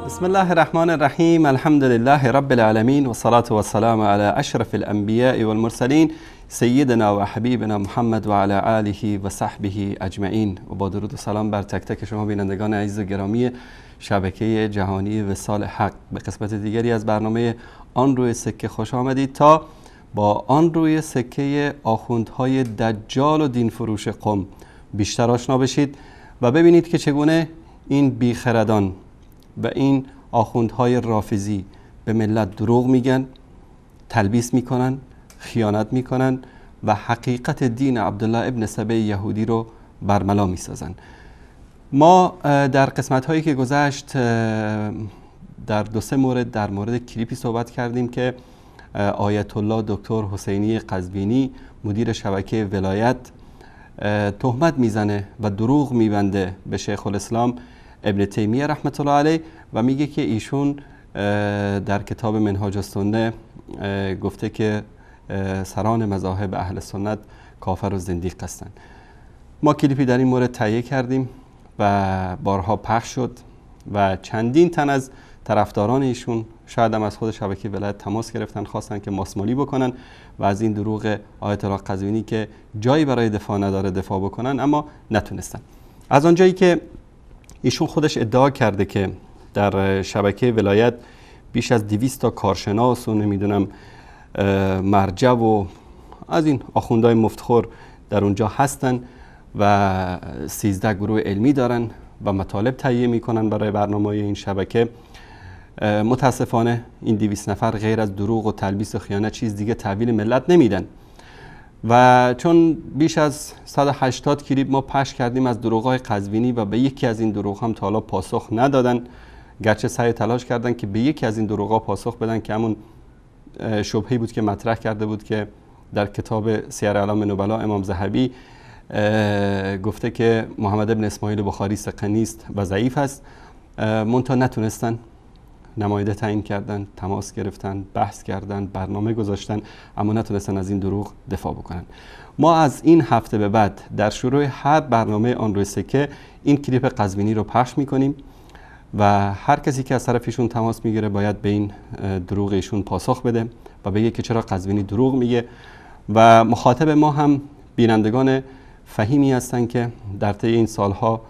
بسم الله الرحمن الرحیم. الحمد لله رب العالمین و صلاة و السلام علی اشرف الانبیاء والمرسلین سیدنا و حبیبنا محمد و علی آله و صحبه اجمعین. و با درود و سلام بر تک تک شما بینندگان عزیز و گرامی شبکه جهانی وصال حق، به قسمت دیگری از برنامه آن روی سکه خوش آمدید تا با آن روی سکه آخوندهای دجال و دین فروش قم بیشتر آشنا بشید و ببینید که چگونه این بیخردان و این آخوندهای رافضی به ملت دروغ میگن، تلبیس میکنن، خیانت میکنن و حقیقت دین عبدالله ابن سبع یهودی رو برملا میسازن. ما در قسمت هایی که گذشت در دو سه مورد در مورد کلیپی صحبت کردیم که آیت الله دکتر حسینی قزوینی مدیر شبکه ولایت تهمت میزنه و دروغ میبنده به شیخ الاسلام ابن تیمیه رحمت الله علیه و میگه که ایشون در کتاب منهاج السنه گفته که سران مذاهب اهل سنت کافر و زندیق هستند. ما کلیپی در این مورد تهیه کردیم و بارها پخش شد و چندین تن از طرفداران ایشون شاید هم از خود شبکه ولایت تماس گرفتن، خواستن که ماسمالی بکنن و از این دروغ آیت الله قزوینی که جایی برای دفاع نداره دفاع بکنن، اما نتونستن. از آنجایی که ایشون خودش ادعا کرده که در شبکه ولایت بیش از 200 تا کارشناس و نمیدونم مرجع و از این آخوندهای مفتخور در اونجا هستن و 13 گروه علمی دارن و مطالب تهیه میکنن برای برنامه این شبکه، متاسفانه این 200 نفر غیر از دروغ و تلبیس و خیانت چیز دیگه تحویل ملت نمیدن و چون بیش از 180 کلیپ ما پخش کردیم از دروغ‌های قزوینی و به یکی از این دروغ هم تا حالا پاسخ ندادن، گرچه سعی تلاش کردن که به یکی از این دروغ‌ها پاسخ بدن که همون شبهه‌ای بود که مطرح کرده بود که در کتاب سیر اعلام نبلا امام ذهبی گفته که محمد ابن اسماعیل بخاری ثقه نیست و ضعیف است، منتها نتونستن، نماینده تعیین کردن، تماس گرفتن، بحث کردن، برنامه گذاشتن، اما نتونستن از این دروغ دفاع بکنن. ما از این هفته به بعد در شروع هر برنامه آن روی سکه این کلیپ قزوینی رو پخش میکنیم و هر کسی که از طرف ایشون تماس میگیره باید به این دروغ ایشون پاسخ بده و بگه که چرا قزوینی دروغ میگه و مخاطب ما هم بینندگان فهیمی هستن که در طی این سالها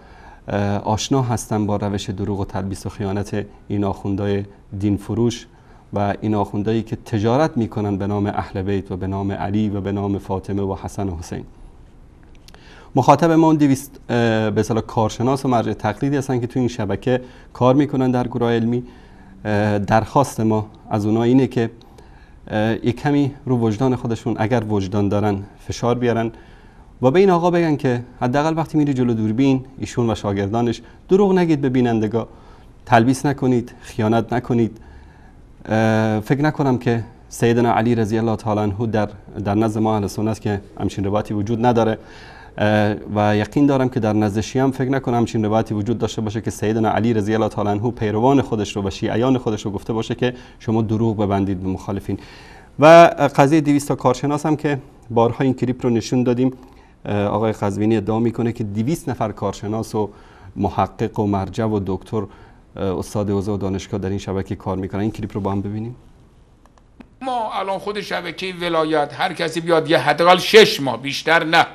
آشنا هستن با روش دروغ و تلبیس و خیانت این آخوندهای دین فروش و این آخوندهایی که تجارت میکنن به نام اهل بیت و به نام علی و به نام فاطمه و حسن و حسین. مخاطب ما اون 200 به اصطلاح کارشناس و مرجع تقلیدی هستن که تو این شبکه کار میکنن در گروه علمی. درخواست ما از اونها اینه که یک کمی رو وجدان خودشون اگر وجدان دارن فشار بیارن و به این آقا بگن که حداقل وقتی میری جلو دوربین ایشون و شاگردانش دروغ نگید به بینندگان، تلبیس نکنید، خیانت نکنید. فکر نکنم که سیدنا علی رضی الله تعالی عنه در نزد ما اهل سنت که همچین روایتی وجود نداره و یقین دارم که در نزد شیعه هم فکر نکنم همچین روایتی وجود داشته باشه که سیدنا علی رضی الله تعالی عنه پیروان خودش رو و شیعیان خودش رو گفته باشه که شما دروغ ببندید به مخالفین. و قضیه 200 تا کارشناس هم که بارها این کلیپ رو نشون دادیم، آقای قزوینی ادعا میکنه که 200 نفر کارشناس و محقق و مرجع و دکتر استاد حوزه و دانشگاه در این شبکه کار میکنن. این کلیپ رو با هم ببینیم. ما الان خود شبکه ولایت هر کسی بیاد یه حداقل 6 ماه بیشتر نه،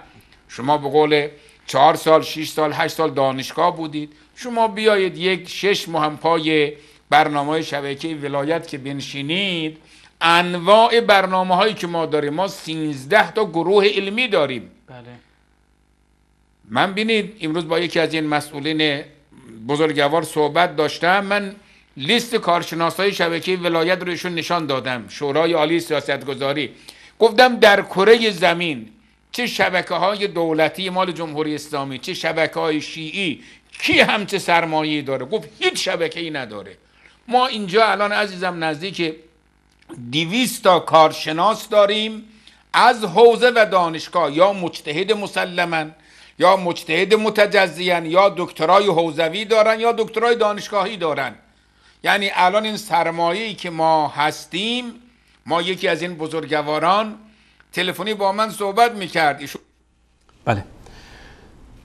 شما به قول 4 سال 6 سال 8 سال دانشگاه بودید، شما بیایید یک 6 ماه هم پای برنامه شبکه ولایت که بنشینید، انواع برنامه هایی که ما داریم، ما 13 تا گروه علمی داریم. بله. من بینید امروز با یکی از این مسئولین بزرگوار صحبت داشتم، من لیست کارشناسای شبکه ولایت رو ایشون نشان دادم، شورای عالی سیاستگذاری، گفتم در کره زمین چه شبکه های دولتی مال جمهوری اسلامی چه شبکه های شیعی کی همچه سرمایه‌ای داره؟ گفت هیچ شبکه‌ای نداره. ما اینجا الان عزیزم نزدیک 200 تا کارشناس داریم از حوزه و دانشگاه، یا مجتهد مسلماً یا مجتهد متجزیاً یا دکترای حوزوی دارن یا دکترای دانشگاهی دارن. یعنی الان این سرمایه‌ای که ما هستیم، ما یکی از این بزرگواران تلفنی با من صحبت میکرد. بله،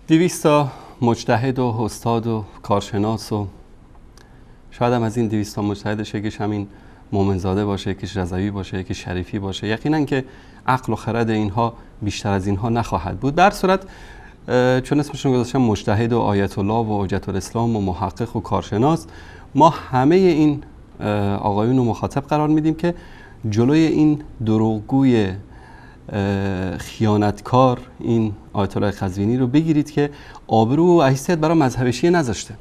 200 تا مجتهد و استاد و کارشناس و شاید هم از این 200 مجتهدش یکیش همین مومنزاده باشه، یکیش رضوی باشه، یکیش شریفی باشه. یقینا که عقل و خرد اینها بیشتر از اینها نخواهد بود. در صورت چون اسمشون گذاشتم مجتهد و آیت الله و حجت الاسلام و محقق و کارشناس، ما همه این آقایون رو مخاطب قرار میدیم که جلوی این دروغگوی خیانتکار این آیت الله قزوینی رو بگیرید که آبرو و حیثیت برای مذهب شیعه نذاشته.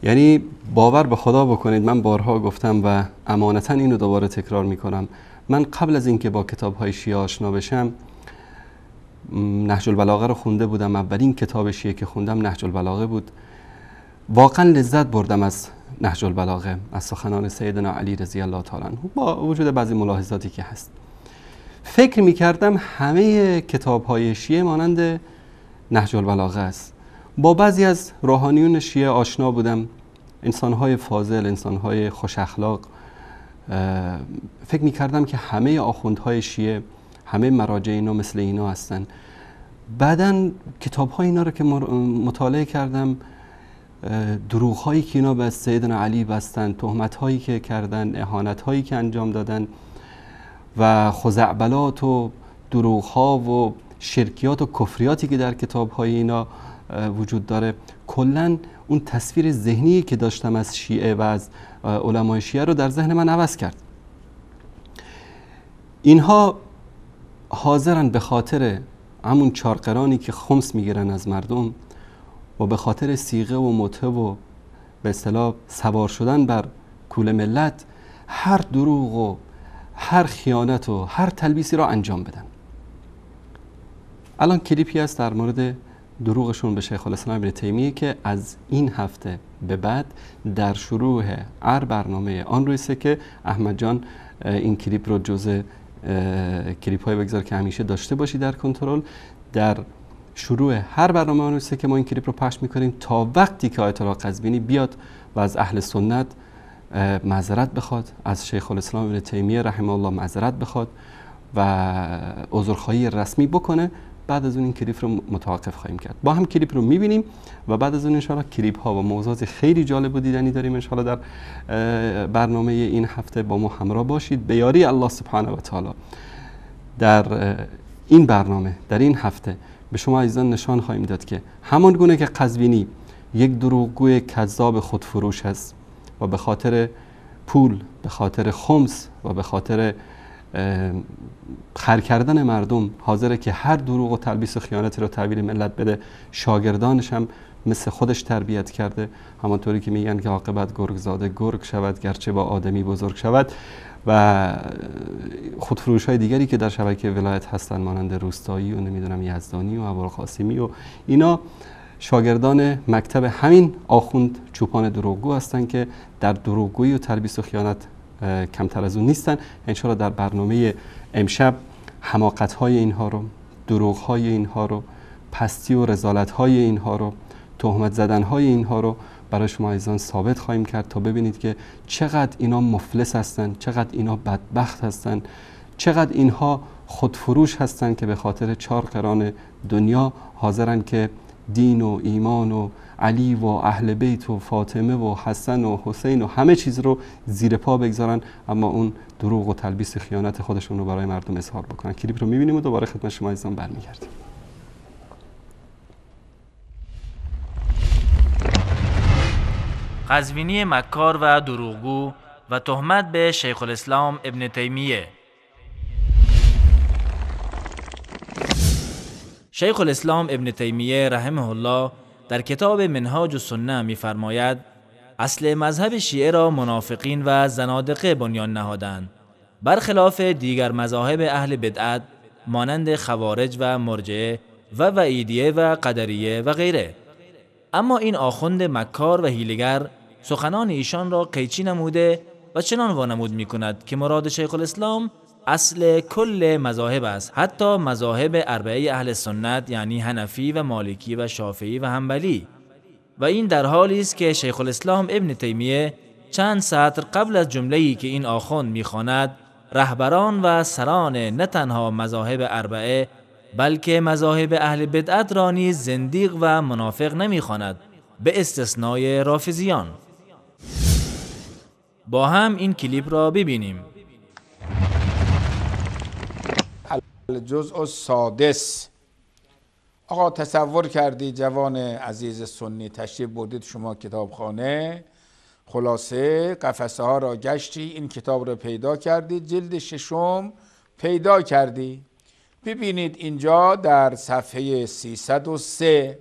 یعنی باور به خدا بکنید، من بارها گفتم و امانتا اینو دوباره تکرار میکنم، من قبل از اینکه با کتاب‌های شیعه آشنا بشم نهج البلاغه رو خونده بودم. اولین کتاب شیعه که خوندم نهج البلاغه بود. واقعا لذت بردم از نهج البلاغه، از سخنان سیدنا علی رضی الله تعالی عنه، با وجود بعضی ملاحظاتی که هست. فکر میکردم همه کتاب‌های شیعه مانند نهج البلاغه است. با بعضی از روحانیون شیعه آشنا بودم، انسان‌های فاضل، انسان‌های خوش اخلاق. فکر میکردم که همه آخوندهای شیعه، همه مراجع اینا مثل اینا هستن. بعدن کتاب‌های اینا رو که مطالعه کردم، دروغ‌هایی که اینا به سیدنا علی بستن، تهمت‌هایی که کردن، اهانت‌هایی که انجام دادن و خزعبلات و دروغ‌ها و شرکیات و کفریاتی که در کتاب‌های اینا وجود داره، کلاً اون تصویر ذهنی که داشتم از شیعه و از علمای شیعه رو در ذهن من عوض کرد. اینها حاضرن به خاطر همون چارقرانی که خمس میگیرن از مردم و به خاطر صیغه و متعه و به اصطلاح سوار شدن بر کول ملت هر دروغ و هر خیانت و هر تلبیسی را انجام بدن. الان کلیپی هست در مورد دروغشون به شیخ الاسلام ابن تیمیه که از این هفته به بعد در شروع هر برنامه آن رویسه که احمد جان این کلیپ رو جزء کلیپ های بگذار که همیشه داشته باشی در کنترل. در شروع هر برنامه آن رویسه که ما این کلیپ رو پخش میکنیم تا وقتی که آیت الله قزوینی بیاد و از اهل سنت معذرت بخواد، از شیخ الاسلام ابن تیمیه رحمه الله معذرت بخواد و عذرخواهی رسمی بکنه، بعد از اون این کلیپ رو متوقف خواهیم کرد. با هم کلیپ رو میبینیم و بعد از اون انشاءالله کلیپ ها و موضوعات خیلی جالب و دیدنی داریم انشاءالله در برنامه این هفته. با ما همراه باشید. به یاری الله سبحانه و تعالی در این برنامه، در این هفته به شما عزیزان نشان خواهیم داد که همان گونه که قزوینی یک دروغگوی کذاب خودفروش است و به خاطر پول، به خاطر خمس و به خاطر خر کردن مردم حاضره که هر دروغ و تلبیس و خیانتی رو تحویل ملت بده، شاگردانش هم مثل خودش تربیت کرده، همانطوری که میگن که عاقبت گرگ زاده گرگ شود گرچه با آدمی بزرگ شود. و خودفروش های دیگری که در شبکه ولایت هستن مانند روستایی و نمیدونم یزدانی و ابوالقاسمی و اینا، شاگردان مکتب همین آخوند چوپان دروغگو هستن که در دروغگویی و تلبیس و خیانت کمتر از اون نیستن. انشاءالله در برنامه امشب حماقت‌های اینها رو، دروغ‌های اینها رو، پستی و رذالت‌های اینها رو، تهمت زدن‌های اینها رو برای شما عزیزان ثابت خواهیم کرد تا ببینید که چقدر اینا مفلس هستن، چقدر اینا بدبخت هستن، چقدر اینها خودفروش هستن که به خاطر 4 قران دنیا حاضرن که دین و ایمان و علی و اهل بیت و فاطمه و حسن و حسین و همه چیز رو زیر پا بگذارن، اما اون دروغ و تلبیس خیانت خودشون رو برای مردم اظهار بکنن. کلیپ رو می‌بینیم و دوباره خدمت شما عزیزان برمیگردیم. قزوینی مکار و دروغگو و تهمت به شیخ الاسلام ابن تیمیه. شیخ الاسلام ابن تیمیه رحمه الله در کتاب منهاج السنه می‌فرماید اصل مذهب شیعه را منافقین و زنادقه بنیان نهادند، برخلاف دیگر مذاهب اهل بدعت مانند خوارج و مرجعه و وعیدیه و قدریه و غیره. اما این آخوند مکار و حیله‌گر سخنان ایشان را قیچی نموده و چنان وانمود می‌کند که مراد شیخ الاسلام اصل کل مذاهب است، حتی مذاهب اربعه اهل سنت یعنی حنفی و مالکی و شافعی و حنبلی. و این در حالی است که شیخ الاسلام ابن تیمیه چند سطر قبل از جمله‌ای که این آخوند می‌خواند رهبران و سران نه تنها مذاهب اربعه بلکه مذاهب اهل بدعت را نیز زندیق و منافق نمی‌خواند به استثنای رافضیان. با هم این کلیپ را ببینیم. الجزء السادس. آقا تصور کردی جوان عزیز سنی تشریف بردید شما کتابخانه، خلاصه قفسه ها را گشتی، این کتاب را پیدا کردی، جلد ششم پیدا کردی. ببینید اینجا در صفحه 303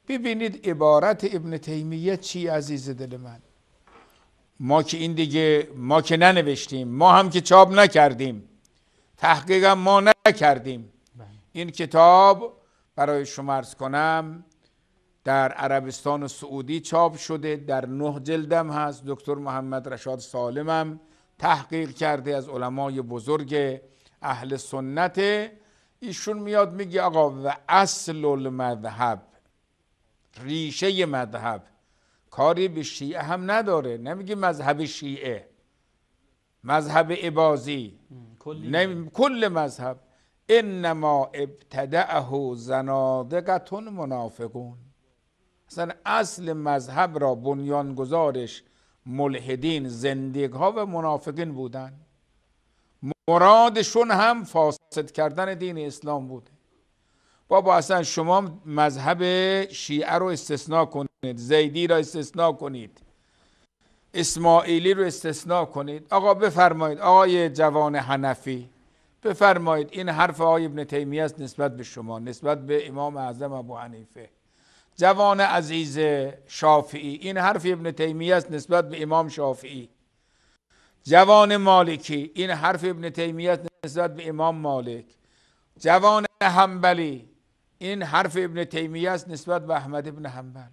ببینید عبارت ابن تیمیه چی عزیز دل من. ما که این دیگه ما که ننوشتیم، ما هم که چاپ نکردیم، تحقیقا ما نکردیم. این کتاب برای شما عرض کنم در عربستان سعودی چاپ شده، در 9 جلدم هست. دکتر محمد رشاد سالمم تحقیق کرده از علمای بزرگ اهل سنت. ایشون میاد میگه آقا و اصل المذهب، ریشه مذهب کاری به شیعه هم نداره. نمیگه مذهب شیعه، مذهب اباضی، کل مذهب. انما ابتدعه زنادقة منافقون. اصلا اصل مذهب را بنیانگذارش ملحدین، زندیق ها و منافقین بودن. مرادشون هم فاسد کردن دین اسلام بوده. بابا اصلا شما مذهب شیعه رو استثناء کنید، زیدی را استثناء کنید، اسماعیلی رو استثناء کنید. آقا بفرمایید آقای جوان حنفی، بفرمایید این حرف آقای ابن تیمیه است نسبت به شما، نسبت به امام اعظم ابو حنیفه. جوان عزیز شافعی، این حرف ابن تیمیه است نسبت به امام شافعی. جوان مالکی، این حرف ابن تیمیه است نسبت به امام مالک. جوان حنبلی، این حرف ابن تیمیه است نسبت به احمد ابن حنبل.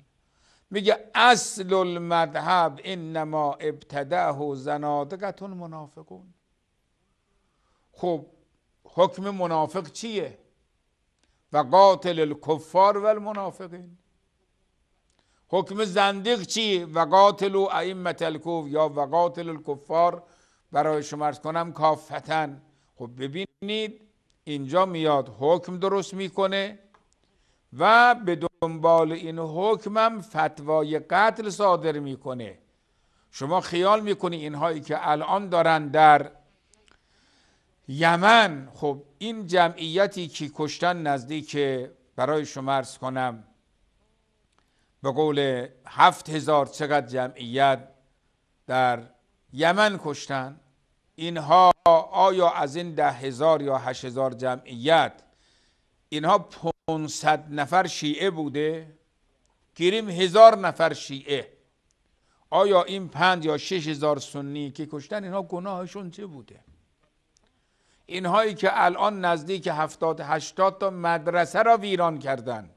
میگه اصل المذهب انما ابتدعه زنادقة منافقون. خب حکم منافق چیه؟ و قاتل الکفار و المنافقین. حکم زندیق چیه؟ و قاتل ائمة الکفر یا و قاتل الکفار برای شما عرض کنم کافتن. خب ببینید اینجا میاد حکم درست میکنه و به دنبال این حکمم فتوای قتل صادر میکنه. شما خیال میکنی اینهایی که الان دارن در یمن، خب این جمعیتی که کشتن نزدیک برای شما عرض کنم به قول 7000 چقدر جمعیت در یمن کشتن، اینها آیا از این 10,000 یا 8,000 جمعیت اینها 500 نفر شیعه بوده؟ گیریم 1000 نفر شیعه. آیا این 5 یا 6,000 سنی که کشتن اینها گناهشون چه بوده؟ اینهایی که الان نزدیک 70-80 تا مدرسه را ویران کردن،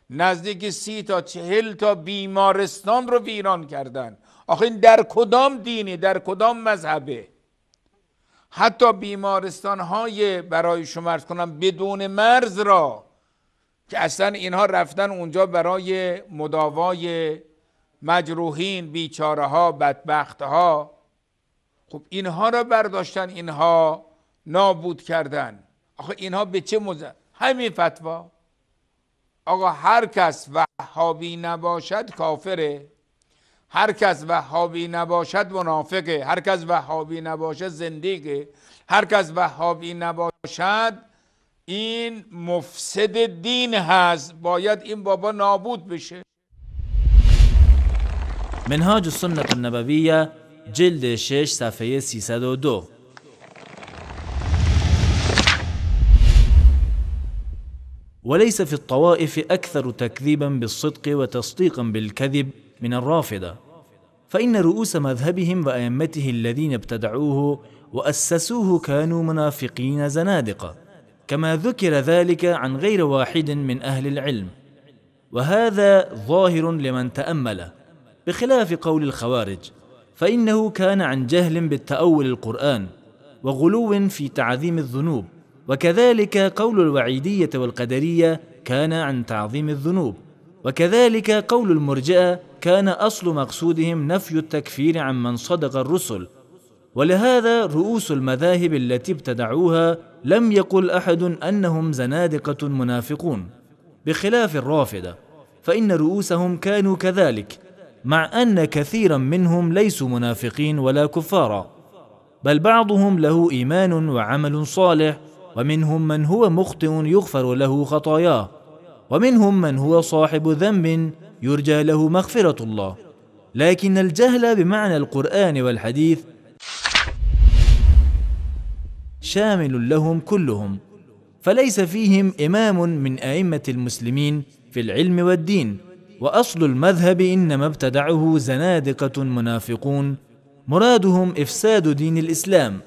نزدیک 30 تا 40 تا بیمارستان رو ویران کردن. آخه این در کدام دینی، در کدام مذهبه؟ حتی بیمارستان های برای شما عرض کنم بدون مرز را که اصلا اینها رفتن اونجا برای مداوای مجروحین، بیچاره ها، بدبخت ها، خب اینها را برداشتن، اینها نابود کردن. آخه اینها به چه همین فتوا. آقا هر کس وهابی نباشد کافره، هر کس وهابی نباشد منافقه، هر کس وهابی نباشد زندیقه، هر کس وهابی نباشد این مفسد دین هست، باید این بابا نابود بشه. منهاج السنة النبویه جلد 6 صفحه 302. وليس في الطوائف أكثر تكذيبا بالصدق وتصديقا بالكذب من الرافضة، فإن رؤوس مذهبهم وأئمته الذين ابتدعوه وأسسوه كانوا منافقين زنادقة، كما ذكر ذلك عن غير واحد من أهل العلم، وهذا ظاهر لمن تأمله، بخلاف قول الخوارج، فإنه كان عن جهل بالتأول القرآن وغلو في تعظيم الذنوب، وكذلك قول الوعيدية والقدرية كان عن تعظيم الذنوب، وكذلك قول المرجئة كان أصل مقصودهم نفي التكفير عن من صدق الرسل. ولهذا رؤوس المذاهب التي ابتدعوها لم يقل أحد أنهم زنادقة منافقون، بخلاف الرافضة، فإن رؤوسهم كانوا كذلك، مع أن كثيرا منهم ليسوا منافقين ولا كفارا، بل بعضهم له إيمان وعمل صالح، ومنهم من هو مخطئ يغفر له خطاياه، ومنهم من هو صاحب ذنب يرجى له مغفرة الله. لكن الجهل بمعنى القرآن والحديث شامل لهم كلهم، فليس فيهم إمام من أئمة المسلمين في العلم والدين، وأصل المذهب إنما ابتدعه زنادقة منافقون مرادهم افساد دین الاسلام.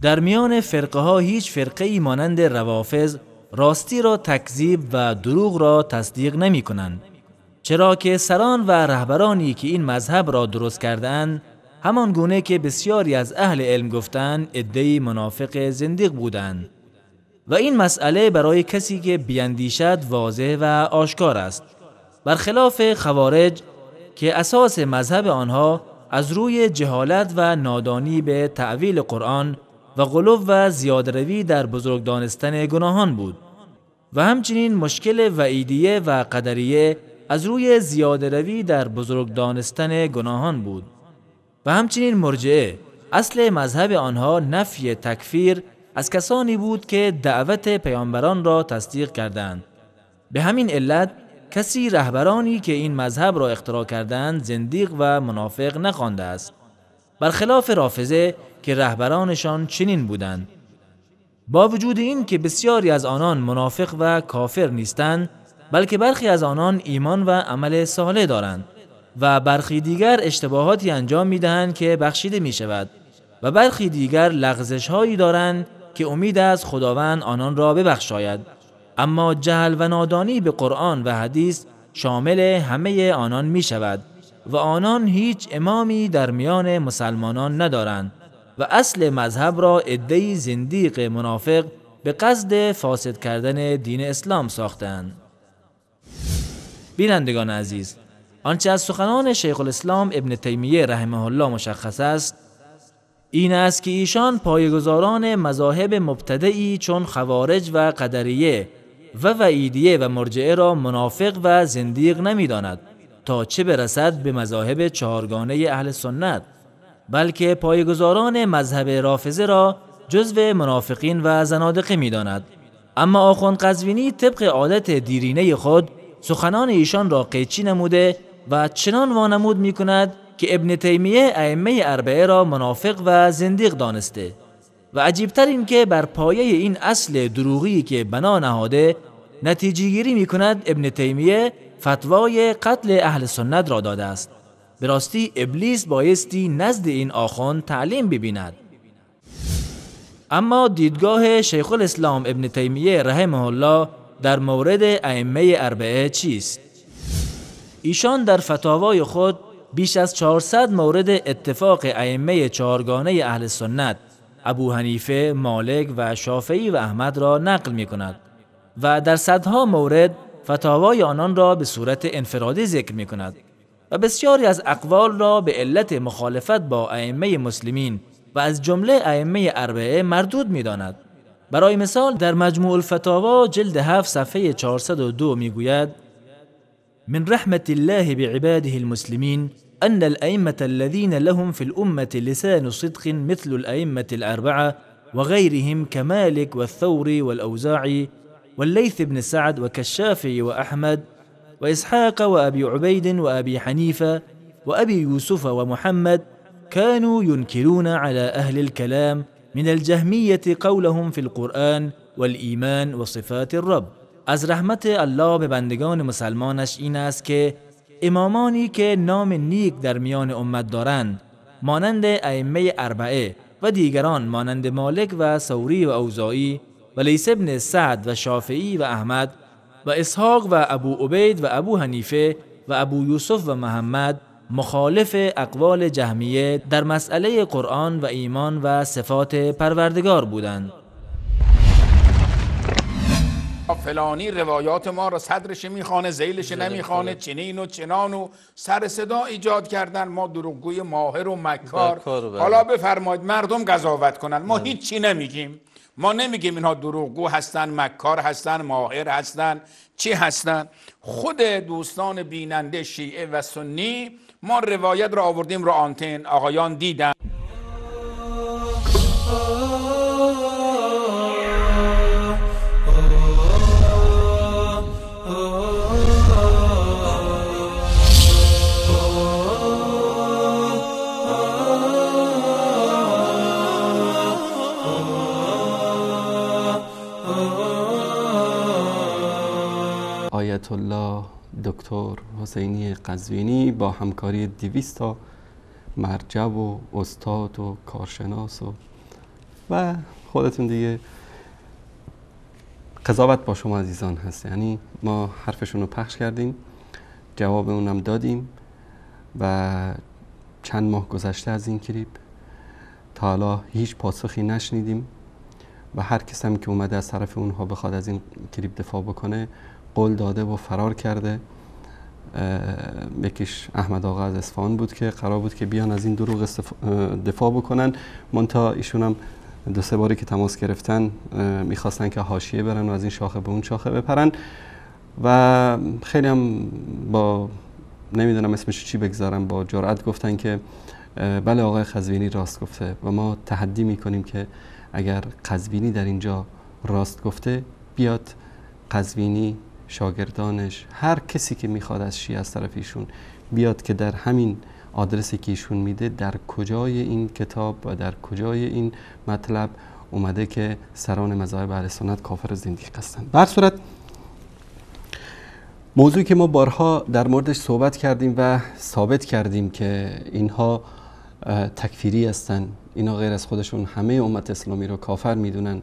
در میان فرقه ها هیچ فرقه‌ای مانند روافض راستی را تکذیب و دروغ را تصدیق نمی کنند، چرا که سران و رهبرانی که این مذهب را درست کردند همان گونه که بسیاری از اهل علم گفتند عده‌ای منافق زندیق بودند و این مسئله برای کسی که بیندیشد واضح و آشکار است. برخلاف خوارج که اساس مذهب آنها از روی جهالت و نادانی به تأویل قرآن و غلو و زیادروی در بزرگ دانستن گناهان بود، و همچنین مشکل وعیدیه و قدریه از روی زیادروی در بزرگ دانستن گناهان بود، و همچنین مرجعه اصل مذهب آنها نفی تکفیر از کسانی بود که دعوت پیامبران را تصدیق کردند. به همین علت کسی رهبرانی که این مذهب را اختراع کردند زندیق و منافق نخوانده است، برخلاف رافضه که رهبرانشان چنین بودند. با وجود این که بسیاری از آنان منافق و کافر نیستند، بلکه برخی از آنان ایمان و عمل صالح دارند و برخی دیگر اشتباهاتی انجام می‌دهند که بخشیده می‌شود و برخی دیگر لغزش‌هایی دارند که امید از خداوند آنان را ببخشاید. اما جهل و نادانی به قرآن و حدیث شامل همه آنان می شود و آنان هیچ امامی در میان مسلمانان ندارند و اصل مذهب را عده‌ای زندیق منافق به قصد فاسد کردن دین اسلام ساختند. بینندگان عزیز، آنچه از سخنان شیخ الاسلام ابن تیمیه رحمه الله مشخص است این است که ایشان پایه‌گذاران مذاهب مبتدعی چون خوارج و قدریه و وعیدیه و مرجعه را منافق و زندیق نمی‌داند تا چه برسد به مذاهب چهارگانه اهل سنت، بلکه پایه‌گذاران مذهب رافضه را جزو منافقین و زنادقه می‌داند. اما آخوند قزوینی طبق عادت دیرینه خود سخنان ایشان را قیچی نموده و چنان وانمود می‌کند که ابن تیمیه ائمه اربعه را منافق و زندیق دانسته و عجیبتر این که بر پایه این اصل دروغی که بنا نهاده نتیجه گیری می کند ابن تیمیه فتوای قتل اهل سنت را داده است. به راستی ابلیس بایستی نزد این آخوند تعلیم ببیند. اما دیدگاه شیخ الاسلام ابن تیمیه رحمه الله در مورد ائمه اربعه چیست؟ ایشان در فتاوای خود بیش از 400 مورد اتفاق ائمه چهارگانه اهل سنت ابو حنیفه، مالک و شافعی و احمد را نقل می کند و در صدها مورد فتاوای آنان را به صورت انفرادی ذکر می کند و بسیاری از اقوال را به علت مخالفت با ائمه مسلمین و از جمله ائمه اربعه مردود می داند. برای مثال در مجموع الفتاوا جلد 7 صفحه 402 می گوید: من رحمة الله بعباده المسلمين أن الأئمة الذين لهم في الأمة لسان صدق مثل الأئمة الأربعة وغيرهم كمالك والثوري والأوزاعي والليث بن سعد وكالشافعي وأحمد وإسحاق وأبي عبيد وأبي حنيفة وأبي يوسف ومحمد كانوا ينكرون على أهل الكلام من الجهمية قولهم في القرآن والإيمان وصفات الرب. از رحمت الله به بندگان مسلمانش این است که امامانی که نام نیک در میان امت دارند مانند ائمه اربعه و دیگران مانند مالک و ثوری و اوزاعی و لیث بن سعد و شافعی و احمد و اسحاق و ابو عبید و ابو حنیفه و ابو یوسف و محمد مخالف اقوال جهمیه در مسئله قرآن و ایمان و صفات پروردگار بودند. فلانی روایات ما را صدرش میخوانه، ذیلش نمیخوانه، چنین و چنان و سر صدا ایجاد کردن، ما دروغگوی ماهر و مکار. حالا بفرمایید مردم قضاوت کنن، ما هیچی نمیگیم. ما نمیگیم اینها دروغگو هستن، مکار هستن، ماهر هستن، چی هستن. خود دوستان بیننده شیعه و سنی ما روایت را آوردیم رو آنتن، آقایان دیدن. آیت الله دکتر حسینی قزوینی با همکاری 200 تا مرجع و استاد و کارشناس و خودتون دیگه قضاوت با شما عزیزان هست. یعنی ما حرفشون رو پخش کردیم، جواب اونم دادیم و چند ماه گذشته از این کلیپ تا حالا هیچ پاسخی نشنیدیم و هر کس هم که اومده از طرف اونها بخواد از این کلیپ دفاع بکنه قول داده و فرار کرده. یکیش احمد آقا از اصفهان بود که قرار بود که بیان از این دروغ دفاع بکنن، منتها ایشون هم 2-3 باری که تماس گرفتن میخواستن که حاشیه برن و از این شاخه به اون شاخه بپرن و خیلی هم با نمیدونم اسمش چی بگذارم با جرأت گفتن که بله آقای قزوینی راست گفته و ما تحدی میکنیم که اگر قزوینی در اینجا راست گفته بیاد قزوینی، شاگردانش، هر کسی که میخواد از شیعه از طرف ایشون بیاد که در همین آدرسی که ایشون میده در کجای این کتاب و در کجای این مطلب اومده که سران مذاهب اهل سنت کافر زندیق هستند. به هر صورت موضوعی که ما بارها در موردش صحبت کردیم و ثابت کردیم که اینها تکفیری هستن، اینا غیر از خودشون همه امت اسلامی رو کافر میدونن،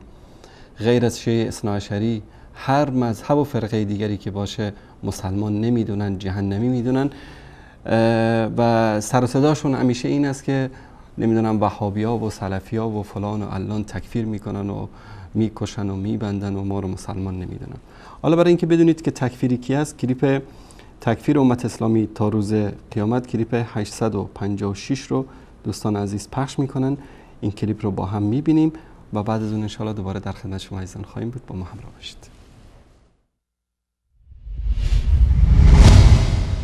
غیر از شیعه اثناعشری هر مذهب و فرقه دیگری که باشه مسلمان نمیدونن، جهنمی میدونن و سر و صداشون همیشه این است که نمیدونم وهابیا و سلفیا و فلان و علان تکفیر میکنن و میکشن و میبندن و ما رو مسلمان نمیدونن. حالا برای اینکه بدونید که تکفیری کی است، کلیپ تکفیر امت اسلامی تا روز قیامت کلیپ 856 رو دوستان عزیز پخش میکنن. این کلیپ رو با هم میبینیم و بعد از اون انشاءالله دوباره در خدمت شما عزیزان خواهیم بود. با ما همراه باشید.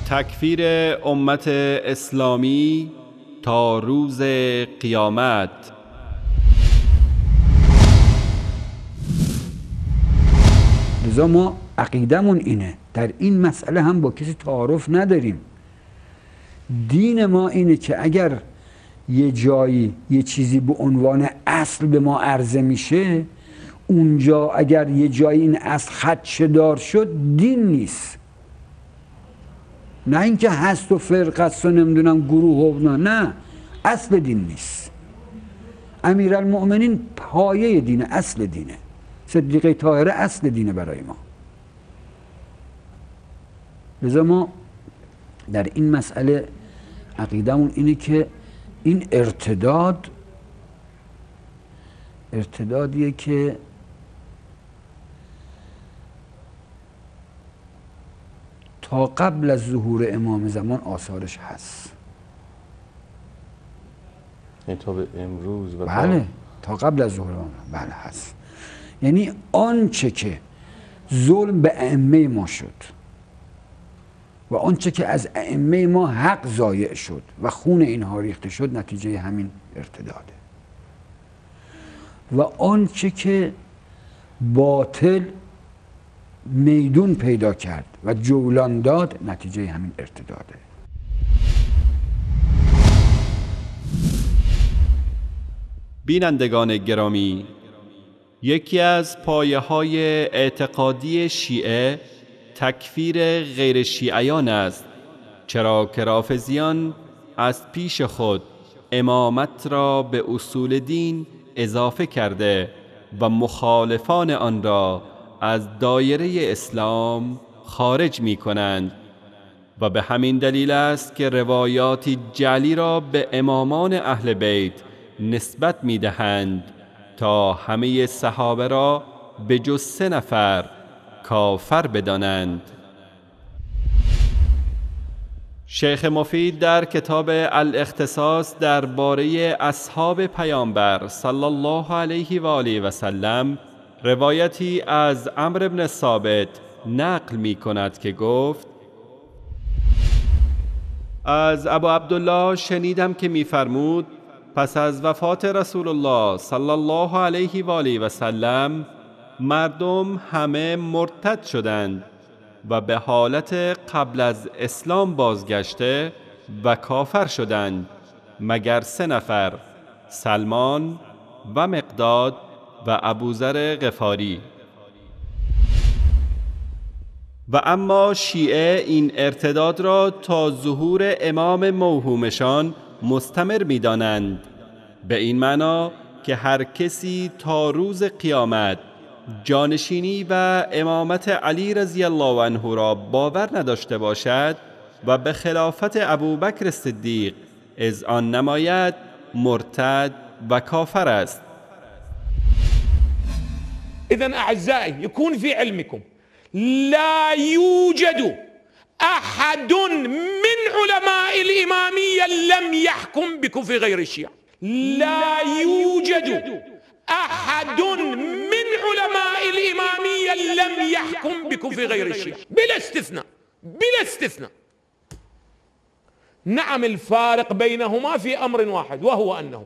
تکفیر امت اسلامی تا روز قیامت. لذا ما عقیدمون اینه، در این مسئله هم با کسی تعارف نداریم. دین ما اینه که اگر یه جایی یه چیزی به عنوان اصل به ما عرضه میشه، اونجا اگر یه جایی این اصل خدشه دار شد دین نیست. نه اینکه هست و فرقه است و نمیدونم گروه و نه، اصل دین نیست. امیرالمؤمنین پایه دینه، اصل دینه. صدیقه طاهره اصل دینه برای ما. لذا ما در این مسئله عقیدمون اینه که این ارتدادیه که تا قبل از ظهور امام زمان آثارش هست. یعنی تا به امروز و بله تا قبل از ظهور امام بله هست. یعنی آنچه که ظلم به ائمه ما شد و آنچه که از ائمه ما حق ضایع شد و خون اینها ریخته شد نتیجه همین ارتداده و آنچه که باطل میدون پیدا کرد و جولان داد نتیجه همین ارتداده. بینندگان گرامی، یکی از پایه‌های اعتقادی شیعه تکفیر غیر شیعیان است، چرا که رافضیان از پیش خود امامت را به اصول دین اضافه کرده و مخالفان آن را از دایره اسلام خارج می کنند و به همین دلیل است که روایاتی جعلی را به امامان اهل بیت نسبت می دهند تا همه صحابه را به جز 3 نفر کافر بدانند. شیخ مفید در کتاب الاختصاص درباره اصحاب پیامبر صلی الله علیه و آله و سلم روایتی از عمرو بن ثابت نقل می کند که گفت: از ابو عبدالله شنیدم که می‌فرمود پس از وفات رسول الله صلی الله علیه و آله و سلم مردم همه مرتد شدند و به حالت قبل از اسلام بازگشته و کافر شدند مگر 3 نفر، سلمان و مقداد و ابوذر غفاری. و اما شیعه این ارتداد را تا ظهور امام موهومشان مستمر می دانند، به این معنا که هر کسی تا روز قیامت جانشینی و امامت علی رضی الله عنه را باور نداشته باشد و به خلافت ابوبکر صدیق اذعان نماید مرتد و کافر است. إذن أعزائي يكون في علمكم لا يوجد أحد من علماء الإمامية لم يحكم بكفر غير الشيعة. لا يوجد أحد من علماء الإمامية لم يحكم بكفر غير الشيعة بلا استثناء، بلا استثناء. نعم، الفارق بينهما في أمر واحد، وهو أنه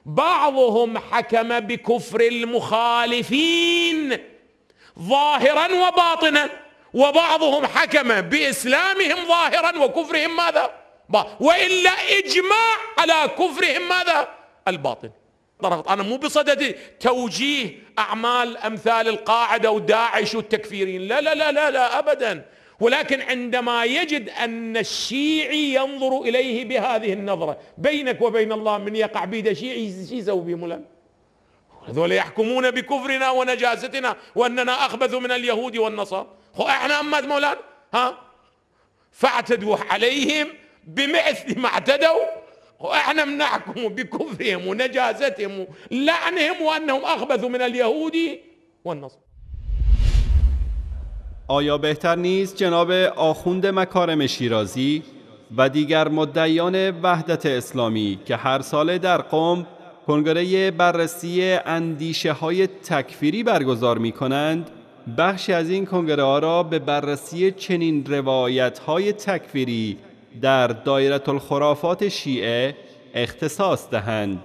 بعضهم حكم بكفر المخالفين ظاهرا وباطنا، وبعضهم حكم بإسلامهم ظاهرا وكفرهم ماذا؟ وإلا إجماع على كفرهم ماذا؟ الباطن. أنا مو بصدد توجيه أعمال أمثال القاعدة وداعش والتكفيرين، لا لا لا لا لا أبدا، ولكن عندما يجد أن الشيعي ينظر إليه بهذه النظرة، بينك وبين الله من يقع بيد شيعي شي يسوي بيه مولانا؟ هذول يحكمون بكفرنا ونجاستنا وأننا أخبث من اليهود والنصارى. احنا أمات مولانا فاعتدوا عليهم بمثل ما اعتدوا، واحنا بنحكم بكفرهم ونجاستهم ولعنهم وأنهم أخبث من اليهود والنصارى. آیا بهتر نیست جناب آخوند مکارم شیرازی و دیگر مدعیان وحدت اسلامی که هر ساله در قم کنگره بررسی اندیشه های تکفیری برگزار می کنند، بخشی از این کنگره ها را به بررسی چنین روایت های تکفیری در دایره الخرافات شیعه اختصاص دهند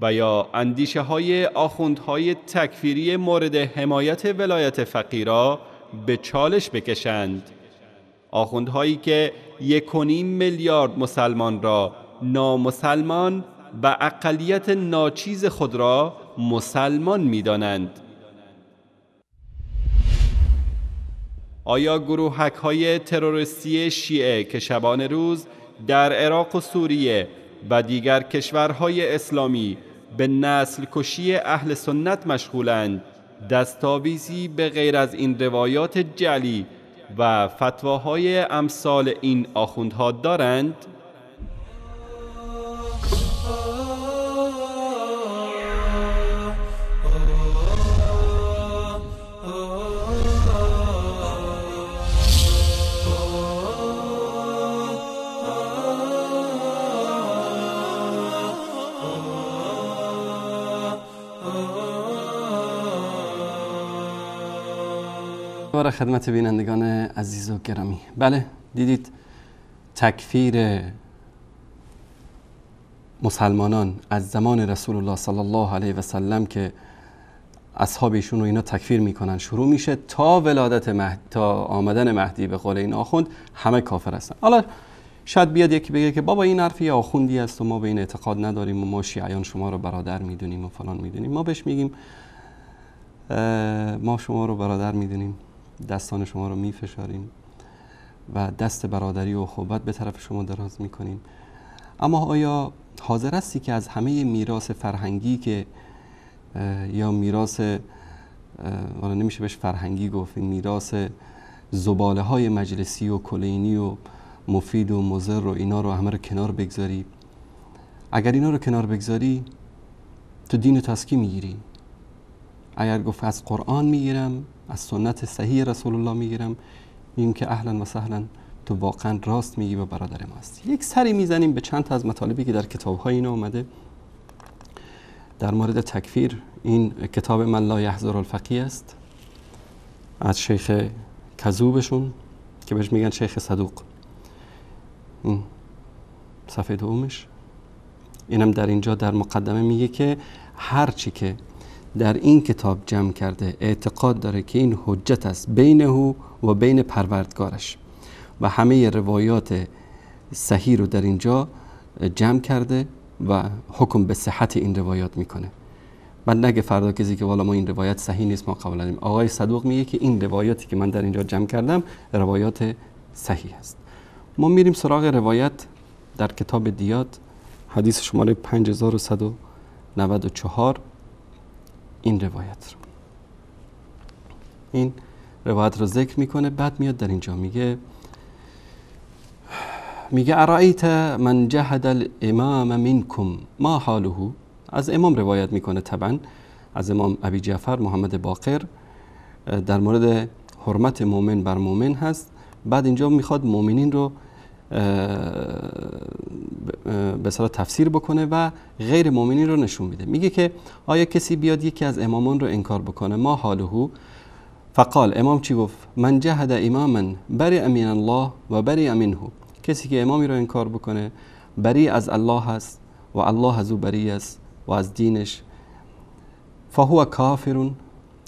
و یا اندیشه های آخوندهای تکفیری مورد حمایت ولایت فقیرا به چالش بکشند. آخوندهایی که 1.5 میلیارد مسلمان را نامسلمان و اقلیت ناچیز خود را مسلمان می‌دانند. آیا گروهک‌های تروریستی شیعه که شبانه روز در عراق و سوریه و دیگر کشورهای اسلامی به نسل کشی اهل سنت مشغولند، دستاویزی به غیر از این روایات جعلی و فتواهای امثال این آخوندها دارند؟ برای خدمت بینندگان عزیز و گرامی، بله دیدید تکفیر مسلمانان از زمان رسول الله صلی الله علیه و سلم که اصحاب ایشون رو اینا تکفیر میکنن شروع میشه تا ولادت تا آمدن مهدی، به قول این آخوند همه کافر هستن. حالا شاید بیاد یکی بگه که بابا این حرفی آخوندی است و ما به این اعتقاد نداریم و ما شیعیان شما رو برادر میدونیم و فلان میدونیم. ما بهش میگیم ما شما رو برادر میدونیم، دستان شما رو میفشاریم و دست برادری و اخوت به طرف شما دراز میکنیم، اما آیا حاضر هستی که از همه میراث فرهنگی که یا میراث ولی نمیشه بهش فرهنگی گفت، این میراث زباله های مجلسی و کلینی و مفید و مضر و اینا رو همه رو کنار بگذاری؟ اگر اینا رو کنار بگذاری تو دین تو از کی میگیری؟ اگر گفت از قرآن میگیرم، از سنت صحیح رسول الله میگیرم، میگیم که اهلا و سهلا تو واقعا راست میگی و برادر ما هستی. یک سری میزنیم به چند تا از مطالبی که در کتاب‌های اینا اومده. در مورد تکفیر این کتاب من لا یحضر الفقیه است از شیخ کذوبشون که بهش میگن شیخ صدوق. این صفحه دومش. اینم در اینجا در مقدمه میگه که هرچی که در این کتاب جمع کرده اعتقاد داره که این حجت است بینه و بین پروردگارش و همه روایات صحیح رو در اینجا جمع کرده و حکم به صحت این روایات میکنه. بعد نگه فردا کسی که والا ما این روایت صحیح نیست ما قبول نداریم. آقای صدوق میگه که این روایاتی که من در اینجا جمع کردم روایات صحیح است. ما میریم سراغ روایت در کتاب دیات حدیث شماره 5194 این روایت رو این روایت رو ذکر میکنه. بعد میاد در اینجا میگه ارائیت من جهد الامام منکم ما حاله. از امام روایت میکنه، طبعا از امام ابی جعفر محمد باقر در مورد حرمت مؤمن بر مؤمن هست. بعد اینجا میخواد مؤمنین رو به اصطلاح تفسیر بکنه و غیر مؤمنین رو نشون میده. میگه که آیا کسی بیاد یکی از امامان رو انکار بکنه ما حاله. فقال امام چی گفت؟ من جهد اماما برئ من الله و برئ منه. کسی که امامی رو انکار بکنه بری از الله هست و الله از او بری است و از دینش. فهو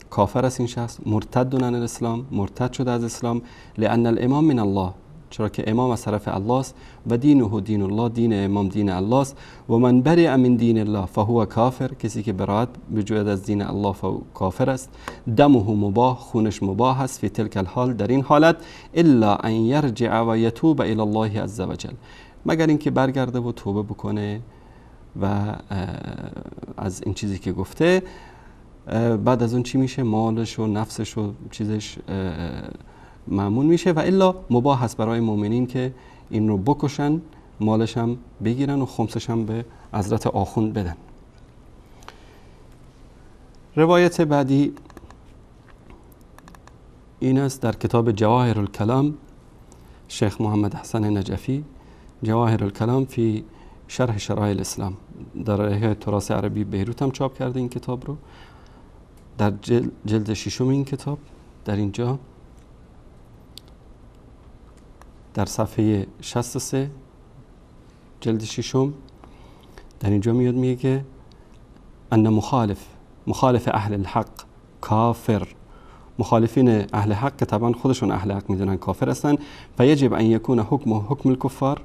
کافر است این شخص، مرتد عن الاسلام، مرتد شده از اسلام. لان الامام من الله، چرا که امام از طرف الله است و دینه دین الله، دین امام دین الله است. و من برئ من دین الله فهو کافر، کسی که برائت بجوید از دین الله فهو کافر است. دمه مباح، خونش مباح است. فی تلک الحال، در این حالت. الا ان یرجع و یتوب الی الله عز وجل، مگر اینکه برگرده و توبه بکنه و از این چیزی که گفته. بعد از اون چی میشه؟ مالش و نفسش و چیزش مأمون میشه و الا مباح است برای مؤمنین که این رو بکشن، مالش هم بگیرن و خمسش هم به حضرت آخوند بدن. روایت بعدی این است در کتاب جواهر الکلام شیخ محمد حسن نجفی، جواهر الکلام فی شرح شرایع الاسلام، در هیئت تراث عربی بیروت هم چاپ کرده این کتاب رو. در جلد ششم این کتاب در اینجا در صفحه 63 جلد ششم در اینجا میاد میگه که ان مخالف اهل الحق کافر، مخالفین اهل حق که طبعا خودشون اهل حق میدونن کافر هستن. فیجب ان یکون حکم الکفار،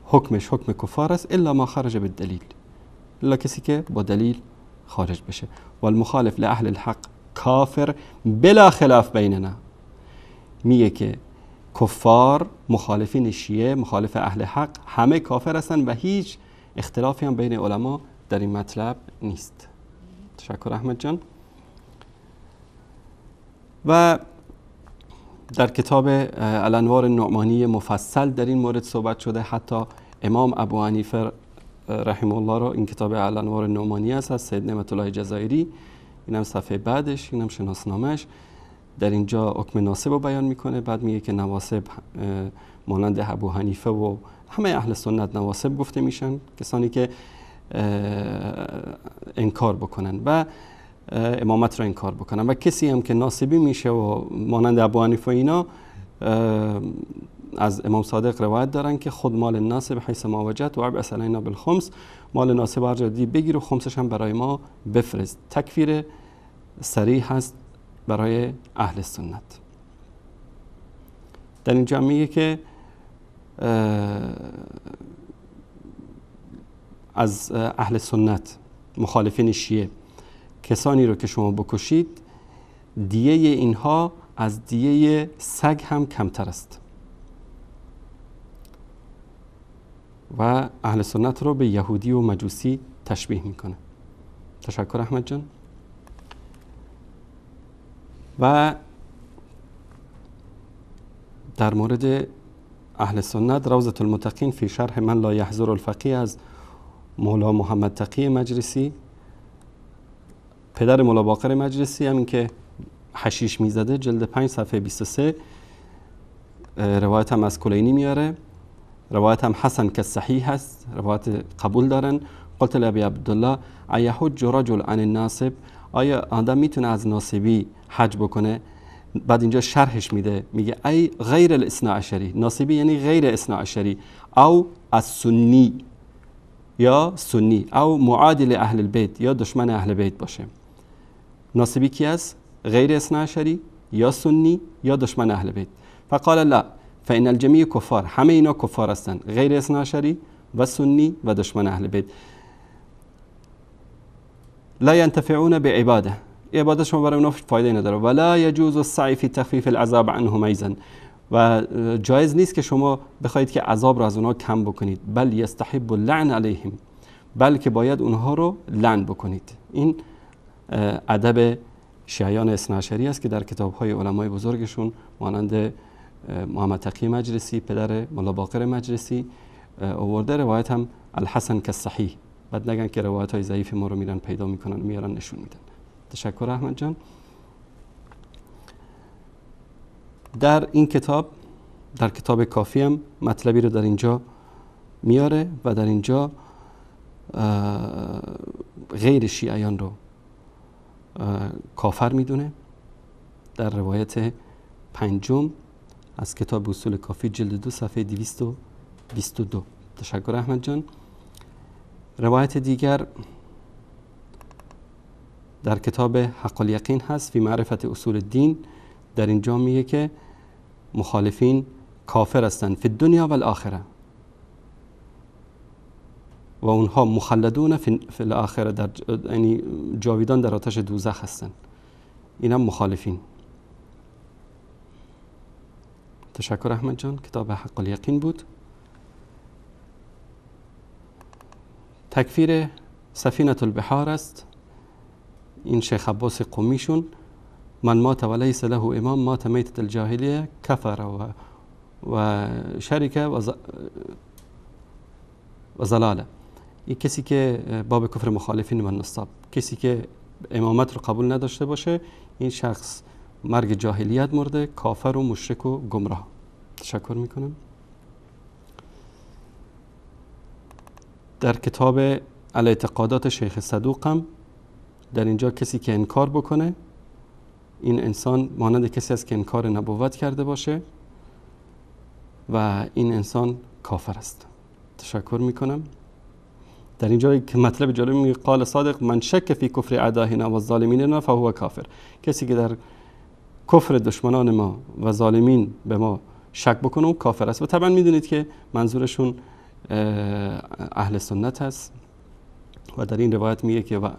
حکمش حکم کفار است. الا ما خرج بالدلیل، الا کسی که با دلیل خارج بشه. و المخالف لاهل الحق کافر بلا خلاف بیننا، میگه که کفار، مخالفین شیعه، مخالف اهل حق همه کافر هستن و هیچ اختلافی هم بین علما در این مطلب نیست. تشکر احمد جان. و در کتاب الانوار النعمانی مفصل در این مورد صحبت شده. حتی امام ابو حنیفه رحمه الله را این کتاب الانوار النعمانی است از سید نعمت الله جزایری، اینم صفحه بعدش، اینم شناسنامه‌اش، در اینجا حکم ناسب رو بیان میکنه. بعد میگه که نواسب مانند ابو حنیفه و همه اهل سنت نواسب گفته میشن، کسانی که انکار بکنن و امامت را انکار بکنن. و کسی هم که ناسبی میشه و مانند ابو حنیفه اینا از امام صادق روایت دارن که خود مال ناسب حیث ما وجد و ابعث علینا بالخمس، مال ناسب هر جا دی بگیر و خمسش هم برای ما بفرست. تکفیر صریح هست برای اهل سنت. در اینجا میگه که از اهل سنت مخالفین شیعه کسانی رو که شما بکشید دیه اینها از دیه سگ هم کمتر است و اهل سنت رو به یهودی و مجوسی تشبیه میکنه. تشکر احمد جان. و در مورد اهل سنت روضة المتقین فی شرح من لا یحضر الفقیه از مولا محمد تقی مجلسی، پدر مولا باقر مجلسی، همین که حشیش میزده، جلد 5 صفحه 23 روایت هم از کلینی میاره، روایت هم حسن که صحیح هست، روایت قبول دارن. قلت لابی عبدالله ایحج رجل عن الناصب، آیا آدم میتونه از ناصبی حج بکنه؟ بعد اینجا شرحش میده، میگه ای غیر الاثنا عشری، ناصبی یعنی غیر اثنا عشری، او از سنی یا سنی، او معادل اهل البیت یا دشمن اهل بیت باشه. ناصبی کی است؟ غیر اثنا عشری یا سنی یا دشمن اهل بیت. فقال لا فإن الجميع کفار، همه اینا کفار هستن، غیر اثنا عشری و سنی و دشمن اهل بیت. لا ينتفعون بعباده، عبادتشون برای اونا فایده نداره. ولا يجوز السعي في تخفيف العذاب عنهم ایضا، و جایز نیست که شما بخواید که عذاب را از اونها کم بکنید. بل یستحب اللعن علیهم، بلکه باید اونها رو لعن بکنید. این ادب شیعیان اثنا عشری است که در کتاب‌های علمای بزرگشون مانند محمد تقی مجلسی، پدر مولا باقر مجلسی آورده. روایت هم الحسن که صحیح، بعد نگن که روایت های ضعیف ما رو میرن پیدا میکنن، میارن نشون میدن. تشکر احمد جان. در این کتاب، در کتاب کافی هم مطلبی رو در اینجا میاره و در اینجا غیر شیعیان رو کافر میدونه. در روایت 5 از کتاب اصول کافی جلد 2 صفحه 222. تشکر احمد جان. روایت دیگر در کتاب حق الیقین هست فی معرفت اصول الدین. در اینجا میگه که مخالفین کافر هستند فی الدنیا و الاخره، و اونها مخلدون فی الاخره، یعنی جاویدان در آتش دوزخ هستند. این هم مخالفین. تشکر احمد جان. کتاب حق الیقین بود. تکفیر سفینة البحار است. این شیخ عباس قمیشون، من مات و لیس له امام مات میتة الجاهلیه کفر و شرک و ضلاله. این کسی که باب کفر مخالفین من نصاب، کسی که امامت رو قبول نداشته باشه، این شخص مرگ جاهلیت مرده، کافر و مشرک و گمراه. تشکر میکنم. در کتاب الاعتقادات شیخ صدوق هم در اینجا کسی که انکار بکنه، این انسان مانند کسی است که انکار نبوت کرده باشه و این انسان کافر است. تشکر میکنم. در اینجا که مطلب جالب میگه قال صادق من شک فی کفر اعدائنا و الظالمین فهو کافر، کسی که در کفر دشمنان ما و ظالمین به ما شک بکنه او کافر است. و طبعا میدونید که منظورشون اهل سنت هست و در این روایت میگه که و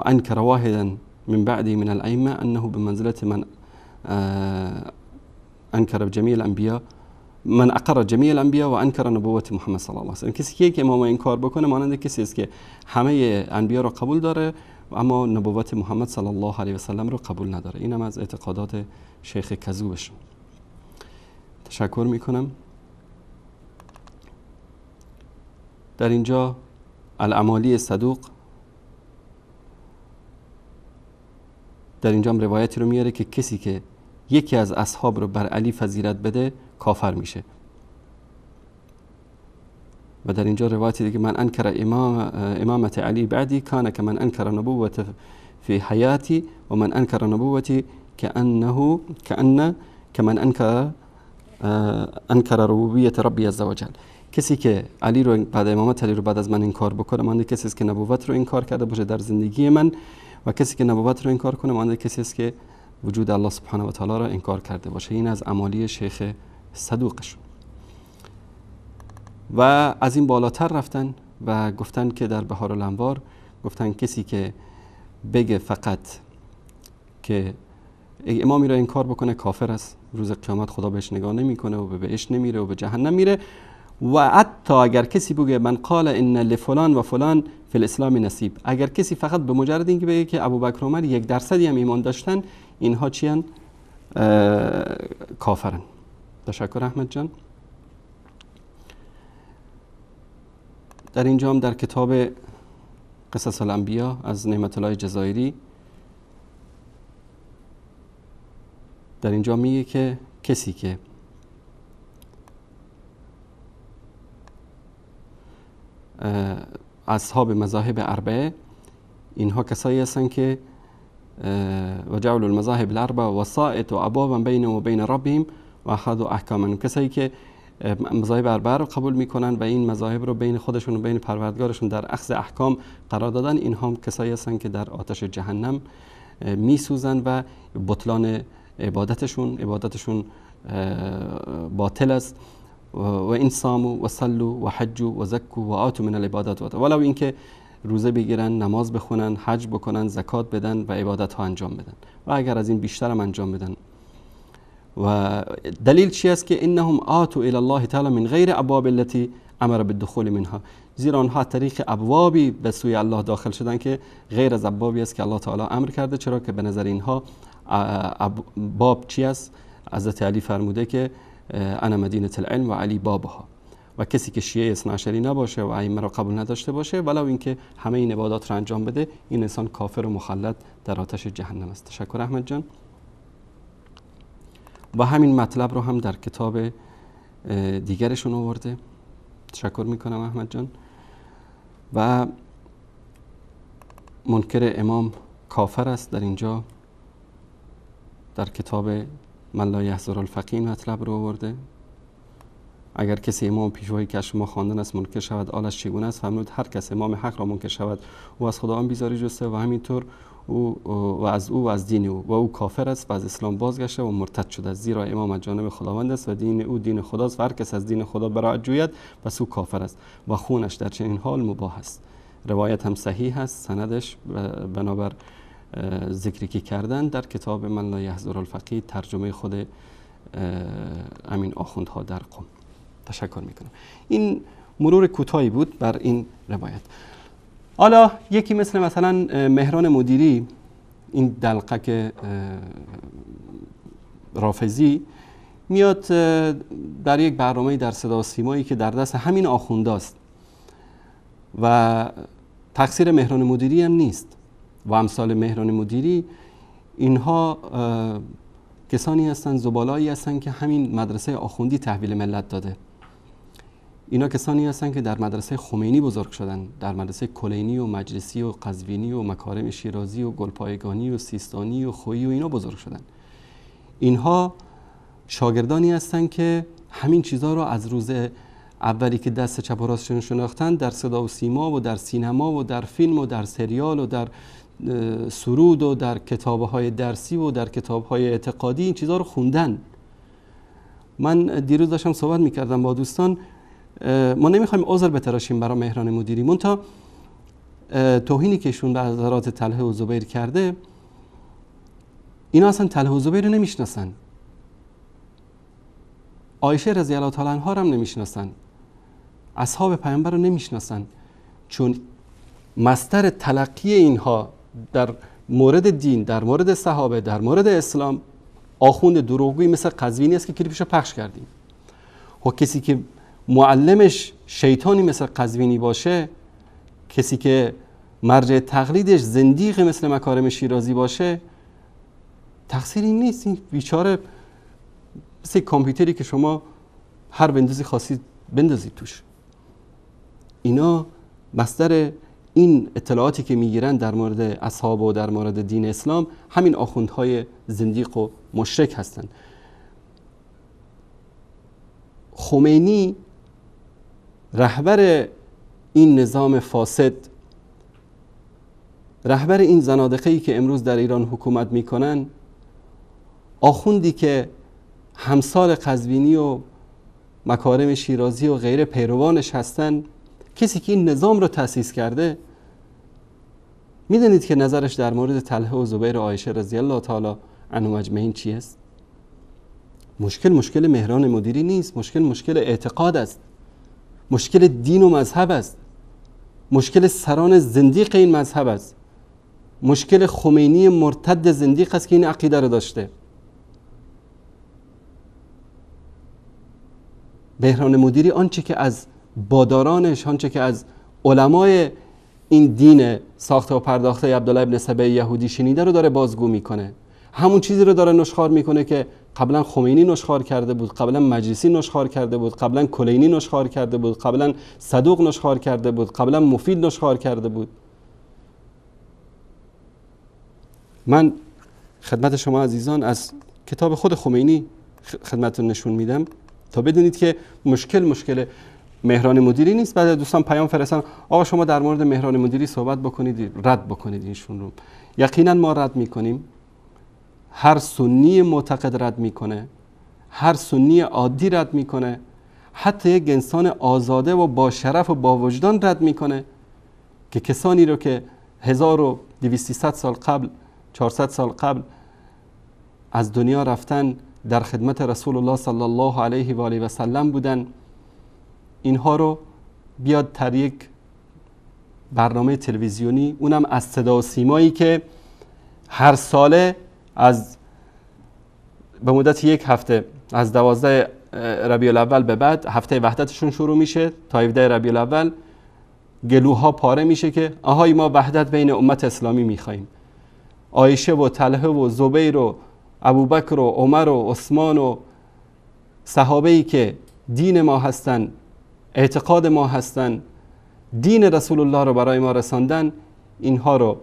انکر واحدا من بعدی من الائمه انه بمنزله من انکر جمیع الانبیاء، من اقر جمیع الانبیاء و انکر نبوت محمد صلی الله علیه و سلم. کسی که امام انکار بکنه مانند کسی است که همه انبیا رو قبول داره اما نبوت محمد صلی الله علیه و سلم رو قبول نداره. اینم از اعتقادات شیخ کذوبشون. تشکر میکنم. در اینجا الاعمالی صدوق، در اینجا هم روایتی رو میاره که کسی که یکی از اصحاب رو بر علی فضیلت بده کافر میشه. و در اینجا روایتی دیگه من انکر امامت علی بعدی کان که من انکر نبوت فی حیاتی و من انکر نبوتی کأنه که من انکر ربوبیت ربی عزوجل. کسی که علی رو بعد امامت علی رو بعد از من انکار بکنه مانند کسی است که نبوت رو انکار کرده باشه در زندگی من، و کسی که نبوت رو انکار کنه مانند کسی است که وجود الله سبحانه و تعالی رو انکار کرده باشه. این از اعمالی شیخ صدوقشون. و از این بالاتر رفتن و گفتن که در بهار الانوار گفتن کسی که بگه فقط که امامی رو انکار بکنه کافر است، روز قیامت خدا بهش نگاه نمیکنه و به بهشت نمیره و به جهنم میره. و حتی اگر کسی بگه من قال ان لفلان و فلان فی الاسلام نصیب، اگر کسی فقط به مجرد اینکه بگه که ابوبکر و عمر 1% هم ایمان داشتن، اینها چیان؟ کافرن. تشکر احمد جان. در اینجا هم در کتاب قصص الانبیا از نعمت الله جزایری در اینجا میگه که کسی که اصحاب مذاهب اربعه، اینها کسایی هستند که و جعل المذاهب الاربعه وسائط و ابوابا بین و بین ربهم و اخذوا احکاما، کسایی که مذاهب اربعه رو قبول میکنن و این مذاهب رو بین خودشون و بین پروردگارشون در اخذ احکام قرار دادن، اینها هم کسایی هستند که در آتش جهنم میسوزن و بطلان عبادتشون باطل است. و این صاموا و صلوا و حجوا و زکوا و آتوا من العبادات، ولو اینکه روزه بگیرن، نماز بخونن، حج بکنن، زکات بدن و عبادت ها انجام بدن و اگر از این بیشتر هم انجام بدن. و دلیل چی است که انهم آتوا الی الله تعالی من غیر ابواب التي امر بالدخول منها، زیرا آنها طریق ابوابی به سوی الله داخل شدن که غیر از ابوابی است که الله تعالی امر کرده، چرا که به نظر اینها باب چی است؟ حضرت علی فرموده که انا مدینه العلم و علی بابها، و کسی که شیعه اثناعشری نباشه و ائمه را قبول نداشته باشه ولو اینکه همه این عبادات را انجام بده، این انسان کافر و مخلد در آتش جهنم است. تشکر احمد جان. و همین مطلب رو هم در کتاب دیگرشون آورده. تشکر میکنم احمد جان. و منکر امام کافر است در اینجا در کتاب من لا یحضر الفقیه مطلب رو آورده. اگر کسی امام پیشوایی که از شما خواندن است منکر شود، آلش چگونه است؟ فرمود هر کس امام حق را منکر شود او از خداوند بیزاری جسته و همینطور او و از دین او و او کافر است و از اسلام بازگشته و مرتد شده است، زیرا امام از جانب خداوند است و دین او دین خداست و هر کس از دین خدا براءت جوید پس او کافر است و خونش در چنین حال مباح است. روایت هم صحیح است، سندش بنابر ذکری که کردن در کتاب من لا یحضر الفقیه، ترجمه خود امین آخوندها در قم. تشکر میکنم. این مرور کوتاهی بود بر این روایت. حالا یکی مثلا مهران مدیری، این دلقک رافضی، میاد در یک برنامه در صدا و سیمایی که در دست همین آخونداست و تقصیر مهران مدیری هم نیست و امثال مهران مدیری، اینها کسانی هستند، زبالایی هستند که همین مدرسه آخوندی تحویل ملت داده. اینا کسانی هستند که در مدرسه خمینی بزرگ شدن، در مدرسه کلینی و مجلسی و قزوینی و مکارم شیرازی و گلپایگانی و سیستانی و خویی و اینا بزرگ شدن. اینها شاگردانی هستند که همین چیزها رو از روز اولی که دست چپ و راستشون شناختن در صدا و سیما و در سینما و در فیلم و در سریال و در سرود و در کتاب‌های درسی و در کتاب‌های اعتقادی این چیزها رو خوندن. من دیروز داشتم صحبت می‌کردم با دوستان، ما نمیخوایم عذر بتراشیم برای مهران مدیری، منتها توهینی که ایشون به حضرات طلحه و زبیر کرده، اینا اصلا طلحه و زبیر رو نمیشناسن، عایشه رضی الله تعالی عنها رو هم نمیشناسن، اصحاب پیامبر رو نمیشناسن، چون مصدر تلقی اینها در مورد دین، در مورد صحابه، در مورد اسلام آخوند دروغگویی مثل قزوینی است که کلیپش رو پخش کردیم. و کسی که معلمش شیطانی مثل قزوینی باشه، کسی که مرجع تقلیدش زندیق مثل مکارم شیرازی باشه، تقصیر این نیست. این بیچاره مثل کامپیوتری که شما هر ویندوزی خواستید بندازید توش. اینا مصدر این اطلاعاتی که میگیرن در مورد اصحاب و در مورد دین اسلام همین آخوندهای زندیق و مشرک هستند. خمینی رهبر این نظام فاسد، رهبر این زنادقه‌ای که امروز در ایران حکومت میکنن، آخوندی که همسال قزوینی و مکارم شیرازی و غیره پیروانش هستن، کسی که این نظام رو تأسیس کرده، میدونید که نظرش در مورد طلحه و زبیر و عایشه رضی الله تعالی عنهم اجمعین چی است؟ مشکل مهران مدیری نیست، مشکل اعتقاد است، مشکل دین و مذهب است، مشکل سران زندیق این مذهب است، مشکل خمینی مرتد زندیق است که این عقیده رو داشته. مهران مدیری آنچه که از بادارانش، آنچه که از علمای این دین ساخته و پرداخته عبدالله ابن سبع یهودی شنیده رو داره بازگو میکنه. همون چیزی رو داره نشخوار میکنه که قبلا خمینی نشخوار کرده بود، قبلا مجلسی نشخوار کرده بود، قبلا کلینی نشخوار کرده بود، قبلا صدوق نشخوار کرده بود، قبلا مفید نشخوار کرده بود. من خدمت شما عزیزان از کتاب خود خمینی خدمتتون نشون میدم تا بدونید که مشکل مهران مدیری نیست. بعد دوستان پیام فرستن آقا شما در مورد مهران مدیری صحبت بکنید، رد بکنید اینشون رو. یقینا ما رد میکنیم. هر سنی معتقد رد میکنه، هر سنی عادی رد میکنه، حتی یک انسان آزاده و با شرف و با وجدان رد میکنه که کسانی رو که 1200 سال قبل 400 سال قبل از دنیا رفتن در خدمت رسول الله صلی الله علیه و آله و سلم بودن، اینها رو بیاد در یک برنامه تلویزیونی، اونم از صدا و سیمایی که هر ساله از به مدت یک هفته از 12 ربیع الاول به بعد هفته وحدتشون شروع میشه تا 17 ربیع الاول گلوها پاره میشه که آهای ما وحدت بین امت اسلامی میخوایم. عایشه و طلحه و زبیر و ابوبکر و عمر و عثمان و صحابه‌ای که دین ما هستن، اعتقاد ما هستن، دین رسول الله رو برای ما رساندن، اینها رو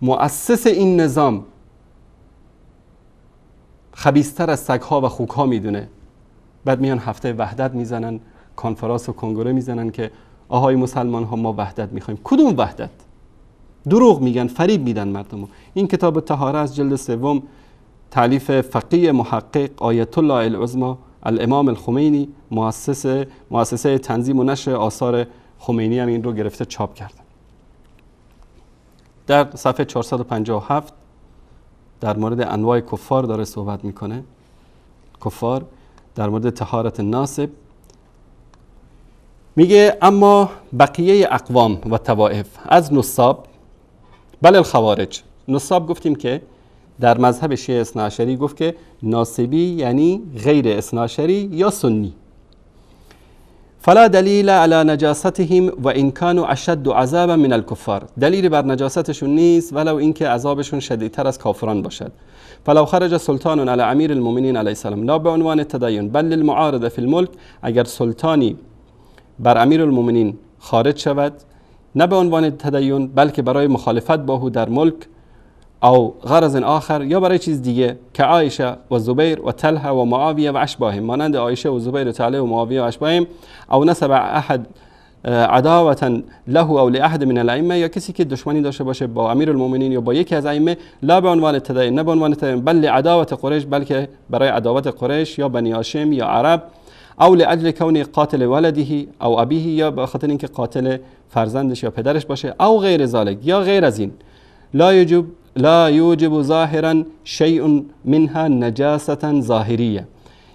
مؤسس این نظام خبیث‌تر از سگ‌ها و خوک‌ها میدونه. بعد میان هفته وحدت میزنن، کنفرانس و کنگره میزنن که آهای مسلمان ها ما وحدت میخوایم. کدوم وحدت؟ دروغ میگن، فریب میدن مردمو. این کتاب طهاره از جلد 3 تالیف فقیه محقق آیت الله العظمی الامام الخمینی، مؤسسه تنظیم و نشر آثار خمینی هم این رو گرفته چاپ کردن. در صفحه 457 در مورد انواع کفار داره صحبت میکنه. کفار در مورد طهارت ناسب میگه اما بقیه اقوام و طوائف از نصاب، بل الخوارج. نصاب گفتیم که در مذهب شیعه اثناعشری گفت که ناصبی یعنی غیر اثناعشری یا سنی. فلا دلیل علی نجاستهم و ان كانوا اشد عذابا من الكفار. دلیل بر نجاستشون نیست ولو اینکه عذابشون شدیدتر از کافران باشد. فلو خرج سلطان علی امیر المؤمنین علیه السلام لا به عنوان التدین بل للمعارضه فی الملک. اگر سلطانی بر امیر المؤمنین خارج شود نه به عنوان تدین بلکه برای مخالفت با او در ملک او غرض آخر یا برای چیز دیگه که عایشه و زبیر و طلحه و معاویه و اشباههم، مانند عایشه و زبیر و طلحه و معاویه و اشباههم، او نسب احد عداوة له او لاحد من الائمه، یا کسی که دشمنی داشته باشه با امیر المؤمنین یا با یکی از ائمه، لا به عنوان تدین نه به عنوان تدین بل لعداوت قریش بلکه برای عداوت قریش یا بنی هاشم یا عرب، او لاجل کون قاتل ولده او ابیه، یا به خاطر اینکه قاتل فرزندش یا پدرش باشه، او غیر ذلک یا غیر از این، لا یوجب ظاهرا شیء منها نجاسة ظاهریه.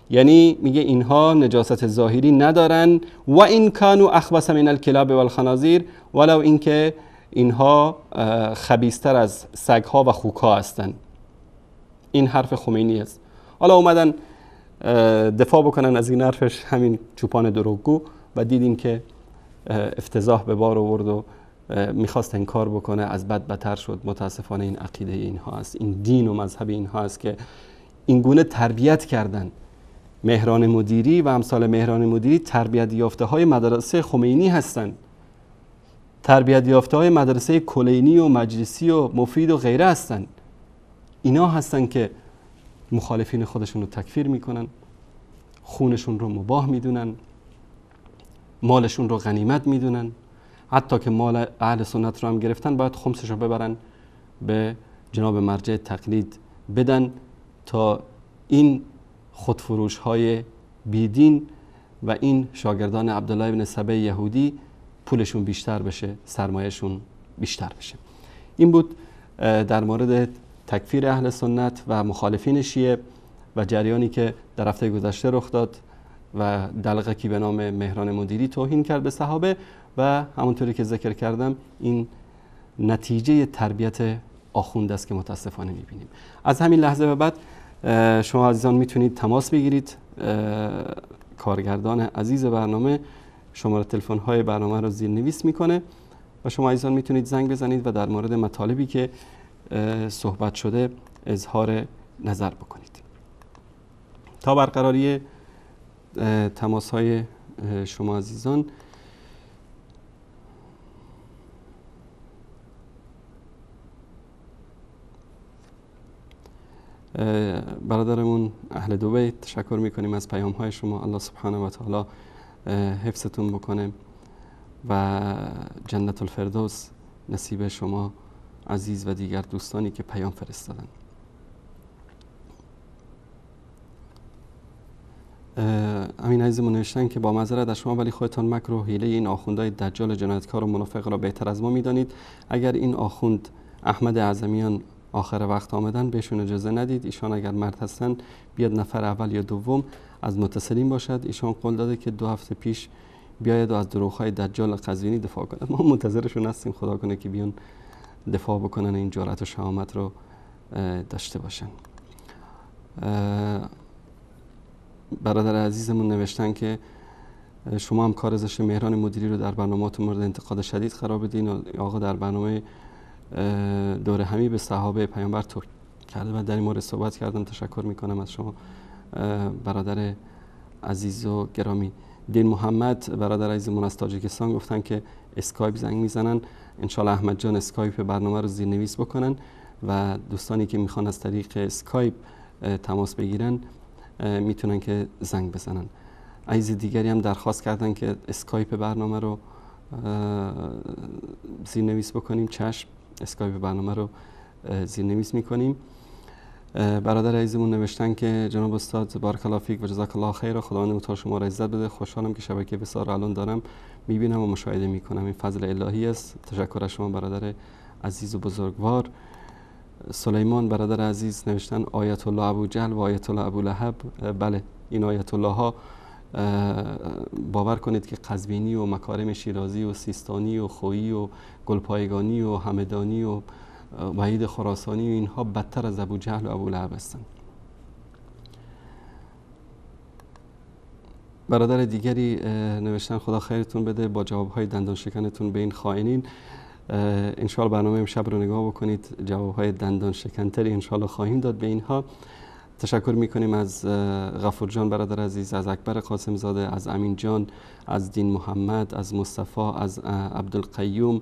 یعنی میگه اینها نجاست ظاهری ندارن و این کانوا اخبث من الکلاب والخنازیر، ولو اینکه اینها خبیث‌تر از سگ‌ها و خوک‌ها هستن. این حرف خمینی است. حالا اومدن دفاع بکنن از این حرفش همین چوپان دروغگو و دیدیم که افتضاح به بار آورد و میخواست انکار بکنه، از بد بدتر شد. متاسفانه این عقیده اینها است، این دین و مذهب اینها است که این گونه تربیت کردن. مهران مدیری و امثال مهران مدیری تربیت یافته های مدرسه خمینی هستند، تربیت یافته های مدرسه کلینی و مجلسی و مفید و غیره هستند. اینا هستن که مخالفین خودشون رو تکفیر میکنن، خونشون رو مباح میدونن، مالشون رو غنیمت میدونن، حتی که مال اهل سنت رو هم گرفتن باید خمسش رو ببرن به جناب مرجع تقلید بدن تا این خودفروش های بیدین و این شاگردان عبدالله ابن سبع یهودی پولشون بیشتر بشه، سرمایهشون بیشتر بشه. این بود در مورد تکفیر اهل سنت و مخالفین شیعه و جریانی که در هفته گذشته رخ داد و دلقکی به نام مهران مدیری توهین کرد به صحابه و همونطوری که ذکر کردم این نتیجه تربیت آخوند است که متاسفانه میبینیم. از همین لحظه به بعد شما عزیزان میتونید تماس بگیرید. کارگردان عزیز برنامه شماره تلفن های برنامه رو زیرنویس میکنه و شما عزیزان میتونید زنگ بزنید و در مورد مطالبی که صحبت شده اظهار نظر بکنید. تا برقراری تماس های شما عزیزان، برادرمون اهل دبی تشکر میکنیم از پیام های شما. الله سبحانه و تعالی حفظتون بکنه و جنت الفردوس نصیب شما عزیز و دیگر دوستانی که پیام فرستادن. امین عزیزمون نوشتن که با معذرت از شما ولی خودتان مکر و حیله این آخوندهای دجال جنایتکار و منافق را بهتر از ما میدانید. اگر این آخوند احمد اعظمیان آخر وقت آمدن بهشون اجازه ندید. ایشان اگر مرد هستن بیاد نفر اول یا دوم از متصلین باشد. ایشان قول داده که 2 هفته پیش بیاید و از دروغ‌های دجال قزوینی دفاع کنند. ما منتظرشون هستیم، خدا کنه که بیان دفاع بکنن، این جرأت و شهامت رو داشته باشن. برادر عزیزمون نوشتن که شما هم کار زشت مهران مدیری رو در برنامه‌تون مورد انتقاد شدید قرار بدین. آقا در برنامه دوره همی به صحابه پیامبر توهین کرده و در این مورد صحبت کردم. تشکر میکنم از شما برادر عزیز و گرامی. دین محمد برادر عزیزمون از تاجیکستان گفتن که اسکایپ زنگ میزنن. انشالله احمد جان اسکایپ برنامه رو زیرنویس بکنن و دوستانی که میخوان از طریق اسکایپ تماس بگیرن میتونن که زنگ بزنن. عزیز دیگری هم درخواست کردن که اسکایپ برنامه رو زیرنویس بکنیم. چشم، اسکایپ برنامه رو زیرنویس میکنیم. برادر عزیزمون نوشتن که جناب استاد بارک الله فیک و جزاک الله خیر، خداوند متعال شما را عزت بده. خوشحالم که شبکه بسیار الان دارم میبینم و مشاهده میکنم، این فضل الهی است. تشکر از شما برادر عزیز و بزرگوار. سلیمان برادر عزیز نوشتن آیت الله ابو جهل و آیت الله ابو لهب. بله، این آیت الله ها باور کنید که قزوینی و مکارم شیرازی و سیستانی و خویی و گلپایگانی و همدانی و وحید خراسانی و اینها بدتر از ابو جهل و ابو لهب هستند. برادر دیگری نوشتن خدا خیرتون بده با جوابهای دندان شکنتون به این خائنین. انشاءالله برنامه امشب رو نگاه بکنید، جوابهای دندان شکنتری انشاءالله خواهیم داد به اینها. تشکر میکنیم از غفور جان برادر عزیز، از اکبر قاسم زاده، از امین جان، از دین محمد، از مصطفی، از عبدالقیوم،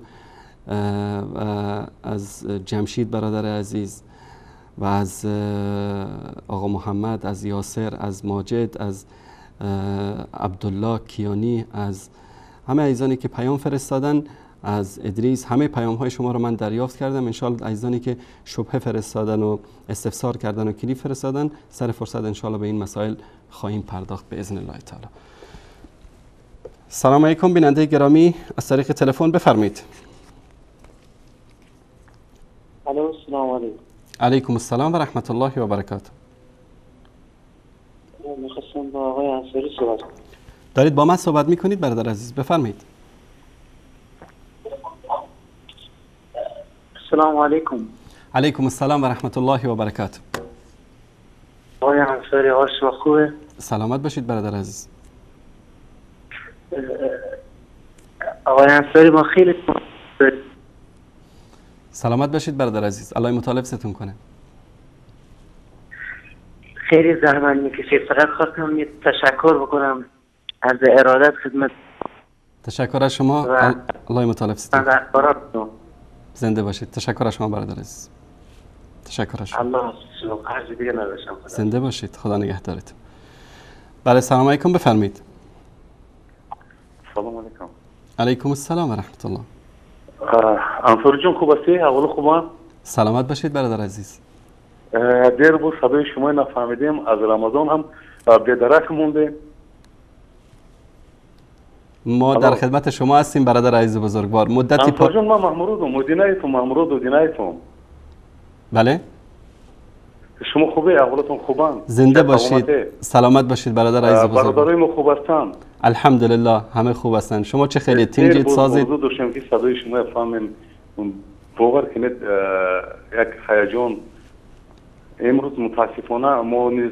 از جمشید برادر عزیز و از آقا محمد، از یاسر، از ماجد، از عبدالله کیانی، از همه عزیزانی که پیام فرستادن، از ادریس. همه پیام های شما رو من دریافت کردم. انشالله عزیزانی که شبهه فرستادن و استفسار کردن و کلیپ فرستادن، سر فرصت انشالله به این مسائل خواهیم پرداخت به اذن الله تعالی. سلام علیکم بیننده گرامی، از طریق تلفن بفرمایید. السلام علیکم. علیکم السلام و رحمت الله و برکاته. می‌خواستم با آقای انصاری صحبت کنم. دارید با من صحبت میکنید برادر عزیز، بفرمایید. السلام علیکم. علیکم السلام و رحمت الله و برکاته. آقای انصاری عاش و خوبه؟ سلامت باشید برادر عزیز. آقای انصاری ما خیلی سلامت باشید برادر عزیز، الله مطالب ستون کنه. خیلی زحمت میکشید. فقط خواستم یه تشکر بکنم از ارادت خدمت. تشکر از شما، الله مطالب ستون کنه. زنده باشید. تشکر از شما برادر عزیز. تشکر از شما. الله عرض دیگه نداشتم. زنده باشید، خدا نگهدارتون. بله، سلام علیکم، بفرمایید. سلام علیکم. علیکم السلام و رحمت الله. انصاری جون خوب هستی؟ اول خوبم. سلامت باشید برادر عزیز. دیر بود صدای شما نفهمیدیم، از رمضان هم بی‌درک مونده. ما در خدمت شما هستیم برادر عزیز بزرگوار. مدتی انصاری جون، ما مامورودم، مدینه‌تون مامورود و مدینه‌تون. بله. شما خوبه؟ اولتون خوبن؟ زنده باشید. سلامت باشید برادر عزیز بزرگوار. برادرای ما خوب هستن؟ الحمدلله همه خوب هستن. شما چه خیلی تینجید سازید؟ موضوع داشتم که صدای شما فهمیم باور کنید یک هیجان. امروز متاسفانه ما نیز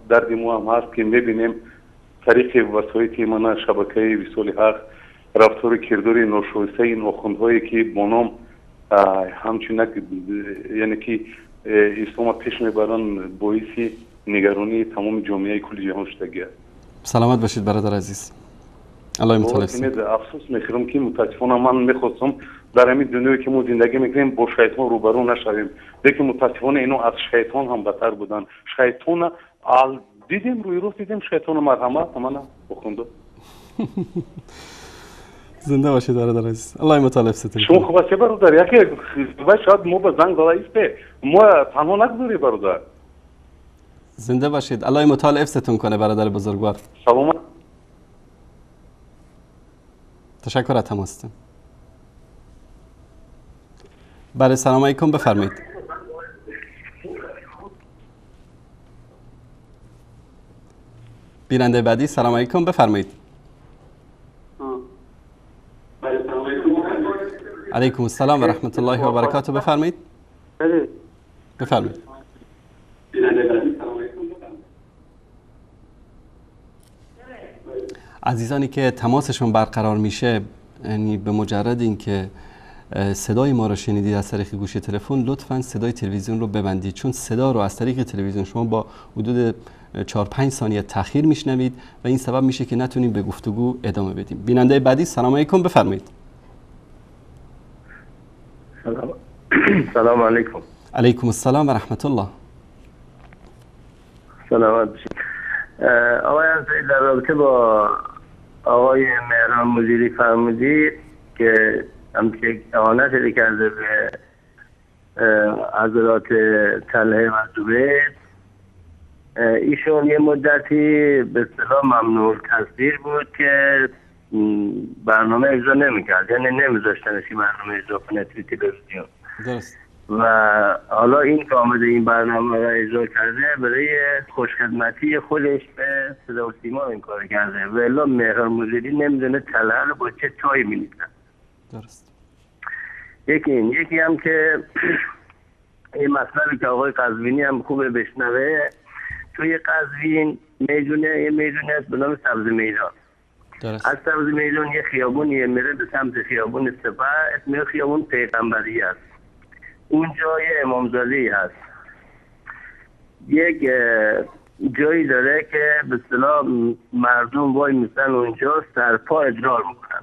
درد ما هم هست که میبینیم طریق وسایط من شبکه وصال حق رفتار کردار ناشایسته این آخوندهایی که با نام همچنین یعنی که اسلام پیش میبرن باعث نگرانی تمام جامعه کل جهان شده. سلامت باشید برادر عزیز. الله مطلع. افسوس میخورم که متاسفانه من میخواستم در همین دنیایی که ما زندگی میکنیم با شیطان روبرو نشویم، لیکن متاسفانه اینو از شیطان هم بدتر بودن. شیطان دیدیم روی روز دیدیم شیطان مرحمت من بخونده. زنده باشید برادر عزیز. الله مطلع ستون. شما خوب است برادر، یکی شاید ما به زنگ داده است، ما تنها نگذاری برادر. زنده باشید. الله مطلع ستون کنه برادر بزرگوار. سلامت. تشکر از تماستون. بله سلام علیکم بفرمایید. بیننده بعدی سلام علیکم بفرمایید. علیکم السلام و رحمت الله و برکاته بفرمایید. بفرمایید. عزیزانی که تماسشون برقرار میشه، یعنی به مجرد اینکه صدای ما رو شنیدید از طریق گوشی تلفن، لطفاً صدای تلویزیون رو ببندید، چون صدا رو از طریق تلویزیون شما با حدود 4-5 ثانیه تأخیر میشنوید و این سبب میشه که نتونیم به گفتگو ادامه بدیم. بیننده بعدی سلام علیکم بفرمایید. سلام علیکم. علیکم السلام و رحمت الله. سلامت باشید. آقای انصاری، در رابطه با آقای مهران مدیری فرمودید که همچه اعانت کرده به حضرات طلحه و زبیر، ایشون یه مدتی به اصطلاح ممنوع تصویر بود که برنامه اجرا نمی‌کرد، یعنی نمی‌ذاشتنش که برنامه اجرا کنه توی تلویزیون. درست. و حالا این که آمده این برنامه را اجرا کرده برای خوشخدمتی خودش به صدا و سیما این کار کرده، و الا مهران مدیری نمیدونه طلحه رو با چه چای می‌نویسن. درست. یکی هم که این مطلبی که آقای قزوینی هم خوبه بشنوه، توی قزوین یه میدونی هست به نام سبز میدان. درست. از سبز میدان یه خیابونیه میره به سمت خیابون سپه، اسم خیابون پیغمبری هست. اونجا یه امامزاده هست، یک جایی داره که به اصطلاح مردم وای میستن اونجا سرپا ادرار میکنن.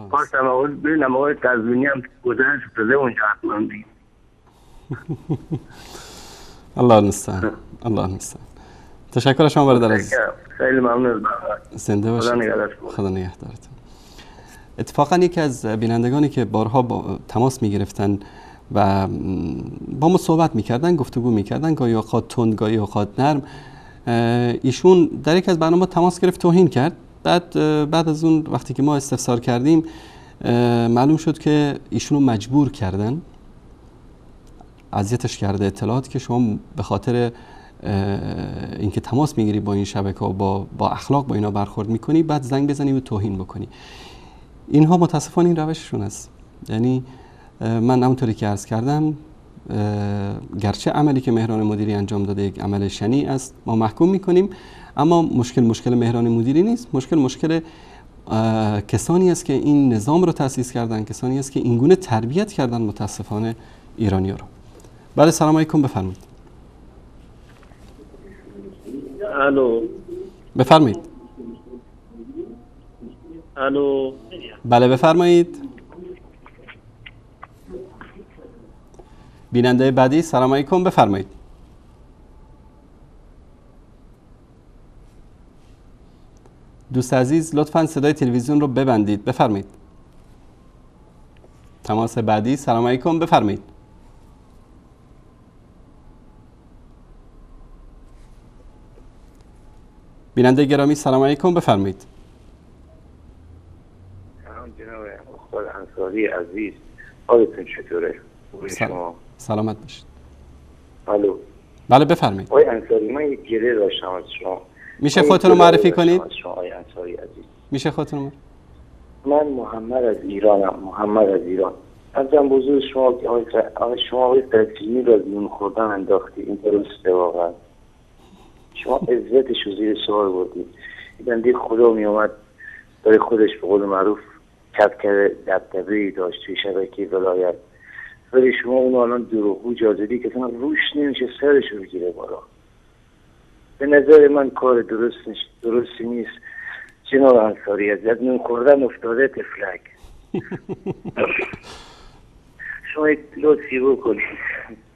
خواستم ببینم آقای قزوینی هم گذرش شده اونجا حتما دید. الله المستعان. الله المستعان. تشکر شما برادر عزیز. خیلی ممنون. زنده باشید. خدا نگهدارتون. اتفاقا یکی از بینندگانی که بارها با تماس میگرفتن و با ما صحبت میکردن، گفتگو میکردن، گاهی اوقات تند گاهی اوقات نرم، ایشون در یک از برنامه تماس گرفت، توهین کرد. بعد از اون وقتی که ما استفسار کردیم معلوم شد که ایشونو مجبور کردن، اذیتش کرده، اطلاعات که شما به خاطر اینکه تماس میگیری با این شبکه و با اخلاق با اینا برخورد میکنی، بعد زنگ بزنی و توهین بکنی. اینها متاسفانه این روششون است. یعنی من همونطوری که عرض کردم، گرچه عملی که مهران مدیری انجام داده یک عمل شنیع است، ما محکوم میکنیم، اما مشکل مهران مدیری نیست، مشکل کسانی است که این نظام رو تأسیس کردن، کسانی است که این گونه تربیت کردن متاسفانه ایرانی‌ها رو. بله سلام علیکم بفرمایید. الو. بفرمایید. الو. بله بفرمایید. بیننده بعدی سلام علیکم بفرمایید. دوست عزیز لطفاً صدای تلویزیون رو ببندید. بفرمایید. تماس بعدی سلام علیکم بفرمایید. بیننده گرامی سلام علیکم بفرمایید. سلام جناب استاد انصاری عزیز، حالتون چطوره؟ سلامت باشید. الو. بله بفرمایید. آقای انصاری، من یک گله داشتم از شما. میشه خودتون رو معرفی کنید؟ آقای انصاری عزیز. میشه خودتون رو؟ من محمد از ایران. عزیزم بزرگ شما که شما آقای تلفیزیونی را زیون خوردن انداختی، این درسته واقعا. شما عزتش رو زیر سوال بردید. بنده خدا می اومد برای خودش به قول معروف کپکر دبدبه‌ای داشت توی شبکه ولایت ولی شما اون الان دروغگو جازدی که اصلا روش نمیشه سرش رو بگیره بالا. به نظر من کار درستی نیست. جناب انصاری از نون خوردن افتاده تفلک. شما یک لطفی بکنید،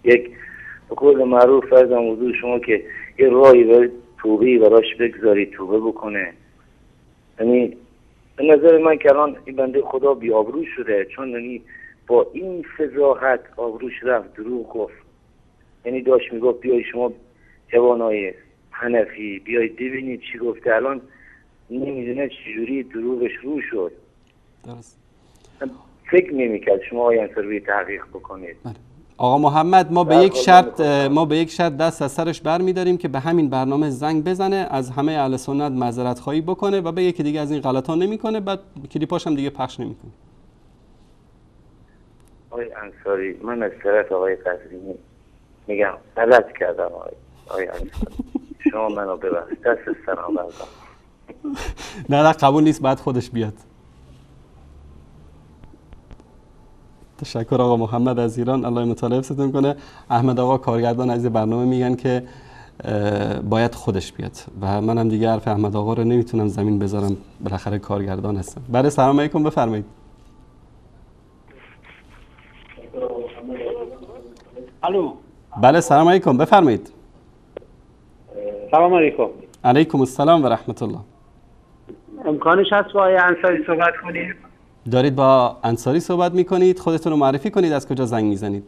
یک به قول معروف از موضوع شما که یه راهی برای توبه براش بگذارید توبه بکنه. یعنی به نظر من که الان این بنده خدا بی‌آبرو شده، چون یعنی با این فضاحت آبروش رفت دروغ گفت. یعنی داشت میگفت بیای شما جوانای حنفی بیایید ببینید چی گفته، الان نمیدونه چجوری دروغش رو شد. درست. فکر نمی‌کرد شما آقای انصاری تحقیق بکنید. آقا محمد ما به یک شرط دست از سرش برمی‌داریم که به همین برنامه زنگ بزنه، از همه اهل سنت معذرت خواهی بکنه و بگه که دیگه از این غلطا نمی‌کنه، بعد کلیپاش هم دیگه پخش نمی‌کنه. آقای انصاری من از طرف آقای قزوینی میگم غلط کردم. آقای انصاری شما منو ببخشید، دست سرم بردم. نه قبول نیست، بعد خودش بیاد. تشکر آقا محمد از ایران، الله مطالعه ستون کنه. احمد آقا کارگردان از برنامه میگن که باید خودش بیاد و منم دیگه حرف احمد آقا رو نمیتونم زمین بذارم، بالاخره کارگردان هستم. بله سلام علیکم، بفرمایید. الو. بله سلام علیکم، بفرمایید. سلام علیکم. علیکم السلام و رحمت الله. امکانش هست با آقای انصاری صحبت کنید؟ دارید با انصاری صحبت میکنید، خودتون رو معرفی کنید، از کجا زنگ میزنید؟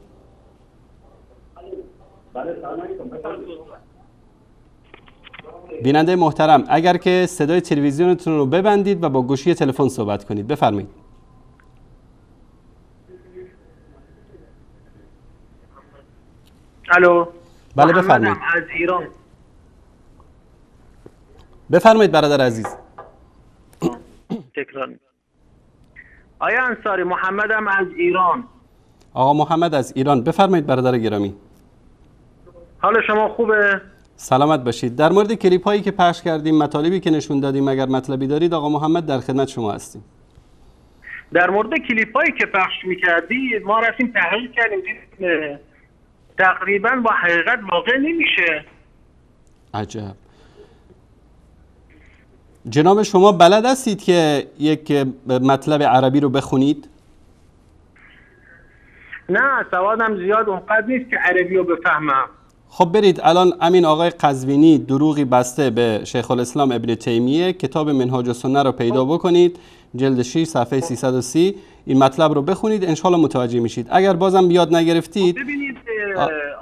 بیننده محترم اگر که صدای تلویزیونتون رو ببندید و با گوشی تلفن صحبت کنید، بفرمایید. الو. بله بفرمایید. از ایران. بفرمایید برادر عزیز. تکرار. آیا انصاری محمدم از ایران. آقا محمد از ایران، بفرمایید برادر گرامی. حال شما خوبه؟ سلامت باشید. در مورد کلیپ هایی که پخش کردیم، مطالبی که نشون دادیم، اگر مطلبی دارید آقا محمد در خدمت شما هستیم. در مورد کلیپ هایی که پخش میکردید ما رفتیم تحقیق کردیم، دیدیم تقریبا با حقیقت واقع نمیشه. عجب. جناب شما بلد هستید که یک مطلب عربی رو بخونید؟ نه سوادم زیاد اونقدر نیست که عربی رو بفهمم. خب برید الان امین آقای قزوینی دروغی بسته به شیخ الاسلام ابن تیمیه، کتاب منهاج السنه رو پیدا بکنید، جلد 6 صفحه 330 این مطلب رو بخونید، انشالله متوجه میشید. اگر بازم یاد نگرفتید ببینید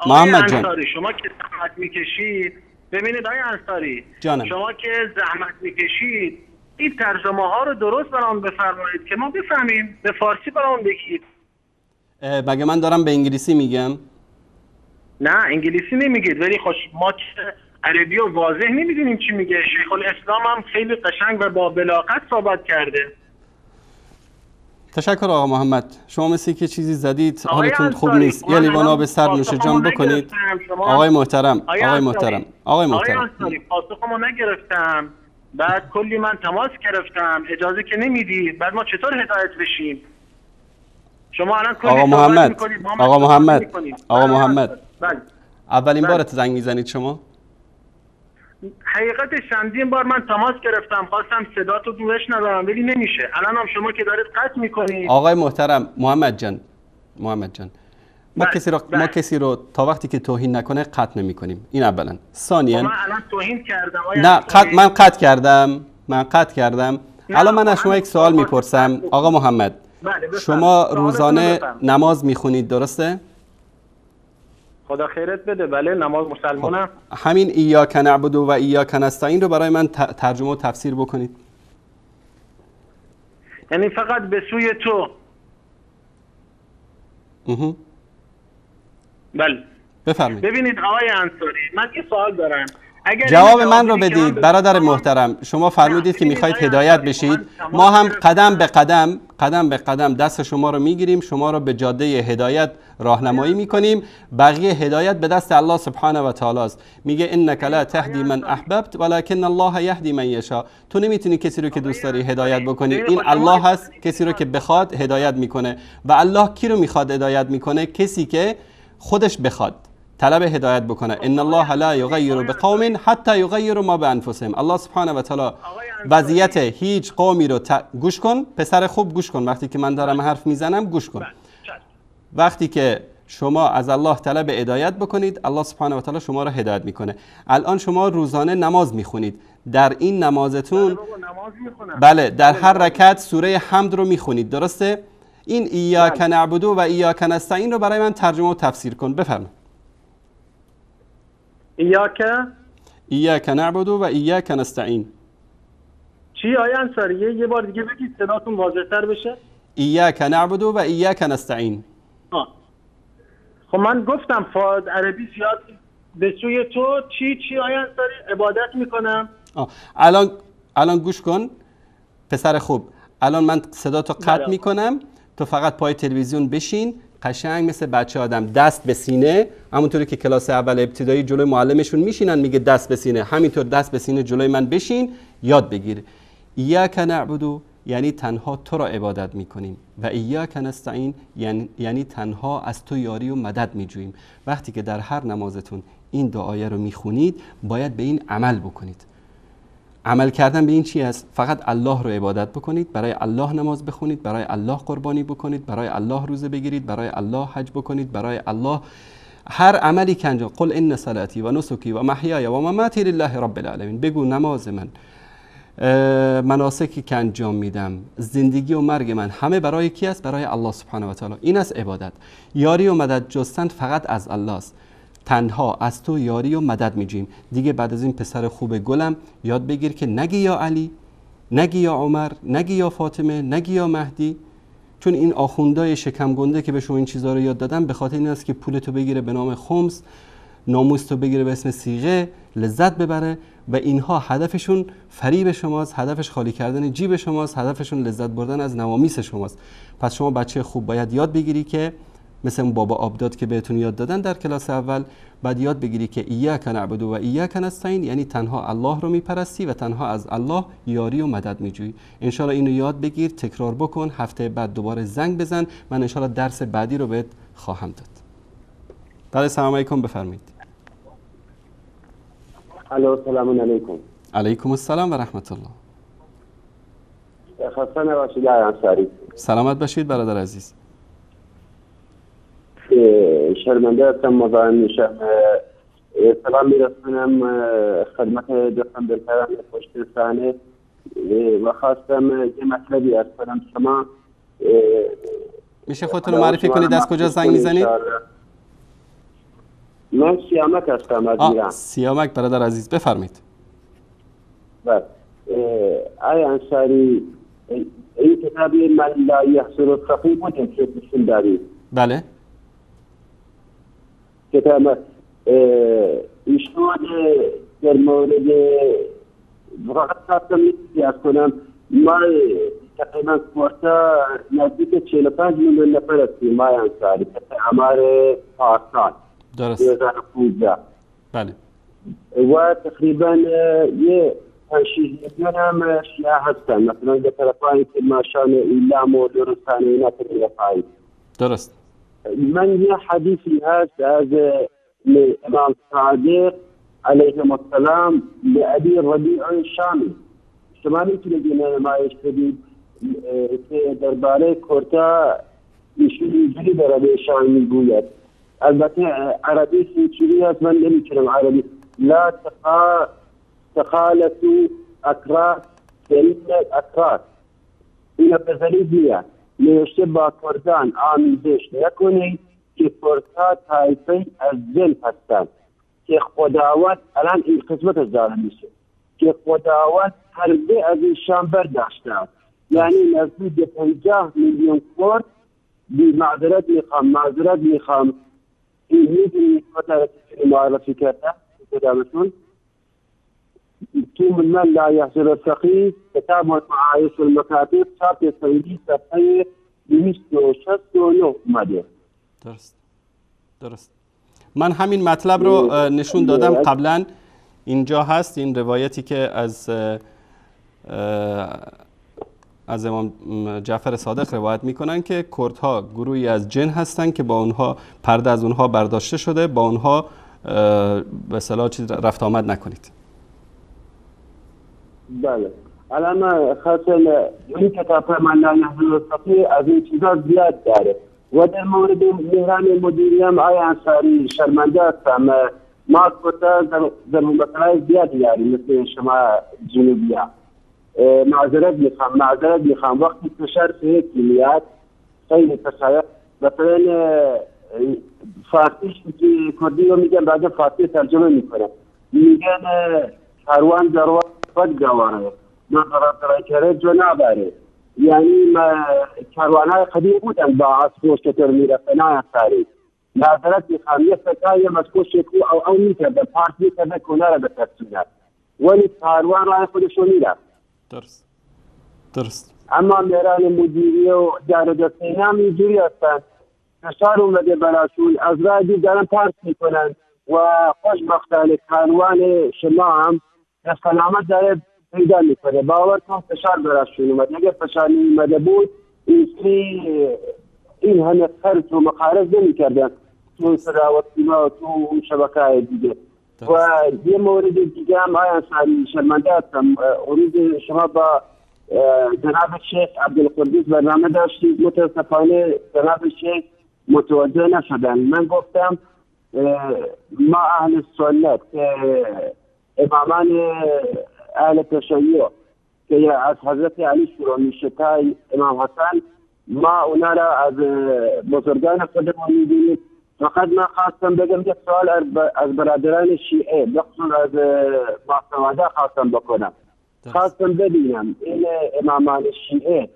محمد جان شما که زحمت میکشید، ببینید آقای انصاری جانم. شما که زحمت میکشید این ترجمه ها رو درست برام بفرمایید که ما بفهمیم، به فارسی برام بگید. مگه من دارم به انگلیسی میگم؟ نه انگلیسی نمیگید، ولی ما که عربی و واضح نمیدونیم چی میگه. شیخ الاسلام هم خیلی قشنگ و با بلاغت صحبت کرده. تشکر آقا محمد. شما مثل که چیزی زدید، حالتون خوب نیست، یه لیوان آب سرد نوش جان بکنید. آقای محترم آقای محترم پاسخمو نگرفتم، بعد کلی من تماس گرفتم، اجازه که نمیدید، بعد ما چطور هدایت بشیم؟ شما الان کلی آقا محمد بله. اولین بارت زنگ میزنید شما؟ حقیقتش چندین بار من تماس گرفتم، خواستم صداتو بشنوم ولی نمیشه. الان هم شما که دارید قطع میکنید. آقای محترم محمد جان ما کسی رو تا وقتی که توهین نکنه قطع نمیکنیم. این اولا. ثانیاً من الان توهین کردم؟ نه من قطع کردم. الان من از شما یک سوال میپرسم آقا محمد. شما روزانه نماز میخونید درسته؟ خدا خیرت بده. بله نماز مسلمانم. همین ایاک نعبد و ایاک نستعین رو برای من ترجمه و تفسیر بکنید. یعنی فقط به سوی تو. بله بفرمایید. ببینید آقای انصاری من یه سوال دارم. جواب من رو بدید برادر محترم. شما فرمودید که میخواید هدایت بشید، ما هم قدم به قدم قدم به قدم دست شما رو میگیریم، شما رو به جاده هدایت راهنمایی میکنیم. بقیه هدایت به دست الله سبحانه و تعالی است. میگه انک لا تهدی من احببت ولکن الله یهدی من یشاء. تو نمیتونی کسی رو که دوست داری هدایت بکنی، این الله هست کسی رو که بخواد هدایت میکنه. و الله کی رو میخواد هدایت میکنه؟ کسی که خودش بخواد طلب هدایت بکنه. ان الله لا یغیر بقوم حتی یغیروا ما بانفسهم. الله سبحانه و تعالی وضعیت هیچ قومی رو گوش کن پسر خوب، گوش کن وقتی که من دارم حرف میزنم گوش کن. وقتی که شما از الله طلب هدایت بکنید، الله سبحانه و تعالی شما رو هدایت میکنه. الان شما روزانه نماز میخونید، در این نمازتون بله در هر رکعت سوره حمد رو میخونید، درسته؟ این ایاک نعبد و ایاک نستعین رو برای من ترجمه و تفسیر کن. بفرمایید. ایاک نعبد و ایاک نستعین. چی آیه انصاری؟ یه بار دیگه بگید صداتون واضح‌تر بشه. ایاک نعبد و ایاک نستعین. خب من گفتم عربی زیاد به سوی تو چی آیه انصاری؟ عبادت میکنم. الان گوش کن پسر خوب. الان من صداتو قطع میکنم، تو فقط پای تلویزیون بشین قشنگ مثل بچه آدم دست به سینه، همونطوری که کلاس اول ابتدایی جلوی معلمشون میشینن میگه دست به سینه، همینطور دست به سینه جلوی من بشین یاد بگیر. ایاک نعبد یعنی تنها تو را عبادت میکنیم و ایاک نستعین یعنی تنها از تو یاری و مدد میجوییم. وقتی که در هر نمازتون این دو آیه رو میخونید باید به این عمل بکنید. عمل کردن به این چی است؟ فقط الله رو عبادت بکنید، برای الله نماز بخونید، برای الله قربانی بکنید، برای الله روزه بگیرید، برای الله حج بکنید، برای الله هر عملی که انجام. قل ان صلاتی و نسکی و محیای و مماتی لله رب العالمین. بگو نماز من، مناسکی که انجام میدم، زندگی و مرگ من همه برای کی است؟ برای الله سبحانه و تعالی. این است عبادت. یاری و مدد جستن فقط از الله است. تنها از تو یاری و مدد میجوییم. دیگه بعد از این پسر خوب گلم یاد بگیر که نگی یا علی، نگی یا عمر، نگی یا فاطمه، نگی یا مهدی، چون این آخوندای شکم گنده که به شما این چیزا رو یاد دادن به خاطر این است که پولتو بگیره به نام خمس، ناموستو بگیره به اسم صیغه، لذت ببره و اینها هدفشون فریب شماست، هدفش خالی کردن جیب شماست، هدفشون لذت بردن از نوامیس شماست. پس شما بچه خوب باید یاد بگیری که مثل اون بابا آبداد که بهتون یاد دادن در کلاس اول، بعد یاد بگیری که ایاک نعبد و ایاک نستعین یعنی تنها الله رو میپرستی و تنها از الله یاری و مدد میجویی. انشالله اینو یاد بگیر، تکرار بکن، هفته بعد دوباره زنگ بزن، من انشالله درس بعدی رو بهت خواهم داد. بله سلام علیکم، بفرمایید. سلام علیکم. علیکم السلام و رحمت الله. خسته نباشید انصاری. سلامت باشید برادر عزیز. شرمنده هستم مزاحم میشم. سلام میرسونم خدمت دوستان بهترم پشت صحنه و خواستم یه مطلبی از کنم. شما میشه خودتون رو معرفی کنید؟ از کجا زنگ میزنید؟ من سیامک هستم از ایران. سیامک برادر عزیز بفرمایید. بله آقای انصاری، این کتابی من لا یحصل الفقیه بودم که بسیم دارید. بله کتاب ایشون در مورد فقط خواستم نیستی کنم. ما تقریبا کورتا نزدیک 45 میلیون نفر هستیم ما انصاری اعمار پارسال درست 2015. بله و تقریبا یه 6 میلیون هم شیعه هستن، مثلا در طرفایی که ماشان ایلام و درستان اینا طرفایی. درست. من یه حدیثی هست از امام صادق علیه السلام لعبی ربیع شامی. شما میتونید این نمایش بدید که درباره کرتا ایشون اینجوری به ربیع شامی میگوید. البته عربی اینجوری هست، من نمیتونم عربی. لا تخالطوا اکراس فإن الاکراس، این بزرگیه نوشته با کردان آمیزش نکنید که کردها طایفه از جن هستند که خداوند الان این قسمت از داره میشه که خداوند حربه از ایشان برداشته است. یعنی نزدیک 50 میلیون کرد بی معذرت میخوام این میدونی خطرت معرفی کرده کدامتون؟ توم المال لا يحصل الفقيه كتاب معايش المكاتب صفحه سعودي صفحه 269 ماده. درست. من همین مطلب رو نشون دادم قبلا. اینجا هست این روایتی که از امام جعفر صادق روایت میکنن که کردها گروهی از جن هستن که با اونها پرده از اونها برداشته شده، با اونها به اصطلاح چیز رفت آمد نکنید. بله الان خاصه این کتاب من لا يحصل الفقيه از این چیزا زیاد داره و در مورد مهران مدیری هم آیا انصاری شرمنده هستم. ما کتا در مسائل زیادی یاری مثل شما جنوبی ها معذرت میخوام وقتی فشار فیه کلیات خیلی فشار مثلا فارسیش که کردی رو میگن بعد فارسی ترجمه میکنه میگن کاروان دروازه فد گواره نظرات کرده جو نبره. یعنی کاروانهای قدیم بودن با اسبوش چطور میرفتن انصاری معذرت میخوام یه فتای مسکوش شکو او میکرده پارت میکرده کنه را به ترسونت ولی کاروان رای خودشو میرفت. درست. اما مهران مدیری و جارجستین هم اینجوری هستن فشار اومده براشون از راه دید دارن پارت میکنن و خوشبختانه کاروان شما هم به سلامت داره پیدا میکنه. باور کن فشار براشون اومد. اگه فشار اومده بود این همه خرج و مخارج نمیکردن تو صداوتی و تو شبکه‌های دیگه. و یه مورد دیگه هم آیا انصاری شرمنده هستم. روز شما با جناب شیخ عبدالقدوس برنامه داشتید، متاسفانه جناب شیخ متوجه نشدن. من گفتم ما اهل سنت امامان اهل تشیع که از حضرت علی شروع میشه تا امام حسن ما اونا را از بزرگان خودمون میدونیم. فقط من خواستم بگم یک سوال از برادران شیعه بخصوص از ماسواده خواستم بکنم. خواستم ببینم این امامان شیعه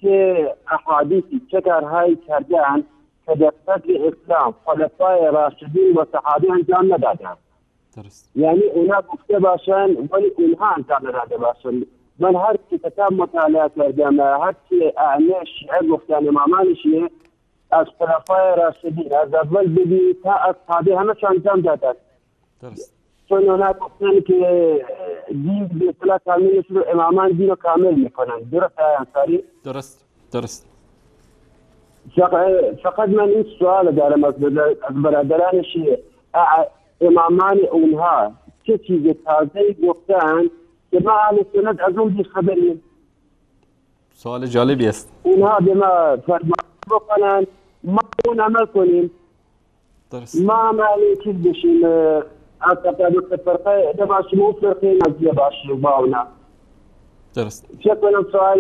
چه احادیثی چه کارهایی کردن که در صدر اسلام خلفای راشدین و صحابه انجام ندادن. یعنی اونا گفته باشن ولی اونها انجام نداده باشن. من هر چی کتاب مطالعه کردم هر چی اهل شیعه گفتن امامان شیعه از خلفای راشدین از اول ببین تا اصحابه همه انجام دادن. چون اونا گفتن که دین به اصطلاح کامل شروع امامان دین رو کامل میکنن. درست انصاری؟ درست. فقط من این سوال دارم از برادران شیعه امامان اونها چه چیز تازه‌ای گفتن که ما اهل سنت از اون بی‌خبریم. سوال جالبی است. اونها به ما فرمان بکنن ما اون عمل کنیم. ما عملی چیز بشیم از تطابق فرقه دباشیم و فرقه نزدیه باشیم با اونا. درست. چه کنم سوال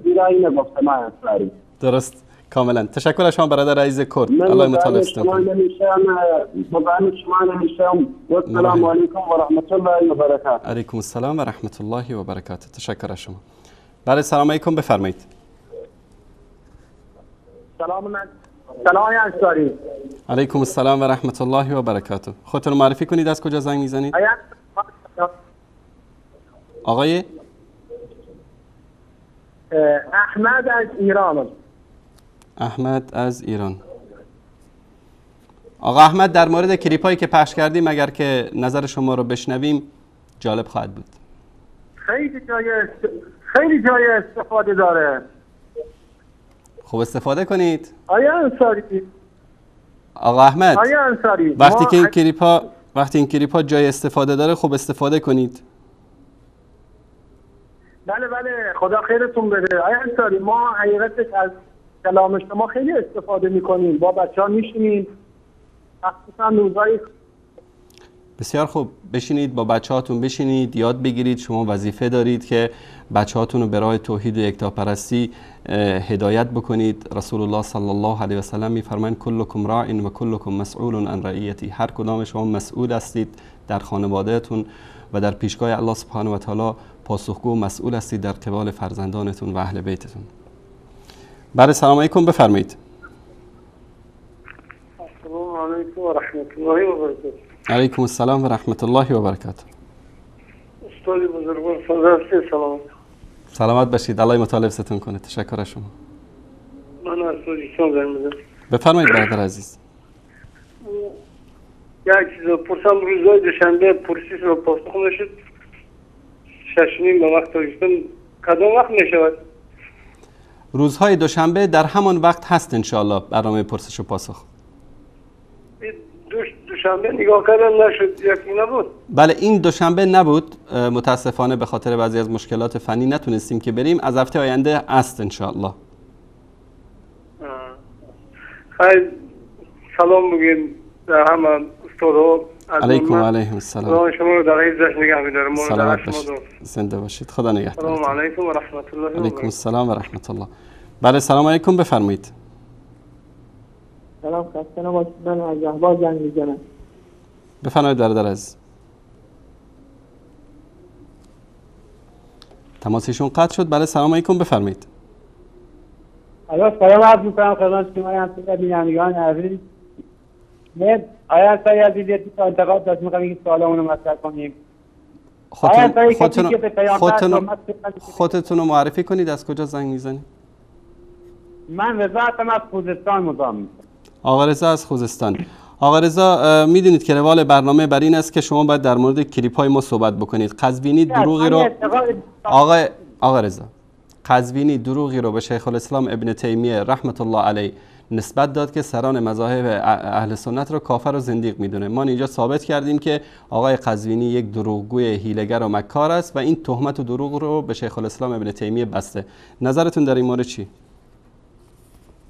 دیرایی نگفتم انصاری. درست. کاملا تشکر از شما برادر عزیز کرد. الله متعالستان کنید. من شما نمیشم و السلام علیکم و رحمت الله و برکاته. علیکم السلام و رحمت الله و برکاته. تشکر از شما. بله سلام علیکم بفرمایید. سلام انصاری. علیکم السلام و رحمت الله و برکاته. خودتون معرفی کنید از کجا زنگ میزنید؟ آقای احمد از ایران. احمد از ایران. آقا احمد در مورد کلیپ هایی که پخش کردیم اگر که نظر شما رو بشنویم جالب خواهد بود. خیلی جای استفاده داره. خوب استفاده کنید. آیا انصاری؟ آقا احمد آیا انصاری وقتی این کلیپ ها جای استفاده داره خوب استفاده کنید. بله خدا خیرتون بده. آیا انصاری ما حقیقتش از کلام شما خیلی استفاده میکنیم. با بچه ها میشینیم مخصوصا روزهای. بسیار خوب بشینید با بچه هاتون بشینید یاد بگیرید. شما وظیفه دارید که بچه هاتون رو به راه توحید و یکتاپرستی هدایت بکنید. رسول الله صلی الله علیه و سلم میفرمایند کلکم راع و کلکم مسئول عن رعیتی. هر کدام شما مسئول هستید در خانوادهتون و در پیشگاه الله سبحانه و تعالی پاسخگو و مسئول هستید در قبال فرزندانتون و اهل بیتتون. بله سلام علیکم بفرمایید. السلام علیکم و رحمت الله و برکاته. علیکم السلام و رحمت الله و برکاته. استاد بزرگوار فضل سلام. سلامت باشید. الله مطالب ستون کنه. تشکر از شما. من از سوزیستان زنگ میزنم. بفرمایید برادر عزیز. یک چیز پرسم، روزهای دوشنبه پرسیش رو پاسخ نشد، 6:30 به وقت داشتم، کدام وقت میشود؟ روزهای دوشنبه در همان وقت هست انشاءالله برنامه پرسش و پاسخ. دوشنبه نگاه کردم نشد، یکی نبود. بله این دوشنبه نبود، متاسفانه به خاطر بعضی از مشکلات فنی نتونستیم که بریم. از هفته آینده است انشاءالله. خیلی سلام بگیم در همه استادها. علیکم و علیهم السلام. شما رو در عزت نگه می‌دارم. سلامت باشید. زنده باشید. خدا نگهدار. سلام علیکم و رحمت الله. علیکم السلام و رحمت الله. بله سلام علیکم، بفرمایید. سلام، خسته نباشید. من از احواز زنگ می‌زنم. بفرمایید برادر عزیز. تماسشون قطع شد. بله سلام علیکم، بفرمایید. سلام عرض می‌کنم خدمت شما همسایه بینندگان عزیز. من آیا سایه عزیز یه انتقاد داشت، می‌خوام این سوالمون رو مطرح کنیم. خودتون رو معرفی کنید، از کجا زنگ میزنید؟ من رضا هستم، از خوزستان مزاحم میشم. آقا رضا از خوزستان. آقا رضا میدونید که روال برنامه بر این است که شما باید در مورد کلیپ های ما صحبت بکنید. قزوینی دروغی رو آقا رضا قزوینی دروغی رو به شیخ الاسلام ابن تیمیه رحمت الله علیه نسبت داد که سران مذاهب اهل سنت رو کافر و زندیق میدونه. ما اینجا ثابت کردیم که آقای قزوینی یک دروغگوی هیله‌گر و مکار است و این تهمت و دروغ رو به شیخ الاسلام ابن تیمیه بسته. نظرتون در این مورد چی؟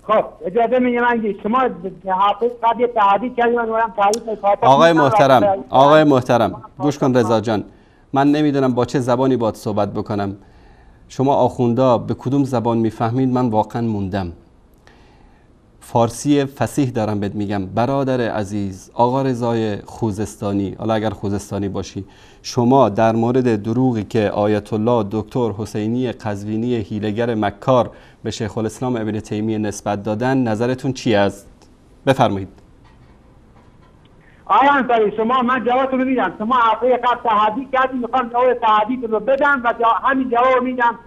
خب اجازه میدید من شما حافظ قضیه تعدی کردیم من تعریف آقای محترم گوش کن رضا جان، من نمیدونم با چه زبانی باید صحبت بکنم. شما آخوندا به کدوم زبان میفهمید؟ من واقعا موندم. فارسی فصیح دارم بهت میگم برادر عزیز آقا رضای خوزستانی، حالا اگر خوزستانی باشی، شما در مورد دروغی که آیت الله دکتر حسینی قزوینی هیله‌گر مکار به شیخ الاسلام ابن تیمیه نسبت دادن نظرتون چی است؟ بفرمایید. آیا انصاری شما من جوابتون میدم. شما هفته قبل تحدی کردید، میخوام جواب تحدی رو بدم و همین جواب میدم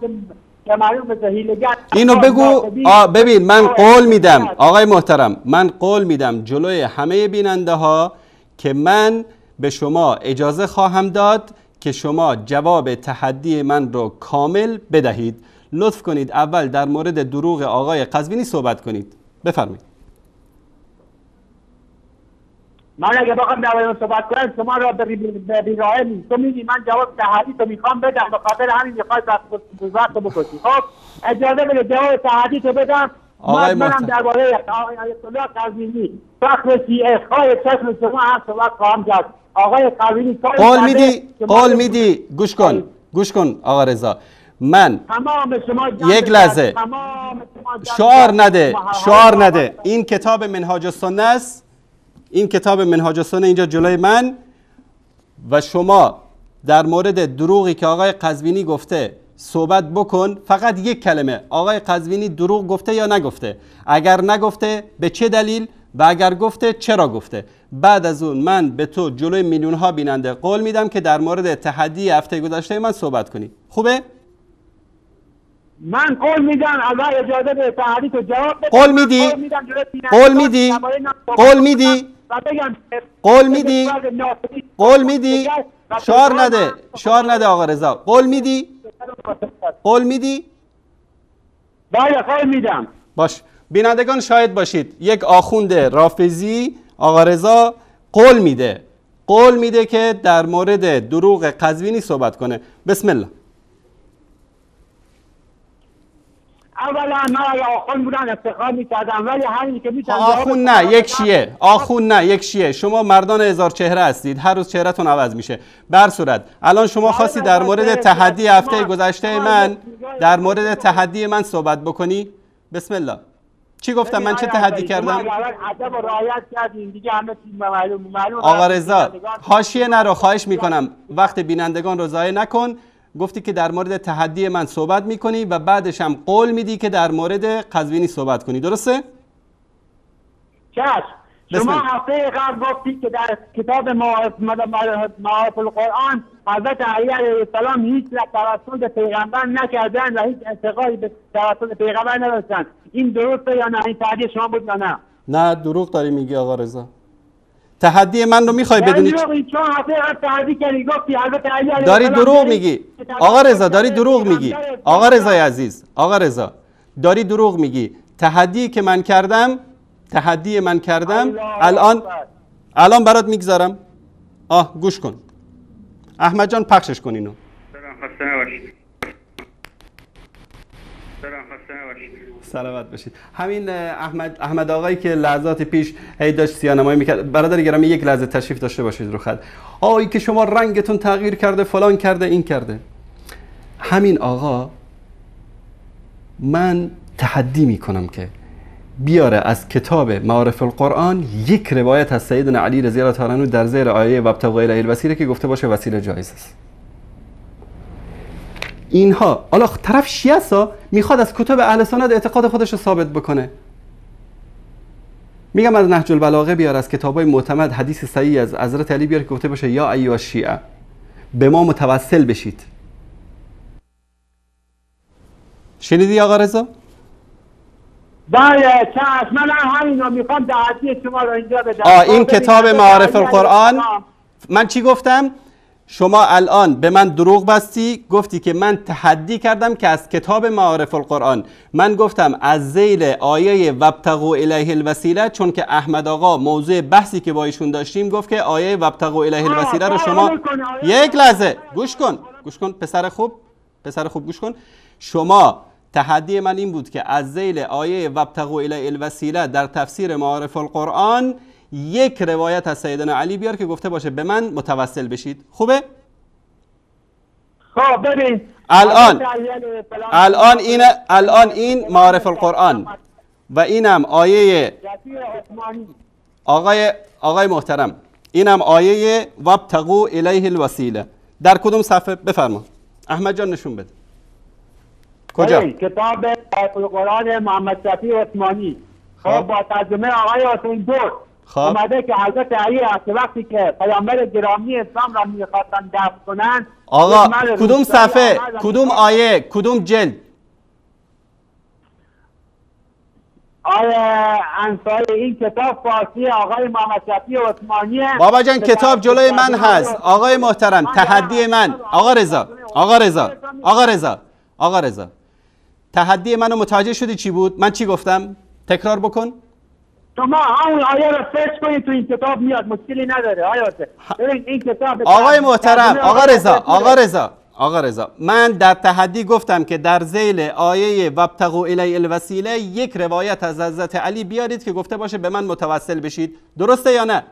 که معلوم به هیله‌گر. اینو بگو. ببین من قول میدم آقای محترم، من قول میدم جلوی همه بیننده ها که من به شما اجازه خواهم داد که شما جواب تحدی من رو کامل بدهید. لطف کنید اول در مورد دروغ آقای قزوینی صحبت کنید. بفرمایید. من اگه بخوام در صحبت کنم شما را به بیراهه نیست. تو میگی من جواب تحدی تو میخوام بدم، به خاطر همین میخوای وقت بکشی. خب اجازه بده جواب تحدی تو بدم. منم درباره آیت الله قزوینی فخر شیعه خواهی چشم شما هم صحبت خواهم کرد. آقای قزوینی قول میدی گوش کن آقا رضا، من یک لحظه شعار نده. این کتاب منهاج السنه است، این کتاب منهاج السنه اینجا جلوی من و شما در مورد دروغی که آقای قزوینی گفته صحبت بکن. فقط یک کلمه، آقای قزوینی دروغ گفته یا نگفته؟ اگر نگفته به چه دلیل و اگر گفته چرا گفته؟ بعد از اون من به تو جلوی میلیون ها بیننده قول میدم که در مورد تحدی هفته گذشته من صحبت کنی. خوبه؟ من قول میدم اول اجازه به تحدی تو جواب بده. قول میدی شعار نده آقا رضا. قول میدی؟ بله قول میدم. باش بینندگان شاهد باشید، یک آخوند رافضی آقا رضا قول میده که در مورد دروغ قزوینی صحبت کنه. بسم الله. اولا من آخوند بودن افتخار میکردم، ولی همین که میتونم آخوند نه یک شیعه. شما مردان هزار چهره هستید، هر روز چهرهتون عوض میشه. بر صورت الان شما خواستی در مورد تحدی هفته گذشته من صحبت بکنی. بسم الله. چی گفتم من؟ چه تحدی کردم؟ آقا رضا حاشیه نرو، خواهش میکنم وقت بینندگان رو ضایع نکن. گفتی که در مورد تحدی من صحبت میکنی و بعدش هم قول میدی که در مورد قزوینی صحبت کنی، درسته؟ چشم. شما هفته قبل گفتی که در کتاب معارف القرآن حضرت علی علیه السلام هیچ توسل پیغمبر نکردن و هیچ اعتقادی به توسل پیغمبر نداشتن. این درسته یا نه؟ این تحدی شما بود یا نه؟ نه دروغ داری میگی آقا رضا. تحدی من رو میخوای بدونی چون تحدی کردی گفتی حضرت علی علیه داری دروغ میگی آقا رضا، داری دروغ میگی آقا رضای عزیز. آقا رضا داری دروغ میگی. تحدی که من کردم الان برات میگذارم. گوش کن احمد جان، پخشش کن اینو. سلامت باشید. همین احمد آقایی که لحظات پیش هی داشت سیانمایی میکرد، برادر گرامی یک لحظه تشریف داشته باشید رو خط. آقایی که شما رنگتون تغییر کرده، فلان کرده، این کرده. همین آقا من تحدی میکنم که بیاره از کتاب معارف القرآن یک روایت از سیدنا علی رضی الله تعالی عنه در زیر آیه وابتغوا الیه الوسیله که گفته باشه وسیله جایز است. اینها حالا طرف شیعه است، میخواد از کتب اهل سنت اعتقاد خودش رو ثابت بکنه. میگم از نهج البلاغه بیار، از کتابای معتمد حدیث صحیح از حضرت علی بیار که گفته باشه یا ایها الشیعه به ما متوسل بشید. شنیدی آقا رضا؟ بله چشم، من همین رو میخوام تحدی شما رو اینجا بدم. این کتاب معارف القرآن. من چی گفتم؟ شما الان به من دروغ بستی، گفتی که من تحدی کردم که از کتاب معارف القرآن. من گفتم از ذیل آیه وابتغوا الیه الوسیله، چون که احمد آقا موضوع بحثی که با ایشون داشتیم گفت که آیه وابتغوا الیه الوسیله رو شما یک لحظه گوش کن پسر خوب گوش کن. شما تحدی من این بود که از ذیل آیه وابتغوا الیه الوسیله در تفسیر معارف القرآن یک روایت از سیدنا علی بیار که گفته باشه به من متوسل بشید. خوبه؟ خب ببین الان این معارف القرآن و اینم آیه آقای محترم، اینم آیه وابتغوا الیه الوسیله در کدوم صفحه؟ بفرما احمد جان نشون بده. کجا؟ کتاب القرآن محمد شفیع عثمانی. خب با ترجمه آقای حسین پور اومده که حضرت علی وقتی که پیامبر گرامی اسلام را میخواستن دفن کنن، آقا کدوم صفحه، کدوم آیه، کدوم جلد؟ آیه انصاری. این کتاب فارسی آقای محمد شفیع عثمانیه. بابا جان کتاب جلوی من هست آقای محترم. تحدی من آقا رضا تحدی منو متوجه شدی چی بود؟ من چی گفتم؟ تکرار بکن. شما همون آیه رو سرچ کنید تو این کتاب میاد، مشکلی نداره. ببین این کتاب آقای محترم آقا رضا من در تحدی گفتم که در ذیل آیه وابتغوا الیه الوسیله یک روایت از حضرت علی بیارید که گفته باشه به من متوسل بشید. درسته یا نه؟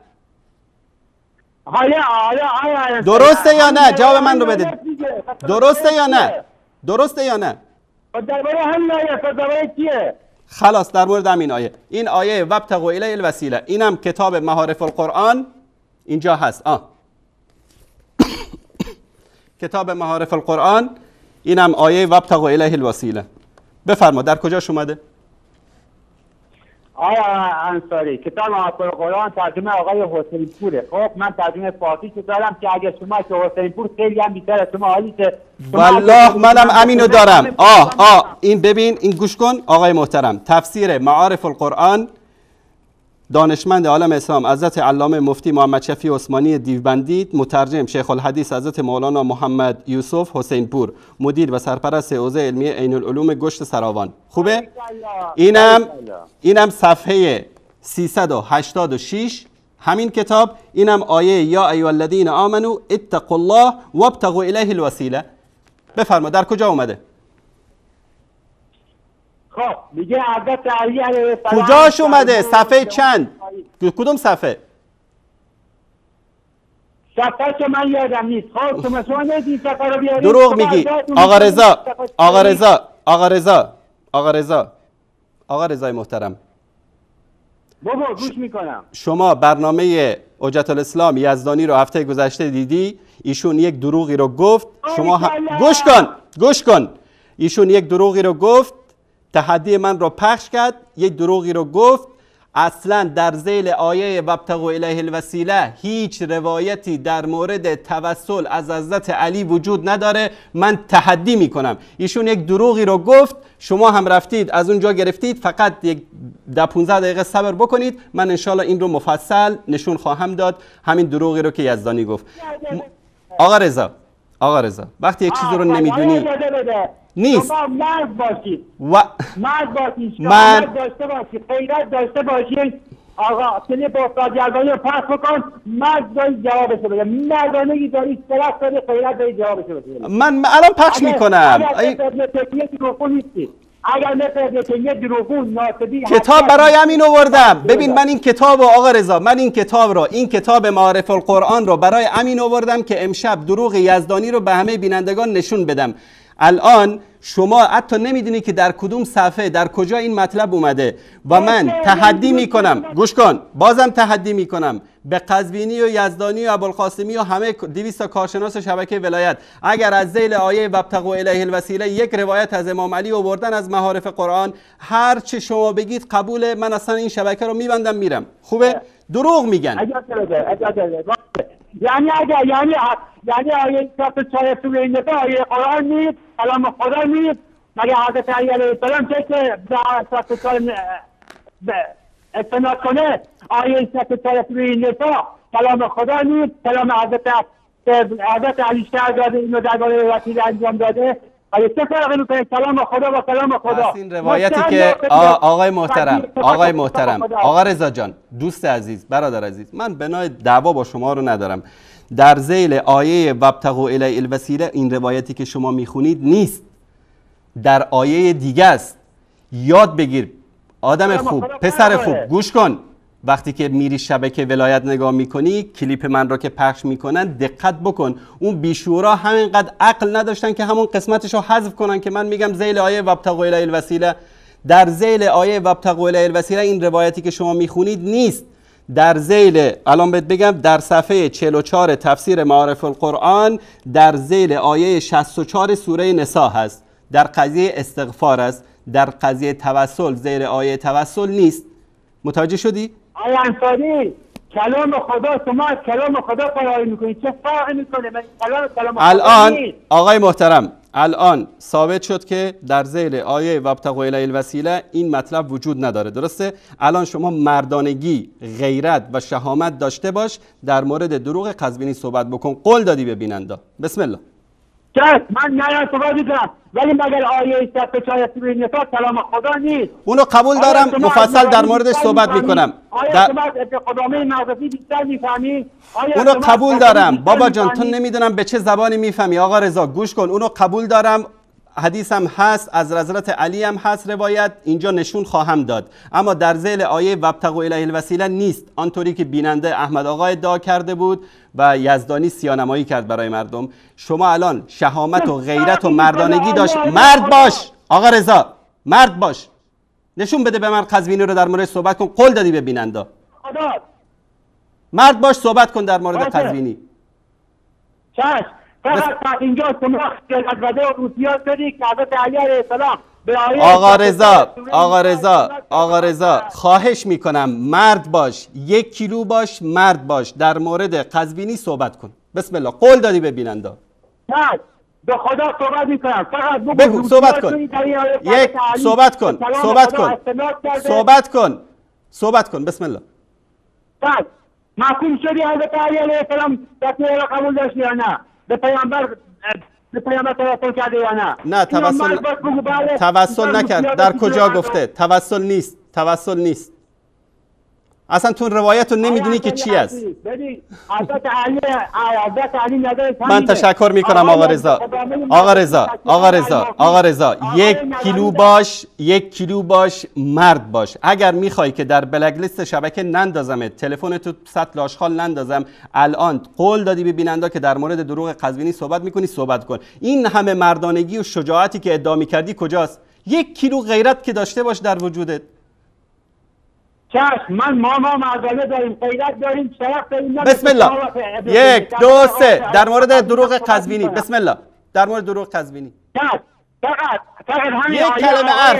درسته یا نه؟ جواب من رو بده. درسته یا نه؟ درباره همین آیه درباره چیه؟ خلاص در مورد همین آیه. این آیه وابتغوا الیه الوسیله اینم کتاب معارف القرآن اینجا هست. کتاب معارف القرآن اینم آیه وابتغوا الیه الوسیله. بفرما در کجاش اومده؟ آیا انصاری کتاب معارف القرآن ترجمه آقای حسین پوره. خب من ترجمه فارسی که دارم که اگه شما که حسین پور خیلی هم بیشتر شما حالی که والله منم امینو دارم. این ببین، این گوش کن آقای محترم. تفسیر معارف القرآن دانشمند عالم اسلام حضرت علامه مفتی محمد شفیع عثمانی دیوبندی، مترجم شیخ الحدیث حضرت مولانا محمد یوسف حسین پور، مدیر و سرپرست حوزه علمی عین العلوم گشت سراوان. خوبه؟ اینم صفحه 386 همین کتاب. اینم آیه یا ایها الذین آمنوا اتقوا الله وابتغوا الیه الوسیله. بفرما در کجا اومده؟ خب میگه حضرت علی علیه السلام کجاش اومده؟ صفحه چند؟ کدوم صفحه؟ صفحه من یادم نیست. خب شما نمیدید صفحه رو بیارید. دروغ میگی آقا رضای محترم. بابا گوش میکنم. شما برنامه حجت الاسلام یزدانی رو هفته گذشته دیدی؟ ایشون یک دروغی رو گفت. شما گوش کن. ایشون یک دروغی رو گفت، تحدی من رو پخش کرد، یک دروغی رو گفت. اصلا در ذیل آیه وابتغوا الیه الوسیله هیچ روایتی در مورد توسل از حضرت علی وجود نداره. من تحدی میکنم ایشون یک دروغی رو گفت، شما هم رفتید از اونجا گرفتید، فقط یک 10-15 دقیقه صبر بکنید، من انشالله این رو مفصل نشون خواهم داد، همین دروغی رو که یزدانی گفت. آقا رضا وقتی یک چیز رو نمیدونی نیست مرد باشید مرد باشید من داشته باشید غیرت داشته باشید. آقا کلیپ استاد یزدانی رو پس بکن، مرد دارید جوابشو بده، مردانگی دارید، سرست دارید، غیرت دارید جوابشو بده. من الان پخش میکنم. اگر مثل یه دروغون ناسبی کتاب برای همین آوردم. ببین من این کتاب آقا رضا، من این کتاب معارف القرآن رو برای همین آوردم که امشب دروغ یزدانی رو به همه بینندگان نشون بدم. الان شما حتی نمیدونی که در کدوم صفحه در کجا این مطلب اومده و من تحدی میکنم، گوش کن، بازم تحدی میکنم به قزوینی و یزدانی و ابوالقاسمی و همه 200 کارشناس شبکه ولایت، اگر از ذیل آیه وابتغوا الیه الوسیله یک روایت از امام علی آوردن از معارف قرآن، هر چه شما بگید قبوله، من اصلا این شبکه رو میبندم میرم. خوبه؟ دروغ میگن. یعنی آیه 44 سوره النساء آیه قرآن نیست، کلام خدا نیست، مگه حضرت علی علیه السلام که به 44 استناد کنه؟ آیه 44 سوره النساء کلام خدا نیست، کلام حضرت علی شرع داده، اینو درباره وسیله انجام داده. آیه چه فرقی میکنه کلام خدا و کلام خدا؟ این روایتی که آقای محترم آقا رضا جان، دوست عزیز، برادر عزیز، من بنای دعوا با شما رو ندارم. در ذیل آیه وابتغوا الیه الوسیله این روایتی که شما میخونید نیست، در آیه دیگه است. یاد بگیر آدم خوب، پسر خوب، گوش کن. وقتی که میری شبکه ولایت نگاه میکنی، کلیپ من رو که پخش میکنن دقت بکن، اون بیشورا همینقدر عقل نداشتن که همون قسمتش رو حذف کنن که من میگم ذیل آیه وابتغوا الیه الوسیله. در ذیل آیه وابتغوا الیه الوسیله این روایتی که شما میخونید نیست. در ذیل، الان بهت بگم، در صفحه 44 تفسیر معارف القرآن در ذیل آیه 64 سوره نساء هست، در قضیه استغفار است. در قضیه توسل ذیل آیه توسل نیست. متوجه شدی؟ آیا انصاری کلام خدا، شما از کلام خدا فراری میکنید، چه فرقی میکنه؟ من کلام الان آقای محترم، الان ثابت شد که در ذیل آیه وابتغوا الیه الوسیله این مطلب وجود نداره، درسته؟ الان شما مردانگی، غیرت و شهامت داشته باش، در مورد دروغ قزوینی صحبت بکن. قول دادی به بیننده. بسم الله. من نه صحبت میکنم، ولی مگر آیه 44 سوره النساء کلام خدا نیست؟ اونو قبول دارم، مفصل در موردش صحبت میکنم. آیا شما از قدامه نظفی بیشتر میفهمی؟ اونو قبول دارم. بابا جان تو نمیدونم به چه زبانی میفهمی. آقا رضا گوش کن، اونو قبول دارم، حدیث هم هست، از حضرت علی هم هست روایت، اینجا نشون خواهم داد. اما در ذیل آیه وابتغوا الیه الوسیله نیست، آنطوری که بیننده احمد آقا ادعا کرده بود و یزدانی سیانمایی کرد برای مردم. شما الان شهامت و غیرت و مردانگی داشت. مرد باش آقا رضا، مرد باش، نشون بده به من قزوینی رو در مورد صحبت کن. قول دادی به بیننده. مرد باش، صحبت کن در مورد قزوینی. فقط اینجا شما خلقت و روسیات شدی که حضرت علی علیه السلام آقا رضا خواهش میکنم مرد باش، 1 کیلو باش، مرد باش، در مورد قزوینی صحبت کن. بسم الله. قول دادی به بیننده. نه به خدا صحبت میکنم، فقط بگو صحبت کن. صحبت کن. بسم الله. محکوم شدی حضرت علی علیه السلام دستور را قبول داشتی یا نه؟ به پیامبر توسل کرده یا نه؟ نه توسل نکرد. در کجا گفته؟ توسل نیست. اصلا تو روایت رو نمیدونی که چی است. من تشکر میکنم آقا رضا 1 کیلو باش، مرد باش. اگر میخوای که در بلک لیست شبکه نندازمت، تلفنتو سطل آشغال نندازم، الان قول دادی به بیننده که در مورد دروغ قزوینی صحبت میکنی، صحبت کن. این همه مردانگی و شجاعتی که ادعا میکردی کجاست؟ 1 کیلو غیرت که داشته باش در وجودت. ما مردانه داریم، غیرت داریم، شرف داریم. بسم الله. 1 2 3 در مورد دروغ قزوینی. بسم الله. در مورد دروغ قزوینی. فقط همین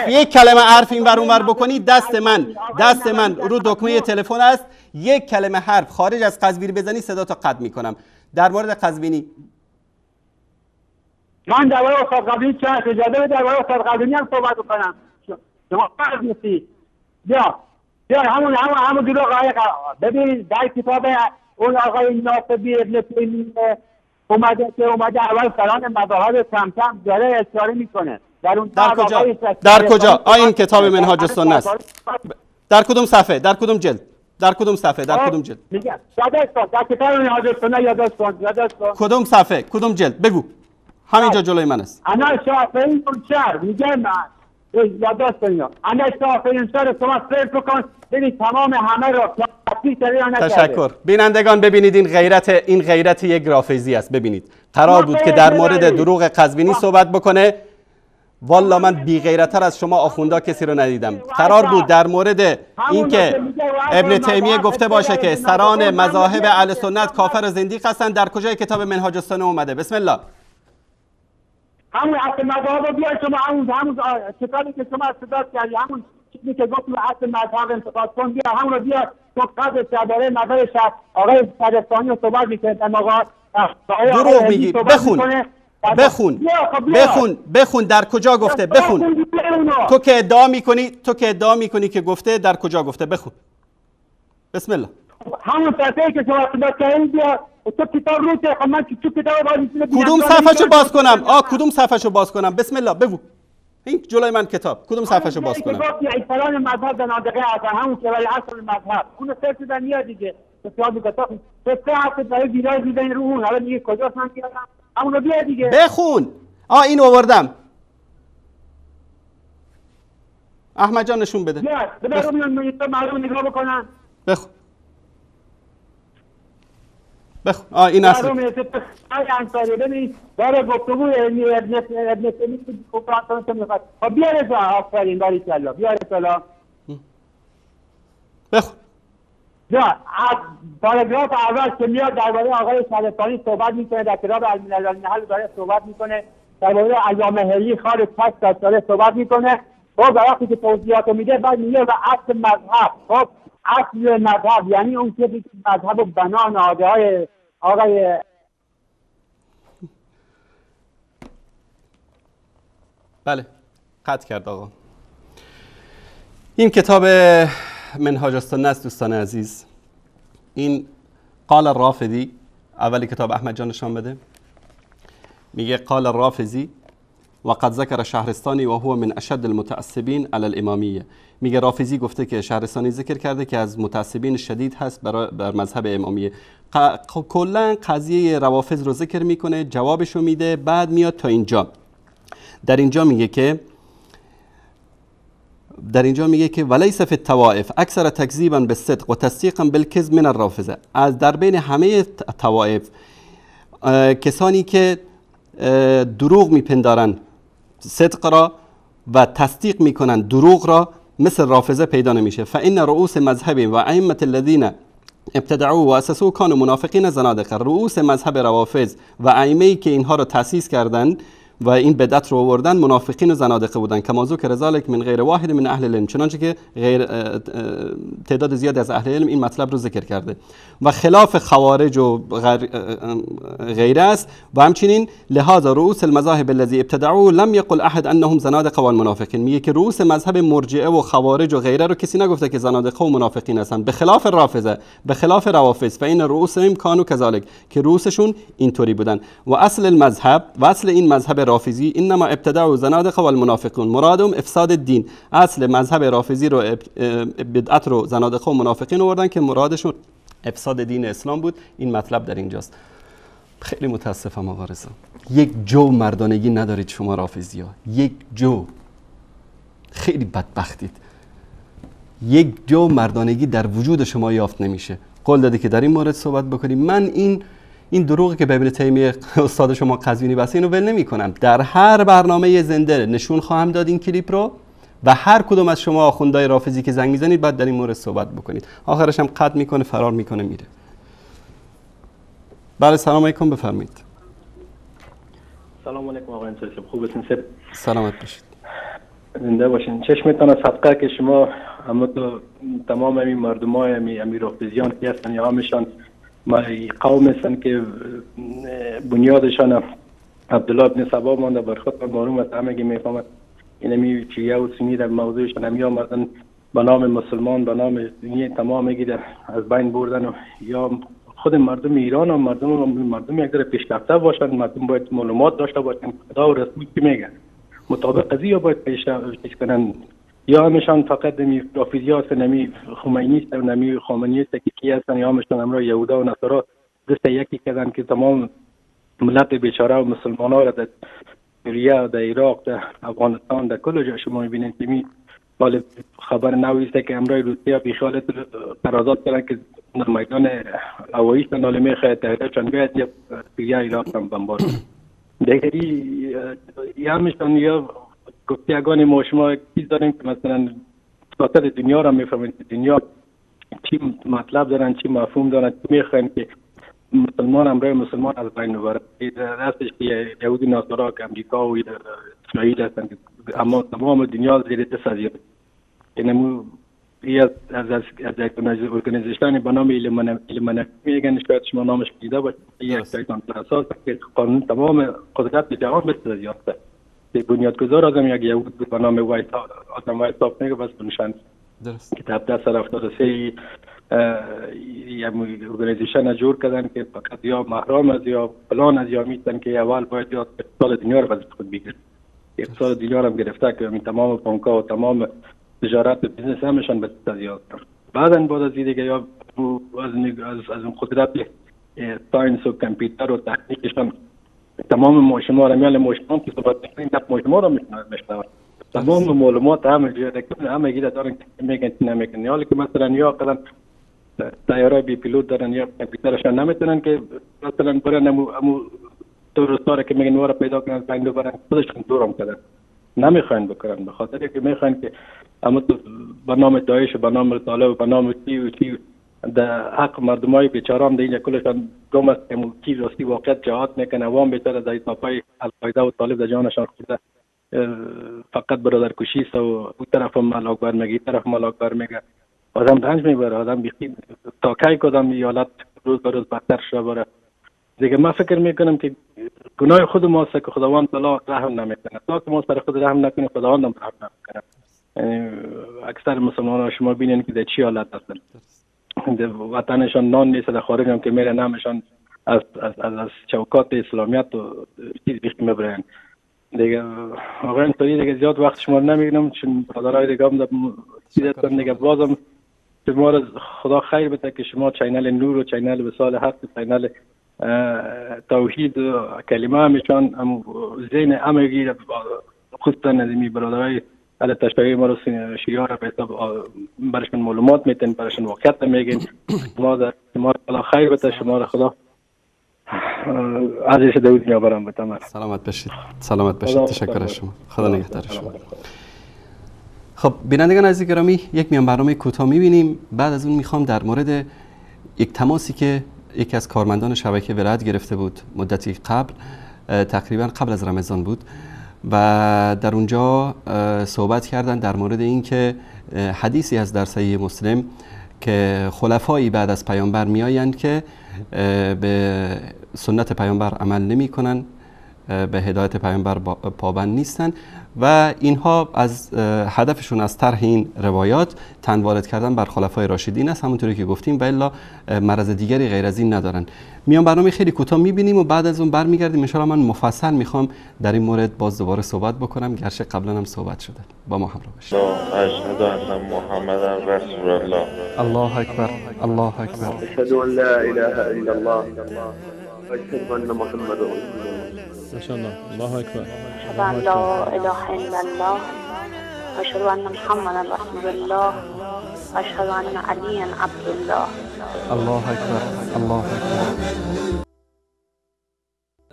یک کلمه حرف این ور اون ور بکنی دست من رو دکمه تلفن است. یک کلمه حرف خارج از قزوینی بزنی صدا تا قطع میکنم. در مورد قزوینی من درباره استاد قزوینی چه اجازه بده درباره استاد قزوینی هم صحبت کنم. شما فرض نیستی بیا همون دروغ ببین در کتاب اون آقای ناصبی ابن تیمیه اومده اول سران مذاهب کم کم داره اشاره میکنه. در کجا؟ این کتاب منهاج السنه است. در کدوم صفحه؟ در کدوم جلد؟ در کدوم جلد؟ میگم در کتاب منهاج السنه یادداشت کن. کدوم صفحه؟ کدوم جلد؟ بگو. همینجا جلوی من است. انا شافعی شهر میگم یادداشت کن. انا شافعی شهر شما سرچ بکن ببین تمام همه را تشکر. بینندگان ببینید این غیرت یک رافضی است. ببینید قرار بود که در مورد دروغ قزوینی صحبت بکنه. والا من بی غیرتر از شما آخوندا کسی رو ندیدم. قرار بود در مورد اینکه ابن تیمیه گفته باشه که سران مذاهب اهل سنت کافر و زندیق هستند. در کجای کتاب منهاج السنه اومده؟ بسم الله. همون اصل مذهب رو بیار شما همون کتابی که شما استدلال کردی همون چیزی که گفت اصل مذهب انتقاد کن بیا همون رو بیار تو قدر درباره مذهب شهر آقای صدستانی رو صحبت میکنه دروغ میگی. بخون در کجا گفته؟ بخون. تو که ادعا میکنی که گفته در کجا گفته؟ بخون. بسم الله. همون صفحه‌ای که شما استدلال کردید بیا تو کتاب رو که من تو کتاب کدوم صفحه‌شو باز کنم؟ کدوم صفحه‌شو باز کنم؟ بسم الله بگو. این جلوی من کتاب کدوم صفحه‌شو باز کنم؟ گفت یا اصطلاح مذهب زنادقه هستن همون که ولی اصل مذهب اون سرچ دادن میاد دیگه. بسیار میگفتم تو سه هفته برای ویرایز میدن رو اون حالا میگه کجاست من کردم همون رو بیا دیگه. بخون. این آوردم. احمد جان نشون بده. بده مردم نگاه بکنن. بخون. این اصل انصاری ببین داره گفتگو ابن تیمیه که میخواد بیاره جا آفرین باری کلا بیاره کلا بخون. از پاراگراف اول که میاد درباره آقای صدستانی صحبت میکنه در کتاب الملل والنحل داره صحبت میکنه درباره ایام هری خارج پس داره صحبت میکنه. خب وقتی که توضیحات رو میده بعد میگه و اصل مذهب. خب اصل مذهب یعنی اون که مذهب و بنا نهاده های آقای بله قطع کرد آقا. این کتاب منهاج السنه است دوستان عزیز. این قال الرافضی اولی کتاب احمد جان نشان بده. میگه قال الرافضی وقد ذکر شهرستانی و هو من اشد المتعصبین علی الامامیه. میگه رافضی گفته که شهرستانی ذکر کرده که از متعصبین شدید هست بر مذهب امامیه. کلا قضیه روافض رو ذکر میکنه جوابش رو میده بعد میاد تا اینجا. در اینجا میگه که ولیس فی الطوائف اکثر تکذیبا بالصدق و تصدیقا بالکذب من الرافضه. از در بین همه طوائف کسانی که دروغ میپندارن صدق را و تصدیق میکنن دروغ را مثل رافضه پیدا نمیشه. فان رؤوس مذهب و ائمه الذين ابتدعوا و اسسوا كانوا منافقین زنادقه. رؤوس مذهب روافض و ائمه‌ای که اینها را تأسیس کردند و این بدعت رو آوردن منافقین و زنادقه بودن. کما ذکر ذلک من غیر واحد من اهل العلم. چنانچه که تعداد زیادی از اهل علم این مطلب رو ذکر کرده و خلاف خوارج و غیره است. و همچنین لهذا رؤوس المذاهب الذي ابتدعوا لم يقل احد انهم زنادقه و المنافقین. میگه که رؤوس مذهب مرجئه و خوارج و غیره رو کسی نگفته که زنادقه و منافقین هستن بخلاف رافضه بخلاف روافض. فإن رؤوسهم كانوا كذلك که رؤوسشون اینطوری بودن. و اصل المذهب و اصل این مذهب رافضی انما ابتدعوا زنادقه و المنافقون مرادهم افساد الدین. اصل مذهب رافضی رو بدعت رو زنادقه و منافقین آوردن که مرادشون افساد دین اسلام بود. این مطلب در اینجاست. خیلی متاسفم آقا رضا یک جو مردانگی ندارید شما رافضی ها. یک جو خیلی بدبختید. یک جو مردانگی در وجود شما یافت نمیشه. قول دادی که در این مورد صحبت بکنیم. من این دروغی که به ابن تیمیه استاد شما قزوینی بس اینو ول نمی‌کنم. در هر برنامه زنده نشون خواهم داد این کلیپ رو و هر کدوم از شما آخوندای رافضی که زنگ میزنید بعد در این مورد صحبت بکنید. آخرش هم قطع میکنه فرار میکنه میره. بله سلام علیکم بفرمایید. سلام علیکم آقای انصاری صاحب، خوب هستین؟ سلامت باشید. زنده باشین. چشمتان صدقه که شما همه تو تمام این مردمای امیر رافضیان که هستن یا همشان قوم هستن که بنیادشان عبدالله ابن سبا مانده، بر خود معلوم است همه که میفهمد اینمی شیعه و سنی در موضوعشان همی آمدن به نام مسلمان به نام دینی تمام میگیره از بین بردن و یا خود مردم ایران و مردم یک ذره پیشرفته باشن، مردم باید معلومات داشته باشن خدا و رسول چی میگه مطابق قضیه باید پیش کنن، یا همشان فقط نمی رافضی هستن، نمی خمینی هستن، نمی خامنه‌ای است که کی هستن، یا همشان همراه یهودا و نصارا دست یکی کردن که تمام ملت بیچاره و مسلمان ها را در سوریه، در عراق، در افغانستان، در کل جا شما میبینید که می خبر نوی است که امروز روسیه بیخیالت قرارداد کردن که در میدان هوایی نال میخواد تهران بیاد یا سوریه عراق هم بمبارد دیگری یا همشان یا گفتگان ما شما چیز داریم که مثلا سیاست دنیا را میفهمید، دنیا چی مطلب دارن، چی مفهوم دارن، چی میخواین که مسلمان امروز مسلمان از بین ببره. راستش که یهودی نصارا که امریکا و اسرائیل هستن اما تمام دنیا زیر دست از اینمو از ارگانیزیشن به نام علم میگن، شاید شما نامش دیده باشید، یک شیطان اساس که قانون تمام قدرت جهان به دست یافته. بنیادگذار آدم یک یهود به نام آدم وایتاپ میگه بس بنشان کتاب 1073 یک ارگانیزیشن جور کردن که فقط یا محرم از یا فلان از یا میتن که اول باید یا اقتصاد دنیا رو باز خود بگیره. اقتصاد دنیا رو گرفته که این تمام بانک‌ها و تمام تجارت و بیزنس همشان به دست یافتن. بعدن بعد از دیگه یا از اون قدرت ساینس و کامپیوتر و تکنیکشان تمام ماشینا را میال ماشینام که صحبت میکنیم در ماشینا را میشنوند، تمام معلومات همه گیره دارن که میگن نمیکنن، حالی که مثلا یا قدم طیاره بی پیلوت دارن یا کامپیوترشان نمیتونن که مثلا برن امو تورستاره که میگن وارا پیدا کنن بندو برن خودشون دورم کردن نمیخواین بکنن، به خاطر که میخواین که اما به نام داعش و به نام طالب و به نام چی در حق مردمای بیچارام در اینجا کلشان گم است که کی راستی واقعیت جهاد میکنه، عوام بیچاره در تاپای القاعده و طالب در جانشان خورده فقط برادر کشی است و اون طرف هم مال اکبر میگه این طرف مال اکبر میگه، آدم رنج میبره، آدم بیخی تا کی کدام ایالت روز به روز بدتر شده بره دیگه. من فکر میکنم که گناه خود ماست که خداوند تعالی رحم نمیکنه، تا که ما سر خود رحم نکنیم خداوند هم رحم نمیکنه. اکثر مسلمانان شما بینین که در چی حالت هستن، وطنشان نان نیست، در خارج هم که میره نامشان از چوکات اسلامیت و چیز بیخی میبرن دیگه. آقای انصاری دیگه زیاد وقت شما نمیگیرم چون برادرای دیگه هم چیزتون دیگه بازم شما رو خدا خیر بده که شما چینل نور و چینل وصال حق و چینل توحید و کلمه همیشان هم ذهن همه گیر خصوصا نظیمی برادرای علی تشتایی ما رو شیعه را به حساب برشون معلومات میتین، برشون واقعیت میگین. شما خدا خیر بده، شما را خدا عزیز داود میابرم به تمام. سلامت باشید. سلامت باشید. تشکر از شما. خدا نگهدار شما. خب بینندگان عزیز گرامی، یک میان برنامه کوتاه میبینیم، بعد از اون میخوام در مورد یک تماسی که یکی از کارمندان شبکه ولایت گرفته بود مدتی قبل، تقریبا قبل از رمضان بود و در اونجا صحبت کردن در مورد این که حدیثی از در صحیح مسلم که خلفایی بعد از پیامبر میآیند که به سنت پیامبر عمل نمی کنن، به هدایت پیامبر پابند نیستن و اینها از هدفشون از طرح این روایات تن وارد کردن بر خلفای راشدین است، همونطوری که گفتیم، و الا مرض دیگری غیر از این ندارن. میان برنامه خیلی کوتاه میبینیم و بعد از اون برمیگردیم. ان شاء الله من مفصل میخوام در این مورد باز دوباره صحبت بکنم، گرچه قبلا هم صحبت شده. با ما همراه باشید. اشهد ان محمد رسول الله. الله اکبر. الله اکبر. اشهد ان لا اله الا الله. اشهد ان محمد رسول الله. ما شاء الله. الله اکبر. اشهد ان لا اله الا الله. اشهد ان محمد رسول الله. اشهد ان علی عبد الله. الله اکبر. الله اکبر.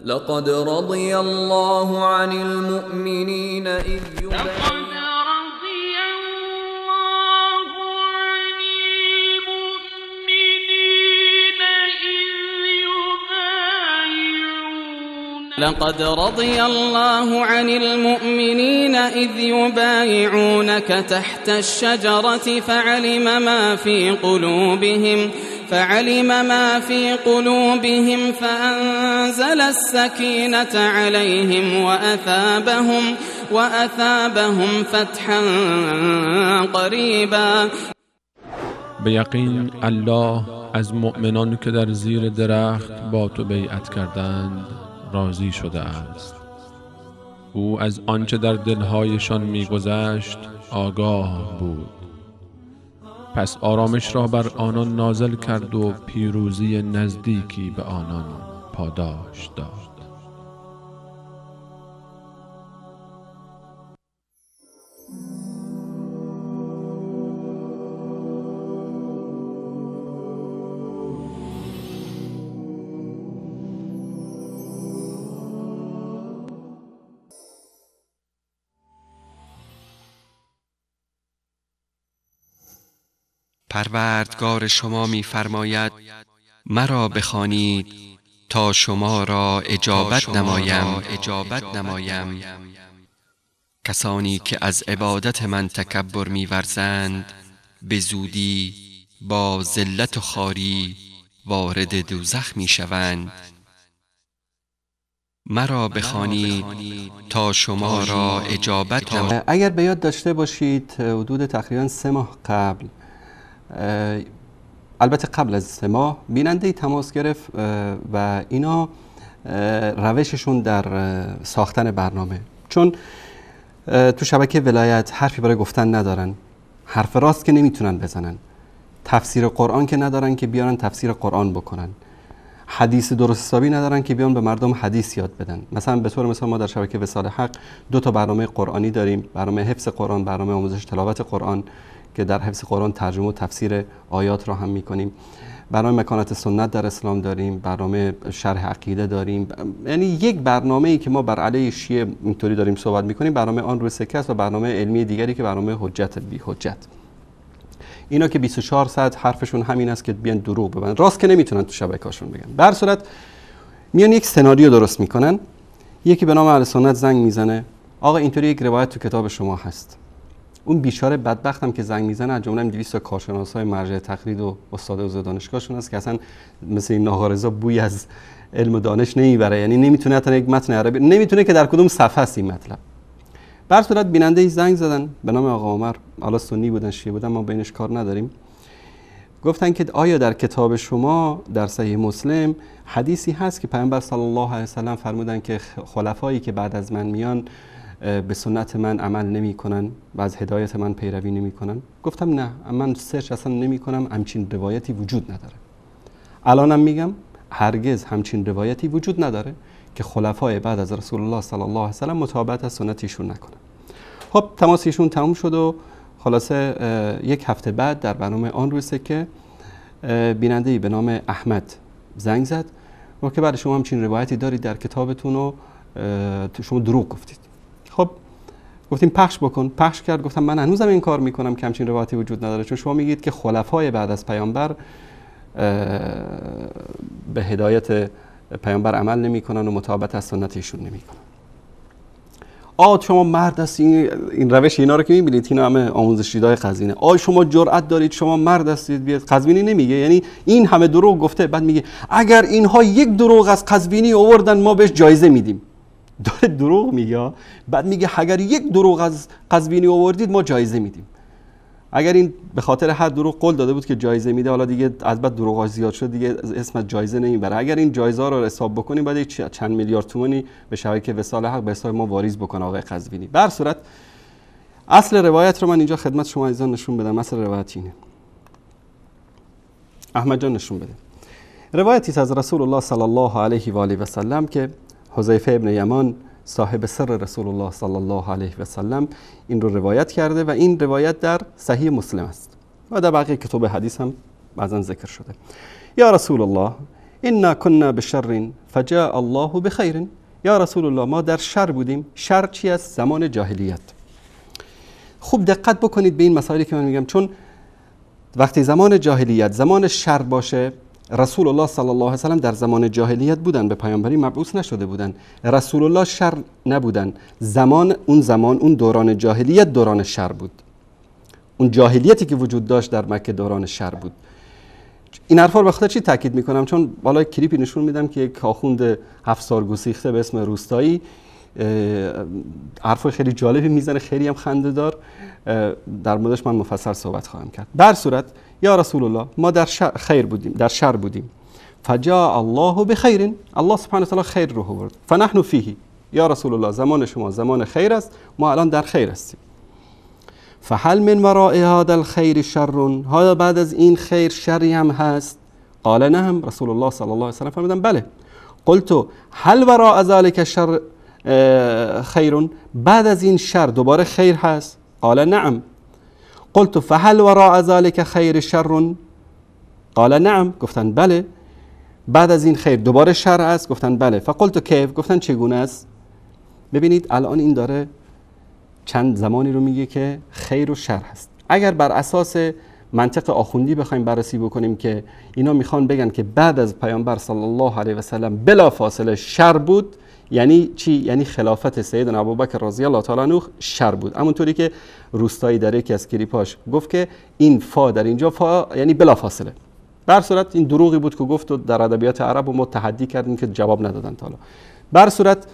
لقد رضي الله عن المؤمنين إذ يبايعونك لقد رضي الله عن المؤمنين إذ يبايعونك تحت الشجرة فعلم ما في قلوبهم فأنزل السكينة عليهم وأثابهم فتحا قریبا. به یقین الله از مؤمنان که در زیر درخت با تو بیعت کردند راضی شده است. او از آنچه در دلهایشان می‌گذشت آگاه بود. پس آرامش را بر آنان نازل کرد و پیروزی نزدیکی به آنان پاداش داد. پروردگار شما می‌فرماید مرا بخوانید تا شما را اجابت نمایم. کسانی که از عبادت من تکبر می‌ورزند به زودی با ذلت و خواری وارد دوزخ می‌شوند. مرا بخوانید تا شما را اجابت نمایم. اگر به یاد داشته باشید حدود تقریبا 3 ماه قبل، البته قبل از 3 ماه، بیننده تماس گرفت و اینا روششون در ساختن برنامه، چون تو شبکه ولایت حرفی برای گفتن ندارن، حرف راست که نمیتونن بزنن، تفسیر قرآن که ندارن که بیارن تفسیر قرآن بکنن، حدیث درست حسابی ندارن که بیان به مردم حدیث یاد بدن. مثلا به طور مثال ما در شبکه وصال حق 2 تا برنامه قرآنی داریم، برنامه حفظ قرآن، برنامه آموزش تلاوت قرآن که در حفظ قرآن ترجمه و تفسیر آیات را هم میکنیم، برنامه مکانت سنت در اسلام داریم، برنامه شرح عقیده داریم. یعنی یک برنامه‌ای که ما بر علیه شیعه اینطوری داریم صحبت میکنیم، برنامه آن روی سکه است، و برنامه علمی دیگری که برنامه حجت بی حجت. اینا که 24 ساعت حرفشون همین است که بیان دروغ ببندن، راست که نمیتونن تو شبکه‌هاشون بگن. به هر صورت میان یک سناریو درست میکنن، یکی به نام اهل سنت زنگ میزنه آقا اینطوری یک روایت تو کتاب شما هست. اون بیچاره بدبختم که زنگ میزنه از جمله 200 تا کارشناسای مرجع تقلید و استاد عضو دانشگاهشون است که اصلا مثل این ناغارزا بوی از علم و دانش نمیبره، یعنی نمیتونه حتی یک متن عربی، نمیتونه که در کدوم صفحه است این مطلب. به هر صورت بیننده ای زنگ زدن به نام آقا عمر، حالا سنی بودن شیعه بودن ما بینش کار نداریم، گفتن که آیا در کتاب شما در صحیح مسلم حدیثی هست که پیامبر صلی الله علیه و سلم فرمودن که خلفایی که بعد از من میان به سنت من عمل نمی کنن و از هدایت من پیروی نمی کنن؟ گفتم نه، من سرچ اصلا نمی کنم، همچین روایتی وجود نداره. الانم میگم هرگز همچین روایتی وجود نداره که خلفای بعد از رسول الله صلی الله علیه و سلم مطابقت از سنت ایشون نکنن. خب تماس ایشون تموم شد و خلاصه 1 هفته بعد در برنامه آن روی سکه بیننده‌ای به نام احمد زنگ زد و که بعد شما همچین روایتی دارید در کتابتون و شما دروغ گفتید. خب گفتیم پخش بکن، پخش کرد. گفتم من هنوزم این کار میکنم که همچین روایتی وجود نداره، چون شما میگید که خلفای بعد از پیامبر به هدایت پیامبر عمل نمیکنن و مطابقت از سنت ایشون نمیکنن. شما مرد هستید، این روش اینا رو که میبینید اینا همه آموزش دیدای قزوینه. شما جرأت دارید، شما مرد هستید بیاد. قزوینی نمیگه، یعنی این همه دروغ گفته، بعد میگه اگر اینها 1 دروغ از قزوینی آوردن ما بهش جایزه میدیم. داره دروغ میگه، بعد میگه اگر 1 دروغ از قزوینی آوردید ما جایزه میدیم. اگر این به خاطر هر دروغ قول داده بود که جایزه میده، حالا دیگه از بعد دروغاش زیاد شد دیگه اسم جایزه نمیبره. اگر این جایزه رو حساب بکنیم بعد چند میلیارد تومانی به شبکه وصال حق به حساب ما واریز بکنه آقای قزوینی. به هر صورت اصل روایت رو من اینجا خدمت شما عزیزان نشون بدم. اصل روایت اینه. احمد جان نشون بده. روایتی از رسول الله صلی الله علیه و آله و سلم که حذیفه ابن یمان صاحب سر رسول الله صلی الله علیه و سلم این رو روایت کرده و این روایت در صحیح مسلم است و در باقی کتب حدیث هم بعضا ذکر شده. یا رسول الله انا كنا بشر فجاء الله بخیر. یا رسول الله ما در شر بودیم. شر چی است؟ زمان جاهلیت. خوب دقت بکنید به این مسائلی که من میگم، چون وقتی زمان جاهلیت، زمان شر باشه، رسول الله صلی الله علیه و سلم در زمان جاهلیت بودن، به پیامبری مبعوث نشده بودن. رسول الله شر نبودن. اون دوران جاهلیت دوران شر بود. اون جاهلیتی که وجود داشت در مکه دوران شر بود. این حرفا رو به خاطر چی تاکید میکنم؟ چون بالای کلیپی نشون میدم که یک آخوند 7 سال گسیخته به اسم روستایی حرفای خیلی جالبی میزنه، خیلی هم خنده دار. در موردش من مفصل صحبت خواهم کرد. بر صورت یا رسول الله ما در خیر بودیم، در شر بودیم. فجاء الله بخیر، الله سبحانه و تعالی خیر رو آورد. فنحن فیه، یا رسول الله زمان شما زمان خیر است، ما الان در خیر هستیم. فهل من وراء هذا الخیر شر، ها بعد از این خیر شری هم هست؟ قال نعم، رسول الله صلی الله علیه و سلم فرمودن بله. قلت هل وراء ذلك شر خیر، بعد از این شر دوباره خیر هست؟ قال نعم. قلت فهل وراء ذلك خیر شر، قال نعم، گفتن بله. بعد از این خیر دوباره شر هست؟ گفتن بله. فقلت کیف، گفتن چگونه است؟ ببینید الان این داره چند زمانی رو میگه که خیر و شر هست. اگر بر اساس منطق آخوندی بخوایم بررسی بکنیم که اینا میخوان بگن که بعد از پیامبر صلی الله علیه و سلم بلا فاصله شر بود، یعنی چی؟ یعنی خلافت سیدنا ابوبکر رضی الله تعالی عنه شر بود. همونطوری که روستایی در یکی از کلیپاش گفت که این فا در اینجا فا یعنی بلا فاصله. بر صورت این دروغی بود که گفت و در ادبیات عرب و ما تحدی کردیم که جواب ندادن تا حالا. بر صورت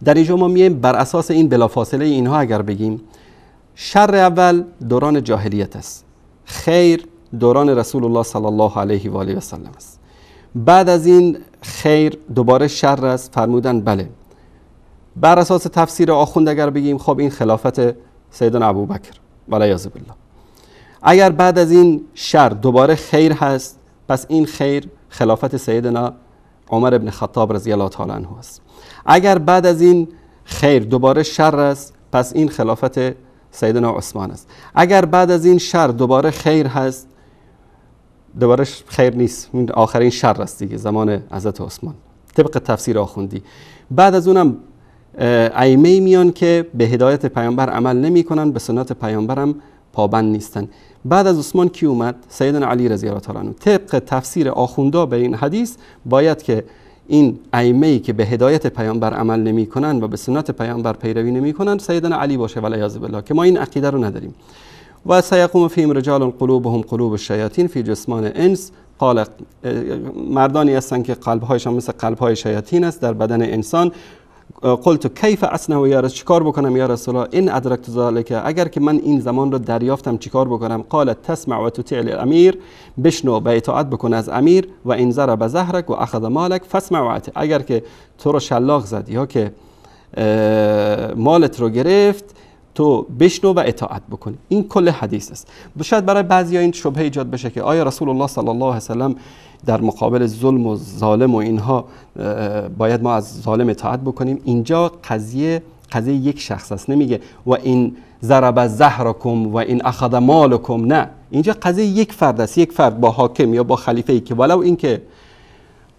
در اینجا ما میایم بر اساس این بلافاصله اینها اگر بگیم شر اول دوران جاهلیت است، خیر دوران رسول الله صلی الله علیه و آله و سلم است. بعد از این خیر دوباره شر است، فرمودن بله. بر اساس تفسیر آخوند اگر بگیم خب این خلافت سیدنا ابوبکر والعیاذ بالله. اگر بعد از این شر دوباره خیر هست، پس این خیر خلافت سیدنا عمر ابن خطاب رضی الله تعالی عنه است. اگر بعد از این خیر دوباره شر است، پس این خلافت سیدنا عثمان است. اگر بعد از این شر دوباره خیر هست، دوباره خیر نیست، این آخرین شر است دیگه، زمان حضرت عثمان طبق تفسیر آخوندی. بعد از اونم ائمه میان که به هدایت پیامبر عمل نمی کنن، به سنت پیامبرم پابند نیستن. بعد از عثمان کی اومد؟ سیدنا علی رضی الله تعالی عنه. طبق تفسیر آخوندا به این حدیث باید که این ائمه‌ای که به هدایت پیامبر عمل نمی‌کنن و به سنت پیامبر پیروی نمی‌کنن سیدنا علی باشه والعیاذ بالله، که ما این عقیده رو نداریم. و سیقوم فیهم رجال قلوبهم قلوب الشیاطین فی جسمان انس، قال مردانی هستند که قلب‌هایشان مثل قلب‌های شیاطین است در بدن انسان. قلت کیف اصنع یا رسول، چیکار بکنم یا رسول الله؟ این ادرکت ذلک، اگر که من این زمان رو دریافتم چیکار بکنم؟ قال تسمع و تطیع الامیر، بشنو و اطاعت بکن از امیر، و ان ضرب ظهرک و اخذ مالک فاسمع و اطیع، اگر که تو رو شلاق زد یا که مالت رو گرفت تو بشنو و اطاعت بکن. این کل حدیث است. شاید برای بعضیا این شبهه ایجاد بشه که آیا رسول الله صلی الله علیه و سلم در مقابل ظلم و ظالم و اینها باید ما از ظالم اطاعت بکنیم؟ اینجا قضیه یک شخص است، نمیگه و این ضرب ظهرکم و این اخذ مالکم، نه، اینجا قضیه یک فرد است، یک فرد با حاکم یا با خلیفه ای که ولو اینکه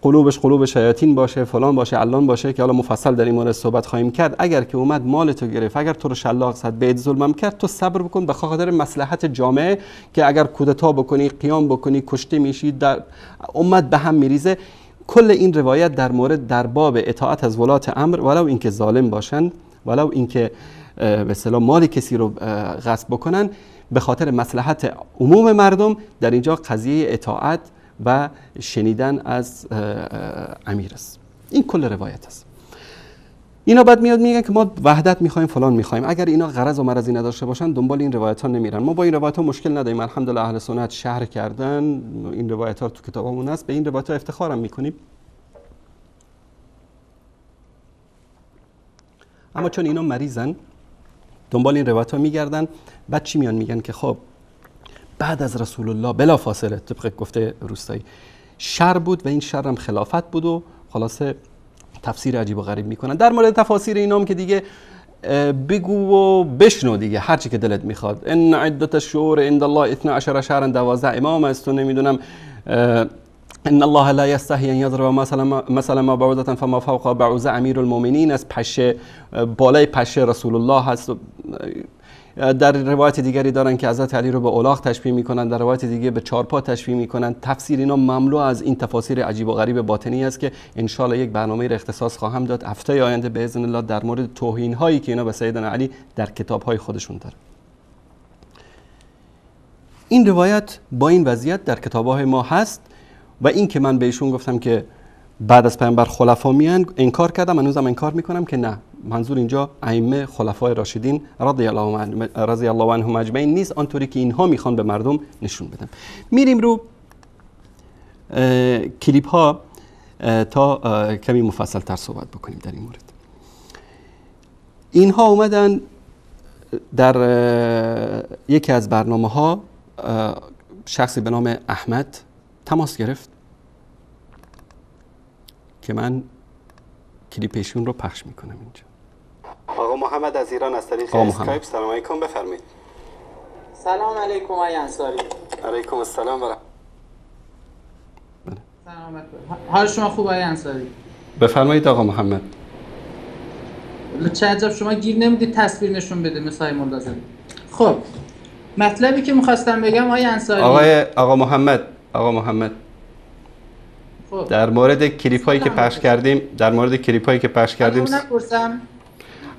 قلوبش قلوب شیاطین باشه، فلان باشه، علان باشه، که حالا مفصل در این مورد صحبت خواهیم کرد، اگر که اومد مالتو گرفت، اگر تو رو شلاق زد، بهت ظلم کرد، تو صبر بکن به خاطر مصلحت جامعه، که اگر کودتا بکنی، قیام بکنی، کشته میشی، در امت به هم میریزه. کل این روایت در باب اطاعت از ولات امر، ولو اینکه ظالم باشن، ولو اینکه به اصطلاح مال کسی رو غصب بکنن، به خاطر مصلحت عموم مردم، در اینجا قضیه اطاعت و شنیدن از امیر است. این کل روایت است. اینا بعد میاد میگن که ما وحدت میخوایم، فلان میخوایم. اگر اینا غرض و مرضی نداشته باشن دنبال این روایت ها نمیرن. ما با این روایت ها مشکل نداریم، الحمدلله اهل سنت شرح کردن این روایت ها، تو کتابمون هست، به این روایت ها افتخارم میکنیم. اما چون اینا مریضن دنبال این روایت ها میگردن، بعد چی میان میگن که خب بعد از رسول الله بلا فاصله طبق گفته روستایی شر بود و این شر هم خلافت بود و خلاصه تفسیر عجیب و غریب میکنن. در مورد تفاسیر اینام که دیگه بگو و بشنو دیگه، هر چی که دلت میخواد. ان عدت الشهور عند الله 12 شهرا، 12 امام است و نمیدونم ان الله لا یستحی ان یضرب مثلا ما بعوضة فما فوق بعوضة امیر المؤمنین، از پشه بالای پشه رسول الله هست. در روایت دیگری دارن که حضرت علی رو به الاغ تشبیه میکنن، در روایت دیگه به چارپا تشبیه میکنن. تفسیر اینا مملو از این تفاسیر عجیب و غریب باطنی است که ان شاء الله یک برنامه را اختصاص خواهم داد هفته آینده باذن الله در مورد توهین هایی که اینا به سیدنا علی در کتاب های خودشون داره. این روایت با این وضعیت در کتاب های ما هست و این که من بهشون گفتم که بعد از پیامبر خلفا میان انکار کردم، هنوزم انکار میکنم که نه، منظور اینجا ائمه خلفای راشدین رضی الله عنهم اجمعین نیست، آنطوری که اینها میخوان به مردم نشون بدن. میریم رو کلیپ ها تا کمی مفصل تر صحبت بکنیم در این مورد. اینها اومدن در یکی از برنامه ها شخصی به نام احمد تماس گرفت که من کلیپشون رو پخش میکنم اینجا. آقا محمد از ایران از طریق اسکایپ. سلام علیکم، بفرمایید. سلام علیکم آقای انصاری. علیکم السلام و سلامت. حال شما خوب آقای انصاری؟ بفرمایید آقا محمد. چه عجب شما گیر نمیدید تصویر نشون بده مثل های منتظر. خب مطلبی که میخواستم بگم آقای انصاری، آقا محمد خب. در مورد کلیپ هایی که پخش کردیم،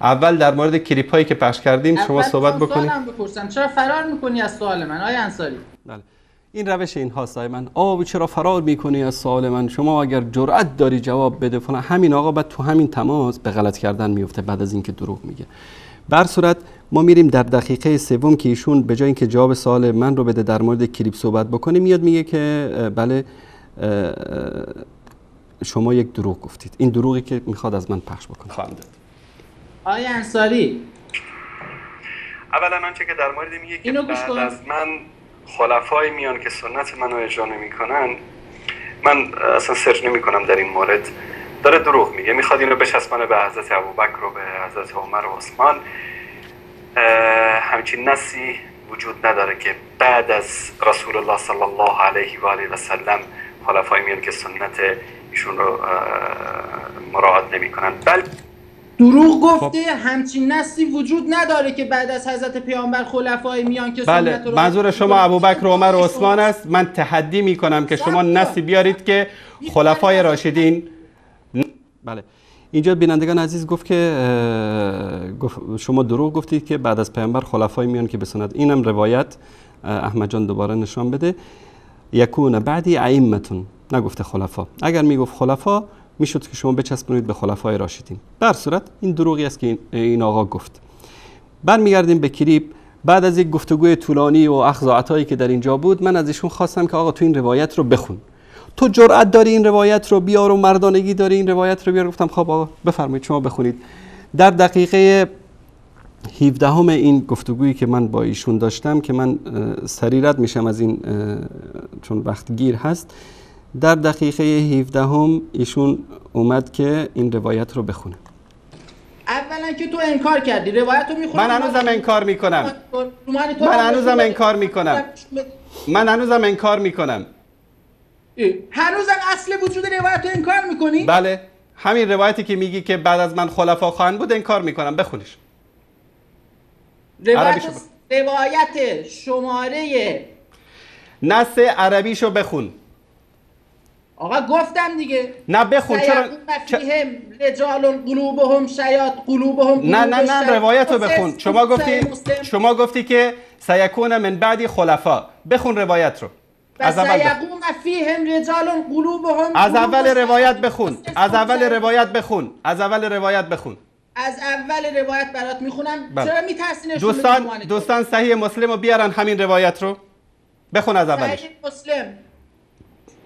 اول در مورد کلیپ هایی که پخش کردیم شما صحبت بکنید. بپرسم چرا فرار میکنی از سوال من آقای انصاری؟ بله. این روش این هاست من. چرا فرار میکنی از سوال من؟ شما اگر جرأت داری جواب بده فلان. همین آقا بعد تو همین تماس به غلط کردن میفته بعد از اینکه دروغ میگه. بر صورت ما میریم در دقیقه سوم که ایشون به جای اینکه جواب سوال من رو بده در مورد کلیپ صحبت بکنه میاد میگه که بله شما یک دروغ گفتید. این دروغی که میخواد از من پخش بکنه خواهم داد. آقای انصاری اولا آنچه که در مورد میگه که بعد از من خلفای میان که سنت منو اجرا نمیکنن، من اصلا سرچ نمیکنم در این مورد، داره دروغ میگه. میخواد اینو بچسبانه به حضرت ابوبکر و به حضرت عمر و عثمان. همچین نصی وجود نداره که بعد از رسول الله صلی الله علیه و آله و سلم خلفای میان که سنت ایشون رو مراعات نمیکنن. بلکه دروغ گفته. همچین نصی وجود نداره که بعد از حضرت پیامبر خلفای میان که سنت رو منظور شما ابوبکر و عمر و عثمان است. من تحدی میکنم که شما نصی بیارید که خلفای راشدین. بله اینجا بینندگان عزیز گفت که شما دروغ گفتید که بعد از پیامبر خلفای میان که به سنت. اینم روایت احمد جان دوباره نشان بده. یکون بعدی ائمتون، نگفته خلفا. اگر میگفت خلفا میشد که شما بچسبونید به خلفای راشدین. در صورت این دروغی است که این آقا گفت. برمیگردیم به کلیپ. بعد از یک گفتگوی طولانی و اخذ و عطایی که در اینجا بود، من از ایشون خواستم که آقا تو این روایت رو بخون. تو جرأت داری این روایت رو بیار و مردانگی داری این روایت رو بیار. گفتم خب آقا بفرمایید شما بخونید. در دقیقه 17 این گفتگویی که من با ایشون داشتم که من سریع رد میشم از این چون وقت گیر هست، در دقیقه 17 ایشون اومد که این روایت رو بخونه. اولا که تو انکار کردی روایت رو میخونم. من هنوزم انکار میکنم. هنوزم اصل وجود روایت رو انکار میکنی؟ بله همین روایتی که میگی که بعد از من خلفا خواهند بود انکار میکنم. بخونش. روایت شماره نص عربیشو بخون. آقا گفتم دیگه. نه بخون. چرا رجال قلوبهم شیاط قلوبهم. نه روایت رو بخون. شما گفتی که سیکون من بعدی خلفا. بخون روایت رو از اول. سیقوم فیهم رجال قلوبهم. از اول روایت بخون. از اول روایت برات میخونم. چرا میترسی نشون دوستان صحیح مسلم رو بیارن همین روایت رو بخون. از اولش صحیح مسلم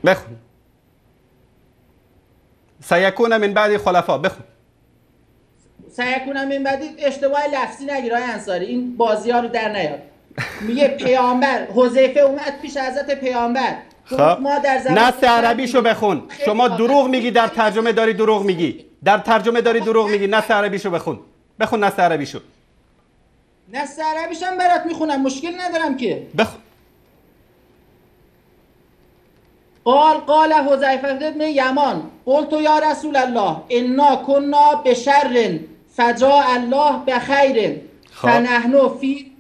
بخون. سیکون من بعدی خلفا. بخون. سیکون من بعدی اشتباه لفظی نگیر آقای انصاری. این بازی ها رو در نیار. میگه پیامبر حذیفه اومد پیش حضرت پیامبر. خب نص عربیشو بخون. شما دروغ میگی در ترجمه داری دروغ میگی. نص عربیشو بخون. نص عربیشو. نص عربیشم برات میخونم مشکل ندارم که. بخون. قال حذیفه بن یمان قلت یا رسول الله انا كنا بشر فجاء الله بخیر فنحن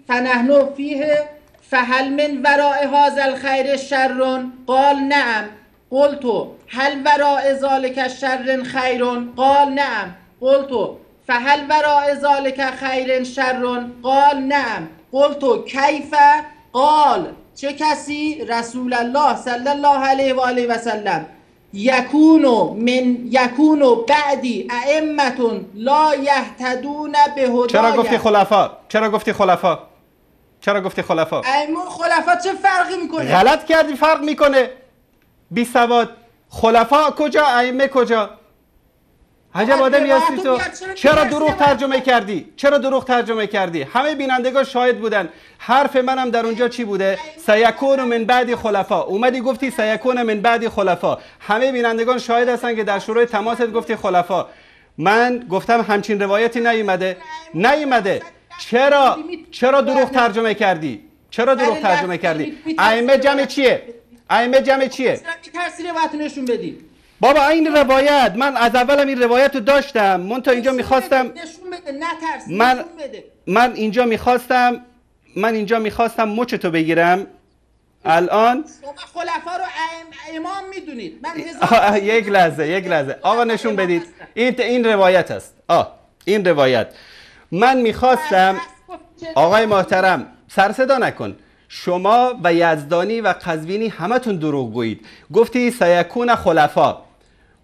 فنحن فیه فهل من وراء هذا الخیر شر قال نعم قلت هل وراء ذلك شر خیر قال نعم قلت فهل وراء ذلك خیر شر قال نعم قلت کیف قال چه کسی؟ رسول الله صلی الله علیه و آله و سلم یکونو بعدی ائمه لا یهتدون به هدای. چرا گفتی خلفا؟ چرا گفتی خلفا؟ چرا گفتی خلفا؟ ائمه خلفا چه فرقی میکنه؟ غلط کردی، فرق میکنه. بی سواد. خلفا کجا؟ ائمه کجا؟ عجب آدمی هستی تو. چرا دروغ ترجمه کردی؟ چرا دروغ ترجمه کردی؟ همه بینندگان شاهد بودن. حرف منم در اونجا چی بوده؟ سیکون من بعد خلفا. اومدی گفتی سیکون من بعد خلفا. همه بینندگان شاهد هستن که در شروع تماست گفتی خلفا. من گفتم همچین روایتی نیومده. چرا دروغ ترجمه کردی؟ چرا دروغ ترجمه کردی؟ ائمه جمع چیه؟ ائمه جمع چیه؟ تفسیر روایت نشون بدی. بابا این روایت من از اولم این روایت رو داشتم. من تا اینجا میخواستم من اینجا میخواستم مچتو بگیرم. الان خلفا رو امام میدونید. من یک لحظه آقا نشون بدید. این روایت است. این روایت من میخواستم. آقای محترم سر صدا نکن. شما و یزدانی و قزوینی همتون دروغ گویید. گفتی سیکون خلفا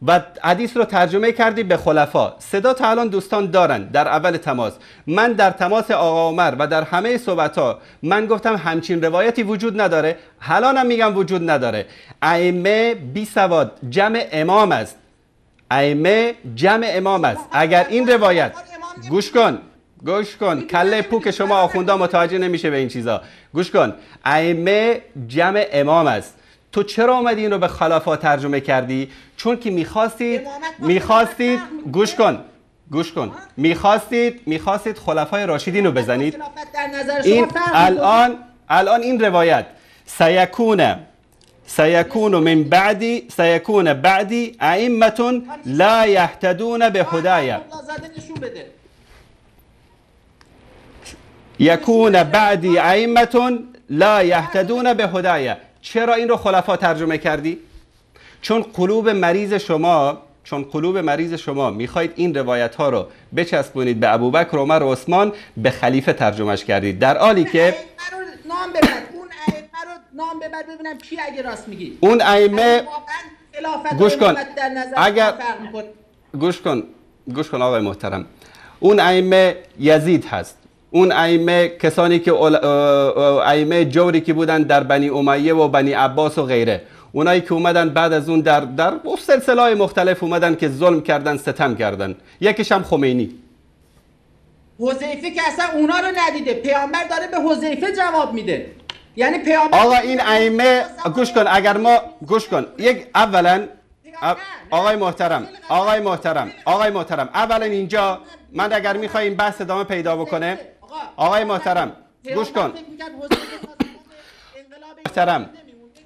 و حدیث رو ترجمه کردی به خلفا. صدا تا الان دوستان دارن. در اول تماس من در تماس آقا عمر و در همه صحبت‌ها من گفتم همچین روایتی وجود نداره. الانم میگم وجود نداره. ائمه بی سواد جمع امام است. ائمه جمع امام است. اگر این روایت گوش کن کله پوک شما آخوندا متوجه نمیشه به این چیزا. گوش کن. ائمه جمع امام است. تو چرا اومدی این رو به خلفا ترجمه کردی؟ چون که میخواستید میخواستید خلفای راشدین رو بزنید. این الان این روایت سیکون من بعدی ائمه لا یهتدون به هدای. یکون بعدی ائمه لا یهتدون به هدای. چرا این رو خلفا ترجمه کردی؟ چون قلوب مریض شما میخواید این روایت ها رو بچسبونید به ابوبکر، عمر و عثمان، به خلیفه ترجمهش کردید. در حالی که نام ببر، اون ائمه رو نام ببر ببینم کی اگه راست میگی. اون ائمه گوش کن آقای محترم. اون ائمه یزید هست. اون ائمه کسانی که ائمه جوری که بودن در بنی امیه و بنی عباس و غیره، اونایی که اومدن بعد از اون در سلسله‌های مختلف اومدن که ظلم کردن، ستم کردن. یکیش هم خمینی. حذیفه که اصلا اونا رو ندیده، پیامبر داره به حذیفه جواب میده. یعنی پیامبر آقا این ائمه گوش کن یک اولا آقای محترم اولا اینجا من اگر میخوایم بحث ادامه پیدا بکنه، آقای محترم گوش کن.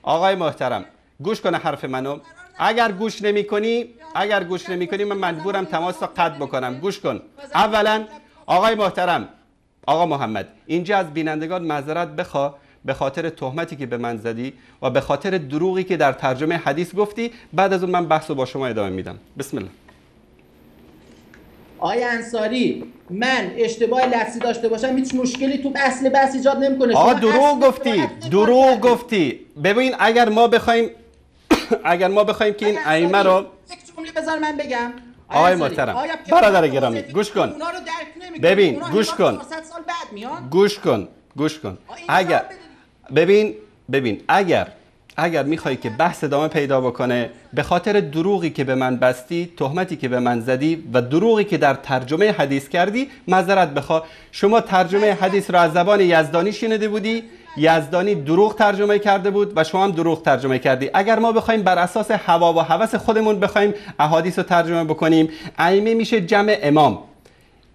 آقای محترم گوش کن حرف منو. اگر گوش نمی کنی من مجبورم تماس رو قطع بکنم. گوش کن. اولا آقای محترم، آقا محمد، اینجا از بینندگان معذرت بخوا به خاطر تهمتی که به من زدی و به خاطر دروغی که در ترجمه حدیث گفتی. بعد از اون من بحث رو با شما ادامه میدم. بسم الله. آقای انصاری، من اشتباه لفظی داشته باشم هیچ مشکلی تو اصل بحث ایجاد نمیکنه. آقا دروغ گفتی. ببین اگر ما بخوایم که این ائمه رو یک جمله بذار من بگم. آقای محترم، برادر گرامی، گوش کن. ببین گوش کن. اگر میخوای که بحث ادامه پیدا بکنه، به خاطر دروغی که به من بستی، تهمتی که به من زدی و دروغی که در ترجمه حدیث کردی، معذرت بخوا. شما ترجمه حدیث را از زبان یزدانی شنیده بودی، یزدانی دروغ ترجمه کرده بود و شما هم دروغ ترجمه کردی. اگر ما بخوایم بر اساس هوا و هوس خودمون بخوایم احادیث رو ترجمه بکنیم، ائمه میشه جمع امام.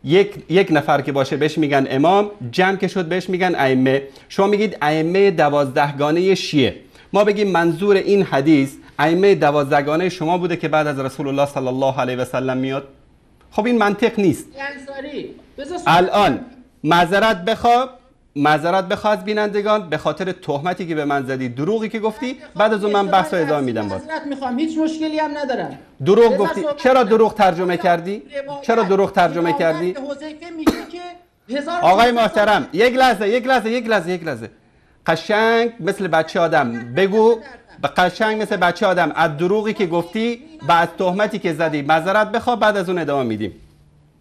یک نفر که باشه بهش میگن امام، جمع که شد بهش میگن ائمه. شما میگید ائمه 12 گانه شیعه. ما بگیم منظور این حدیث ائمه 12 گانه شما بوده که بعد از رسول الله صلی الله علیه و سلم میاد. خب این منطق نیست. الان معذرت معذرت بخواه از بینندگان به خاطر تهمتی که به من زدی، دروغی که گفتی. بعد از اون من بحث رو ادامه میدم. باز معذرت میخوام، هیچ مشکلی هم ندارم. دروغ گفتی. چرا دروغ ترجمه کردی؟ چرا دروغ ترجمه کردی؟ حذیفه میگه که آقای محترم یک لحظه قشنگ مثل بچه آدم بگو، قشنگ مثل بچه آدم از دروغی که گفتی و از تهمتی که زدی معذرت بخواه، بعد از اون ادامه میدیم.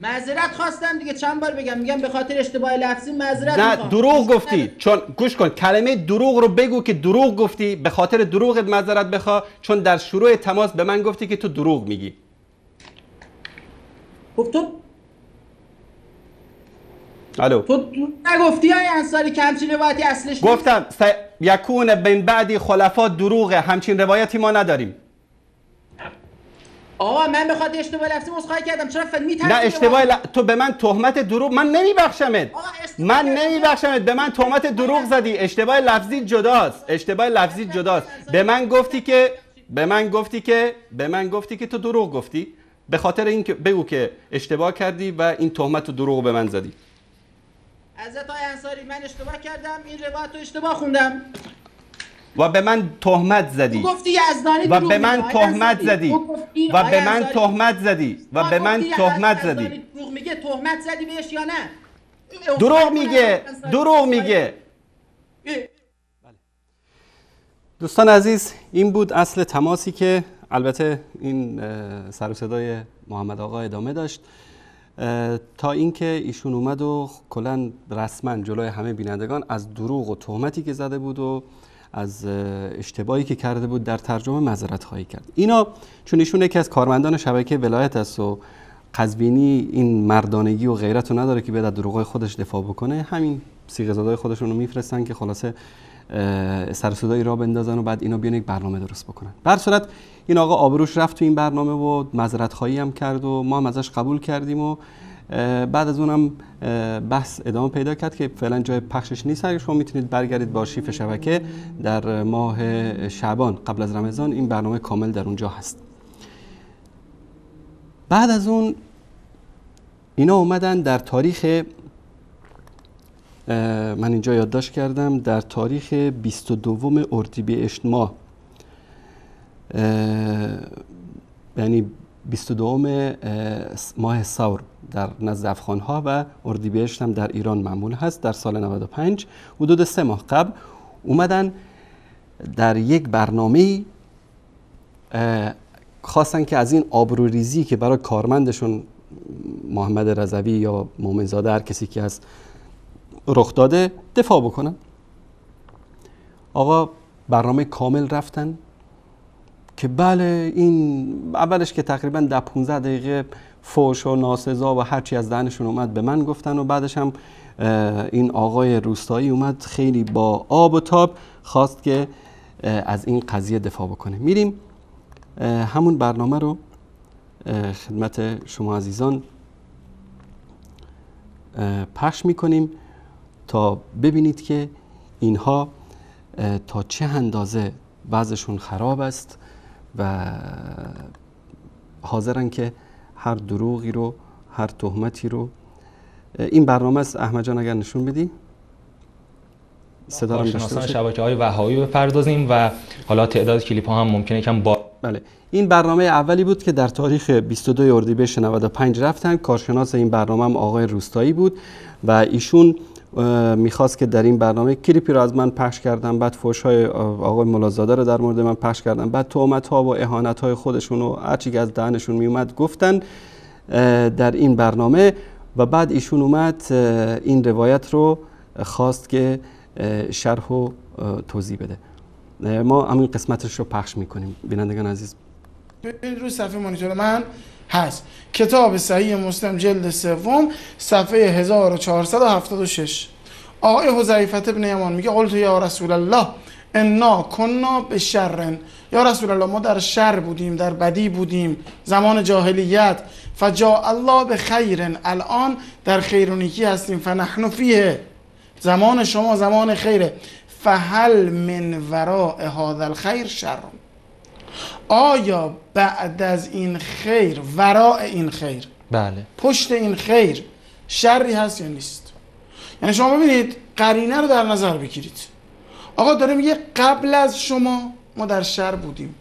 معذرت خواستم دیگه، چند بار میگم به خاطر اشتباه لفظی معذرت نه میخوام. دروغ گفتی. چون گوش کن، کلمه دروغ رو بگو که دروغ گفتی، به خاطر دروغت معذرت بخواه، چون در شروع تماس به من گفتی که تو دروغ میگی. خب تو الو تو نگفتی های انصاری که همچین روایتی اصلش گفتم یکون بین بعدی خلفا دروغه، همچین روایتی ما نداریم. آقا من به خاطر اشتباه لفظی عذرخواهی کردم، چرا نه اشتباه تو به من تهمت دروغ، من نمیبخشمت. به من تهمت دروغ زدی. اشتباه لفظی جداست. به من گفتی که تو دروغ گفتی. به خاطر این که بگو که اشتباه کردی و این تهمت دروغ به من زدی. حضرت آقای انصاری من اشتباه کردم، این روایت رو اشتباه خوندم و به من تهمت زدی. گفتی یزدانی و به من تهمت زدی. و به من تهمت زدی. دروغ میگه، تهمت زدی بهش یا نه؟ دروغ میگه. دوستان عزیز، این بود اصل تماسی که البته این سر و صدای محمد آقا ادامه داشت تا اینکه ایشون اومد و کلاً رسما جلوی همه بینندگان از دروغ و تهمتی که زده بود و از اشتباهی که کرده بود در ترجمه معذرت خواهی کرد. اینا چون ایشون یکی از کارمندان شبکه ولایت است و قزوینی این مردانگی و غیرت رو نداره که به دروغای خودش دفاع بکنه، همین صیغه زادای خودشون رو میفرستن که خلاصه سر صدایی را بندازن و بعد اینا بیان یک برنامه درست بکنن. به هر صورت این آقا آبروش رفت تو این برنامه و معذرت خواهی هم کرد و ما هم ازش قبول کردیم و بعد از اونم بحث ادامه پیدا کرد که فعلا جای پخشش نیست. اگه شما میتونید برگردید با آرشیف شبکه، در ماه شعبان قبل از رمضان این برنامه کامل در اونجا هست. بعد از اون اینا اومدن در تاریخ، من اینجا یادداشت کردم، در تاریخ 22 اردیبهشت ماه، یعنی 22 ماه ثور در نزد افغان‌ها و اردیبهشت هم در ایران معمول هست، در سال 95، حدود 3 ماه قبل اومدن در یک برنامه خواستن که از این آبروریزی که برای کارمندشون محمد رضوی یا مومنزاده هر کسی که هست رخ داده دفاع بکنن. آقا برنامه کامل رفتن که بله این اولش که تقریبا 10-15 دقیقه فوش و ناسزا و هرچی از دهنشون اومد به من گفتن و بعدش هم این آقای روستایی اومد خیلی با آب و تاب خواست که از این قضیه دفاع بکنه. میریم همون برنامه رو خدمت شما عزیزان پخش میکنیم تا ببینید که اینها تا چه اندازه وضعشون خراب است و حاضرن که هر دروغی رو، هر تهمتی رو. این برنامه است احمد جان اگر نشون بدی صدا رو داشته باشه. شبکه‌های وهابی بپردازیم و حالا تعداد کلیپ ها هم ممکنه کم بله. این برنامه اولی بود که در تاریخ 22 اردیبهشت 95 رفتن. کارشناس این برنامه هم آقای روستایی بود و ایشون میخواست که در این برنامه کلیپی رو از من پخش کردم، بعد فحش‌های آقای ملازاده رو در مورد من پخش کردم، بعد تهمت‌ها و اهانت‌های خودشون و هر چی که از دهنشون میومد گفتن در این برنامه و بعد ایشون اومد این روایت رو خواست که شرح و توضیح بده. ما همین قسمتش رو پخش میکنیم. بینندگان عزیز روی صفحه مانیتور من هست کتاب صحیح مسلم جلد 3 صفحه 1476. آقای حذیفه بن یمان میگه قلت یا رسول الله انا کنا بشر، یا رسول الله ما در شر بودیم، در بدی بودیم زمان جاهلیت، فجاء الله بخیر، الان در خیر و نیکی هستیم، فنحن فیه، زمان شما زمان خیره، فهل من وراء هذا الخیر شر، آیا بعد از این خیر، وراء این خیر، بله، پشت این خیر شری هست یا نیست؟ یعنی شما ببینید قرینه رو در نظر بگیرید. آقا داره میگه قبل از شما ما در شر بودیم.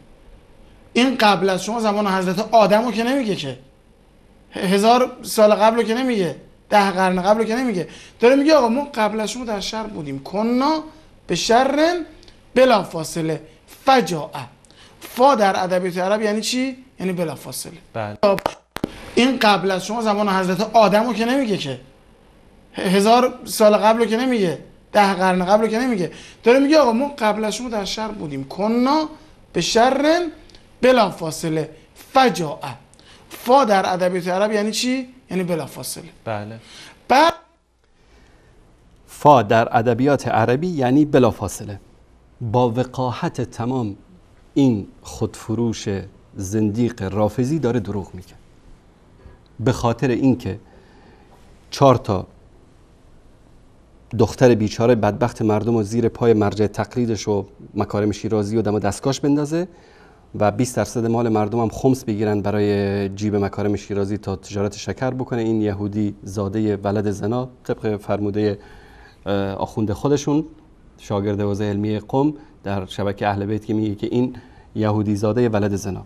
این قبل از شما زمان حضرت آدم رو که نمیگه، که 1000 سال قبل رو که نمیگه، 10 قرن قبل رو که نمیگه، داره میگه آقا ما قبل از شما در شر بودیم. کنا به شر بلا فاصله فجاء. فا در ادبیات عرب یعنی چی؟ یعنی بلا فاصله. بله. این قبل از شما زمان حضرت آدم رو که نمیگه، که 1000 سال قبل رو که نمیگه، 10 قرن قبل رو که نمیگه، داره میگه آقا ما قبل از شما در شر بودیم. کنا به شر بلا فاصله فجاء. فا در ادبیات عرب یعنی چی؟ یعنی بلا فاصله. بله. بعد فا در ادبیات عربی یعنی بلا فاصله. با وقاحت تمام این خودفروش زندیق رافضی داره دروغ میگه، به خاطر اینکه 4 دختر بیچاره بدبخت مردم رو زیر پای مرجع تقلیدش و مکارم شیرازی و دم دستگاش بندازه و 20% مال مردم هم خمس بگیرن برای جیب مکارم شیرازی تا تجارت شکر بکنه. این یهودی زاده ولد زنا طبق فرموده آخونده خودشون، شاگرد حوزه علمی قم در شبکه اهل بیت، که میگه که این یهودی زاده ولد زنا.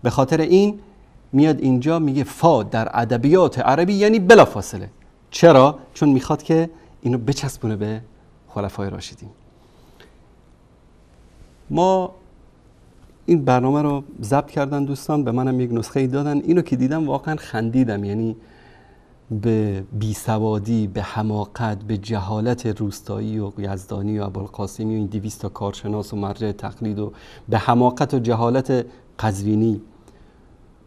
به خاطر این میاد اینجا میگه فا در ادبیات عربی یعنی بلا فاصله. چرا؟ چون میخواد که اینو بچسبونه به خلفای راشدین. ما این برنامه رو ضبط کردن دوستان، به منم یک نسخه ای دادن. اینو که دیدم واقعا خندیدم، یعنی به بیسوادی، به حماقت، به جهالت روستایی و یزدانی و ابوالقاسمی و این 200 کارشناس و مرجع تقلید و به حماقت و جهالت قزوینی،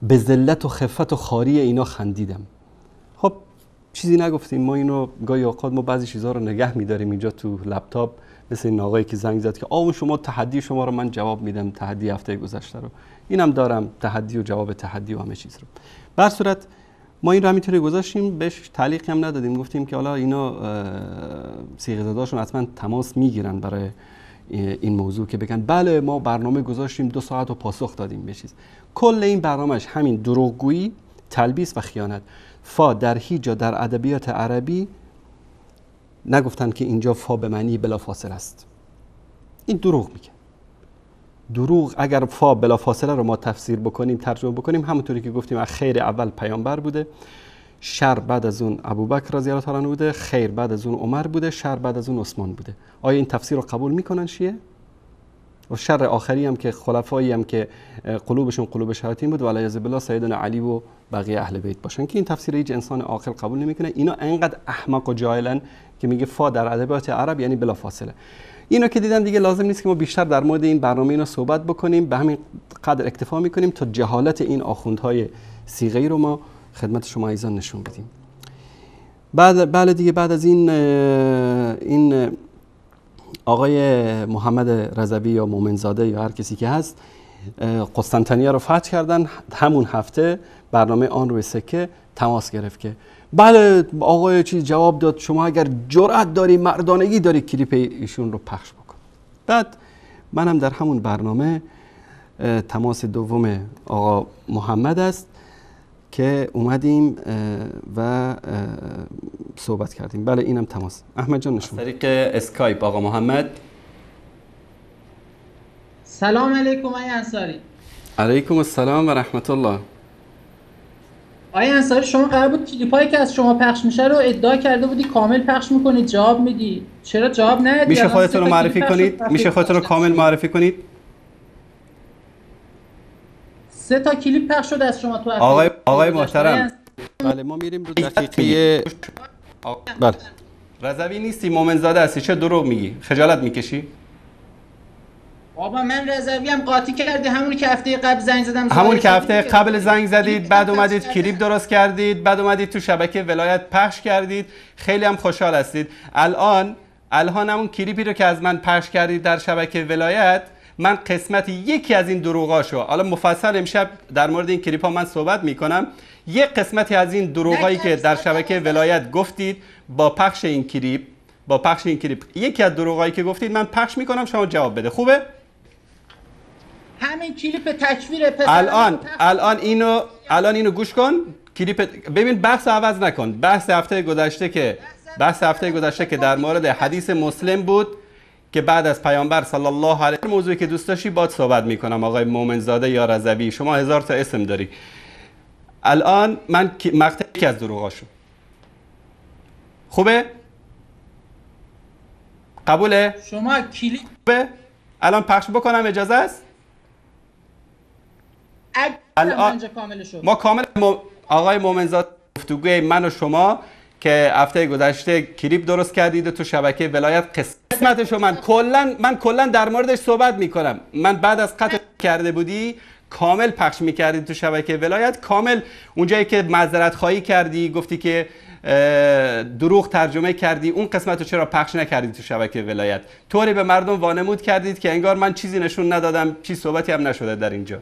به ذلت و خفت و خاری اینا خندیدم. خب چیزی نگفتیم، ما اینو گاهی اوقات ما بعضی چیزها رو نگه می‌داریم اینجا تو لپتاپ، مثل این آقایی که زنگ زد که شما تحدی شما رو من جواب میدم، تحدی هفته گذشته رو اینم دارم، تحدی و جواب تحدی و همه چیز رو. به هر صورت ما این رو همینطوری گذاشتیم، بهش تعلیقی هم ندادیم، گفتیم که حالا اینا صیغه زداشون حتما تماس میگیرن برای این موضوع که بگن بله ما برنامه گذاشتیم 2 ساعت و پاسخ دادیم به چیز. کل این برنامهش همین دروغگویی، تلبیس و خیانت. فا در هیچ جا در ادبیات عربی نگفتن که اینجا فا به معنی بلا فاصله است. این دروغ میگه. دروغ. اگر فا بلا فاصله رو ما تفسیر بکنیم، ترجمه بکنیم، همونطوری که گفتیم از خیر اول پیامبر بوده، شر بعد از اون ابوبکر رضی الله تعالی عنه بوده، خیر بعد از اون عمر بوده، شر بعد از اون عثمان بوده. آیا این تفسیر رو قبول میکنن شیعه؟ و شر آخری هم که خلفایی هم که قلوبشون قلوب شیاطین بود و علیه بالله سیدنا علی و بقیه اهل بیت باشن، که این تفسیر هیچ انسان عاقل قبول نمیکنه. اینا انقدر احمق و جاهلن که میگه فا در ادبیات عرب یعنی بلا فاصله. اینو که دیدم دیگه لازم نیست که ما بیشتر در مورد این برنامه اینا صحبت بکنیم، به همین قدر اکتفا میکنیم تا جهالت این آخوندهای صیغه‌ای رو ما خدمت شما عزیزان نشون بدیم. بعد از این آقای محمد رضوی یا مومنزاده یا هر کسی که هست قسطنطنیه رو فتح کردن، همون هفته برنامه آن روی سکه تماس گرفت که بله آقای چیز جواب داد، شما اگر جرأت داری، مردانگی داری، کلیپ ایشون رو پخش بکن. بعد منم در همون برنامه تماس دوم آقا محمد است که اومدیم و صحبت کردیم. بله اینم تماس. احمد جان نشون. طریق اسکایپ آقا محمد. سلام علیکم آقای انصاری. علیکم السلام و رحمت الله. آقای انصاری شما قرار بود کلیپایی که از شما پخش میشه رو ادعا کرده بودی کامل پخش میکنید، جواب میدی، چرا جواب ندادی؟ میشه خودتون رو معرفی کنید؟ میشه خودتون رو کامل معرفی کنید؟ 3 تا کلیپ پخش شده از شما تو آقای محترم. بله ما میریم رو دقیقه. بله رضوی نیستی، مومنزاده هستی، چه دروغ میگی؟ خجالت میکشی؟ بابا من رضوی هم قاطی کردی، همونی که هفته قبل زنگ زدم. همون که هفته قبل زنگ زدید، بعد اومدید کلیپ درست کردید، بعد اومدید تو شبکه ولایت پخش کردید، خیلی هم خوشحال هستید. الان همون کلیپی رو که از من پخش کردید در شبکه ولایت، من قسمت یکی از این دروغاشو، حالا مفصل امشب در مورد این کلیپ ها من صحبت میکنم، یک قسمتی از این دروغایی که در شبکه ولایت گفتید با پخش این کلیپ یکی از دروغایی که گفتید من پخش میکنم، شما جواب بده. خوبه؟ همین کلیپ تکفیر پسر الان اینو گوش کن. کلیپ ببین، بحث عوض نکن. بحث هفته گذشته که بحث هفته گذشته که در مورد حدیث مسلم بود که بعد از پیامبر صلی الله علیه و موضوعی که دوست داشتی باید صحبت میکنم. آقای مومنزاده یا رضوی، شما 1000 تا اسم داری. الان من مقطع یکی از دروغاشو خوبه؟ قبوله؟ شما کلیپ خوبه؟ الان پخش بکنم اجازه است؟ الان کاملشو ما کامل آقای مومنزاده گفتگوی من و شما که هفته گذشته کلیپ درست کردید تو شبکه ولایت قسمتشو من کلا در موردش صحبت میکنم. من بعد از قطع کرده بودی کامل پخش میکردی تو شبکه ولایت، کامل اونجایی که معذرت خواهی کردی گفتی که دروغ ترجمه کردی، اون قسمتو چرا پخش نکردی تو شبکه ولایت؟ طوری به مردم وانمود کردید که انگار من چیزی نشون ندادم، چیز صحبتی هم نشده در اینجا.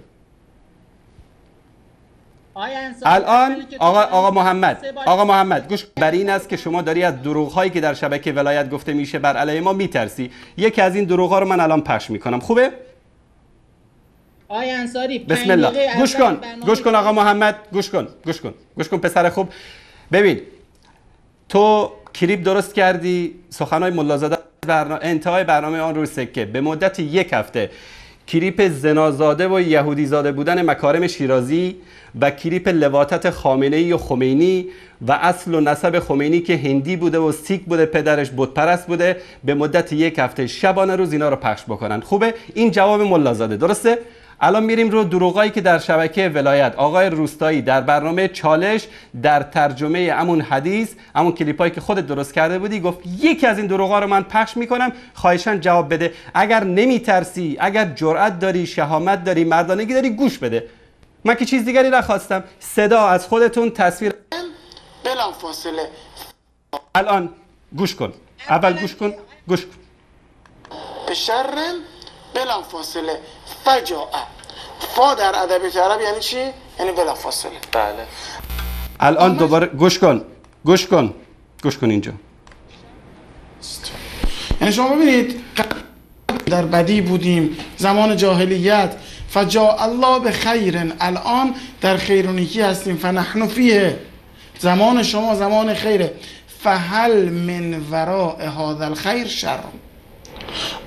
الان آقا محمد گوش بر این است که شما داری از دروغ هایی که در شبکه ولایت گفته میشه بر علیه ما میترسی. یکی از این دروغ ها رو من الان پخش میکنم. خوبه؟ آقای انصاری بسم الله گوش کن آقا محمد، گوش کن پسر خوب. ببین تو کلیپ درست کردی، سخنهای ملازاده انتهای برنامه آن روی سکه به مدت 1 هفته کلیپ زنازاده و یهودی زاده بودن مکارم شیرازی و کلیپ لواطت خامنه‌ای و خمینی و اصل و نسب خمینی که هندی بوده و سیک بوده، پدرش بت پرست بوده، به مدت 1 هفته شبانه روز اینا رو پخش بکنن. خوبه؟ این جواب ملازاده، درسته؟ الان میریم رو دروغایی که در شبکه ولایت آقای روستایی در برنامه چالش در ترجمه همون حدیث، همون کلیپایی که خودت درست کرده بودی، گفت یکی از این دروغا رو من پخش میکنم، خواهشاً جواب بده. اگر نمیترسی، اگر جرأت داری، شهامت داری، مردانگی داری، گوش بده. من که چیز دیگری نخواستم. صدا از خودتون تصویر بلا فاصله. الان گوش کن، اول گوش کن. به شر بلا فاصله فجاعه. فا در ادبیات عرب یعنی چی؟ یعنی بلا فاصله. بله. الان دوباره گوش کن اینجا. یعنی شما ببینید در بدی بودیم زمان جاهلیت، فجاء الله به خیر، الان در خیر و نیکی هستیم، فنحن فیه، زمان شما زمان خیره. فهل من وراء هذا الخیر شر،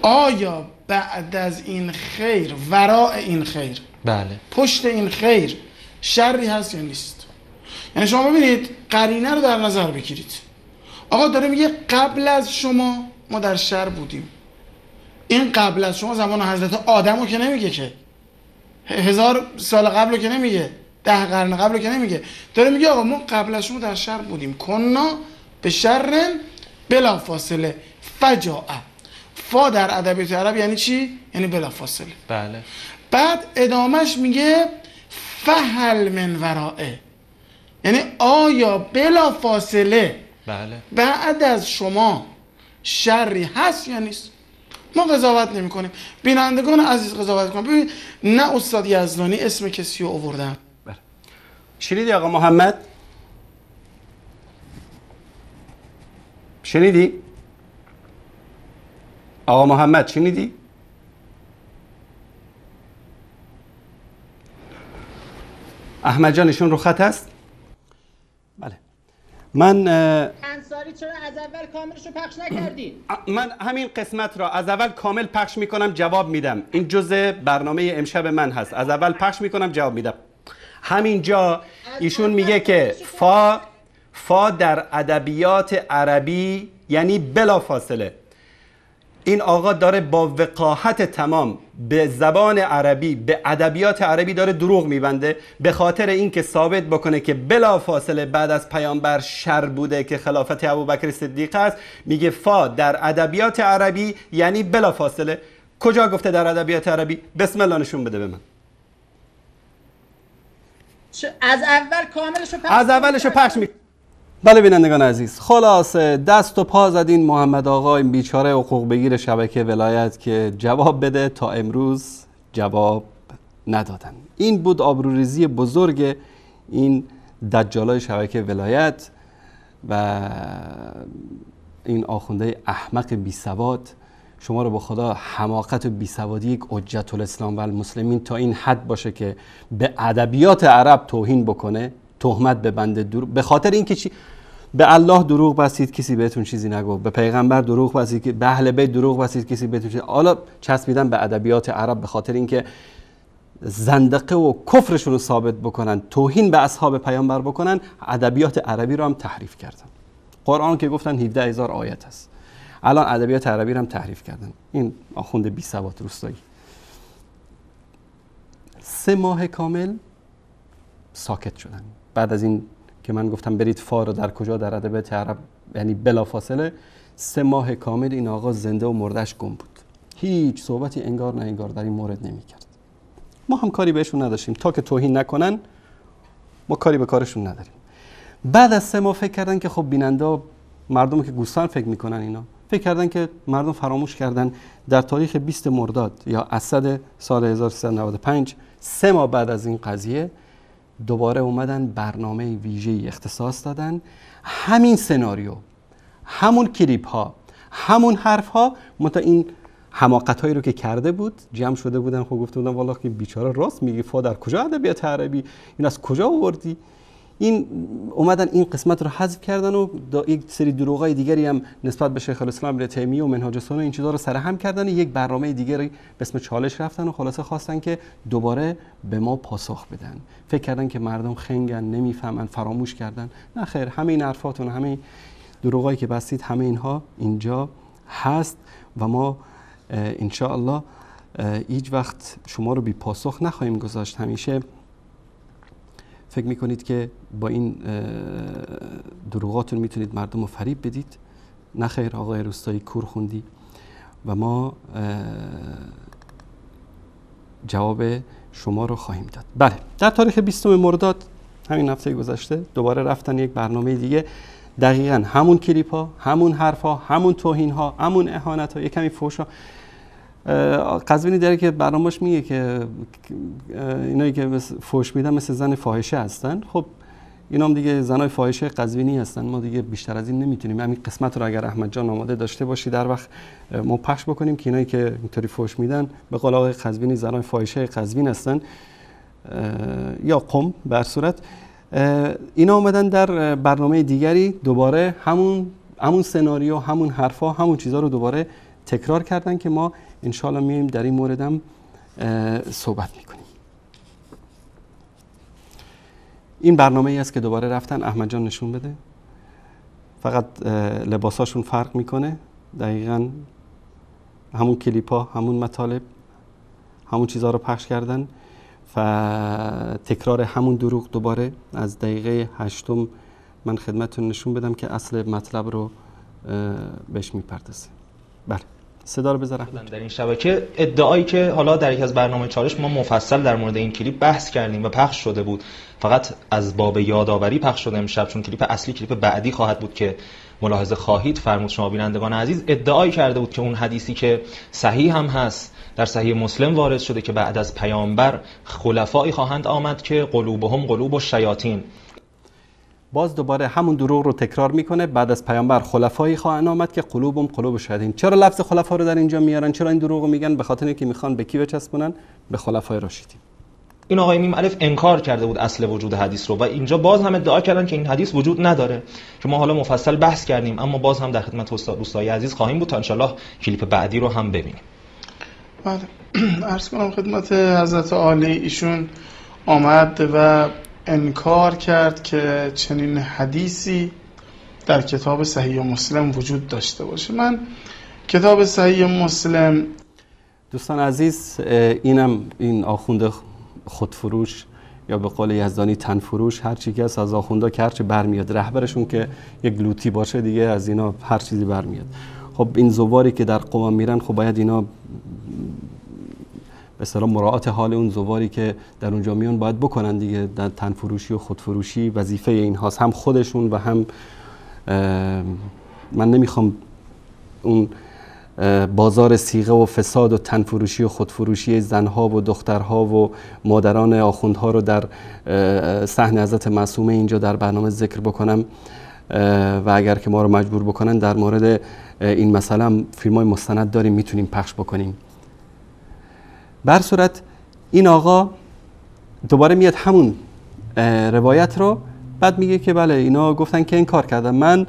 آیا بعد از این خیر، وراء این خیر، بله، پشت این خیر شری هست یا نیست؟ یعنی شما ببینید قرینه رو در نظر بگیرید. آقا داره میگه قبل از شما ما در شر بودیم. این قبل از شما زمان حضرت آدم رو که نمیگه، که 1000 سال قبل رو که نمیگه، 10 قرن قبل رو که نمیگه، داره میگه آقا ما قبل از شما در شر بودیم. کنا به شر بلا فاصله فجاء. فا در ادبیات عرب یعنی چی؟ یعنی بلا فاصله. بله. بعد ادامش میگه فهل من ورائه، یعنی آیا بلا فاصله بله بعد از شما شری هست یا نیست؟ ما قضاوت نمی کنیم، بینندگان عزیز قضاوت کنیم. ببین نه استاد یزدانی اسم کسی رو آوردن. بله. شنیدی آقا محمد؟ شنیدی؟ آقا محمد شنیدی؟ احمد جانشون رو خط هست؟ بله. من انصاری چرا از اول کاملش رو پخش نکردی؟ من همین قسمت را از اول کامل پخش میکنم، جواب میدم. این جزء برنامه امشب من هست. از اول پخش میکنم، جواب میدم. همینجا ایشون میگه که فا در ادبیات عربی یعنی بلا فاصله. این آقا داره با وقاحت تمام به زبان عربی، به ادبیات عربی داره دروغ میبنده، به خاطر اینکه ثابت بکنه که بلا فاصله بعد از پیامبر شر بوده که خلافت ابوبکر صدیق است. میگه فا در ادبیات عربی یعنی بلا فاصله. کجا گفته در ادبیات عربی؟ بسم الله نشون بده به من. از اول کاملش رو پخش، از اولش رو پخش میکنه. بله بینندگان عزیز، خلاصه دست و پا زدین محمد آقا این بیچاره حقوق بگیر شبکه ولایت که جواب بده، تا امروز جواب ندادن. این بود آبروریزی بزرگ این دجالای شبکه ولایت و این آخونده احمق بی سواد. شما رو با خدا حماقت و بیسوادی یک حجت الاسلام و المسلمین تا این حد باشه که به ادبیات عرب توهین بکنه، تهمت به بنده دور، به خاطر اینکه چی؟ به الله دروغ بستید کسی بهتون چیزی نگفت، به پیغمبر دروغ بستید، به اهل بیت دروغ بستید کسی بهتون چیزی. حالا چسبیدن به ادبیات عرب به خاطر اینکه زندقه و کفرشون رو ثابت بکنن، توهین به اصحاب پیامبر بکنن، ادبیات عربی رو هم تحریف کردن. قرآن که گفتن 17000 آیت هست، الان ادبیات عربی رو هم تحریف کردن. این آخوند بی سواد روستایی 3 ماه کامل ساکت شدن. بعد از این که من گفتم برید فا رو در کجا در ادبیات عرب، یعنی بلافاصله 3 ماه کامل این آقا زنده و مردش گم بود، هیچ صحبتی انگار نه انگار در این مورد نمی‌کرد. ما هم کاری بهشون نداشتیم تا که توهین نکنن، ما کاری به کارشون نداریم. بعد از 3 ماه فکر کردن که خب بیننده مردم که گوسفند فکر میکنن، اینا فکر کردن که مردم فراموش کردن در تاریخ 20 مرداد یا اسد سال 1395 3 ماه بعد از این قضیه دوباره اومدن برنامه ویژه‌ای اختصاص دادن، همین سناریو، همون کلیپ ها، همون حرف ها، متا این حماقت هایی رو که کرده بود جمع شده بودن. خب گفته بودن والله که بیچاره راست میگی، فا در کجا ادبیات عربی، این از کجا آوردی؟ این اومدن این قسمت رو حذف کردن و یک سری دروغای دیگری هم نسبت به شیخ الاسلام ابن تیمیه و منهاج السنه این چیزا رو سرهم کردن، یک برنامه دیگری به اسم چالش رفتن و خلاصه خواستن که دوباره به ما پاسخ بدن. فکر کردن که مردم خنگن، نمیفهمن، فراموش کردن. نه خیر، همه این حرفاتون، همه دروغایی که بستید، همه اینها اینجا هست و ما ان شاء الله هیچ وقت شما رو بی پاسخ نخواهیم گذاشت. همیشه فکر میکنید که با این دروغاتون میتونید مردم رو فریب بدید. نه خیر آقای روستایی، کور خوندی و ما جواب شما رو خواهیم داد. بله، در تاریخ 20 مرداد همین هفته گذشته دوباره رفتن یک برنامه دیگه، دقیقاً همون کلیپ ها، همون حرف ها، همون توهین ها، همون اهانت ها، یک کمی فحش ها. قزوینی داره که برنامه‌اش میگه که اینایی که فحش میدن مثل زن فاحشه هستن. خب اینا هم دیگه زنای فاحشه قزوینی هستن، ما دیگه بیشتر از این نمیتونیم. همین قسمت رو اگر احمد جان آماده داشته باشی در وقت ما پخش بکنیم که اینایی که اینطوری فحش میدن به قول آقای قزوینی زنای فاحشه قزوین هستن یا قم. به هر صورت اینا اومدن در برنامه دیگری دوباره همون سناریو، همون حرفا، همون چیزا رو دوباره تکرار کردن که ما انشالله میایم در این موردم صحبت میکنیم. این برنامه ای است که دوباره رفتن. احمد جان نشون بده. فقط لباساشون فرق میکنه، دقیقاً همون کلیپا، همون مطالب، همون چیزها رو پخش کردن و تکرار همون دروغ دوباره از دقیقه 8 من خدمتتون نشون بدم که اصل مطلب رو بهش میپردازه. بله، صدا رو بذارم. در این شبکه ادعایی که حالا در یک از برنامه چالش ما مفصل در مورد این کلیپ بحث کردیم و پخش شده بود، فقط از باب یادآوری پخش شده امشب، چون کلیپ اصلی کلیپ بعدی خواهد بود که ملاحظه خواهید فرمود شما بینندگان عزیز. ادعایی کرده بود که اون حدیثی که صحیح هم هست در صحیح مسلم وارد شده که بعد از پیامبر خلفایی خواهند آمد که قلوبهم قلوب الشیاطین، باز دوباره همون دروغ رو تکرار میکنه. بعد از پیامبر خلفایی خواهند آمد که قلوبهم قلوب الشیاطین. چرا لفظ خلفا رو در اینجا میارن؟ چرا این دروغ رو میگن؟ به خاطر اینکه میخوان به کی بچسبونن؟ به خلفای راشدین. این آقای میم الف انکار کرده بود اصل وجود حدیث رو و اینجا باز هم ادعا کردن که این حدیث وجود نداره که ما حالا مفصل بحث کردیم، اما باز هم در خدمت استاد روستایی عزیز خواهیم بود تا انشالله کلیپ بعدی رو هم ببینیم. بله، عرض کنم خدمت حضرت عالی، ایشون آمد و انکار کرد که چنین حدیثی در کتاب صحیح مسلم وجود داشته باشه. من کتاب صحیح مسلم، دوستان عزیز، این آخوند خودفروش یا به قول یزدانی تنفروش، هر چی که از آخوندا که هرچی برمیاد، رهبرشون که یک لوتی باشه دیگه از اینا هر چیزی برمیاد. خب این زواری که در قم میرن، خب باید اینا به اصطلاح مراعات حال اون زواری که در اونجا میان باید بکنن دیگه. در تنفروشی و خودفروشی وظیفه این هاست، هم خودشون و هم من نمیخوام اون بازار صیغه و فساد و تنفروشی و خودفروشی زنها و دخترها و مادران آخوندها رو در صحن حضرت معصومه اینجا در برنامه ذکر بکنم و اگر که ما رو مجبور بکنن در مورد این مسئله فیلم‌های مستند داریم میتونیم پخش بکنیم. بر صورت این آقا دوباره میاد همون روایت رو بعد میگه که بله اینا گفتن که انکار کردم. من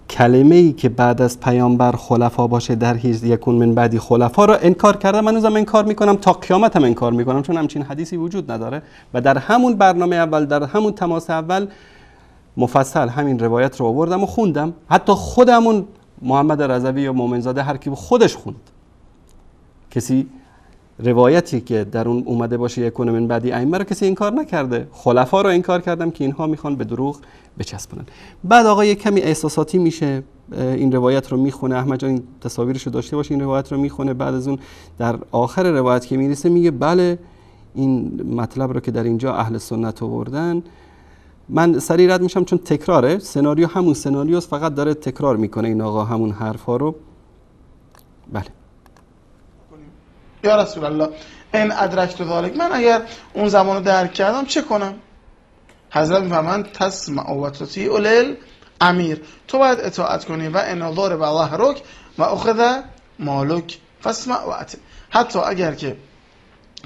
کلمه ای که بعد از پیامبر خلفا باشه در هیچ یکون من بعدی خلفا رو انکار کردم، من هنوزم انکار میکنم، تا قیامت هم انکار میکنم، چون همچین حدیثی وجود نداره. و در همون برنامه اول، در همون تماس اول مفصل همین روایت رو آوردم و خوندم. حتی خودمون محمد رضوی یا مومنزاده هر کی خودش خوند. کسی روایتی که در اون اومده باشه یکون من بعدی ائمه رو کسی انکار نکرده. خلفا رو انکار کردم که اینها میخوان به دروغ بچسبونن. بعد آقا یک کمی احساساتی میشه، این روایت رو میخونه. احمد جان این تصاویرش رو داشته باشه، این روایت رو میخونه. بعد از اون در آخر روایت که میرسه میگه بله این مطلب رو که در اینجا اهل سنت آوردن. من سریع رد میشم چون تکراره، سناریو همون سناریوست، فقط داره تکرار میکنه این آقا همون حرفا رو. بله یا رسول الله ان ادرکت ذلک، من اگر اون زمان رو درک کردم چه کنم؟ حضرت میفهمند تسمع و تطیع الامیر، تو باید اطاعت کنی و ان ضرب ظهرک و اخذ مالک فاسمع و اطع، حتی اگر که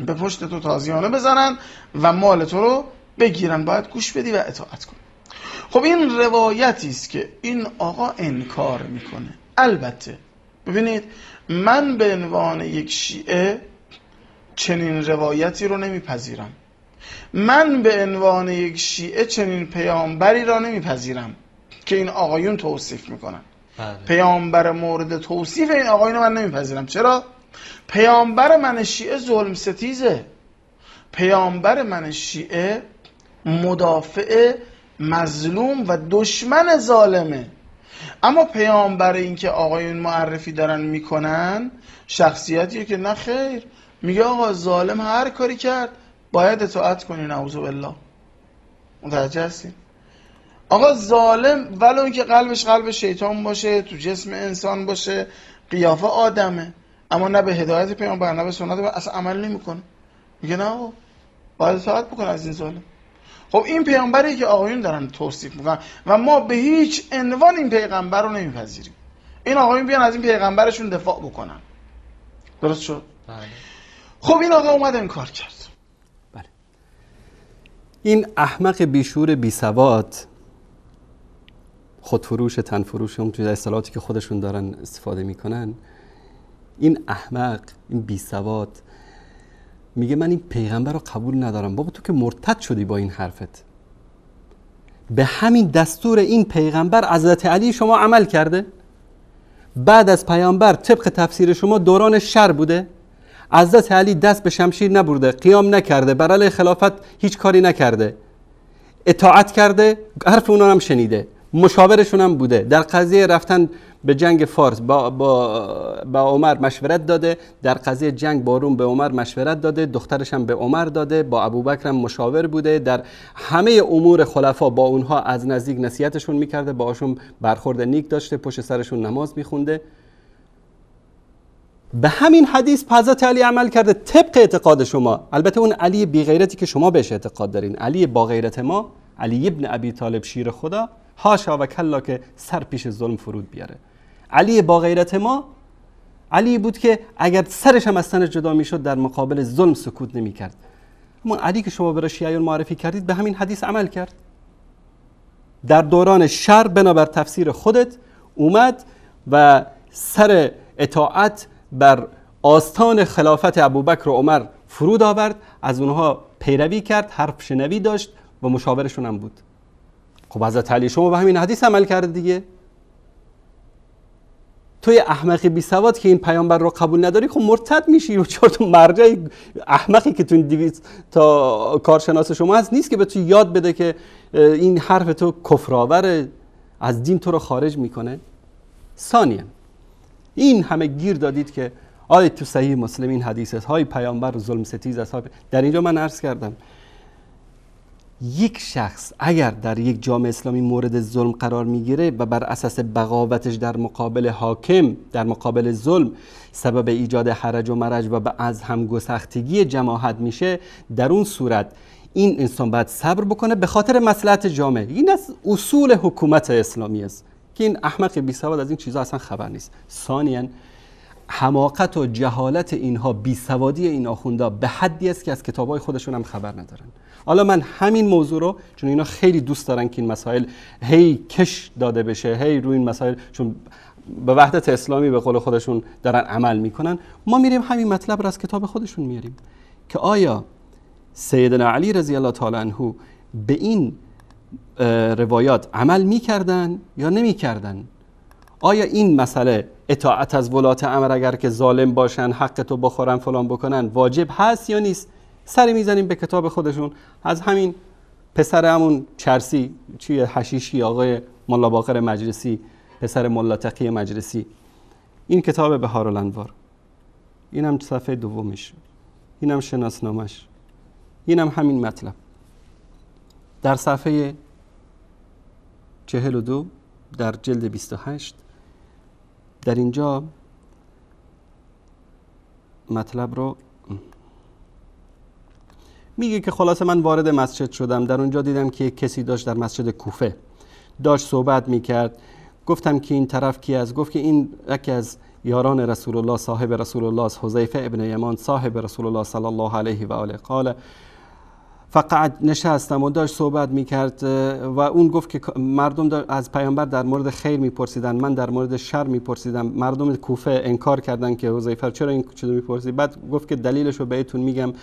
به پشت تو تازیانه بزنن و مال تو رو بگیرن باید گوش بدی و اطاعت کنی. خب این روایتی است که این آقا انکار میکنه. البته ببینید من به عنوان یک شیعه چنین روایتی رو نمیپذیرم. من به عنوان یک شیعه چنین پیامبری را نمیپذیرم که این آقایون توصیف میکنن. پیامبر مورد توصیف این آقایون من نمیپذیرم. چرا؟ پیامبر من شیعه ظلم ستیزه. پیامبر من شیعه مدافع مظلوم و دشمن ظالمه. اما پیامبر این که آقایون معرفی دارن میکنن شخصیتیه که نه خیر، میگه آقا ظالم هر کاری کرد باید اطاعت کنی. نعوذ بالله. متوجه هستین؟ آقا ظالم ولو اینکه قلبش قلب شیطان باشه، تو جسم انسان باشه، قیافه آدمه، اما نه به هدایت پیامبر نه به سنت اصلا عمل نمیکنه. میگه نه آقا باید اطاعت بکن از این ظالم. خب این پیامبری که آقایون دارن توصیف میکنن و ما به هیچ عنوان این پیغمبر رو نمیپذیریم. این آقایون بیان از این پیغمبرشون دفاع بکنن. درست شد؟ بله. خب این آقا اومد انکار کرد. بله. این احمق بیشور بیسواد، خودفروش تنفروش، اون توی اصطلاحاتی که خودشون دارن استفاده میکنن، این احمق، این بیسواد میگه من این پیغمبر رو قبول ندارم. بابا تو که مرتد شدی با این حرفت. به همین دستور این پیغمبر حضرت علی شما عمل کرده؟ بعد از پیامبر طبق تفسیر شما دوران شر بوده؟ حضرت علی دست به شمشیر نبرده، قیام نکرده، بر علیه خلافت هیچ کاری نکرده، اطاعت کرده، حرف اونا هم شنیده، مشاورشون هم بوده، در قضیه رفتن به جنگ فارس با عمر مشورت داده، در قضیه جنگ با روم به عمر مشورت داده، دخترش هم به عمر داده، با ابوبکر هم مشاور بوده، در همه امور خلفا با اونها از نزدیک نصیحتشون میکرده، باهاشون برخورد نیک داشته، پشت سرشون نماز میخونده. به همین حدیث حضرت علی عمل کرده طبق اعتقاد شما. البته اون علی بی غیرتی که شما بهش اعتقاد دارین، علی با غیرت ما، علی ابن ابی طالب شیر خدا، حاشا و کلا که سر پیش ظلم فرود بیاره. علی با غیرت ما علی بود که اگر سرش هم از تنش جدا میشد در مقابل ظلم سکوت نمیکرد. اما علی که شما برای شیعیان معرفی کردید به همین حدیث عمل کرد. در دوران شر بنابر تفسیر خودت اومد و سر اطاعت بر آستان خلافت ابوبکر و عمر فرود آورد، از اونها پیروی کرد، حرف شنوی داشت و مشاورشون هم بود. خب حضرت علی شما به همین حدیث عمل کرد دیگه. توی احمقی بی سواد که این پیامبر رو قبول نداری، خب مرتد میشی و چهار تا مرجع احمقی که تو 200 تا کارشناس شما هست نیست که به تو یاد بده که این حرف تو کفرآور، از دین تو رو خارج میکنه. ثانیاً این همه گیر دادید که آیا تو صحیح مسلم این حدیث های پیامبر ظلم ستیز است. در اینجا من عرض کردم یک شخص اگر در یک جامعه اسلامی مورد ظلم قرار میگیره و بر اساس بغاوتش در مقابل حاکم، در مقابل ظلم سبب ایجاد حرج و مرج و از همگسختگی جماعت میشه، در اون صورت این انسان باید صبر بکنه به خاطر مصلحت جامعه. این از اصول حکومت اسلامی است که این احمق بی سواد از این چیزا اصلا خبر نیست. ثانیاً حماقت و جهالت اینها، بیسوادی این آخوندا به حدی است که از کتابای خودشون هم خبر ندارن. حالا من همین موضوع رو، چون اینا خیلی دوست دارن که این مسائل هی کش داده بشه، هی روی این مسائل، چون به وحدت اسلامی به قول خودشون دارن عمل میکنن، ما میریم همین مطلب رو از کتاب خودشون میاریم که آیا سیدنا علی رضی الله تعالی عنه به این روایات عمل میکردن یا نمیکردن؟ آیا این مسئله اطاعت از ولات امر اگر که ظالم باشن، حق تو بخورن، فلان بکنن، واجب هست یا نیست؟ سری میزنیم به کتاب خودشون. از همین پسر همون چرسی چیه حشیشی، آقای ملا باقر مجلسی، پسر ملا تقی مجلسی، این کتاب بهارالانوار، اینم صفحه دومش، اینم شناسنامش، اینم همین مطلب در صفحه 42 در جلد 28 در اینجا مطلب رو میگه که خلاصه من وارد مسجد شدم، در اونجا دیدم که کسی داشت در مسجد کوفه داشت صحبت میکرد. گفتم که این طرف کی است؟ گفت که این یکی از یاران رسول الله، صاحب رسول الله است، حذیفه ابن یمان، صاحب رسول الله صلی الله علیه و آله. قال فقط نشستم و داشت صحبت میکرد و اون گفت که مردم از پیامبر در مورد خیر میپرسیدن، من در مورد شر میپرسیدم. مردم کوفه انکار کردن که حذیفه چرا این چیزو میپرسی. بعد گفت که دلیلش رو بهتون میگم.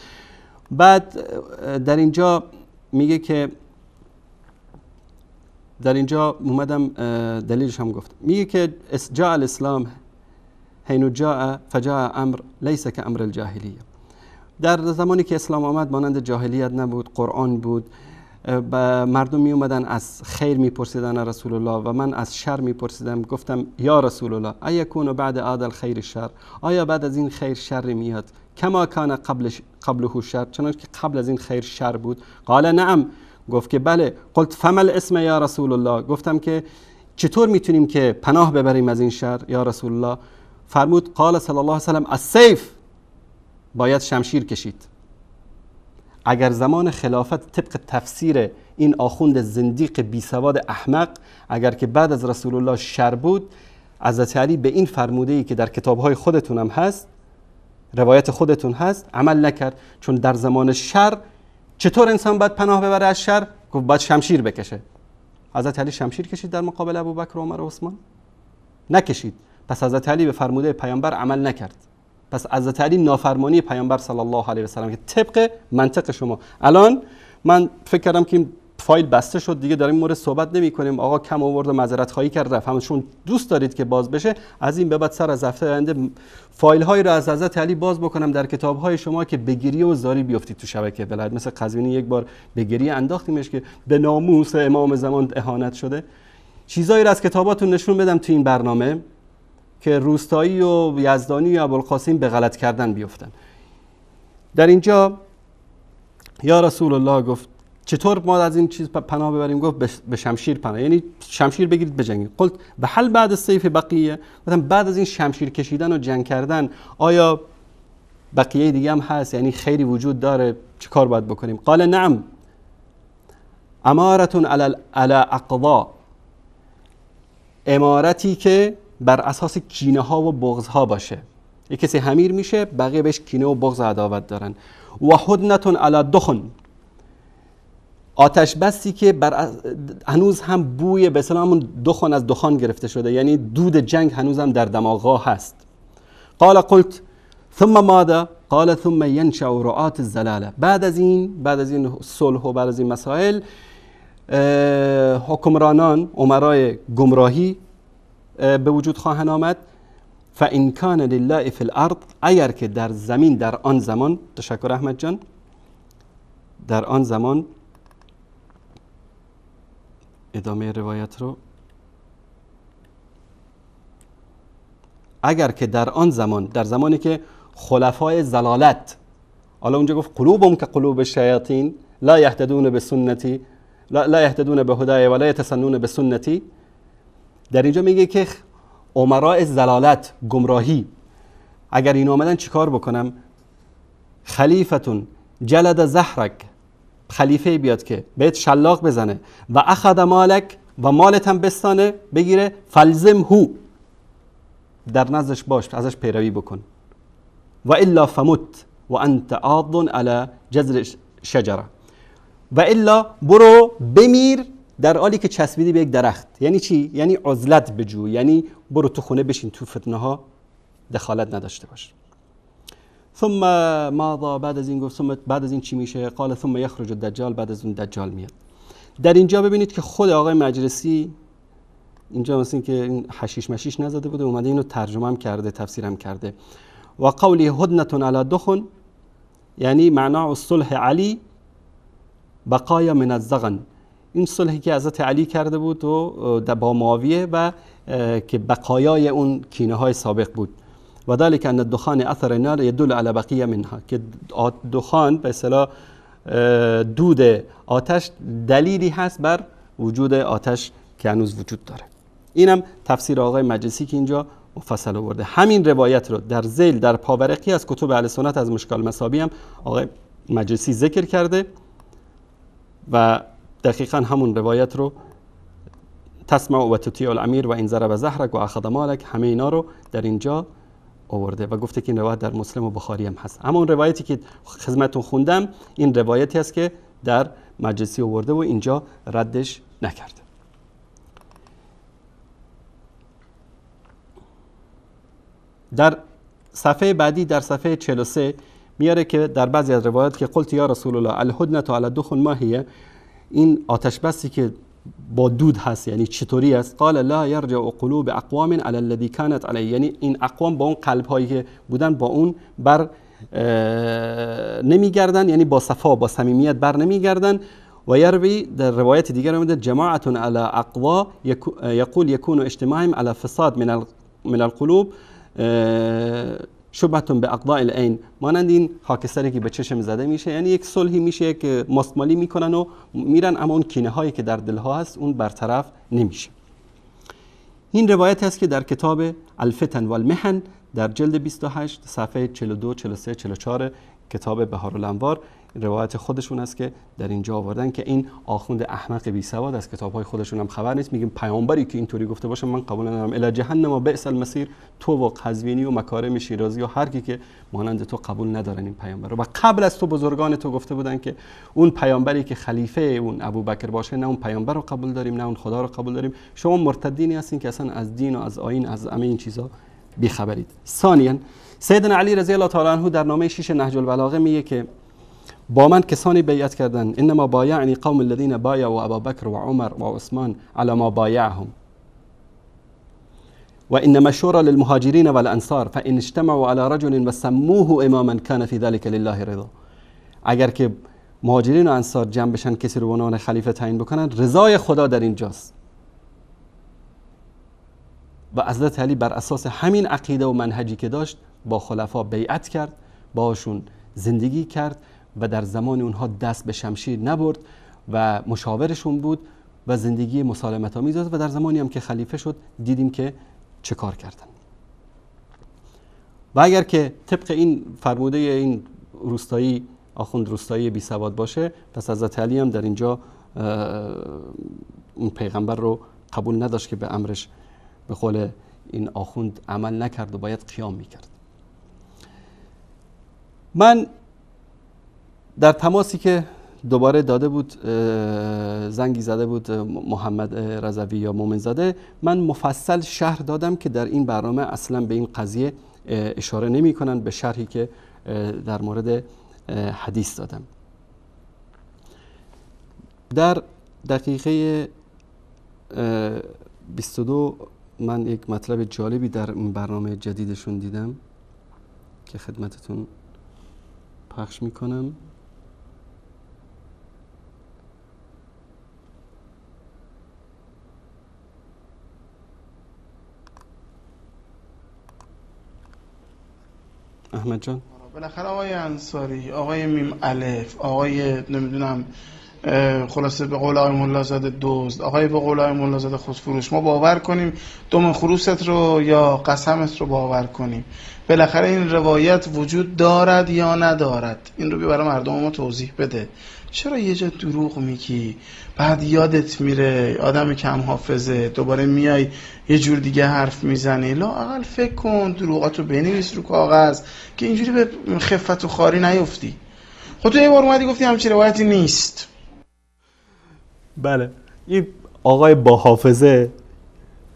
بعد در اینجا میگه که در اینجا اومدم دلیلش هم گفت، میگه که جاء الاسلام حین جاء فجاء امر لیس که امر الجاهلیه. در زمانی که اسلام آمد مانند جاهلیت نبود، قرآن بود. مردم می اومدن از خیر میپرسیدن رسول الله و من از شر میپرسیدم. گفتم یا رسول الله ایکون بعد عاد الخیر شر، آیا بعد از این خیر شر میاد؟ کما کان قبله شر، چنانکه که قبل از این خیر شر بود. قال نعم، گفت که بله. قلت فما الاسم یا رسول الله، گفتم که چطور میتونیم که پناه ببریم از این شر یا رسول الله؟ فرمود قال صلی الله علیه و سلم السیف، باید شمشیر کشید. اگر زمان خلافت طبق تفسیر این آخوند زندیق بی سواد احمق، اگر که بعد از رسول الله شر بود، حضرت علی به این فرموده‌ای که در کتاب‌های خودتون هم هست، روایت خودتون هست، عمل نکرد. چون در زمان شر چطور انسان باید پناه ببره از شر؟ گفت باید شمشیر بکشه. حضرت علی شمشیر کشید در مقابل ابوبکر و عمر و عثمان؟ نکشید. پس حضرت علی به فرموده پیامبر عمل نکرد. پس حضرت علی نافرمانی پیامبر صلی الله علیه و سلم که طبق منطق شما. الان من فکر کردم که این فایل بسته شد دیگه، داریم مورد صحبت نمی کنیم. آقا کم آورد و معذرت خواهی کرد رفت. همشون دوست دارید که باز بشه، از این به بعد سر از هفته آینده فایل هایی رو از حضرت علی باز بکنم در کتاب های شما که بگیری و زاری بیافتید تو شبکه بلد. مثل قزوینی یک بار بگیری انداختیمش که به ناموس امام زمان اهانت شده. چیزایی رو از کتاباتون نشون بدم تو این برنامه که روستایی و یزدانی و ابوالقاسم به غلط کردن بیفتن. در اینجا یا رسول الله گفت چطور ما از این چیز پناه ببریم؟ گفت به شمشیر پناه، یعنی شمشیر بگیرید بجنگید. قلت به حل بعد السیف بقیه، گفتم بعد از این شمشیر کشیدن و جنگ کردن آیا بقیه دیگه هم هست؟ یعنی خیری وجود داره؟ چه کار باید بکنیم؟ قال نعم امارتون علی اقضا، امارتی که بر اساس کینه ها و بغض ها باشه. یک کسی امیر میشه، بقیه بهش کینه و بغض و عداوت دارن. و حدنتون علی دخن، آتش بستی که هنوز هم بوی به اصطلاح همون دخن از دخان گرفته شده، یعنی دود جنگ هنوز هم در دماغها هست. قال قلت ثم ماذا؟ قال ثم ينشأ رعاة الزلاله، بعد از این صلح و بعد از این مسائل حکمرانان، امرای گمراهی به وجود خواهند آمد. فإن كان لله في الارض، اگر که در زمین در آن زمان، تشکر احمد جان، در آن زمان ادامه روایت رو، اگر که در آن زمان، در زمانی که خلفای زلالت، حالا اونجا گفت قلوبهم که قلوب الشیاطین لا یهتدون به سنتی لا یهتدون به هدای ولا یتسنون به سنتی، در اینجا میگه که امراء زلالت، گمراهی، اگر این آمدن چیکار بکنم؟ خلیفتون جلد زهرک، خلیفه بیاد که بهت شلاق بزنه، و اخذ مالک، و مالت هم بستانه بگیره، فلزم هو، در نزدش باش، ازش پیروی بکن. و الا فمت و انت عاض علی جذر شجره، و الا برو بمیر در حالی که چسبیدی به یک درخت. یعنی چی؟ یعنی عزلت بجو، یعنی برو تو خونه بشین، تو فتنه ها دخالت نداشته باش. ثم ماذا، بعد از این گفت ثم بعد از این چی میشه؟ قال ثم یخرج الدجال، بعد از اون دجال میاد. در اینجا ببینید که خود آقای مجلسی اینجا مثل که این حشیش مشیش نزده بوده، اومده اینو ترجمه هم کرده، تفسیر هم کرده. و قولی هدنه علی دخن یعنی معنا الصلح علی بقایا من الزغن، این صلحی که حضرت علی کرده بود و با معاویه و که بقایای اون کینه های سابق بود. و ذلك ان الدخان اثر النار يدل على بقیه منها، که دخان به اصطلاح دود آتش دلیلی هست بر وجود آتش که هنوز وجود داره. اینم تفسیر آقای مجلسی که اینجا مفصل آورده. همین روایت رو در ذیل در پاورقی از کتب اهل سنت از مشکال مصابی هم آقای مجلسی ذکر کرده و دقیقاً همون روایت رو تسمع و تطیع الامیر و این ضرب زهرک و اخذ مالک، همه اینا رو در اینجا آورده و گفته که این روایت در مسلم و بخاری هم هست. اما اون روایتی که خدمتتون خوندم این روایتی است که در مجلسی آورده و اینجا ردش نکرده. در صفحه بعدی در صفحه 43 میاره که در بعضی از روایات که قلت یا رسول الله الهدنه علی الدخن ما هی، این آتش بسی که با دود هست یعنی چطوری است؟ قال لا یرجع قلوب اقوام علی الذی کانت علیه، یعنی این اقوام با اون قلب هایی که بودن با اون بر نمیگردن، یعنی با صفا با صمیمیت بر نمیگردن. و یروی در روایت دیگر اومده جماعت علی اقوا یقول یکون اجتماعهم علی فساد من القلوب شبهتون به اقضاء العین، مانند این خاکستری که به چشم زده میشه، یعنی یک صلحی میشه که مستمالی میکنن و میرن اما اون کینه هایی که در دلها هست اون برطرف نمیشه. این روایت هست که در کتاب الفتن والمحن در جلد 28 صفحه 42 43 44 کتاب بهارالانوار روایت خودشون است که در اینجا آوردن که این آخوند احمق بی سواد از کتاب‌های خودشون هم خبر نیست، میگیم پیامبری که اینطوری گفته باشه من قبول ندارم، الی جهنم و بئس المصیر، تو و قزوینی و مکارم شیرازی و هر کی که مانند تو قبول ندارن این پیامبر رو. و قبل از تو بزرگان تو گفته بودن که اون پیامبری که خلیفه اون ابوبکر باشه نه اون پیامبر رو قبول داریم نه اون خدا رو قبول داریم، شما مرتدینی هستین که اصلا از دین و از آیین از همه این چیزا بی‌خبرید. ثانیاً سیدنا علی رضی الله تعالی عنه در نامه 6 نهج البلاغه میگه که با من کسانی بیعت کردند، انما بایعنی قوم الذين بایعوا ابابکر و عمر و عثمان على ما بایعهم و انما شورى للمهاجرین والانصار فان اجتمعوا على رجل وسموه اماما كان في ذلك لله رضا. اگر که مهاجرین و انصار جمع بشن کسی رو به عنوان خلیفه تعیین بکنن رضای خدا در اینجاست. و حضرت علی بر اساس همین عقیده و منهجی که داشت با خلفا بیعت کرد، باهاشون زندگی کرد و در زمان اونها دست به شمشیر نبرد و مشاورشون بود و زندگی مسالمت آمیز داشت و در زمانی هم که خلیفه شد دیدیم که چه کار کردن. و اگر که طبق این فرموده این روستایی آخوند روستایی بی سواد باشه، پس حضرت علی هم در اینجا اون پیغمبر رو قبول نداشت که به امرش به قول این آخوند عمل نکرد و باید قیام میکرد. من در تماسی که دوباره داده بود زنگی زده بود محمد رضوی یا مومن زاده، من مفصل شرح دادم که در این برنامه اصلا به این قضیه اشاره نمی کنن، به شرحی که در مورد حدیث دادم. در دقیقه 22 من یک مطلب جالبی در این برنامه جدیدشون دیدم که خدمتتون پخش میکنم. احمد جان بالاخره آقای انصاری، آقای میم الف، آقای نمیدونم خلاصه به قول آقای ملازاده دزد، آقای به قول آقای ملازاده خودفروش، ما باور کنیم دم خروست رو یا قسمت رو باور کنیم؟ بالاخره این روایت وجود دارد یا ندارد؟ این رو برای مردم ما توضیح بده. چرا یه جا دروغ میگی بعد یادت میره، آدم کم حافظه، دوباره میای یه جور دیگه حرف میزنی؟ لااقل فکر کن، دروغاتو بنویس رو کاغذ که اینجوری به خفت و خاری نیفتی. خب تو یه بار اومدی گفتی همچین روایتی نیست. بله، این آقای با حافظه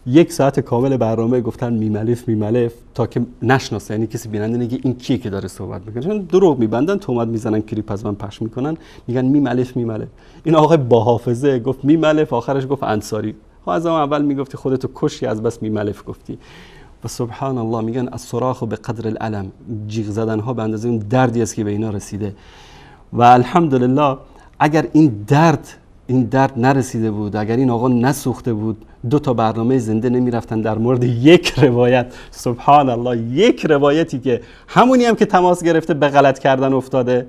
1 ساعت کامل برنامه گفتن میملف تا که نشناسه، یعنی کسی بیننده نگه این کیه که داره صحبت میکنه، چون دروغ میبندن، تهمت میزنن، کلیپ از من پخش میکنن، میگن میملف. این آقای با حافظه گفت میملف، آخرش گفت انصاری. خب از اول میگفتی خودتو کشی، از بس میملف گفتی. و سبحان الله میگن الصراخ به قدر الالم، جیغ زدن ها به اندازه اون دردی است که به اینا رسیده. و الحمدلله اگر این درد نرسیده بود، اگر این آقا نسوخته بود، 2 تا برنامه زنده نمی رفتن در مورد یک روایت. سبحان الله، یک روایتی که همونی هم که تماس گرفته به غلط کردن افتاده،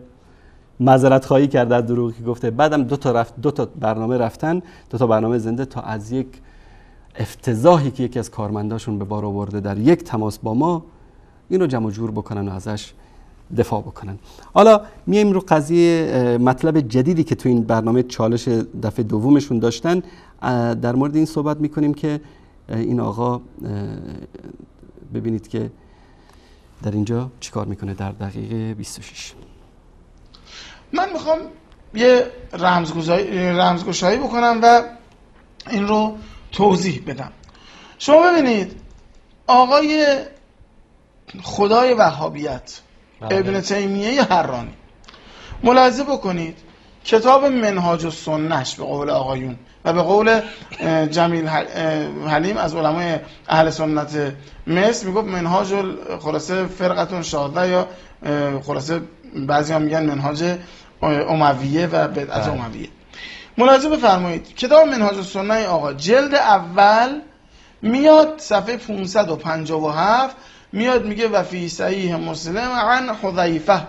معذرت خواهی کرده از دروغی گفته، بعدم 2 تا برنامه رفتن، 2 تا برنامه زنده، تا از یک افتضاحی که یکی از کارمنداشون به بار آورده در یک تماس با ما، اینو جمع جور بکنن و ازش دفاع بکنن. حالا میایم رو قضیه مطلب جدیدی که تو این برنامه چالش دفعه دومشون داشتن، در مورد این صحبت میکنیم که این آقا ببینید که در اینجا چیکار میکنه در دقیقه 26. من میخوام یه رمزگشایی بکنم و این رو توضیح بدم. شما ببینید آقای خدای وهابیت ابن تیمیه حرانی، ملاحظه بکنید کتاب منهاج السنهش به قول آقایون و به قول جمیل حلیم از علمای اهل سنت مصر میگفت منهاج خلاصه فرقتون شاذه، یا خلاصه بعضی ها میگن منهاج امویه و بدعت امویه. ملاحظه بفرمایید کتاب منهاج السنه آقا جلد اول میاد صفحه 557 میاد میگه و فی صحیح مسلم عن حذیفه،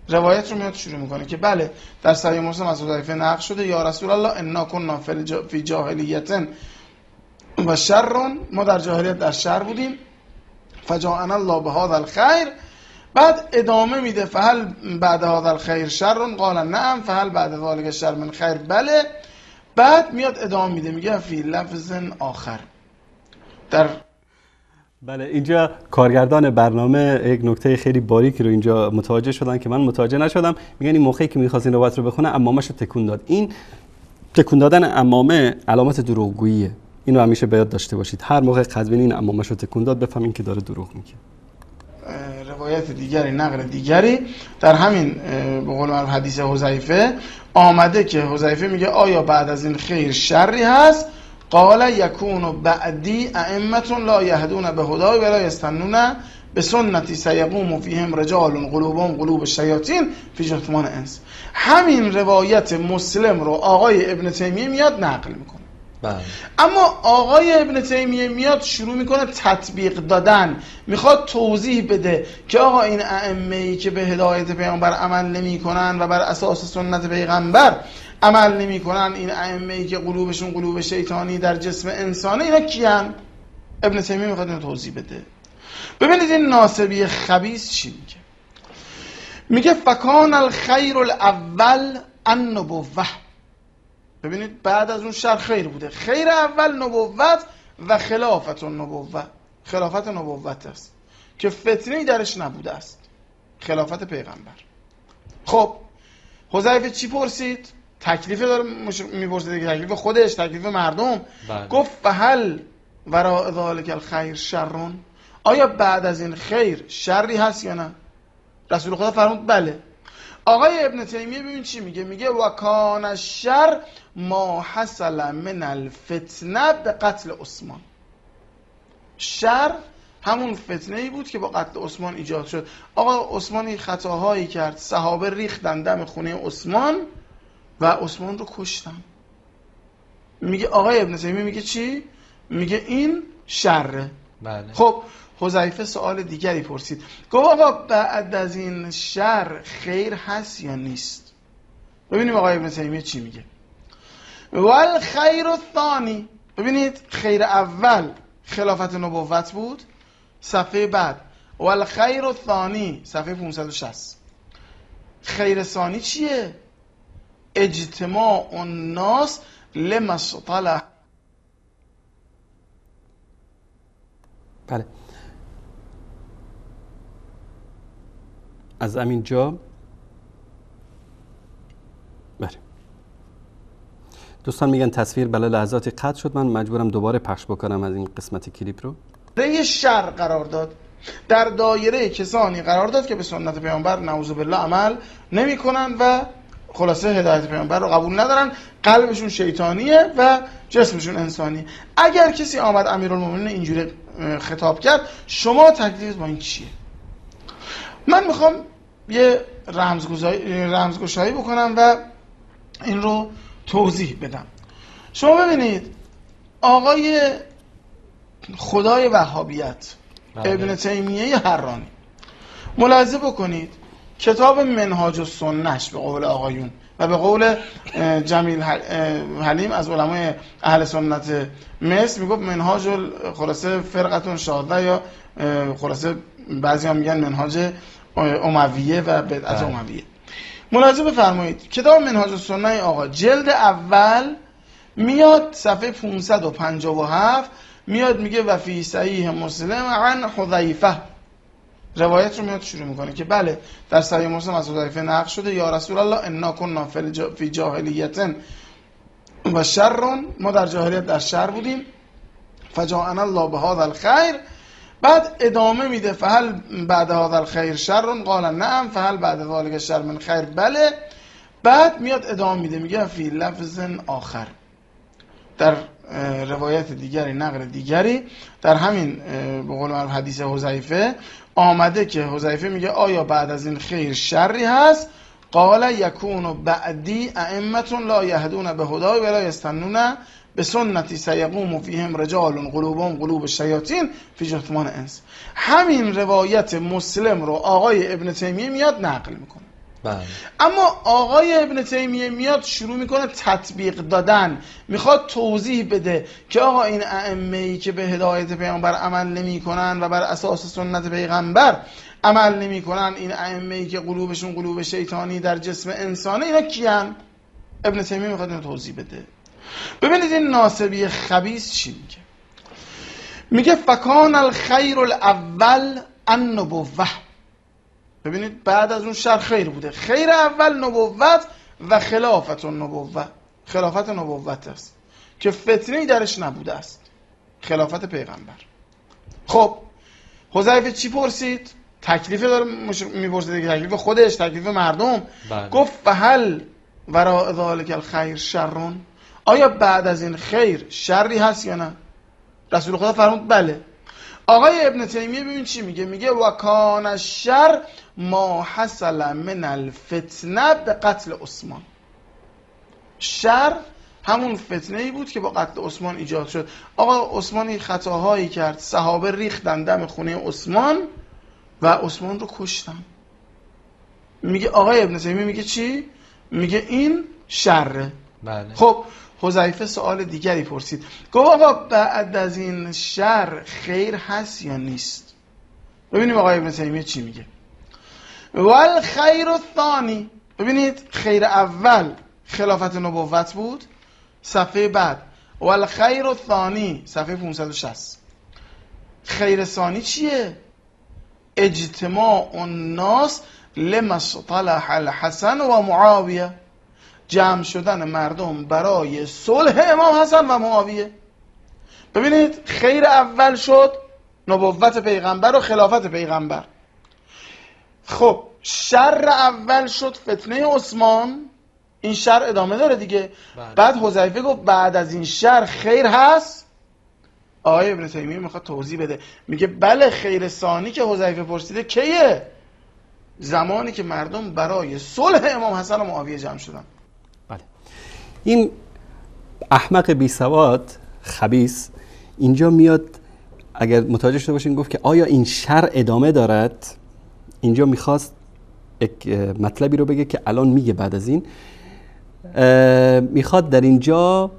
روایت رو میاد شروع میکنه که بله در صحیح مسلم از حذیفه نقل شده یا رسول الله انا كنا فی جاهلیت و شر، ما در جاهلیت در شر بودیم، فجاءنا الله بهذا الخیر. بعد ادامه میده فهل بعد هذا الخیر شر قال نعم فهل بعد ذلك شر من خیر، بله. بعد میاد ادامه میده میگه فی لفظ آخر. در بله اینجا کارگردان برنامه یک نکته خیلی باریکی رو اینجا متوجه شدن که من متوجه نشدم. میگن این موقعی که می‌خواست این روایت رو بخونه عمامش رو تکون داد. این تکون دادن عمامه علامت دروغگوییه. اینو همیشه به یاد داشته باشید. هر موقع قزوینی این عمامش رو تکون داد بفهمین که داره دروغ میگه. روایت دیگری، نقل دیگری در همین به قول معروف حدیث حذیفه آمده که حذیفه میگه آیا بعد از این خیر شری هست؟ قال یکون بعدی ائمه لا یهدون به هدای ولا یستنون به سنتی سیقوم فیهم رجال قلوبهم قلوب الشیاطین فی جثمان انس. همین روایت مسلم رو آقای ابن تیمیه میاد نقل میکنه. اما آقای ابن تیمیه میاد شروع میکنه تطبیق دادن، میخواد توضیح بده که آقا این ائمه‌ای که به هدایت پیامبر عمل نمیکنن و بر اساس سنت پیغمبر عمل نمیکنن، این ائمه‌ای که قلوبشون قلوب شیطانی در جسم انسانه، اینا کیان؟ ابن تیمیه میخواد اینو توضیح بده. ببینید این ناصبی خبیث چی میگه. میگه فکان الخیر الاول النبوه. ببینید بعد از اون شر خیر بوده. خیر اول نبوت و خلافت النبوه. خلافت نبوت است که فتنه‌ای درش نبوده است، خلافت پیغمبر. خب حذیفه چی پرسید؟ تکلیف داره میپرسه دیگه، تکلیف خودش، تکلیف مردم. گفت فهل وراء ذلک الخیر شرون، آیا بعد از این خیر شری هست یا نه؟ رسول خدا فرمود بله. آقای ابن تیمیه ببین چی میگه. میگه و کان الشر ما حصل من الفتنه به قتل عثمان. شر همون فتنه ای بود که با قتل عثمان ایجاد شد. آقا عثمانی خطاهایی کرد، صحابه ریختن دم خونه عثمان و عثمان رو کشتن. میگه آقای ابن تیمیه میگه چی؟ میگه این شره. بله. خب حذیفه سوال دیگری پرسید. گفت آقا بعد از این شر خیر هست یا نیست؟ ببینیم آقای ابن تیمیه چی میگه. والخیر الثانی، ببینید خیر اول خلافت نبوت بود، صفحه بعد والخیر الثانی صفحه 560. خیر ثانی چیه؟ اجتماع الناس لما اصطلح. بله، از همین جا بله دوستان میگن تصویر بله لحظاتی قطع شد، من مجبورم دوباره پخش بکنم از این قسمت کلیپ رو. دایره شر قرار داد، در دایره کسانی قرار داد که به سنت پیامبر نعوذ بالله عمل نمی کنن و خلاصه هدایت پیامبر رو قبول ندارن، قلبشون شیطانیه و جسمشون انسانیه. اگر کسی آمد امیرالمومنین اینجوری خطاب کرد، شما تکلیف با این چیه؟ من میخوام یه رمزگشایی بکنم و این رو توضیح بدم. شما ببینید آقای خدای وهابیت ابن تیمیه حرانی، ملاحظه بکنید کتاب منهاج السنهش به قول آقایون و به قول جمیل حلیم از علمای اهل سنت مصر میگفت منهاج خلاصه فرقتون شاده، یا خلاصه بعضی ها میگن منهاج امویه و بدعت امویه. ملاحظه بفرمایید کتاب منهاج السنه آقا جلد اول میاد صفحه 557 میاد میگه و فی صحیح مسلم عن حذیفه، روایت رو میاد شروع میکنه که بله در صحیح مسلم از حذیفه نقل شده یا رسول الله انا كنا فی جاهلیت و شر، ما در جاهلیت در شر بودیم، فجاءنا الله بهذا الخیر. بعد ادامه میده فهل بعد هذا الخیر شر قال نعم فهل بعد ذلك شر من خیر، بله. بعد میاد ادامه میده میگه فی لفظ آخر، در روایت دیگری نقل دیگری در همین به قول معروف حدیث حذیفه آمده که حذیفه میگه آیا بعد از این خیر شری هست؟ قال یکون بعدی ائمه لا یهدون به هدای ولا یستنون به سنتی سیقوم فیهم رجال قلوبهم قلوب الشیاطین فی جثمان انس. همین روایت مسلم رو آقای ابن تیمیه میاد نقل میکنه. اما آقای ابن تیمیه میاد شروع میکنه تطبیق دادن، میخواد توضیح بده که آقا این ائمه‌ای که به هدایت پیامبر عمل نمیکنن و بر اساس سنت پیغمبر عمل نمیکنن، این ائمه‌ای که قلوبشون قلوب شیطانی در جسم انسانه، اینا کیان؟ ابن تیمیه میخواد اینو توضیح بده. ببینید این ناصبی خبیث چی میگه. میگه فکان الخیر الاول النبوه. ببینید بعد از اون شر خیر بوده، خیر اول نبوت و خلافت النبوه، خلافت نبوت است که فتنه‌ای درش نبوده است، خلافت پیغمبر. خب حذیفه چی پرسید؟ تکلیف داره میپرسه دیگه، تکلیف خودش، تکلیف مردم. گفت فهل وراء ذلک الخیر شرون، آیا بعد از این خیر شری هست یا نه؟ رسول خدا فرمود بله. آقای ابن تیمیه ببین چی میگه، میگه و کان الشر ما حصل من الفتنه به قتل عثمان. شر همون فتنه ای بود که با قتل عثمان ایجاد شد. آقا عثمانی خطاهایی کرد، صحابه ریختن دم خونه عثمان و عثمان رو کشتن. میگه آقای ابن تیمیه میگه چی؟ میگه این شره. بله. خب حذیفه سوال دیگری پرسید، گفت آقا بعد از این شر خیر هست یا نیست؟ ببینیم آقای ابن تیمیه چی میگه. والخیر الثانی، ببینید خیر اول خلافت نبوت بود، صفحه بعد والخیر الثانی صفحه 560. خیر ثانی چیه؟ اجتماع الناس لما اصطلح الحسن و معاویه، جمع شدن مردم برای صلح امام حسن و معاویه. ببینید خیر اول شد نبوت پیغمبر و خلافت پیغمبر. خب شر اول شد فتنه عثمان، این شر ادامه داره دیگه. بعد حذیفه گفت بعد از این شر خیر هست. آقای ابن تیمیه میخواد توضیح بده، میگه بله خیر ثانی که حذیفه پرسیده کیه؟ زمانی که مردم برای صلح امام حسن و معاویه جمع شدن. این احمق بی سواد خبیث اینجا میاد، اگر متوجه شده باشین، گفت که آیا این شر ادامه دارد. اینجا میخواست یک مطلبی رو بگه که الان میگه بعد از این میخواد در اینجا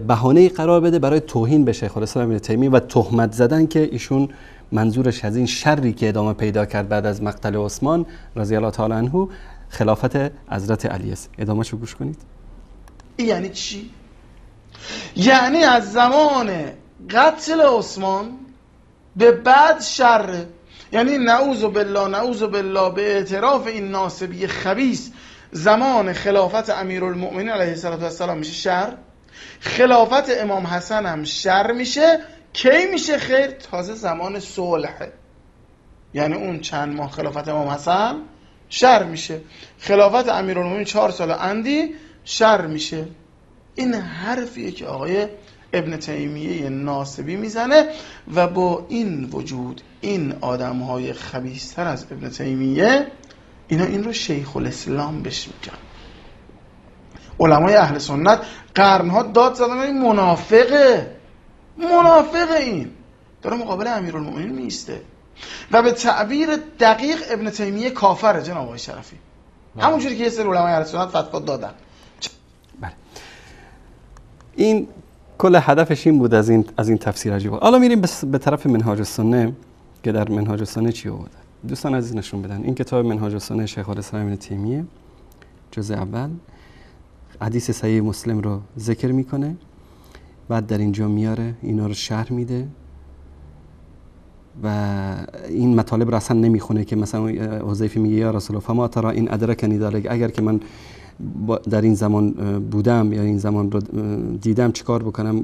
بهانه‌ای قرار بده برای توهین به شیخ الاسلام ابن تیمیه و تهمت زدن که ایشون منظورش از این شری که ادامه پیدا کرد بعد از مقتل عثمان رضی الله تعالی عنه خلافت حضرت علی است. ادامه‌شو گوش کنید. یعنی چی؟ یعنی از زمان قتل عثمان به بعد شر، یعنی نعوذ بالله به اعتراف این ناصبی خبیث زمان خلافت امیرالمؤمنین علیه السلام میشه شر، خلافت امام حسن هم شر میشه. کی میشه خیر؟ تازه زمان صلح، یعنی اون چند ماه خلافت امام حسن شر میشه، خلافت امیرالمؤمنین 4 سال اندی شر میشه. این حرفیه که آقای ابن تیمیه ناصبی میزنه و با این وجود این آدمهای خبیث‌تر از ابن تیمیه اینا این رو شیخ الاسلام بهش میگن. علمای اهل سنت قرنها داد زدن این منافقه، این داره مقابل امیرالمؤمنین میسته و به تعبیر دقیق ابن تیمیه کافره جناب آقای شرفی، همونجوری که یه سری علمای اهل سنت فتوا دادن. بله. این کل هدفش این بود از این تفسیر عجیبه. حالا میریم به طرف منهاج السنه که در منهاج السنه چی آورده. دوستان عزیز نشون بدن این کتاب منهاج السنه شیخ الاسلام ابن تیمیه جزء اول حدیث صحیح مسلم رو ذکر میکنه، بعد در اینجا میاره اینا رو شرح میده و این مطالب رو اصلا نمیخونه که مثلا حذیفه میگه یا رسول الله فما ترى این ادرکنی ذلک، اگر که من در این زمان بودم یا این زمان رو دیدم چیکار بکنم.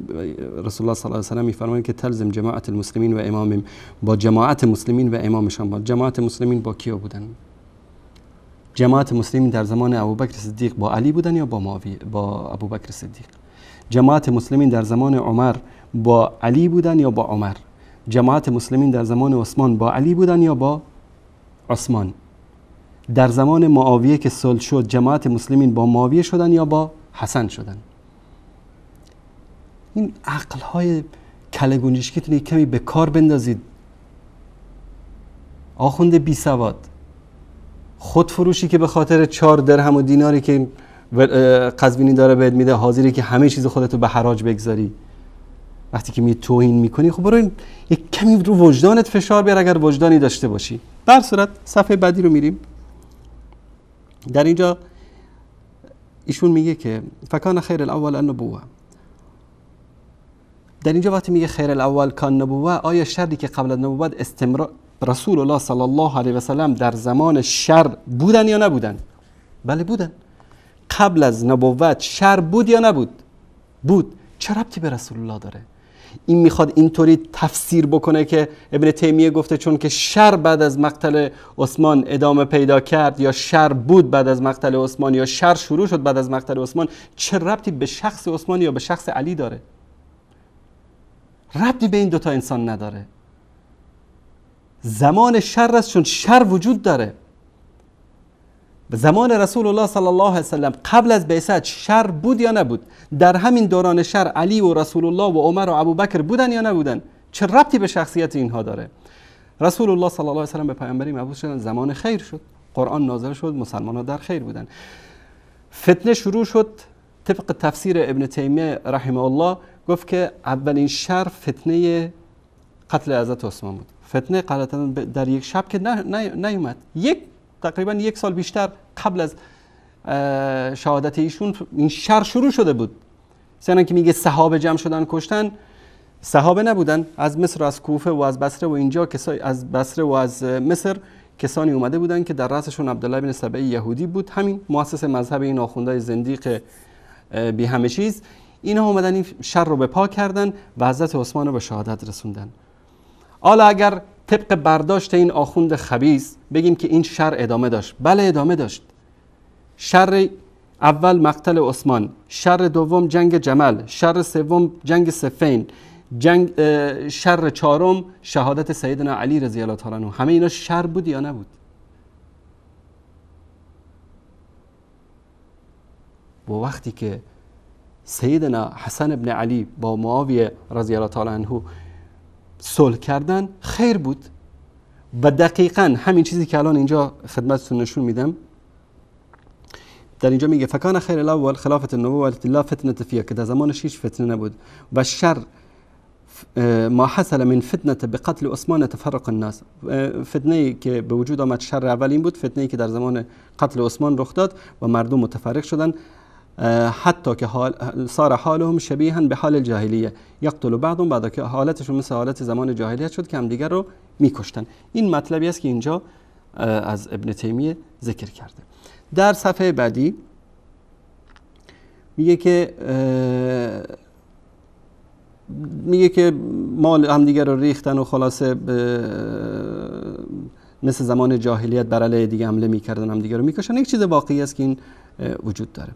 رسول الله صلی الله علیه و سلم میفرمایند که تلزم جماعت المسلمین و امامهم، با جماعت مسلمین و امامشان با. جماعت مسلمین با کیا بودن؟ جماعت مسلمین در زمان ابوبکر صدیق با علی بودن یا با معاویه؟ با ابوبکر صدیق. جماعت مسلمین در زمان عمر با علی بودن یا با عمر؟ جماعت مسلمین در زمان عثمان با علی بودن یا با عثمان؟ در زمان معاویه که صلح شد جماعت مسلمین با معاویه شدن یا با حسن شدن؟ این عقل‌های کله گنجشکیتون کمی به کار بندازید. آخوند بی سواد، خودفروشی که به خاطر 4 درهم و دیناری که قزوینی داره بهت میده حاضری که همه چیز خودتو به حراج بگذاری. وقتی که می توهین میکنی خب برو یک کمی رو وجدانت فشار بیار اگر وجدانی داشته باشی. در صورت صفحه بعدی رو میریم. در اینجا ایشون میگه که فکان خیر الاول النبوه. در اینجا وقتی میگه خیر الاول کان نبوه، آیا شری که قبل از نبوت استمرار رسول الله صلی الله علیه و سلم در زمان شر بودن یا نبودن؟ بله بودن. قبل از نبوت شر بود یا نبود؟ بود. چه ربطی به رسول الله داره؟ این میخواد اینطوری تفسیر بکنه که ابن تیمیه گفته چون که شر بعد از مقتل عثمان ادامه پیدا کرد یا شر بود بعد از مقتل عثمان یا شر شروع شد بعد از مقتل عثمان، چه ربطی به شخص عثمان یا به شخص علی داره؟ ربطی به این دوتا انسان نداره. زمان شر است چون شر وجود داره. به زمان رسول الله صلی الله علیه وسلم قبل از بعثت شر بود یا نبود؟ در همین دوران شر علی و رسول الله و عمر و ابوبکر بودن یا نبودن؟ چه ربطی به شخصیت اینها داره؟ رسول الله صلی الله علیه وسلم به پیامبری مبعوث شدن زمان خیر شد، قرآن نازل شد، مسلمان‌ها در خیر بودن. فتنه شروع شد. طبق تفسیر ابن تیمیه رحمه الله گفت که اولین شر فتنه قتل حضرت عثمان بود. فتنه غالبا در یک شب که نیومد، تقریبا 1 سال بیشتر قبل از شهادت ایشون این شر شروع شده بود. مثلا که میگه صحابه جمع شدن کشتن، صحابه نبودن، از مصر و از کوفه و از بصره و اینجا از بصره و از مصر کسانی اومده بودن که در رأسشون عبدالله بن سبعی یهودی بود، همین مؤسس مذهب این آخوندهای زندیق بی همه چیز. اینا اومدن این شر رو به پا کردن و حضرت عثمان رو به شهادت رسوندن. حالا اگر طبق برداشت این آخوند خبیث بگیم که این شر ادامه داشت، بله ادامه داشت. شر اول مقتل عثمان، شر دوم جنگ جمل، شر سوم جنگ صفین، شر چهارم شهادت سیدنا علی رضی الله تعالی عنه. همه اینا شر بود یا نبود؟ و وقتی که سیدنا حسن ابن علی با معاویه رضی الله تعالی عنه صلح کردن خیر بود و دقیقاً همین چیزی که الان اینجا خدمتتون نشون میدم در اینجا میگه فکان خیر الاول خلافت النبوة لا فتنه فیها، که در زمانش هیچ فتنه نبود و شر ما حصل من فتنه بقتل عثمان تفرق الناس، فتنه‌ای که به وجود آمد شر اولین بود، فتنه‌ای که در زمان قتل عثمان رخ داد و مردم متفرق شدن، حتی که صار حالهم شبیها به حال الجاهلیه یقتل بعضهم بعضا، که حالتشون مثل حالت زمان جاهلیت شد که هم دیگر رو میکشتن. این مطلبی است که اینجا از ابن تیمیه ذکر کرده. در صفحه بعدی میگه که مال هم دیگر رو ریختن و خلاصه مثل زمان جاهلیت بر علیه دیگه حمله میکردن، هم دیگر رو میکشن. یک چیز واقعی است که این وجود داره.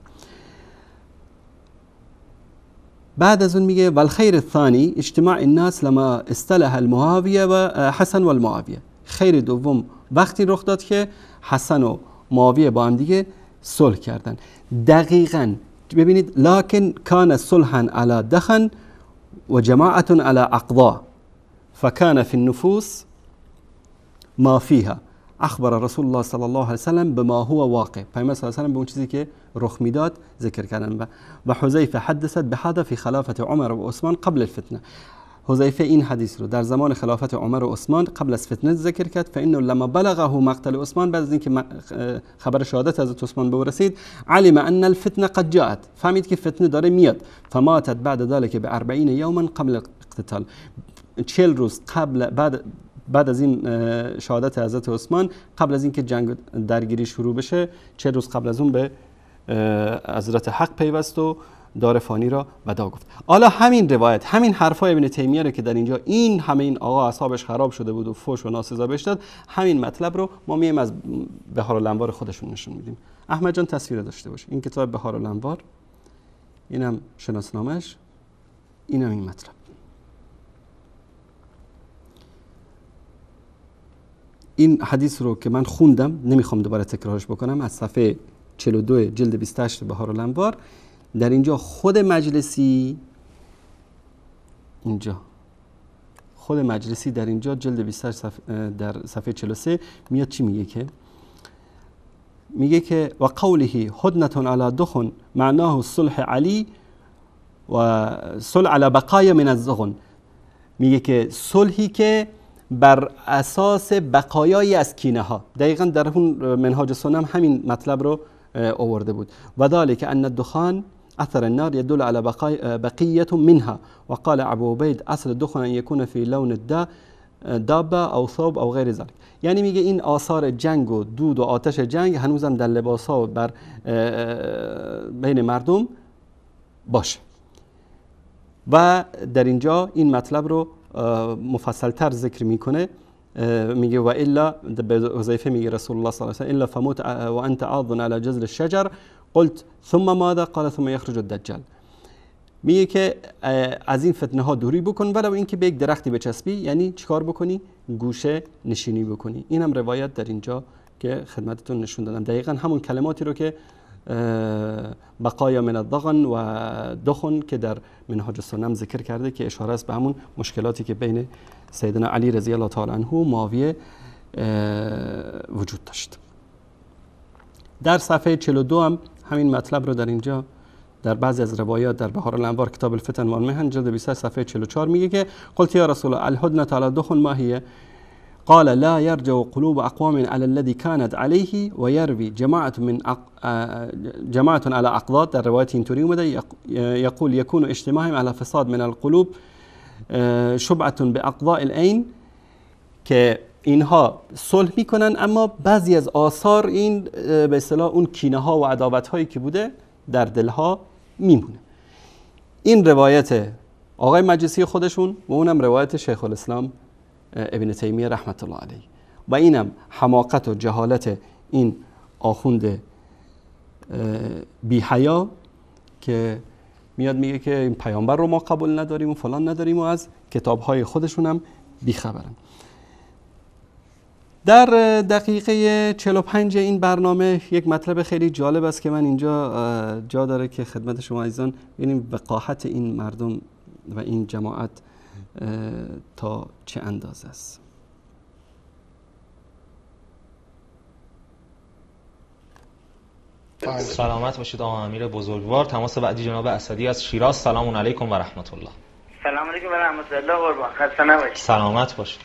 بعد از اون میگه والخیر الثانی اجتماع الناس لما اصطلح المعاویه و حسن و المعاویه، خیر دوم وقتی رخ داد که حسن و معاویه با هم دیگه صلح کردن. دقیقاً ببینید، لكن كان صلحا على دخن و جماعة على اقضاء فكان في النفوس ما فيها اخبر رسول الله صلی الله علیه وسلم بما هو واقع. پیامبر صلی الله علیه وسلم به اون چیزی که رخ میداد ذکر کردن. و حذیفه حدثت بهذا في خلافت عمر و عثمان قبل الفتنه. حذیفه این حدیث رو در زمان خلافت عمر و عثمان قبل از فتنه ذکر کرد. فانه لما بلغه مقتل عثمان، بعد از اینکه خبر شهادت حضرت عثمان به او رسید، علم ان الفتنه قد جاءت، فهمید که فتنه داره میاد. فماتت بعد ذلك ب40 یوما قبل الاقتتال، 40 روز بعد از این شهادت حضرت عثمان، قبل از اینکه جنگ درگیری شروع بشه، 40 روز قبل از اون به حضرت حق پیوست و دار فانی را ودا گفت. حالا همین روایت، همین حرفای ابن تیمیه رو که در اینجا این همه این آقا اعصابش خراب شده بود و فوش و ناسزا بهش داد، همین مطلب رو ما میایم از بهارالانوار خودشون نشون میدیم. احمد جان تصویر داشته باشه، این کتاب بهارالانوار، اینم شناسنامه‌اش، اینم این مطلب. این حدیث رو که من خوندم، نمیخوام دوباره تکرارش بکنم، از صفحه 42 جلد 28 بهارالانوار. در اینجا خود مجلسی در اینجا جلد 28 در صفحه 43 میاد چی میگه که و قوله هدنة علی دخن معناه صلح علی و صلح علی بقای من الزغن، میگه که صلحی که بر اساس بقایایی از کینه ها. دقیقاً در اون منهاج سنن همین مطلب رو آورده بود. و ذلك ان الدخان اثر النار يدل على بقية منها. وقال ابو عبید اصل الدخان ان يكون في لون دابه او ثوب او غیر ذلك. یعنی میگه این آثار جنگ و دود و آتش جنگ هنوزم در لباسا و بر بین مردم باشه. و در اینجا این مطلب رو مفصل تر ذکر میکنه. میگه و الا، به حذیفه میگه رسول الله صلی الله علیه و الا فموت و انت عاض علی جذر الشجر قلت ثم ماذا قال ثم يخرج الدجال. میگه که از این فتنه ها دوری بکن، ولو اینکه به یک درختی بچسبی، یعنی چیکار بکنی؟ گوشه نشینی بکنی. اینم روایت در اینجا که خدمتتون نشون دادم، دقیقاً همون کلماتی رو که بقایا من الضغن و دخن که در منهاج السنن ذکر کرده، که اشاره است به همون مشکلاتی که بین سیدنا علی رضی الله تعالی عنه و معاویه وجود داشت. در صفحه 42 هم همین مطلب رو در اینجا در بعضی از روایات در بهارالانوار کتاب الفتن والمحن جلد 20 صفحه 44 میگه که قلت یا رسول الله الهدنة على الدخن ما هي؟ قال لا يرجع قلوب اقوام على الذي كانت عليه ويروي جماعة على اقضاء. در روایت اینطوری اومده يقول يكون اجتماعهم على فساد من القلوب شبعة باقضاء العين، که اینها صلح میکنن اما بعضی از آثار این به اصطلاح اون کینه ها و عداوت هایی که بوده در دلها میمونه. این روایت آقای مجلسی خودشون و اونم روایت شیخ الاسلام ابن تیمیه رحمت الله علیه. و اینم حماقت و جهالت این آخوند بی حیا که میاد میگه که این پیامبر رو ما قبول نداریم و فلان نداریم و از کتابهای خودشون هم بی خبرن. در دقیقه 45 این برنامه یک مطلب خیلی جالب است که من اینجا جا داره که خدمت شما عزیزان ببینیم وقاحت این مردم و این جماعت تا چه اندازه است. سلامت باشید آقا امیر بزرگوار. تماس بعدی جناب اسدی از شیراز. سلام علیکم و رحمت الله. سلام علیکم و رحمت الله. قربان خسته نباشید. سلامت باشید.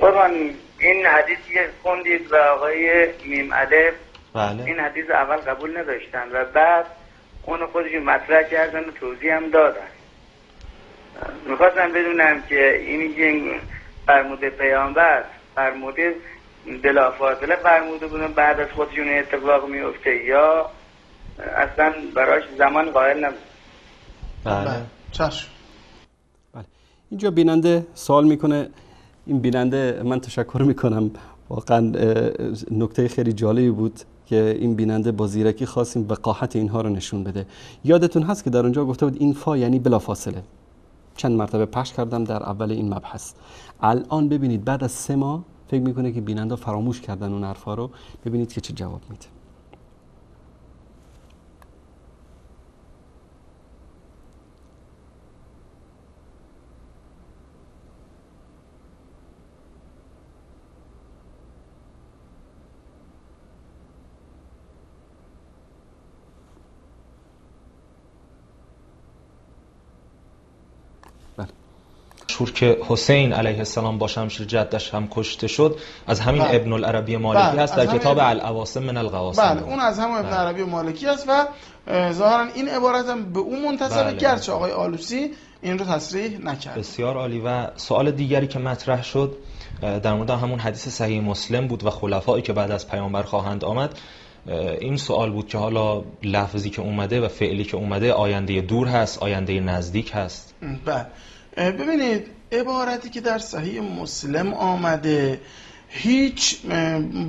قربان این حدیثی که خوندید و آقای میم الف، بله. این حدیث اول قبول نداشتن و بعد اونو خودشون مطرح کردن و توضیح هم دادن. میخواستم بدونم که اینی که فرموده پیامبر فرموده بلافاصله فرموده بودن بعد از خودشون اتفاق میفته یا اصلا براش زمان قائل نبود؟ بله. چشم. بله. اینجا بیننده سوال میکنه، این بیننده من تشکر میکنم، واقعا نکته خیلی جالبی بود که این بیننده با زیرکی خواستیم وقاحت اینها رو نشون بده. یادتون هست که در اونجا گفته بود این فا یعنی بلافاصله. چند مرتبه پخش کردم در اول این مبحث. الان ببینید بعد از 3 ماه فکر میکنه که بیننده فراموش کردن اون حرفا رو. ببینید که چه جواب میده. مشهور که حسین علیه السلام با شمشیر جدش هم کشته شد از همین ابن العربی مالکی هست در کتاب العواصم من القواسم. بله اون از همون ابن عربی مالکی است و ظاهرا این عبارت هم به اون منتسبه، گرچه آقای آلوسی این رو تصریح نکرد. بسیار عالی. و سوال دیگری که مطرح شد در مورد همون حدیث صحیح مسلم بود و خلفایی که بعد از پیامبر خواهند آمد. این سوال بود که حالا لفظی که اومده و فعلی که اومده آینده دور هست، آینده نزدیک هست؟ بله ببینید عبارتی که در صحیح مسلم آمده هیچ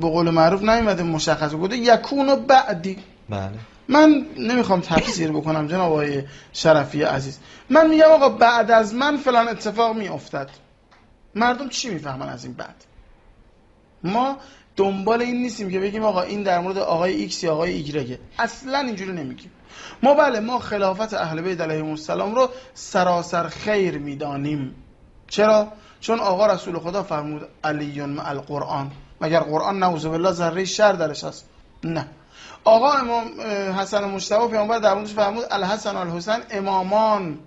به قول معروف نیومده مشخص بوده یکون بعدی. بله. من نمیخوام تفسیر بکنم جناب آقای شرفی عزیز، من میگم آقا بعد از من فلان اتفاق میافتد. مردم چی میفهمن از این بعد؟ ما دنبال این نیستیم که بگیم آقا این در مورد آقای ایکس یا آقای ایگرگه، اصلا اینجوری نمیگیم. ما بله ما خلافت اهل بیت علیهم السلام رو سراسر خیر میدانیم. چرا؟ چون آقا رسول خدا فرمود علی مع القرآن، مگر قرآن نعوذ بالله ذره شر درش هست؟ نه. آقا امام حسن مجتبی پیامبر در موردش فرمود الحسن و الحسین امامان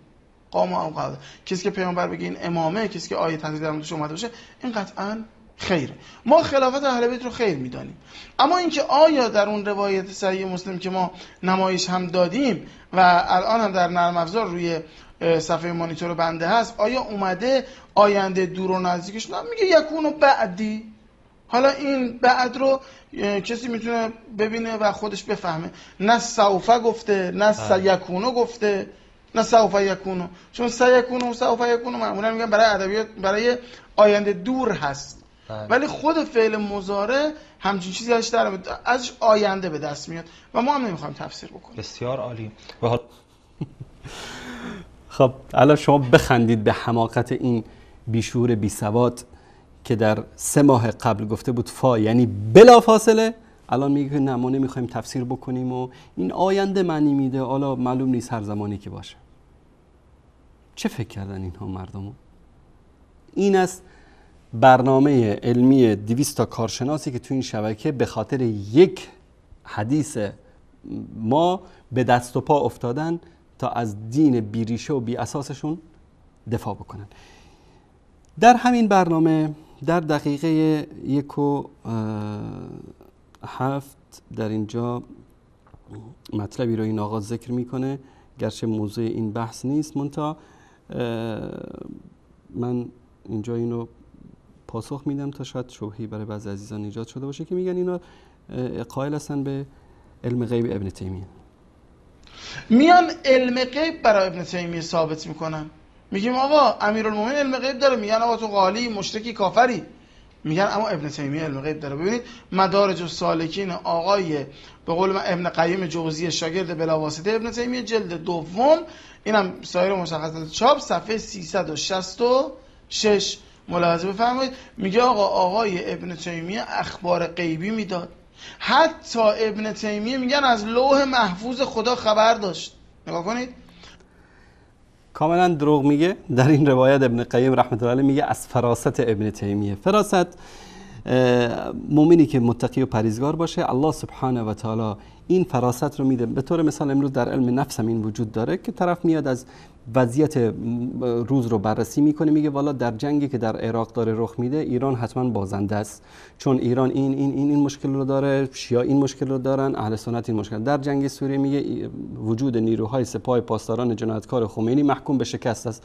قام او قعد. کسی که پیامبر بگه این امامه، کسی که آیه تنزیل در موردش اومده باشه، این قطعاً خیره. ما خلافت اهل بیت رو خیر میدانیم. اما اینکه آیا در اون روایت صحیح مسلم که ما نمایش هم دادیم و الان هم در نرم افزار روی صفحه مانیتور بنده هست، آیا اومده آینده دور و نزدیکش؟ نه، میگه یکون بعدی. حالا این بعد رو کسی میتونه ببینه و خودش بفهمه. نه سوفه گفته، نه سیکونو گفته، نه سوف یکونو. چون سیکونو و سوف یکونو معمولا میگن برای ادبیات برای آینده دور هست. ولی خود فعل مضارع همچین چیزی ازش آینده به دست میاد و ما هم نمیخوایم تفسیر بکنیم. بسیار عالی. خب الان شما بخندید به حماقت این بیشعور بیسواد که در 3 ماه قبل گفته بود فا یعنی بلا فاصله، الان میگه که نه ما نمیخوایم تفسیر بکنیم و این آینده معنی میده، حالا معلوم نیست هر زمانی که باشه. چه فکر کردن اینها مردمو؟ این است برنامه علمی 200 تا کارشناسی که تو این شبکه به خاطر یک حدیث ما به دست و پا افتادن تا از دین بیریشه و بی اساسشون دفاع بکنن. در همین برنامه در دقیقه 1:07 در اینجا مطلبی رو این آقا ذکر میکنه، گرچه موضوع این بحث نیست، منتها من اینجا اینو پاسخ میدم تا شاید شبهی برای بعضی عزیزان ایجاد شده باشه که میگن اینا قائل هستن به علم غیب ابن تیمیه. میان علم غیب برای ابن تیمیه ثابت میکنن. میگیم آقا امیرالمومنین علم غیب داره، میگن آقا تو قالی مشرکی کافری، میگن اما ابن تیمیه علم غیب داره. ببینید مدارج السالکین آقای به قول من ابن قیم جوزی شاگرد بلاواسطه ابن تیمیه جلد 2 اینم سایر مشخصات چاپ صفحه 366 ملاحظه بفرمایید. میگه آقای ابن تیمیه اخبار غیبی میداد، حتی ابن تیمیه میگن از لوح محفوظ خدا خبر داشت. نگاه کنید کاملا دروغ میگه. در این روایت ابن قیم رحمت الله علیه میگه از فراست ابن تیمیه. فراست مؤمنی که متقی و پرهیزگار باشه الله سبحانه و تعالی این فراست رو میده. به طور مثال امروز در علم نفس هم این وجود داره که طرف میاد از وضعیت روز رو بررسی میکنه، میگه والا در جنگی که در عراق داره رخ میده ایران حتما بازنده است، چون ایران این مشکل رو داره، شیعه این مشکل رو دارن، اهل سنت این مشکل. در جنگ سوریه میگه وجود نیروهای سپاه پاسداران جنایتکار خمینی محکوم به شکست است.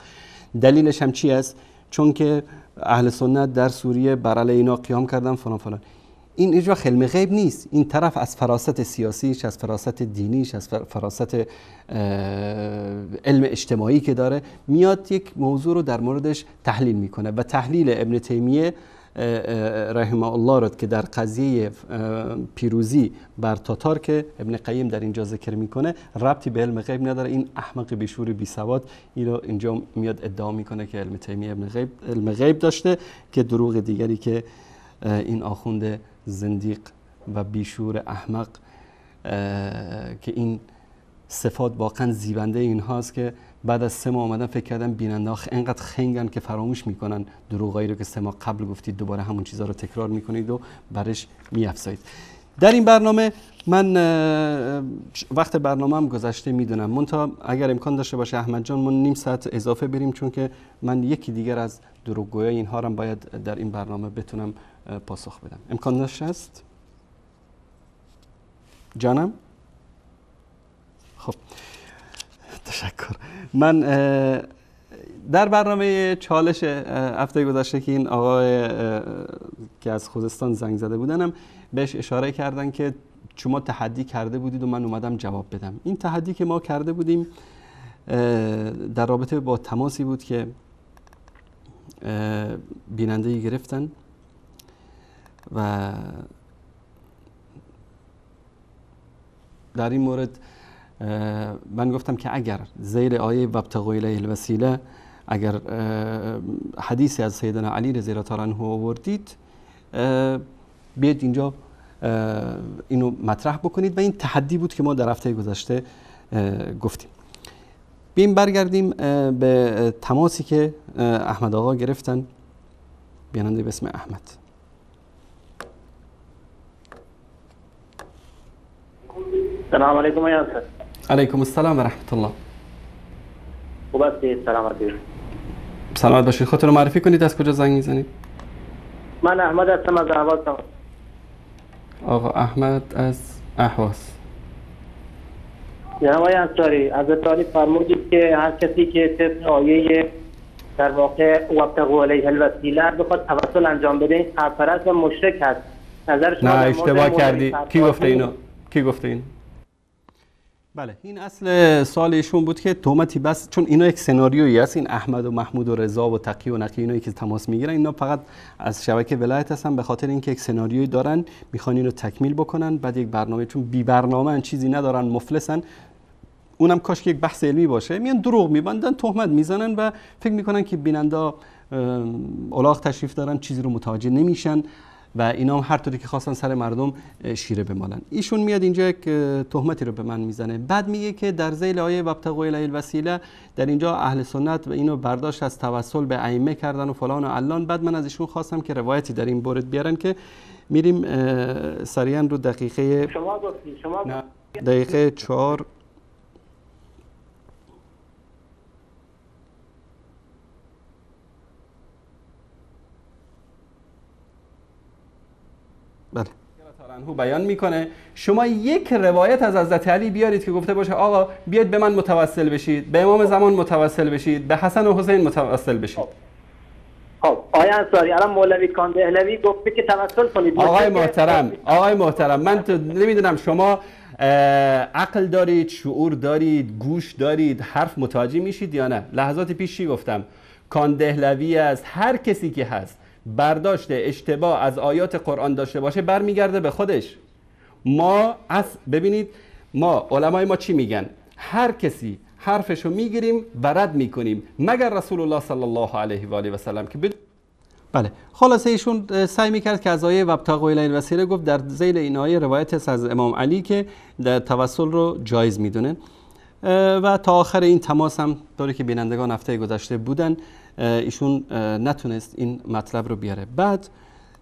دلیلش هم چی است؟ چون که اهل سنت در سوریه بر علیه اینا قیام کردن فلان فلان. این اجوا علم غیب نیست. این طرف از فراست سیاسیش، از فراست دینیش، از فراست علم اجتماعی که داره میاد یک موضوع رو در موردش تحلیل میکنه و تحلیل ابن تیمیه رحمه الله رو که در قضیه پیروزی بر تاتار که ابن قیم در اینجا ذکر میکنه ربطی به علم غیب نداره. این احمق بیشور بی سواد اینجا میاد ادعا میکنه که علم تیمیه علم غیب داشته، که دروغ دیگری که این آخوند زندیق و بیشور احمق که این صفات واقعا زیبنده اینهاست که بعد از 3 ماه اومدن فکر کردن بیننده ها اینقدر خنگن که فراموش میکنن دروغایی رو که 3 ماه قبل گفتید دوباره همون چیزها رو تکرار میکنید و برش میافزایید. در این برنامه من وقت برنامه هم گذشته میدونم، منتها اگر امکان داشته باشه احمد جان ما نیم ساعت اضافه بریم، چون که من یکی دیگر از دروغگویای اینها رو باید در این برنامه بتونم پاسخ بدم. امکان داشته است؟ جانم؟ خب تشکر. من در برنامه چالش هفته گذشته که این آقای که از خوزستان زنگ زده بودنم بهش اشاره کردن که شما تحدی کرده بودید و من اومدم جواب بدم. این تحدی که ما کرده بودیم در رابطه با تماسی بود که بیننده‌ای گرفتن و در این مورد من گفتم که اگر ذیل آیه وابتغوا الیه الوسیله اگر حدیثی از سیدنا علی رضی الله تعالی عنه آوردید بیاید اینجا اینو مطرح بکنید و این تحدی بود که ما در هفته گذشته گفتیم. بیایم برگردیم به تماسی که احمد آقا گرفتن، بیننده به اسم احمد. سلام علیکم آقای انصاری. علیکم السلام و رحمت الله. خوب هستید؟ سلامتی. سلامت باشید. خودتون رو معرفی کنید، از کجا زنگ میزنید؟ من احمد هستم از اهواز. آقا احمد از اهواز. جناب آقای انصاری حضرت علی فرمودید که هر کسی که طبق آیه در واقع وابتغوا الیه الوسیله بخواد توسل انجام بده این خرپرست و مشرک هست. نظر شما؟ نه اشتباه کردی. کی گفته اینو؟ کی گفته این؟ بله این اصل سوال ایشون بود که تهمتی بس، چون اینا یک سناریویی است، این احمد و محمود و رضا و تقی و نقی اینایی که تماس میگیرن اینا فقط از شبکه ولایت هستن، به خاطر اینکه یک سناریویی دارن میخوان اینو تکمیل بکنن بعد یک برنامه، چون بی برنامه چیزی ندارن مفلسن، اونم کاش که یک بحث علمی باشه، میان دروغ میبندن تهمت میزنن و فکر میکنن که بیننده الاغ تشریف دارن چیزی رو متوجه نمیشن و اینا هم هر طوری که خواستن سر مردم شیره بمالن. ایشون میاد اینجا یک تهمتی رو به من میزنه، بعد میگه که در ذیل آیه وابتغوا الیه الوسیله در اینجا اهل سنت و اینو برداشت از توسل به ائمه کردن و فلان و علان. بعد من از ایشون خواستم که روایتی در این مورد بیارن که میریم سریعا رو دقیقه دقیقه 4 بله بیان میکنه. شما یک روایت از حضرت علی بیارید که گفته باشه آقا بیاید به من متوسل بشید، به امام زمان متوسل بشید، به حسن و حسین متوسل بشید. خب آقای انصاری الان مولوی کاندهلوی گفته که توسل کنید. آقای محترم من نمیدونم شما عقل دارید، شعور دارید، گوش دارید، حرف متوجه میشید یا نه؟ لحظات پیش چی گفتم؟ کاندهلوی از هر کسی که هست برداشت اشتباه از آیات قرآن داشته باشه برمیگرده به خودش. ما ببینید ما علمای ما چی میگن؟ هر کسی حرفشو میگیریم و رد میکنیم مگر رسول الله صلی الله علیه و آله و سلم که بله. خلاصه ایشون سعی میکرد که از آیه وابتغوا الیه الوسیله گفت در ذیل این آیه روایت است از امام علی که در توسل رو جایز میدونه و تا آخر این تماس هم طوری که بینندگان هفته گذشته بودن ایشون نتونست این مطلب رو بیاره. بعد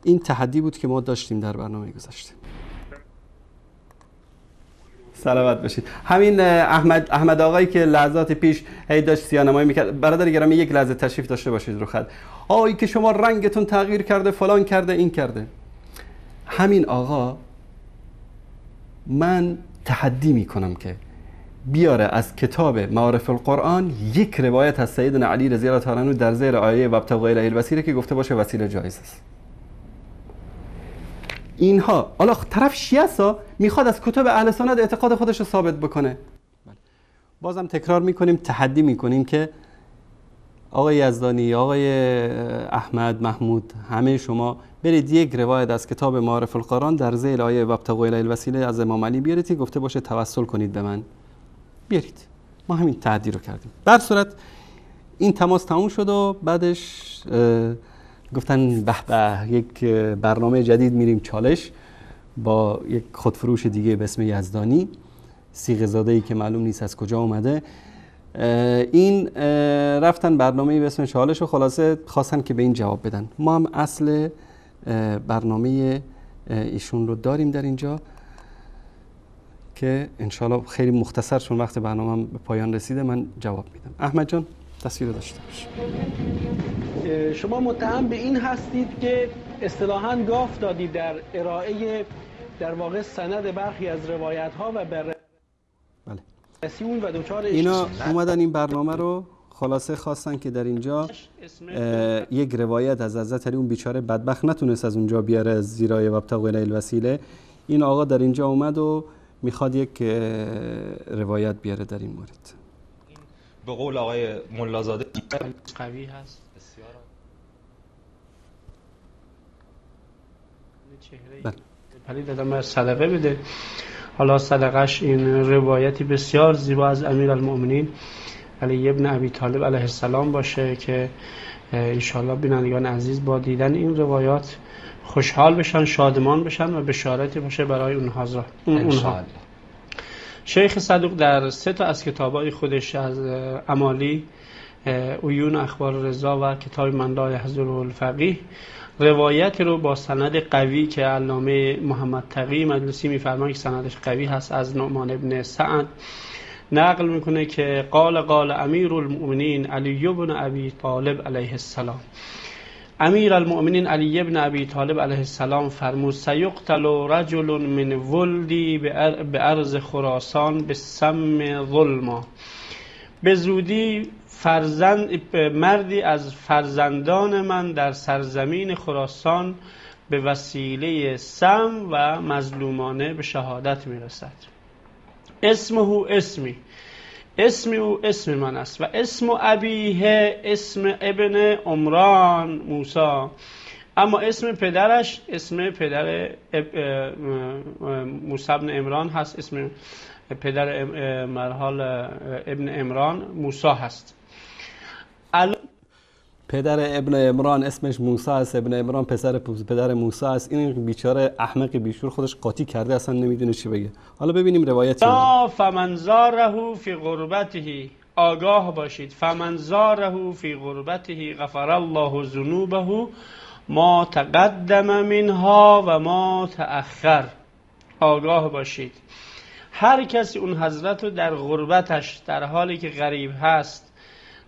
این تحدی بود که ما داشتیم در برنامه گذشته. سلامت باشید. همین احمد آقایی که لحظات پیش هی داشت سیاه‌نمایی میکرد، برادر گرامی یک لحظه تشریف داشته باشید رو خط. آقایی که شما رنگتون تغییر کرده، فلان کرده، این کرده. همین آقا من تحدی میکنم که بیاره از کتاب معارف القرآن یک روایت از سیدنا علی رضی الله تعالی عنه در زیر آیه وابتغوا الیه الوسیله که گفته باشه وسیله جایز است. اینها حالا طرف شیعه ها میخواد از کتب اهل سنت اعتقاد خودش رو ثابت بکنه. بازم تکرار میکنیم، تحدی میکنیم که آقای یزدانی، آقای احمد، محمود، همه شما برید یک روایت از کتاب معارف القرآن در ذیل آیه وابتغوا الیه الوسیله از امام علی بیارید، گفته باشه توسل کنید به من، بیارید. ما همین تحدی رو کردیم. در صورت این تماس تموم شد و بعدش گفتن به به یک برنامه جدید میریم چالش با یک خودفروش دیگه به اسم یزدانی، صیغه زاده‌ای که معلوم نیست از کجا اومده. این رفتن برنامه به اسم چالش و خلاصه خواستن که به این جواب بدن. ما هم اصل برنامه ایشون رو داریم در اینجا که انشالله خیلی مختصر چون وقت برنامه به پایان رسیده من جواب میدم. احمد جان تصویر داشته باش. شما متهم به این هستید که اصطلاحاً گاف دادید در ارائه در واقع سند برخی از روایت ها و بررسی اون و دوچار اینا اومدن این برنامه رو خلاصه خواستن که در اینجا یک روایت از حضرت علی، اون بیچاره بدبخت نتونست از اونجا بیاره از زیرای وابتغوا الیه الوسیله، این آقا در اینجا اومد و میخواد یک روایت بیاره در این مورد. به قول آقای ملازاده قوی هست بسیار. پلی دادم صدقه بده. حالا صدقش این روایتی بسیار زیبا از امیرالمؤمنین علی ابن ابی طالب علیه السلام باشه که انشالله بینندگان عزیز با دیدن این روایات خوشحال بشن، شادمان بشن و بشارتی باشه برای اونها. شیخ صدوق در 3 تا از کتابای خودش از امالی، عیون اخبار رضا و کتاب من لا یحضره الفقیه روایت رو با سند قوی که علامه محمد تقی مجلسی میفرمایند که سندش قوی هست از نعمان ابن سعد نقل میکنه که قال امیر المؤمنین علی بن ابی طالب علیه السلام، امیر المؤمنین علی بن ابی طالب علیه السلام فرمود سیقتل رجل من ولدی به ارض خراسان به سم ظلما، به زودی مردی از فرزندان من در سرزمین خراسان به وسیله سم و مظلومانه به شهادت میرسد. اسمه اسمی، اسم او اسم من است و اسم ابیه اسم ابن عمران موسی، اما اسم پدرش اسم پدر موسی ابن عمران هست، اسم پدر مرحال ابن عمران موسی هست. پدر ابن عمران اسمش موسی است، ابن عمران پدر موسی است. این بیچاره احمق بیشور خودش قاطی کرده، اصلا نمیدونه چی بگه. حالا ببینیم روایت فمن زاره فی غربته، آگاه باشید، فمن زاره فی غربته غفر الله ذنوبه ما تقدم منها و ما تأخر. آگاه باشید هر کسی اون حضرت رو در غربتش در حالی که غریب هست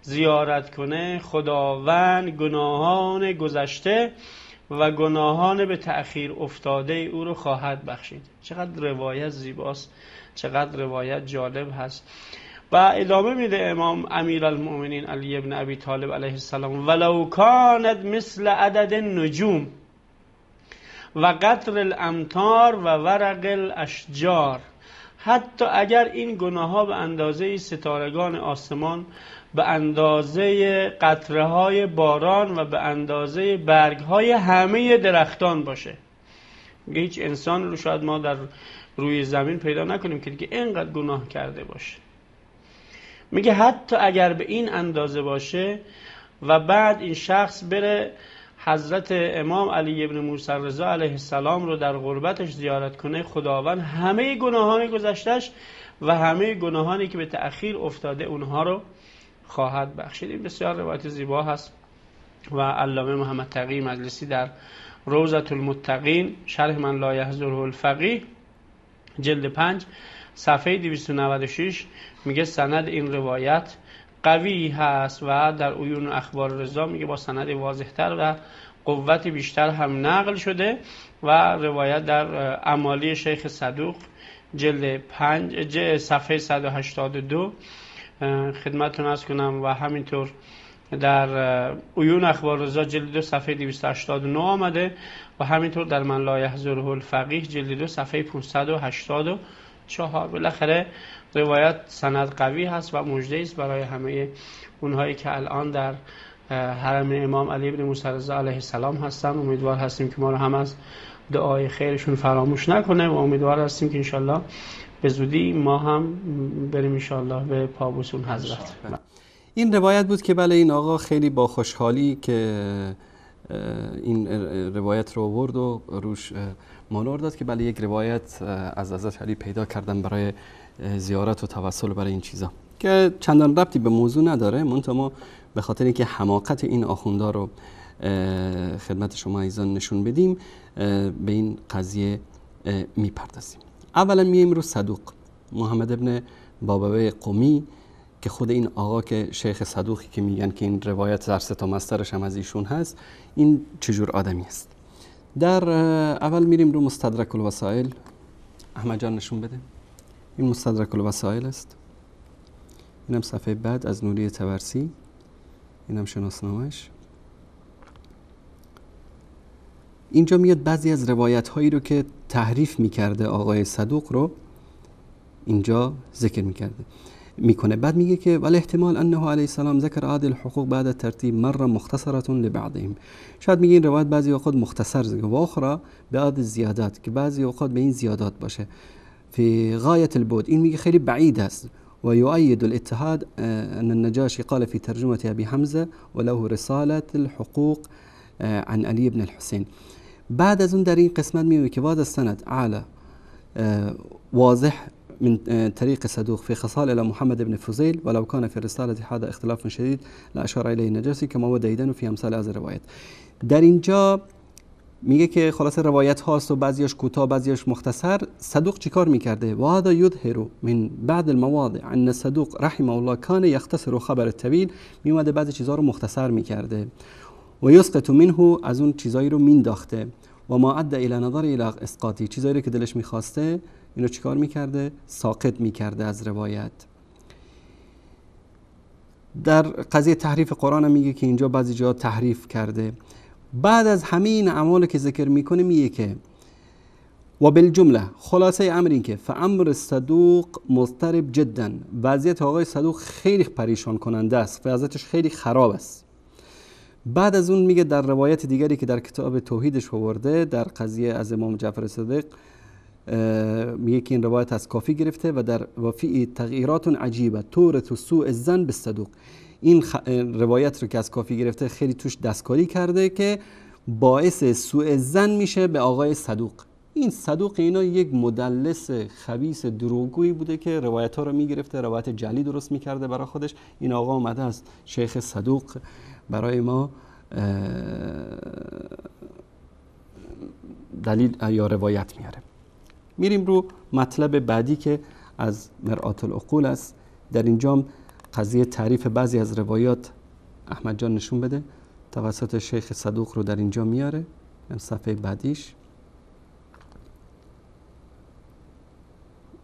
زیارت کنه، خداوند گناهان گذشته و گناهان به تأخیر افتاده او رو خواهد بخشید. چقدر روایت زیباست، چقدر روایت جالب هست. و ادامه میده امام امیرالمؤمنین علی ابن ابی طالب علیه السلام ولو کانت مثل عدد النجوم و قطر الامطار و ورق الاشجار، حتی اگر این گناه ها به اندازه ستارگان آسمان، به اندازه قطره های باران و به اندازه برگ های همه درختان باشه. هیچ انسان رو شاید ما در روی زمین پیدا نکنیم که اینقدر گناه کرده باشه. میگه حتی اگر به این اندازه باشه و بعد این شخص بره حضرت امام علی ابن موسی رضا علیه السلام رو در غربتش زیارت کنه، خداوند همه گناهان گذشتهش و همه گناهانی که به تأخیر افتاده اونها رو خواهد بخشید. این بسیار روایت زیبا هست و علامه محمد تقی مجلسی در روضة المتقین شرح من لا یحضره الفقیه جلد 5 صفحه 296 میگه سند این روایت قوی هست و در عیون اخبار رضا میگه با سند واضحتر و قوت بیشتر هم نقل شده و روایت در اعمالی شیخ صدوق جلد 5 صفحه 182 خدمتتون عرض کنم و همینطور در عیون اخبار رضا جلد 2 صفحه 289 آمده و همینطور در من لا یحضره الفقیه جلد 2 صفحه 584. بالاخره روایت سند قوی هست و مژده است برای همه اونهایی که الان در حرم امام علی بن موسی رضا علیه السلام هستن. امیدوار هستیم که ما رو هم از دعای خیرشون فراموش نکنه و امیدوار هستیم که انشالله به زودی ما هم بریم انشالله به پابوسون حضرت. این روایت بود که بله این آقا خیلی با خوشحالی که این روایت رو آورد و روش مانور داد که بله یک روایت از حضرت علی پیدا کردن برای زیارت و توسل برای این چیزا که چندان ربطی به موضوع نداره، منتها ما به خاطر اینکه حماقت این آخوندا رو خدمت شما عزیزان نشون بدیم به این قضیه میپردازیم. اولا میایم رو صدوق محمد ابن بابوی قمی که خود این آقا که شیخ صدوقی که میگن که این روایت در 3 تا مصدرش هم از ایشون هست، این چجور آدمی است. در اول میریم رو مستدرک الوسائل. احمد جان نشون بده. این مستدرک الوسائل است. اینم صفحه بعد از نوری طبرسی، اینم شناسنامه‌اش. اینجا میاد بعضی از روایت هایی رو که تحریف میکرده آقای صدوق رو اینجا ذکر میکنه. بعد میگه که ولی احتمال انه علیه السلام ذکر عادل حقوق بعد ترتیب مره مختصره لبعضهم. شاید میگه این روایت بعضی اوقات مختصر ذکر و اخرى بعد زیادات که بعضی اوقات به این زیادات باشه فی غایت البعد. این میگه خیلی بعید است و یؤید الاتحاد ان النجاشی قال في ترجمه ابي حمزه وله رساله الحقوق عن علی بن الحسین. بعد از اون در این قسمت میگه که واد السند اعلى واضح من طريق صدوق في خصال الى محمد بن فضيل ولو كان في الرساله هذا اختلاف شديد لا اشار اليه النجاشي كما هو ديدن في امثال از روایت. در اینجا میگه که خلاصه روایت هاست و بعضیاش کوتاه بعضیاش مختصر. صدوق چیکار میکرده؟ و هذا يظهر من بعد المواضع ان صدوق رحمه الله كان يختصر خبر الطويل. میومده بعضی چیزا رو مختصر میکرده و یسقط منه، از اون چیزایی رو مینداخته و ما ادى الى نظر الى اسقاطی، چیزایی رو که دلش میخواسته اینو چیکار میکرده؟ ساقط میکرده از روایت. در قضیه تحریف قرآن هم میگه که اینجا بعضی جا تحریف کرده. بعد از همه این اعمال که ذکر میکنه میگه که و بالجمله خلاصه امر این که فامر صدوق مضطرب جدا، وضعیت آقای صدوق خیلی پریشان کننده است، وضعیتش خیلی خراب است. بعد از اون میگه در روایت دیگری که در کتاب توحیدش آورده در قضیه از امام جعفر صادق میگه که این روایت از کافی گرفته و در وفی تغییرات عجیبه تورث سوء الظن بالصدوق. این روایت رو که از کافی گرفته خیلی توش دستکاری کرده که باعث سوء ظن میشه به آقای صدوق. این صدوق اینا یک مدلس خبیث دروغگویی بوده که روایت ها رو میگرفته، روایت جعلی درست میکرده برای خودش. این آقا اومده از شیخ صدوق برای ما دلیل یا روایت میاره. میریم رو مطلب بعدی که از مرآت العقول است. در اینجا قضیه تعریف بعضی از روایات احمد جان نشون بده توسط شیخ صدوق رو در اینجا میاره. صفحه بعدیش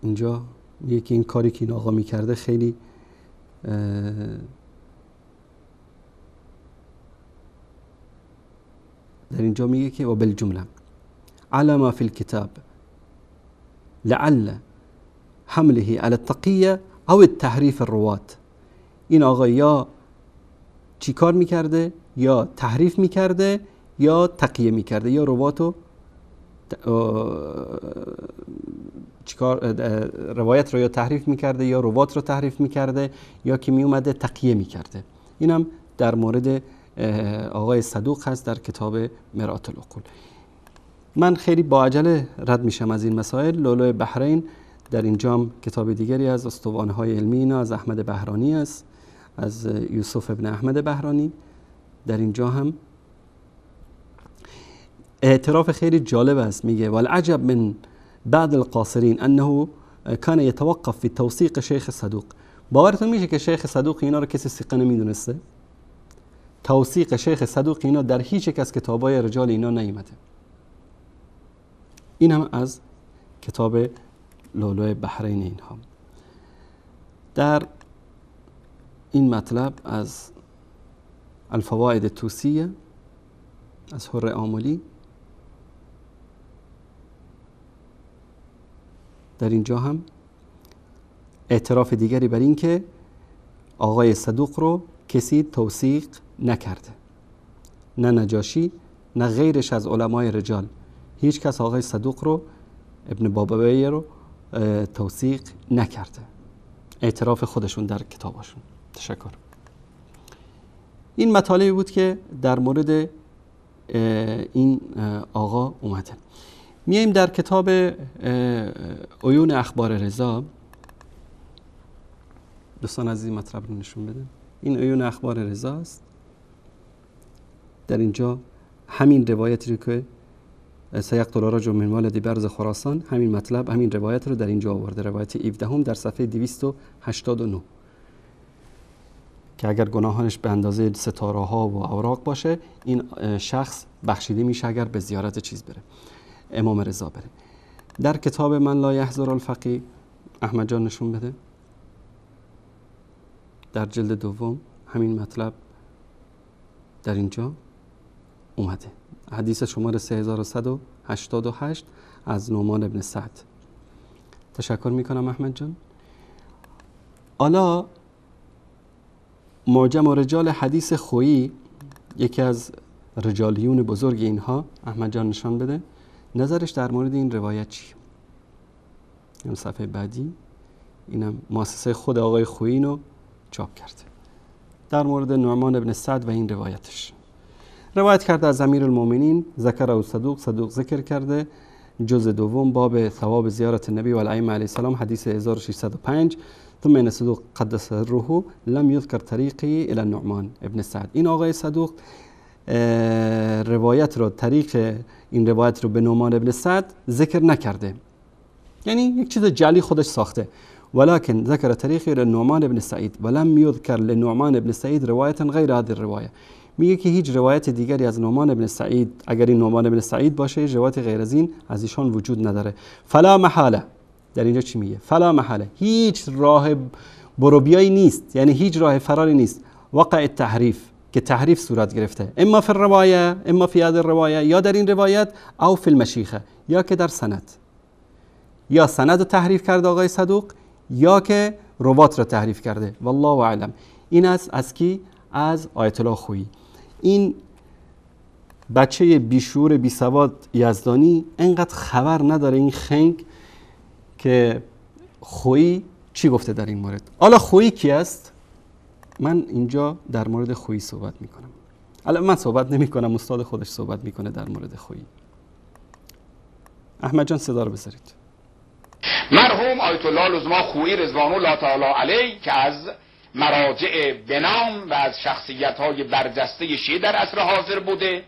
اینجا میگه که این کاری که این آقا میکرده خیلی در اینجا میگه که و بالجمله على ما في الكتاب لعل حمله على التقیه او التحریف الروات. این آقا یا چی کار میکرده؟ یا تحریف میکرده یا تقیه میکرده، یا رواتو روایت رو یا تحریف میکرده یا روات رو تحریف میکرده یا که میومده تقیه میکرده. اینم در مورد آقای صدوق هست در کتاب مرآت العقول. من خیلی با عجله رد میشم از این مسائل. لؤلؤ بحرین در اینجام کتاب دیگری از اسطوانه‌های علمی اینا از احمد بهرانی است، از یوسف ابن احمد بهرانی. در اینجا هم اعتراف خیلی جالب است. میگه والعجب من بعد القاصرین انه کان یتوقف فی توثیق شیخ صدوق. باورتون میشه که شیخ صدوق اینا رو کسی ثقه نمیدونسته؟ توثیق شیخ صدوق اینا در هیچ یک از کتابای رجال اینا نیامده. این هم از کتاب لؤلؤ بحرین اینها. در این مطلب از الفوائد توسیه از حر آملی در اینجا هم اعتراف دیگری بر این که آقای صدوق رو کسی توثیق نکرده، نه نجاشی نه غیرش از علمای رجال. هیچ کس آقای صدوق رو، ابن بابویه رو توثیق نکرده. اعتراف خودشون در کتابشون. تشکر. این مطالبی بود که در مورد این آقا اومده. میایم در کتاب عیون اخبار رضا. دوستان عزیز مطلب رو نشون بده. این عیون اخبار رضا است. در اینجا همین روایتی رو که سیقتل رجل من والد برز خراسان، همین مطلب، همین روایت رو در اینجا آورده. روایت 17 در صفحه 289 که اگر گناهانش به اندازه ستاره ها و اوراق باشه این شخص بخشیده میشه اگر به زیارت چیز بره، امام رضا بره. در کتاب من لا یحضر الفقیه احمد جان نشون بده. در جلد دوم همین مطلب در اینجا اومده. حدیث شماره 3188 از نعمان ابن سعد. تشکر میکنم احمد جان. حالا معجم رجال حدیث خویی، یکی از رجالیون بزرگ اینها، احمد جان نشان بده نظرش در مورد این روایت چی؟ این صفحه بعدی اینم مؤسسه خود آقای خویی اینو چاپ کرده در مورد نعمان ابن سعد و این روایتش. روایت کرده از امیرالمومنین ذکر او صدوق ذکر کرده جزء دوم باب ثواب زیارت نبی و الائمه علیه السلام حدیث 1605 ثم ان صدوق قدس روحه لم یذکر طریقی الی نعمان ابن سعد. این آقای صدوق روایت رو، طریق این روایت رو به نعمان ابن سعد ذکر نکرده، یعنی یک چیز جعلی خودش ساخته. ولكن ذکر طریقی لنعمان ابن سعید ولم یذکر لنعمان ابن سعید روایتا غیر هذه الروایه. میگه که هیچ روایت دیگری از نعمان ابن سعید، اگر این نعمان ابن سعید باشه، روایت غیر از این از ایشان وجود نداره. فلا محاله، در اینجا چی میگه؟ فلا محاله، هیچ راه بروبیایی نیست، یعنی هیچ راه فراری نیست. وقع التحریف، که تحریف صورت گرفته، اما فی الروایه، اما فی هذه الروایه، یا در این روایت، او فی المشیخه، یا که در سند، یا سند تحریف کرده آقای صدوق یا که روات را تحریف کرده. والله اعلم. این است از کی؟ از آیت الله خویی. این بچه بیشعور بیسواد یزدانی انقدر خبر نداره این خنگ که خویی چی گفته در این مورد. حالا خویی کی است؟ من اینجا در مورد خویی صحبت میکنم. الان من صحبت نمی کنم، استاد خودش صحبت میکنه در مورد خویی. احمد جان صدا رو بذارید. مرحوم آیت الله العظما خویی رضوان الله تعالی علیه که از مراجع بنام و از شخصیت‌های برجسته شیعه در عصر حاضر بوده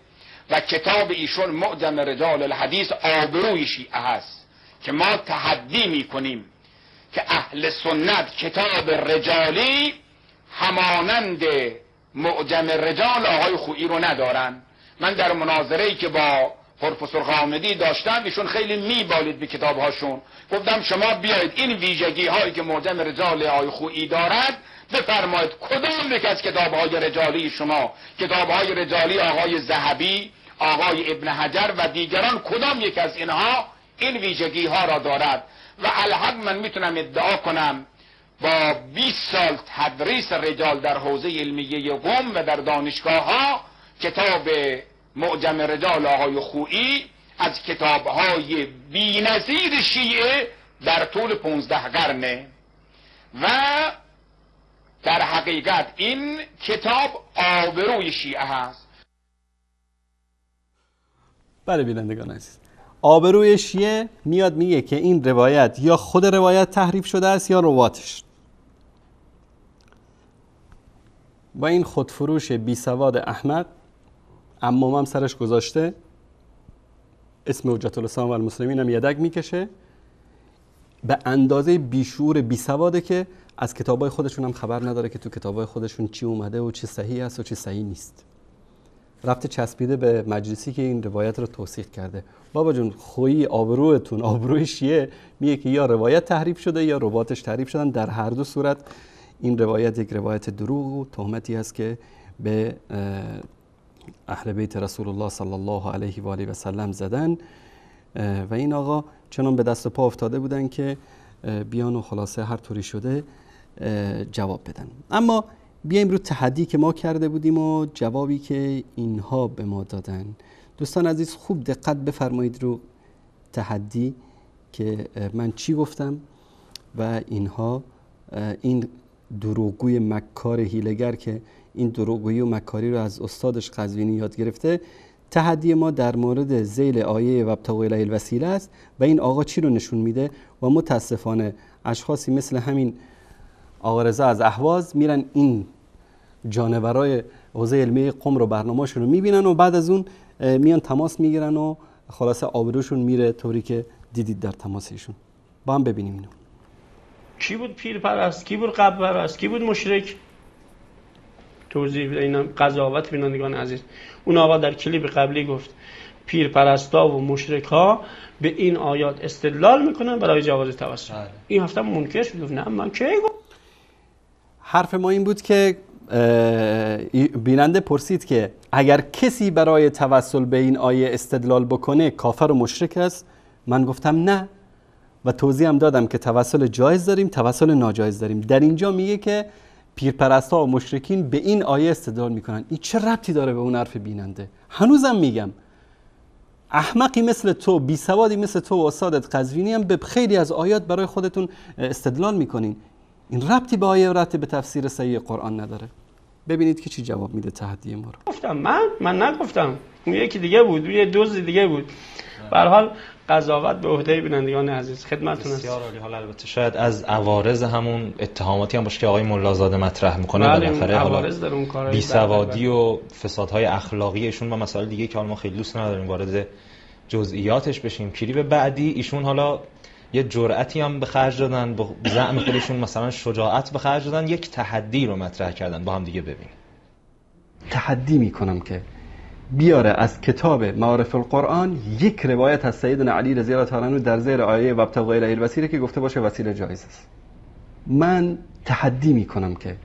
و کتاب ایشون معجم رجال الحدیث آبروی شیعه هست که ما تحدی میکنیم که اهل سنت کتاب رجالی همانند معجم رجال آقای خویی رو ندارن. من در مناظره‌ای که با پروفسور غامدی داشتم، ایشون خیلی میبالید به کتابهاشون، گفتم شما بیایید این ویژگی هایی که معجم رجال آقای خویی دارد بفرمایید کدام یک از کتابهای رجالی شما، کتابهای رجالی آقای ذهبی، آقای ابن حجر و دیگران، کدام یک از اینها این ویژگی ها را دارد؟ و الحق من میتونم ادعا کنم با 20 سال تدریس رجال در حوزه علمیه قم و در دانشگاه ها، کتاب معجم رجال آقای خویی از کتابهای بی‌نظیر شیعه در طول 15 قرنه و در حقیقت این کتاب آبروی شیعه هست. بله بینندگان عزیز، آبروی شیعه میاد میگه که این روایت یا خود روایت تحریف شده است یا رواتش. و این خودفروش بی سواد احمق، عمومم سرش گذاشته، اسم حجت الاسلام و المسلمین هم یدک میکشه، به اندازه بیشعور بیسواده که از کتابای خودشون هم خبر نداره که تو کتابای خودشون چی اومده و چی صحیح است و چی صحیح نیست. رفته چسبیده به مجلسی که این روایت رو توثیق کرده. بابا جون خویی آبروتون آبروی شیعه میگه که یا روایت تحریف شده یا رواتش تحریف شدن. در هر دو صورت این روایت یک روایت دروغ و تهمتی است که به اهل بیت رسول الله صلی الله علیه و آله و سلم زدن و این آقا چنان به دست و پا افتاده بودن که بیان و خلاصه هر طوری شده جواب بدن. اما بیایم رو تحدی که ما کرده بودیم و جوابی که اینها به ما دادن. دوستان عزیز خوب دقت بفرمایید رو تحدی که من چی گفتم و اینها این دروغگوی مکار هیلگر که این دروغگویی و مکاری رو از استادش قزوینی یاد گرفته. تحدی ما در مورد ذیل آیه وابتغوا الیه الوسیله است و این آقا چی رو نشون میده و متاسفانه اشخاصی مثل همین آقا رضا از اهواز میرن این جانورای حوزه علمی قم رو برنامه‌شون رو میبینن و بعد از اون میان تماس میگیرن و خلاصه آبروشون میره طوری که دیدید در تماسشون. با هم ببینیم اینو. کی بود پیر پرست، کی بود قبر پرست، کی بود مشرک؟ توضیح بده اینا قضاوت بینندگان عزیز. اون آقا در کلیپ قبلی گفت پیر پرستا و مشرکا به این آیات استدلال میکنن برای جواز توسل. این هفته منکر شد گفت نه من کی گفت. حرف ما این بود که بیننده پرسید که اگر کسی برای توسل به این آیه استدلال بکنه کافر و مشرک است. من گفتم نه و توضیح هم دادم که توسل جایز داریم، توسل ناجایز داریم. در اینجا میگه که پیرپرستا و مشرکین به این آیه استدلال میکنن. این چه ربطی داره به اون حرف بیننده؟ هنوزم میگم احمقی مثل تو، بی سوادی مثل تو و استادت قزوینی هم به خیلی از آیات برای خودتون استدلال میکنین. این ربطی به آیه و ربطی به تفسیر صحیح قرآن نداره. ببینید که چی جواب میده تحدی ما رو. گفتم من نگفتم، اون یکی دیگه بود، اون یه دوز دیگه بود. به هر حال قضاوت به عهده بینندگان عزیز خدمتتون است. بسیار عالی. حالا البته شاید از عوارض همون اتهاماتی هم باشه که آقای ملازاده مطرح میکنه. بالاخره حالا بیسوادی و فسادهای اخلاقی ایشون و مسائل دیگه که حالا ما خیلی دوست نداریم وارد جزئیاتش بشیم. کلیپ بعدی ایشون حالا یه جرأتی هم به خرج دادن، به زعم خودشون مثلا شجاعت به خرج دادن، یک تحدی رو مطرح کردن. با هم دیگه ببینیم. تحدی میکنم که بیاره از کتاب معارف القرآن یک روایت از سیدنا علی رضی الله تعالی عنه در زیر آیه وابتغوا الیه الوسیله که گفته باشه وسیله جایز است. من تحدی میکنم که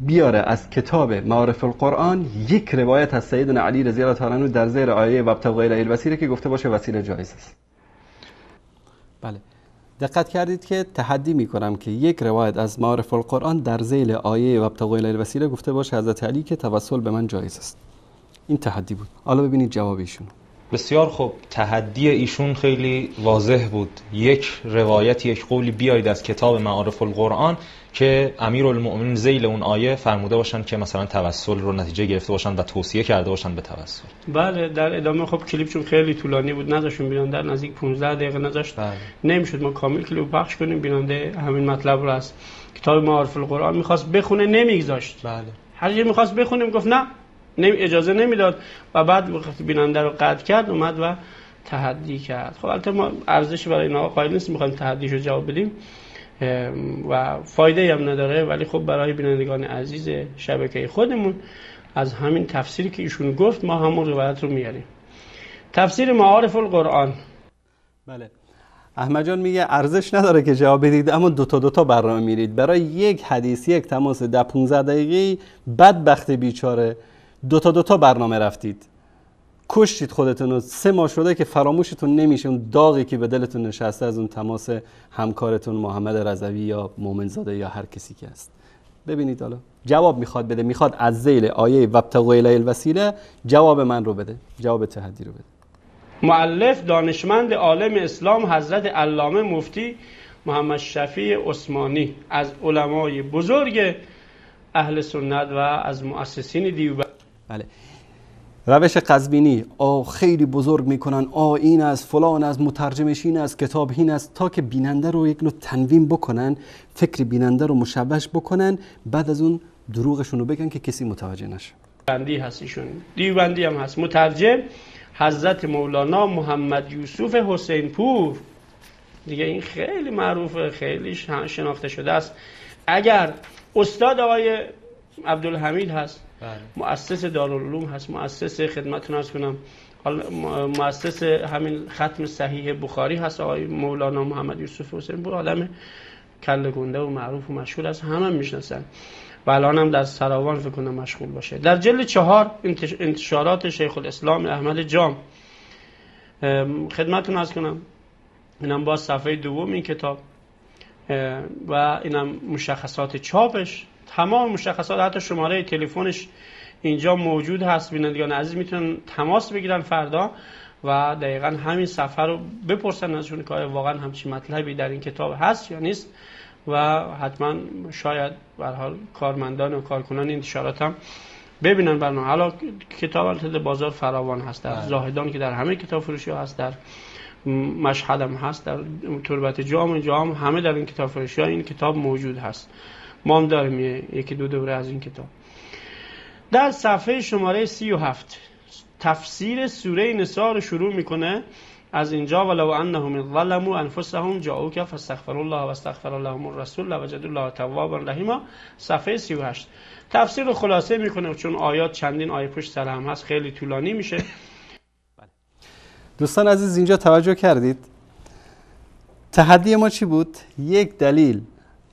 بیاره از کتاب معارف القرآن یک روایت از سیدنا علی رضی الله تعالی عنه در زیر آیه وابتغوا الیه الوسیله که گفته باشه وسیله جایز است. بله دقت کردید که تحدی میکنم که یک روایت از معارف القرآن در ذیل آیه وابتغوا الیه الوسیله گفته باشه حضرت علی که توسل به من جایز است. این تحدی بود. حالا ببینید جواب ایشون. بسیار خوب. تحدی ایشون خیلی واضح بود. یک روایت، یک قولی بیاید از کتاب معارف القرآن که امیرالمؤمنین ذیل اون آیه فرموده باشن که مثلا توسل رو نتیجه گرفته باشن و توصیه کرده باشن به توسل. بله در ادامه خب کلیپ چون خیلی طولانی بود نذاشتیم بیننده نزدیک 15 دقیقه نذاشت. نمیشد ما کامل کلیپ پخش کنیم. بیننده همین مطلب رو از کتاب معارف القرآن می‌خواست بخونه نمیگذاشت. بله. هر چی می‌خواست بخونه گفت نه اجازه نمیداد و بعد وقتی بیننده رو قطع کرد اومد و تحدی کرد. خب البته ما ارزشی برای اینا قائل نیستیم می‌خوایم تحدیشو جواب بدیم و فایده‌ای هم نداره، ولی خب برای بینندگان عزیز شبکه خودمون از همین تفسیری که ایشون گفت ما همون روایت رو میاریم. تفسیر معارف القرآن. بله احمد جان میگه ارزش نداره که جواب بدید اما دو تا برنامه میرید برای یک حدیث یک تماس 10-15 دقیقه‌ای. بدبخت بیچاره دو تا برنامه رفتید، کشتید خودتون. 3 ماه شده که فراموشتون نمیشه اون داغی که به دلتون نشسته از اون تماس همکارتون محمد رضوی یا مومنزاده یا هر کسی که هست. ببینید حالا جواب میخواد بده، میخواد از ذیل آیه وابتغوا الیه الوسیله جواب من رو بده، جواب تحدی رو بده. مؤلف دانشمند عالم اسلام حضرت علامه مفتی محمد شفیع عثمانی از علمای بزرگ اهل سنت و از مؤسسین دیوبند. بله روش قزوینی خیلی بزرگ میکنن، این از فلان از مترجمش این از کتاب این است، تا که بیننده رو یک نوع تنوین بکنن، فکر بیننده رو مشوش بکنن، بعد از اون دروغشون رو بگن که کسی متوجه نشه. بندی هست ایشون، دیوبندی هم هست. مترجم حضرت مولانا محمد یوسف حسین پور، دیگه این خیلی معروفه، خیلی شناخته شده است. اگر استاد آقای عبدالحمید هست، مؤسس دارالعلوم هست، مؤسس خدمتتون عرض کنم مؤسس همین ختم صحیح بخاری هست آقای مولانا محمد یوسف حسین پور، آدم کله گنده و معروف و مشهور است، همه میشناسن و الان هم در سراوان فکر کنم مشغول باشه. در جلد 4 انتشارات شیخ الاسلام احمد جام خدمتتون عرض کنم، اینم با صفحه 2 این کتاب و اینم مشخصات چاپش، تمام مشخصات، حتی شماره تلفنش اینجا موجود هست. بینندگان عزیز میتونن تماس بگیرن فردا و دقیقاً همین صفحه رو بپرسن ازشون که واقعا همچین مطلبی در این کتاب هست یا نیست و حتما شاید به هر حال کارمندان و کارکنان انتشارات هم ببینن برنامه. حالا کتاب البته بازار فراوان هست، در زاهدان که در همه کتاب فروشی ها هست، در مشهد هم هست، در تربت جام همه در این کتاب فروشی ها این کتاب موجود هست. ما هم داریم یکی دو دوره از این کتاب. در صفحه شماره 37 تفسیر سوره نساء رو شروع میکنه از اینجا، ولو انهم ظلموا انفسهم جاءوک فاستغفروا الله واستغفر لهم الرسول لوجدوا الله توابا رحیما. صفحه 38 تفسیر رو خلاصه میکنه چون آیات چندین آیه پشت سر هم هست، خیلی طولانی میشه. دوستان عزیز اینجا توجه کردید تحدی ما چی بود؟ یک دلیل،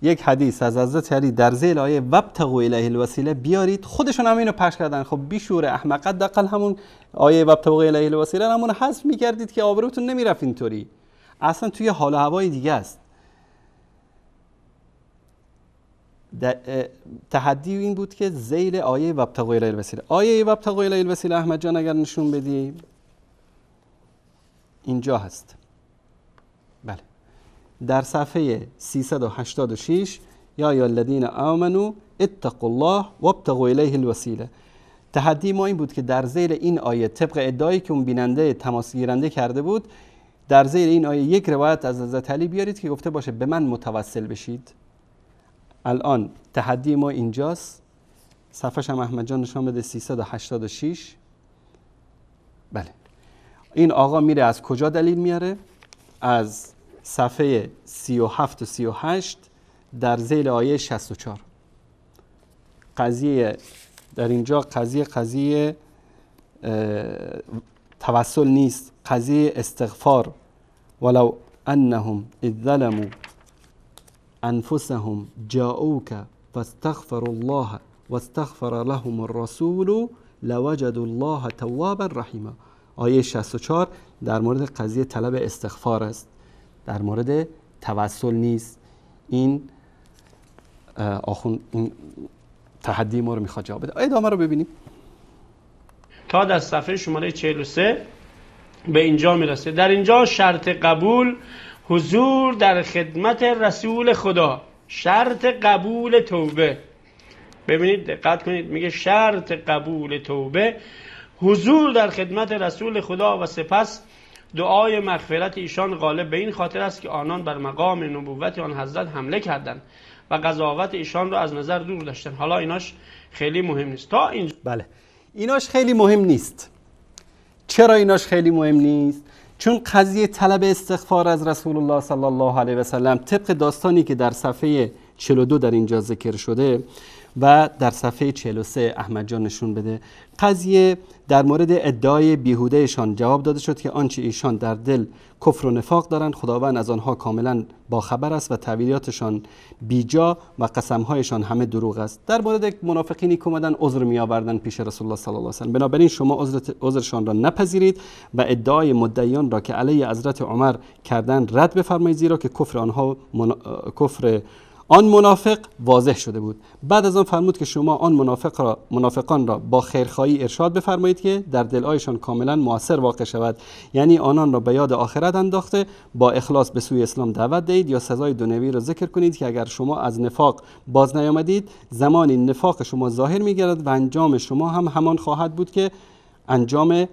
یک حدیث از حضرت علی در ذیل آیه وابتغوا الیه الوسیله بیارید، خودشون هم اینو پخش کردن. خب بیشور احمق، حداقل همون آیه وابتغوا الیه الوسیله همون حذف می‌کردید که آبروتون نمیرفت اینطوری. اصلا توی حال و هوای دیگه است. تحدی این بود که ذیل آیه وابتغوا الیه الوسیله، آیه وابتغوا الیه الوسیله احمد جان اگر نشون بدی اینجا هست. بله در صفحه 386 یا ایها الذین آمنوا اتقوا الله وابتغوا الیه الوسیله. تحدی ما این بود که در ذیل این آیه طبق ادعایی که اون بیننده تماس گیرنده کرده بود، در ذیل این آیه یک روایت از حضرت علی بیارید که گفته باشه به من متوسل بشید. الان تحدی ما اینجاست، صفحه هم احمد جان نشان بده 386. بله این آقا میره از کجا دلیل میاره؟ از صفحه 37 و 38 در ذیل آیه 64. قضیه در اینجا قضیه توسل نیست، قضیه استغفار. ولو انهم اذ ظلموا انفسهم جاءوك فاستغفروا الله واستغفر لهم الرسول لوجدوا الله توابا رحیما. آیه 64 در مورد قضیه طلب استغفار است، در مورد توسل نیست. این این تحدی ما رو میخواد جواب بده. ادامه رو ببینیم تا در صفحه شماره 43 به اینجا میرسه. در اینجا شرط قبول حضور در خدمت رسول خدا، شرط قبول توبه. ببینید دقت کنید، میگه شرط قبول توبه حضور در خدمت رسول خدا و سپس دعای مغفرت ایشان غالب به این خاطر است که آنان بر مقام نبوت آن حضرت حمله کردند و قضاوت ایشان را از نظر دور داشتن. حالا ایناش خیلی مهم نیست تا اینجا. بله ایناش خیلی مهم نیست. چرا ایناش خیلی مهم نیست؟ چون قضیه طلب استغفار از رسول الله صلی الله علیه و سلم طبق داستانی که در صفحه 42 در اینجا ذکر شده و در صفحه 43 احمد جان نشون بده، قضیه در مورد ادعای بیهودهشان جواب داده شد که آنچه ایشان در دل کفر و نفاق دارند خداوند از آنها کاملا باخبر است و تعبیراتشان بیجا و قسمهایشان همه دروغ است. در مورد منافقینی که اومدن عذر می آوردن پیش رسول الله صلی الله علیه و سلم، بنابراین شما عذرشان را نپذیرید و ادعای مدعیان را که علیه حضرت عمر کردن رد بفرمایید، زیرا که کفر آن منافق واضح شده بود. بعد از آن فرمود که شما آن منافقان را با خیرخواهی ارشاد بفرمایید که در دل‌هایشان کاملا مؤثر واقع شود، یعنی آنان را به یاد آخرت انداخته با اخلاص به سوی اسلام دعوت دهید یا سزای دنیوی را ذکر کنید که اگر شما از نفاق باز نیامدید زمانی نفاق شما ظاهر می‌گردد و انجام شما هم همان خواهد بود که انجام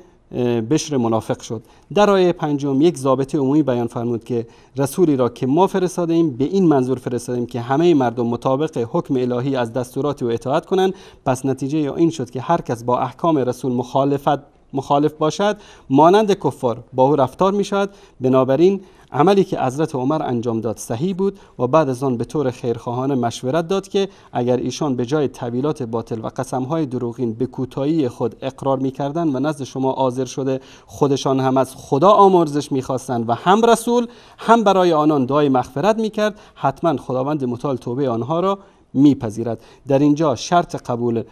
بشر منافق شد. در آیه 5 یک ضابطه عمومی بیان فرمود که رسولی را که ما فرستاده ایم به این منظور فرستاده ایم که همه مردم مطابق حکم الهی از دستورات او اطاعت کنند. پس نتیجه این شد که هر کس با احکام رسول مخالفت مخالف باشد مانند کفار با او رفتار می شود. بنابراین عملی که حضرت عمر انجام داد صحیح بود و بعد از آن به طور خیرخواهانه مشورت داد که اگر ایشان به جای طویلات باطل و قسمهای دروغین به کوتاهی خود اقرار می‌کردند و نزد شما حاضر شده خودشان هم از خدا آمرزش می‌خواستند و هم رسول هم برای آنان دعای مغفرت می‌کرد، حتما خداوند متعال توبه آنها را می‌پذیرد. در اینجا شرط قبول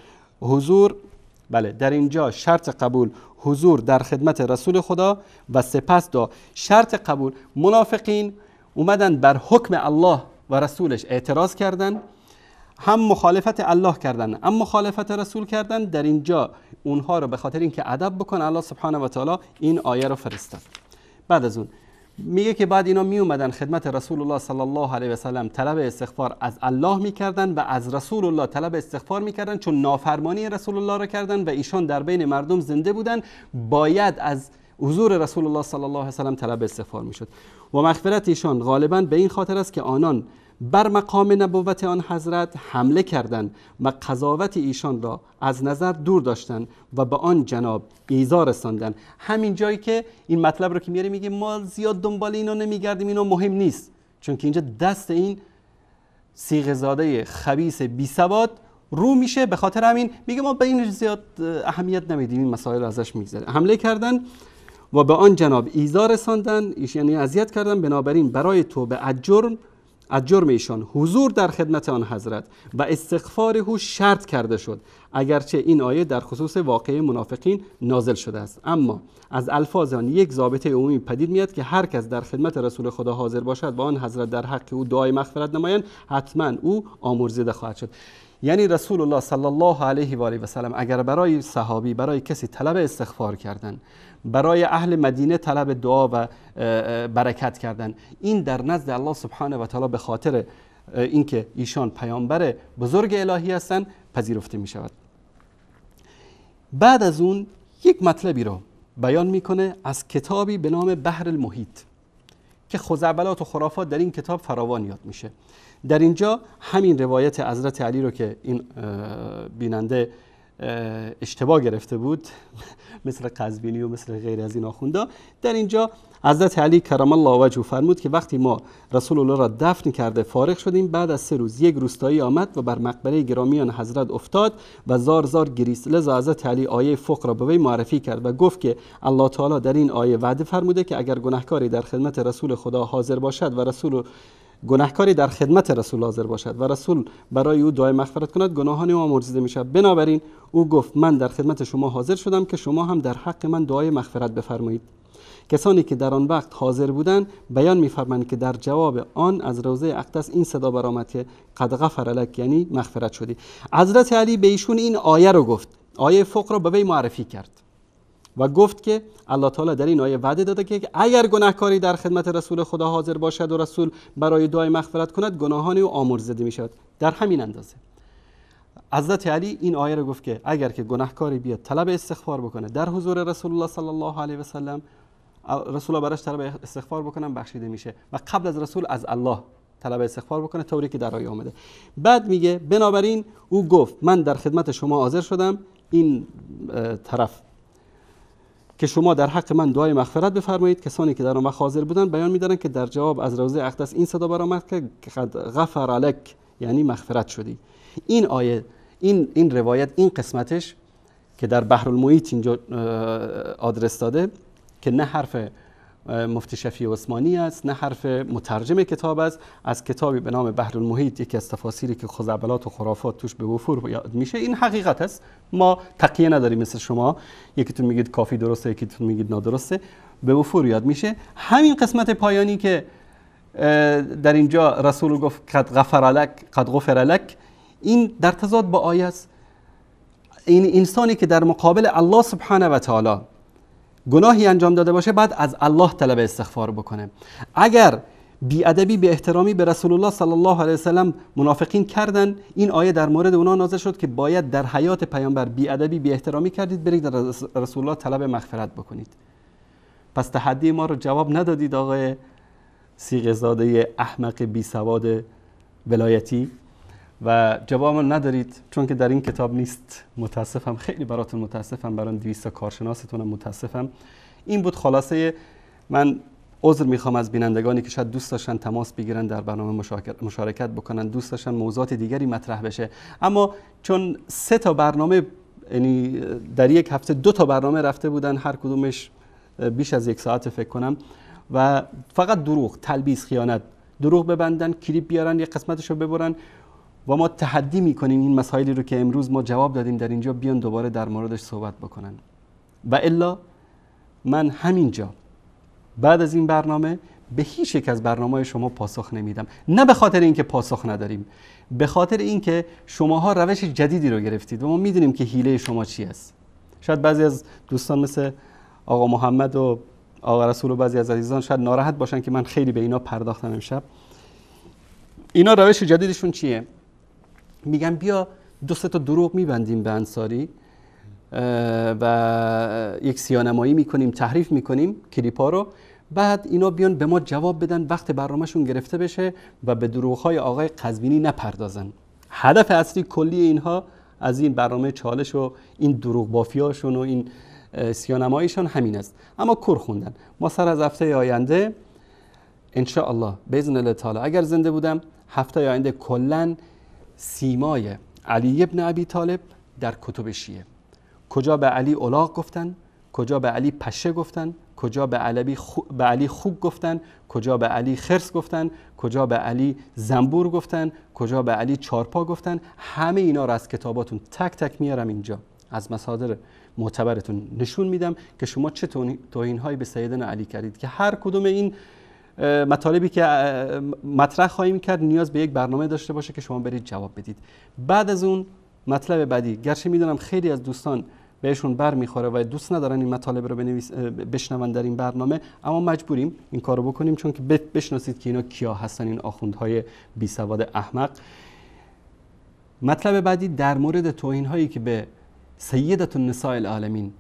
حضور در خدمت رسول خدا و سپس شرط قبول. منافقین اومدن بر حکم الله و رسولش اعتراض کردن، هم مخالفت الله کردن هم مخالفت رسول کردن. در اینجا اونها رو به خاطر اینکه ادب بکنه الله سبحانه و تعالی این آیه رو فرستاد. بعد از اون میگه که بعد اینا می اومدن خدمت رسول الله صلی الله علیه و سلم طلب استغفار از الله میکردن و از رسول الله طلب استغفار میکردن، چون نافرمانی رسول الله را کردن و ایشان در بین مردم زنده بودن، باید از حضور رسول الله صلی الله علیه و سلم طلب استغفار میشد. و مغفرت ایشان غالبا به این خاطر است که آنان بر مقام نبوت آن حضرت حمله کردند و قضاوت ایشان را از نظر دور داشتند و به آن جناب ایذا رساندند. همین جایی که این مطلب رو که میاره میگه ما زیاد دنبال اینا نمیگردیم، اینا مهم نیست، چون که اینجا دست این صیغه زاده خبیث بی سواد رو میشه. به خاطر همین میگه ما به این زیاد اهمیت نمیدیم، این مسائل رو ازش میگذره. حمله کردن و به آن جناب ایذا رساندن، یعنی اذیت کردن. بنابراین برای توبه از جرم ایشان حضور در خدمت آن حضرت و استغفار او شرط کرده شد، اگرچه این آیه در خصوص واقعه منافقین نازل شده است. اما از الفاظ آن یک ضابطه عمومی پدید میاد که هر کس در خدمت رسول خدا حاضر باشد و آن حضرت در حق او دعای مغفرت نمایند، حتما او آمرزیده خواهد شد. یعنی رسول الله صلی الله علیه و آله و سلم اگر برای صحابی، برای کسی طلب استغفار کردن، برای اهل مدینه طلب دعا و برکت کردن، این در نزد الله سبحانه و تعالی به خاطر اینکه ایشان پیامبر بزرگ الهی هستند پذیرفته می شود. بعد از اون یک مطلبی رو بیان میکنه از کتابی به نام بحر المحیط که خزعبلات و خرافات در این کتاب فراوان یاد میشه. در اینجا همین روایت حضرت علی رو که این بیننده اشتباه گرفته بود مثل قزوینی و مثل غیر از این آخوندا، در اینجا حضرت علی کرم الله وجهه فرمود که وقتی ما رسول الله را دفن کرده فارغ شدیم، بعد از 3 روز یک روستایی آمد و بر مقبره گرامیان حضرت افتاد و زار زار گریست. لذا حضرت علی آیه فقر را به وی معرفی کرد و گفت که الله تعالی در این آیه وعده فرموده که اگر گناهکاری در خدمت رسول خدا حاضر باشد و رسول برای او دعای مغفرت کند، گناهان او آمرزیده می شود. بنابراین او گفت من در خدمت شما حاضر شدم که شما هم در حق من دعای مغفرت بفرمایید. کسانی که در آن وقت حاضر بودند بیان می‌فرمایند که در جواب آن از روضه اقدس این صدا برآمد که قد غفر لک، یعنی مغفرت شدی. حضرت علی به ایشون این آیه رو گفت، آیه فقر رو به وی معرفی کرد و گفت که الله تعالی در این آیه وعده داده که اگر گناهکاری در خدمت رسول خدا حاضر باشد و رسول برای دعای مغفرت کند، گناهان او آمرزیده می‌شود. در همین اندازه حضرت علی این آیه رو گفت که اگر که گناهکاری بیاد طلب استغفار بکنه در حضور رسول الله صلی الله علیه و سلم، رسول الله براش طلب استغفار بکنن بخشیده میشه و قبل از رسول از الله طلب استغفار بکنه، طوری که در آیه آمده. بعد میگه بنابراین او گفت من در خدمت شما حاضر شدم، این طرف که شما در حق من دعای مغفرت بفرمایید. کسانی که در آن وقت حاضر بودن بیان میدارن که در جواب از روضه اقدس این صدا برآمد که قد غفر لک، یعنی مغفرت شدی. این آیه، این روایت، این قسمتش که در بحر المحیط اینجا آدرس داده که نه حرف مفتی شفیع عثمانی است نه حرف مترجم کتاب است، از کتابی به نام بحر المحیط، یکی از تفاسیری که خزعبلات و خرافات توش به وفور یاد میشه. این حقیقت است، ما تقیه نداریم مثل شما، یکیتون میگید کافی درسته یکیتون میگید نادرسته، به وفور یاد میشه. همین قسمت پایانی که در اینجا رسول گفت قد غفر لک، این در تضاد با آیه است. این انسانی که در مقابل الله سبحانه و تعالی گناهی انجام داده باشه بعد از الله طلب استغفار بکنه. اگر بی‌ادبی به احترامی به رسول الله صلی الله علیه و سلم منافقین کردن، این آیه در مورد اونا نازل شد که باید در حیات پیامبر بی‌ادبی به احترامی کردید، برید در رسول الله طلب مغفرت بکنید. پس تحدی ما رو جواب ندادید آقای صیغه زاده احمق بی سواد ولایتی، و جواب ندارید چون که در این کتاب نیست. متاسفم، خیلی براتون متاسفم، برای 200 کارشناستونم متاسفم. این بود خلاصه. من عذر میخوام از بینندگانی که شاید دوست داشتن تماس بگیرن، در برنامه مشارکت بکنن، دوست داشتن موضوعات دیگری مطرح بشه، اما چون 3 تا برنامه، یعنی در یک هفته 2 تا برنامه رفته بودن، هر کدومش بیش از 1 ساعت فکر کنم، و فقط دروغ، تلبیس، خیانت، دروغ ببندن، کلیپ بیارن، یک قسمتشو ببرن و ما تحدی میکنیم این مسائلی رو که امروز ما جواب دادیم در اینجا بیان دوباره در موردش صحبت بکنن. و الا من همینجا بعد از این برنامه به هیچ یک از برنامه‌های شما پاسخ نمیدم، نه به خاطر اینکه پاسخ نداریم، به خاطر اینکه شماها روش جدیدی رو گرفتید و ما میدونیم که حیله شما چی است. شاید بعضی از دوستان مثل آقا محمد و آقا رسول و بعضی از عزیزان شاید ناراحت باشن که من خیلی به اینا پرداختم امشب. اینا روش جدیدشون چیه؟ میگن بیا 2-3 تا دروغ میبندیم به انصاری و یک سیانمایی میکنیم، تحریف میکنیم کلیپا رو، بعد اینا بیان به ما جواب بدن وقت برنامهشون گرفته بشه و به دروغهای آقای قزوینی نپردازن. هدف اصلی کلی اینها از این برنامه چالش و این دروغ بافیاشون و این سیانماییشون همین است. اما کور خوندن. ما سر از هفته آینده ان شاء الله باذن الله تعالی اگر زنده بودم، هفته آینده کلا سیمای علی ابن ابی طالب در کتب شیعه، کجا به علی الاغ گفتن، کجا به علی پشه گفتن، کجا به علی خوک گفتن، کجا به علی خرس گفتن، کجا به علی زنبور گفتن، کجا به علی چارپا گفتن، همه اینا رو از کتاباتون تک تک میارم اینجا، از مصادر معتبرتون نشون میدم که شما چه توهین‌هایی به سیدنا علی کردید که هر کدوم این مطالبی که مطرح خواهیم کرد نیاز به یک برنامه داشته باشه که شما برید جواب بدید. بعد از اون مطلب بعدی، گرچه میدونم خیلی از دوستان بهشون بر میخوره و دوست ندارن این مطالب رو بشنون در این برنامه، اما مجبوریم این کارو بکنیم چون که بشناسید که اینا کیا هستن، این آخوندهای بی سواد احمق. مطلب بعدی در مورد توهین هایی که به سیدة النساء العالمین،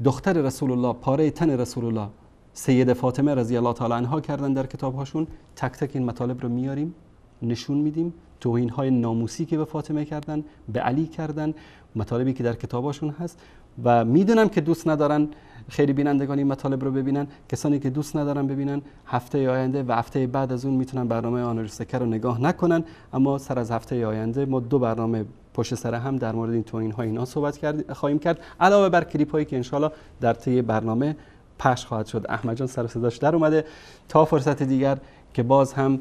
دختر رسول الله، پاره تن رسول الله، سیده فاطمه رضی الله تعالی عنها کردن در کتابهاشون، تک تک این مطالب رو میاریم نشون میدیم. توهین های ناموسی که به فاطمه کردن، به علی کردن، مطالبی که در کتاباشون هست و میدونم که دوست ندارن خیلی بینندگان این مطالب رو ببینن. کسانی که دوست ندارن ببینن هفته آینده و هفته بعد از اون میتونن برنامه آناریستکر رو نگاه نکنن، اما سر از هفته آینده ما 2 برنامه پشت سر هم در مورد این توهین ها اینا صحبت خواهیم کرد، علاوه بر کلیپ هایی که انشالله در طی برنامه پخش خواهد شد. احمد جان سر صداش در اومده. تا فرصت دیگر که باز هم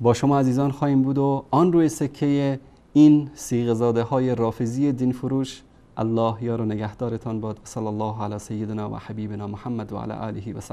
با شما عزیزان خواهیم بود و آن روی سکه این صیغه‌زاده های رافضی دین فروش. الله یار و نگهدارتان باد. صلی الله علی سیدنا و حبیبنا محمد و علی آله و